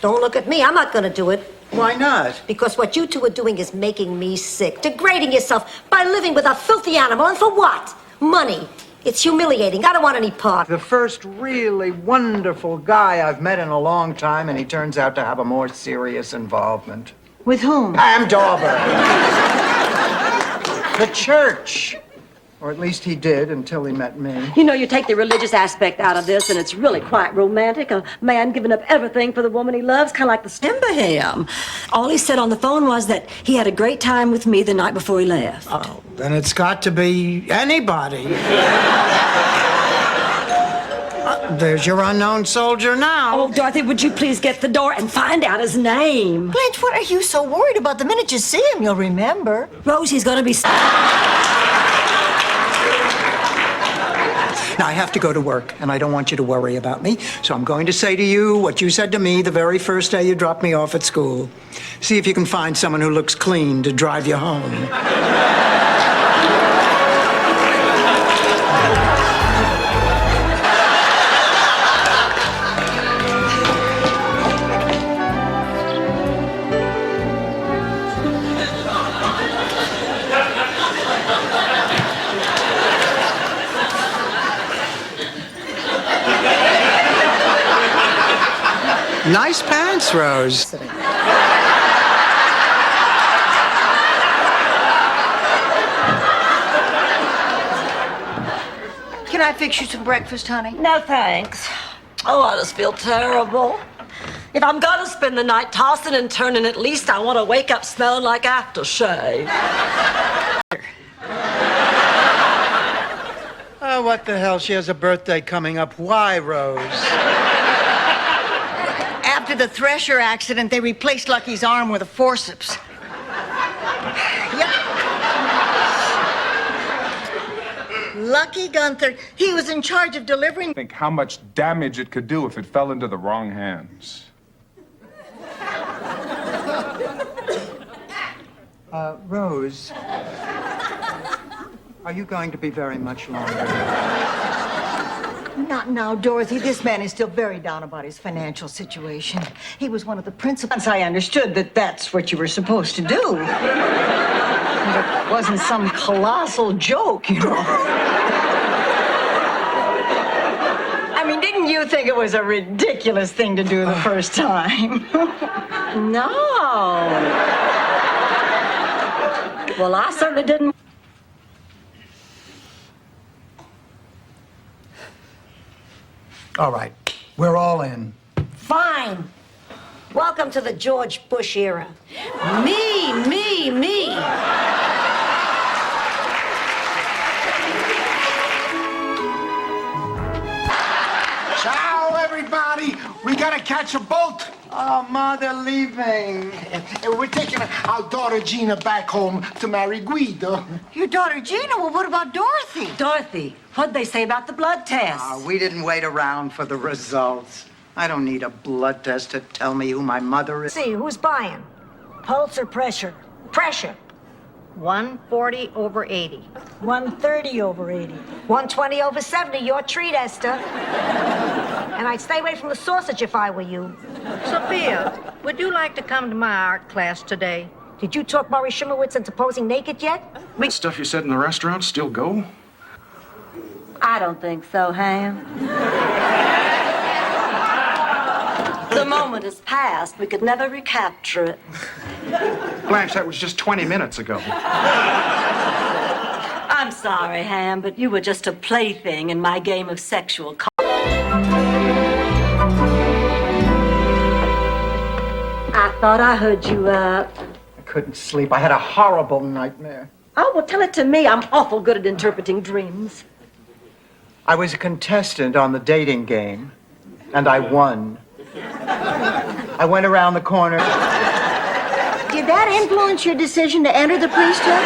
Don't look at me. I'm not going to do it. Why not? Because what you two are doing is making me sick. Degrading yourself by living with a filthy animal. And for what? Money. It's humiliating. I don't want any part. The first really wonderful guy I've met in a long time, and he turns out to have a more serious involvement. With whom? Pam Dauber. The church. Or at least he did until he met me. You know, you take the religious aspect out of this, and it's really quite romantic. A man giving up everything for the woman he loves, kind of like the Stimberham. All he said on the phone was that he had a great time with me the night before he left. Oh, then it's got to be anybody. There's your unknown soldier now. Oh, Dorothy, would you please get the door and find out his name? Blanche, what are you so worried about? The minute you see him, you'll remember. Rosie's gonna be... Now, I have to go to work, and I don't want you to worry about me. So I'm going to say to you what you said to me the very first day you dropped me off at school. See if you can find someone who looks clean to drive you home. Nice pants, Rose. Can I fix you some breakfast, honey? No, thanks. Oh, I just feel terrible. If I'm gonna spend the night tossing and turning, at least I want to wake up smelling like aftershave. Oh, what the hell? She has a birthday coming up. Why, Rose? After the Thresher accident, they replaced Lucky's arm with a forceps. Yep. Lucky Gunther, he was in charge of delivering. Think how much damage it could do if it fell into the wrong hands. Rose, are you going to be very much longer? Not now, Dorothy. This man is still very down about his financial situation. He was one of the principals. I understood that that's what you were supposed to do. It wasn't some colossal joke, you know. I mean, didn't you think it was a ridiculous thing to do the first time? No. Well, I certainly didn't. All right, we're all in. Fine. Welcome to the George Bush era. Me, me, me. Ciao, everybody. We gotta catch a boat. Oh, Ma, they're leaving. We're taking our daughter Gina back home to marry Guido. Your daughter Gina? Well, what about Dorothy? Dorothy, what'd they say about the blood test? We didn't wait around for the results. I don't need a blood test to tell me who my mother is. See, who's buying? Pulse or pressure? Pressure. 140 over 80. 130 over 80. 120 over 70. Your treat, Esther. And I'd stay away from the sausage if I were you. Sophia, would you like to come to my art class today? Did you talk Maury Shumowitz into posing naked yet? Stuff you said in the restaurant still go? I don't think so, Ham. The moment is past. We could never recapture it. Blanche, that was just 20 minutes ago. I'm sorry, Ham, but you were just a plaything in my game of sexual I thought I heard you up. I couldn't sleep. I had a horrible nightmare. Oh, well, tell it to me. I'm awful good at interpreting dreams. I was a contestant on the dating game, and I won. I went around the corner. Did that influence your decision to enter the priesthood?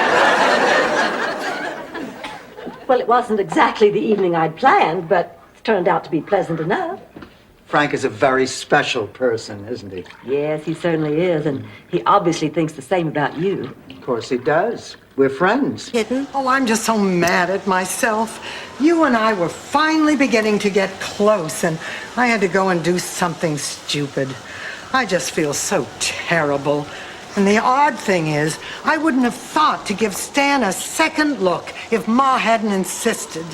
Well, it wasn't exactly the evening I'd planned, but it turned out to be pleasant enough. Frank is a very special person, isn't he? Yes, he certainly is, and he obviously thinks the same about you. Of course he does. We're friends. Kitten? Oh, I'm just so mad at myself. You and I were finally beginning to get close, and I had to go and do something stupid. I just feel so terrible. And the odd thing is, I wouldn't have thought to give Stan a second look if Ma hadn't insisted.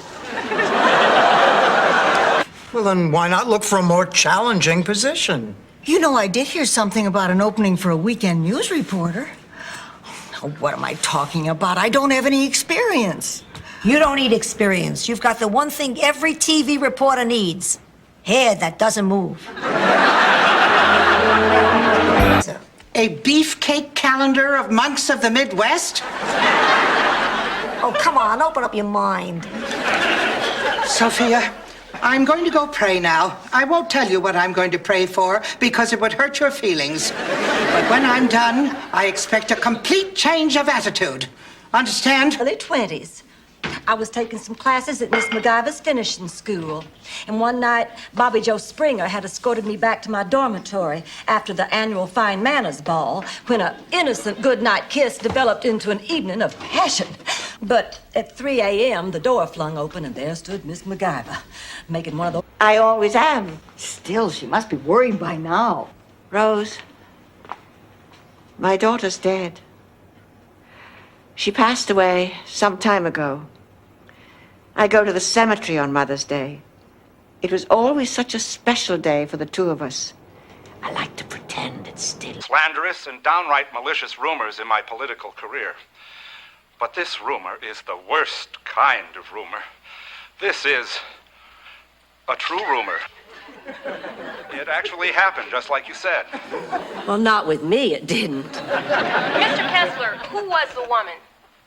Well, then why not look for a more challenging position? You know, I did hear something about an opening for a weekend news reporter. Oh, what am I talking about? I don't have any experience. You don't need experience. You've got the one thing every TV reporter needs. Hair that doesn't move. A beefcake calendar of monks of the Midwest? Oh, come on, open up your mind. Sophia, I'm going to go pray now. I won't tell you what I'm going to pray for because it would hurt your feelings. But when I'm done, I expect a complete change of attitude. Understand? Early 20s. I was taking some classes at Miss MacGyver's finishing school. And one night, Bobby Joe Springer had escorted me back to my dormitory after the annual Fine Manners Ball when an innocent goodnight kiss developed into an evening of passion. But at 3 a.m., the door flung open and there stood Miss MacGyver, making one of those... I always am. Still, she must be worried by now. Rose, my daughter's dead. She passed away some time ago. I go to the cemetery on Mother's Day. It was always such a special day for the two of us. I like to pretend it's still. Slanderous and downright malicious rumors in my political career. But this rumor is the worst kind of rumor. This is a true rumor. It actually happened, just like you said. Well, not with me, it didn't. Mr. Kessler, who was the woman?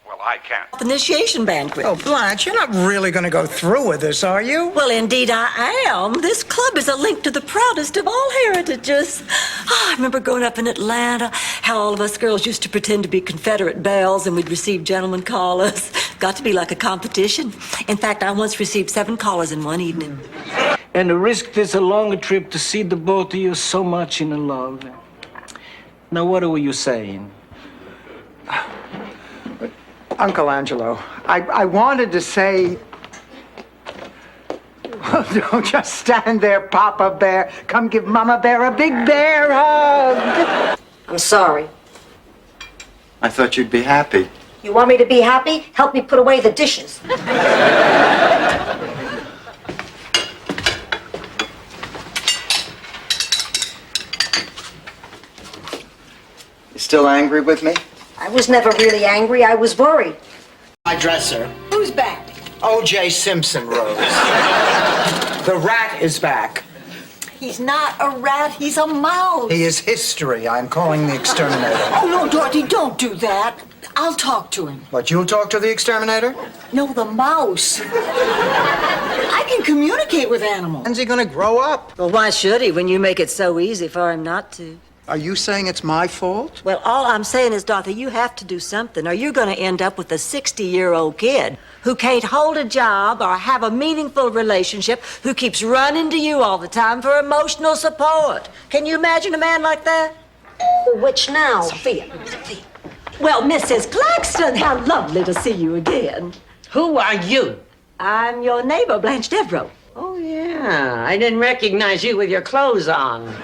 Well, I can't. Initiation banquet. Oh, Blanche, you're not really going to go through with this, are you? Well, indeed I am. This club is a link to the proudest of all heritages. I remember growing up in Atlanta, how all of us girls used to pretend to be Confederate belles and we'd receive gentlemen callers. Got to be like a competition. In fact, I once received 7 callers in one evening. And to risk this a longer trip to see the both of you so much in love. Now, what were you saying? Uncle Angelo, I wanted to say... Don't just stand there, Papa Bear. Come give Mama Bear a big bear hug. I'm sorry. I thought you'd be happy. You want me to be happy? Help me put away the dishes. You still angry with me? I was never really angry. I was worried. My dresser. Who's back? O.J. Simpson, Rose. The rat is back. He's not a rat, he's a mouse. He is history. I'm calling the exterminator. Oh, no, Dorothy, don't do that. I'll talk to him. What, you'll talk to the exterminator? No, the mouse. I can communicate with animals. When's he gonna grow up? Well, why should he when you make it so easy for him not to? Are you saying it's my fault? Well, all I'm saying is, Dorothy, you have to do something, or you're going to end up with a 60-year-old kid who can't hold a job or have a meaningful relationship, who keeps running to you all the time for emotional support. Can you imagine a man like that? Which now? Sophia. Well, Mrs. Claxton, how lovely to see you again. Who are you? I'm your neighbor, Blanche Devereaux. Oh, yeah. I didn't recognize you with your clothes on.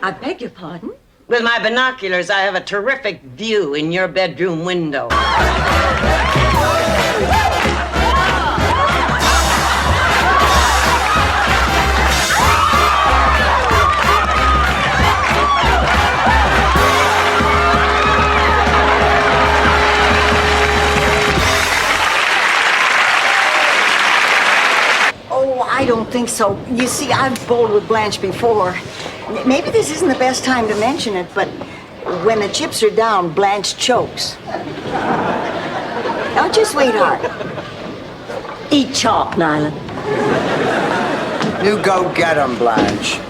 I beg your pardon? With my binoculars, I have a terrific view in your bedroom window. Oh, I don't think so. You see, I've bowled with Blanche before. Maybe this isn't the best time to mention it, but when the chips are down, Blanche chokes. Don't you, sweetheart? Eat chalk, Nyland. You go get him, Blanche.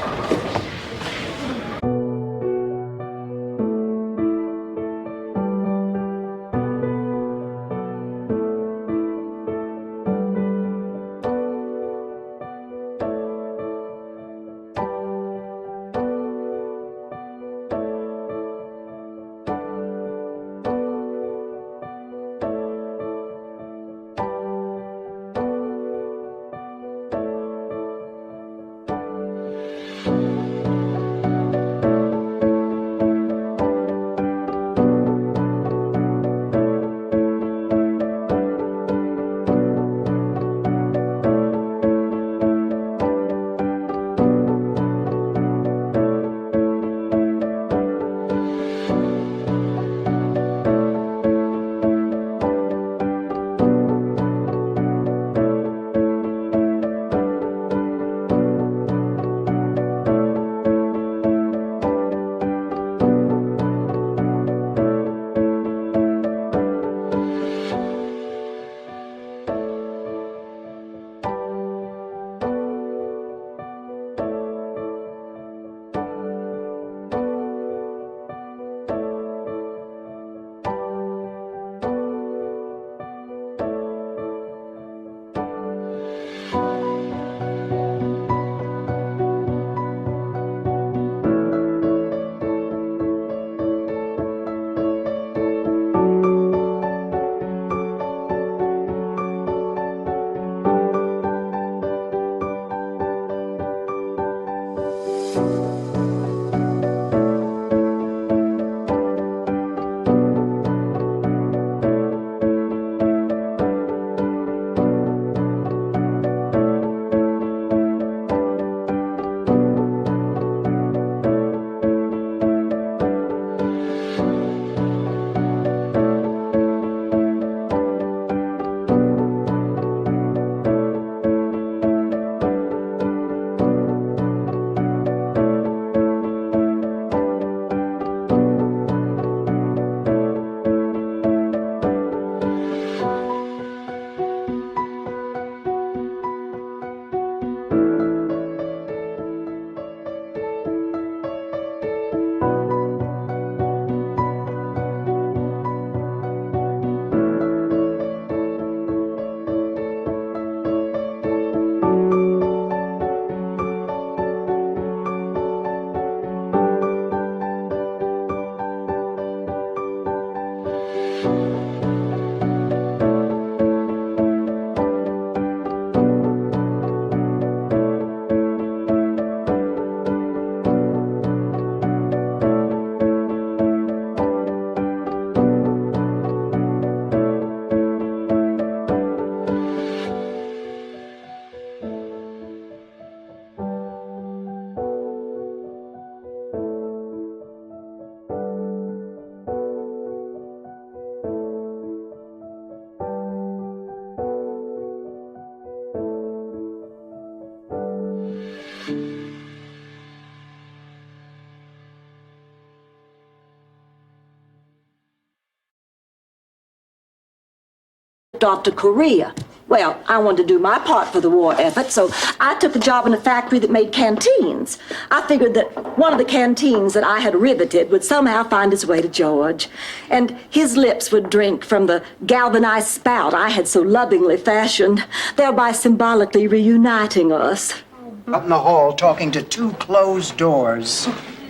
off to Korea. Well, I wanted to do my part for the war effort, so I took a job in a factory that made canteens. I figured that one of the canteens that I had riveted would somehow find its way to George, and his lips would drink from the galvanized spout I had so lovingly fashioned, thereby symbolically reuniting us. Out in the hall talking to two closed doors.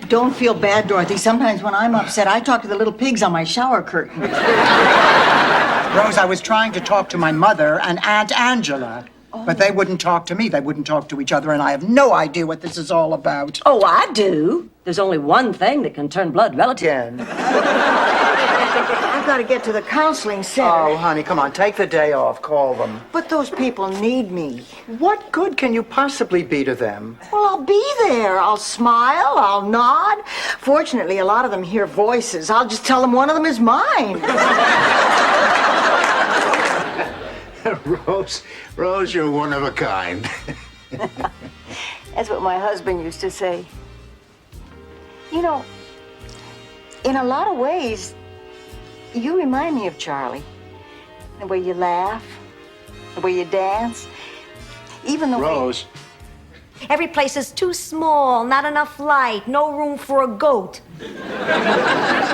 Don't feel bad, Dorothy. Sometimes when I'm upset, I talk to the little pigs on my shower curtain. Rose, I was trying to talk to my mother and Aunt Angela, but they wouldn't talk to me. They wouldn't talk to each other, and I have no idea what this is all about. Oh, I do. There's only one thing that can turn blood relative. I've got to get to the counseling center. Oh, honey, come on. Take the day off. Call them. But those people need me. What good can you possibly be to them? Well, I'll be there. I'll smile. I'll nod. Fortunately, a lot of them hear voices. I'll just tell them one of them is mine. Rose, you're one of a kind. That's what my husband used to say. You know, in a lot of ways, you remind me of Charlie. The way you laugh, the way you dance, even the Rose. Every place is too small, not enough light, no room for a goat.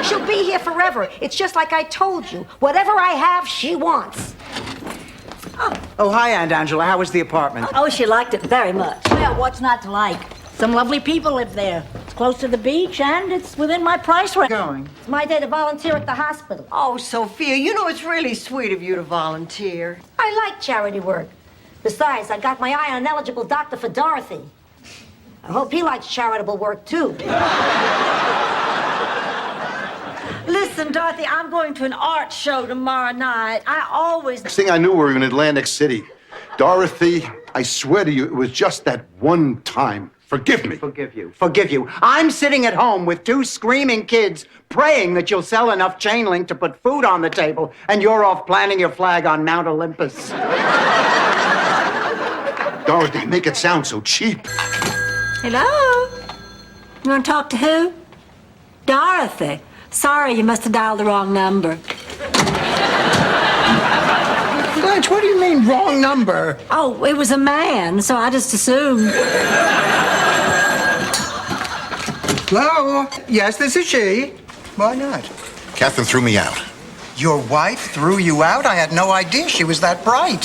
She'll be here forever. It's just like I told you. Whatever I have, she wants. Oh, hi, Aunt Angela. How was the apartment? Oh, she liked it very much. Well, what's not to like? Some lovely people live there. It's close to the beach, and it's within my price range. Going. It's my day to volunteer at the hospital. Oh, Sophia, you know it's really sweet of you to volunteer. I like charity work. Besides, I got my eye on an eligible doctor for Dorothy. I hope he likes charitable work, too. Listen, Dorothy, I'm going to an art show tomorrow night. I always... Next thing I knew, we were in Atlantic City. Dorothy, I swear to you, it was just that one time. Forgive me. Forgive you. Forgive you. I'm sitting at home with two screaming kids praying that you'll sell enough chain link to put food on the table, and you're off planting your flag on Mount Olympus. Dorothy, make it sound so cheap. Hello? You want to talk to who? Dorothy. Sorry, you must have dialed the wrong number. Blanche, what do you mean, wrong number? Oh, it was a man, so I just assumed. Hello? Yes, this is she. Why not? Catherine threw me out. Your wife threw you out? I had no idea she was that bright.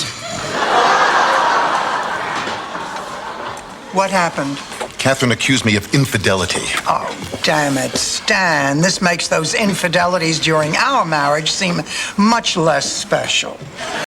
What happened? Catherine accused me of infidelity. Oh, damn it, Stan. This makes those infidelities during our marriage seem much less special.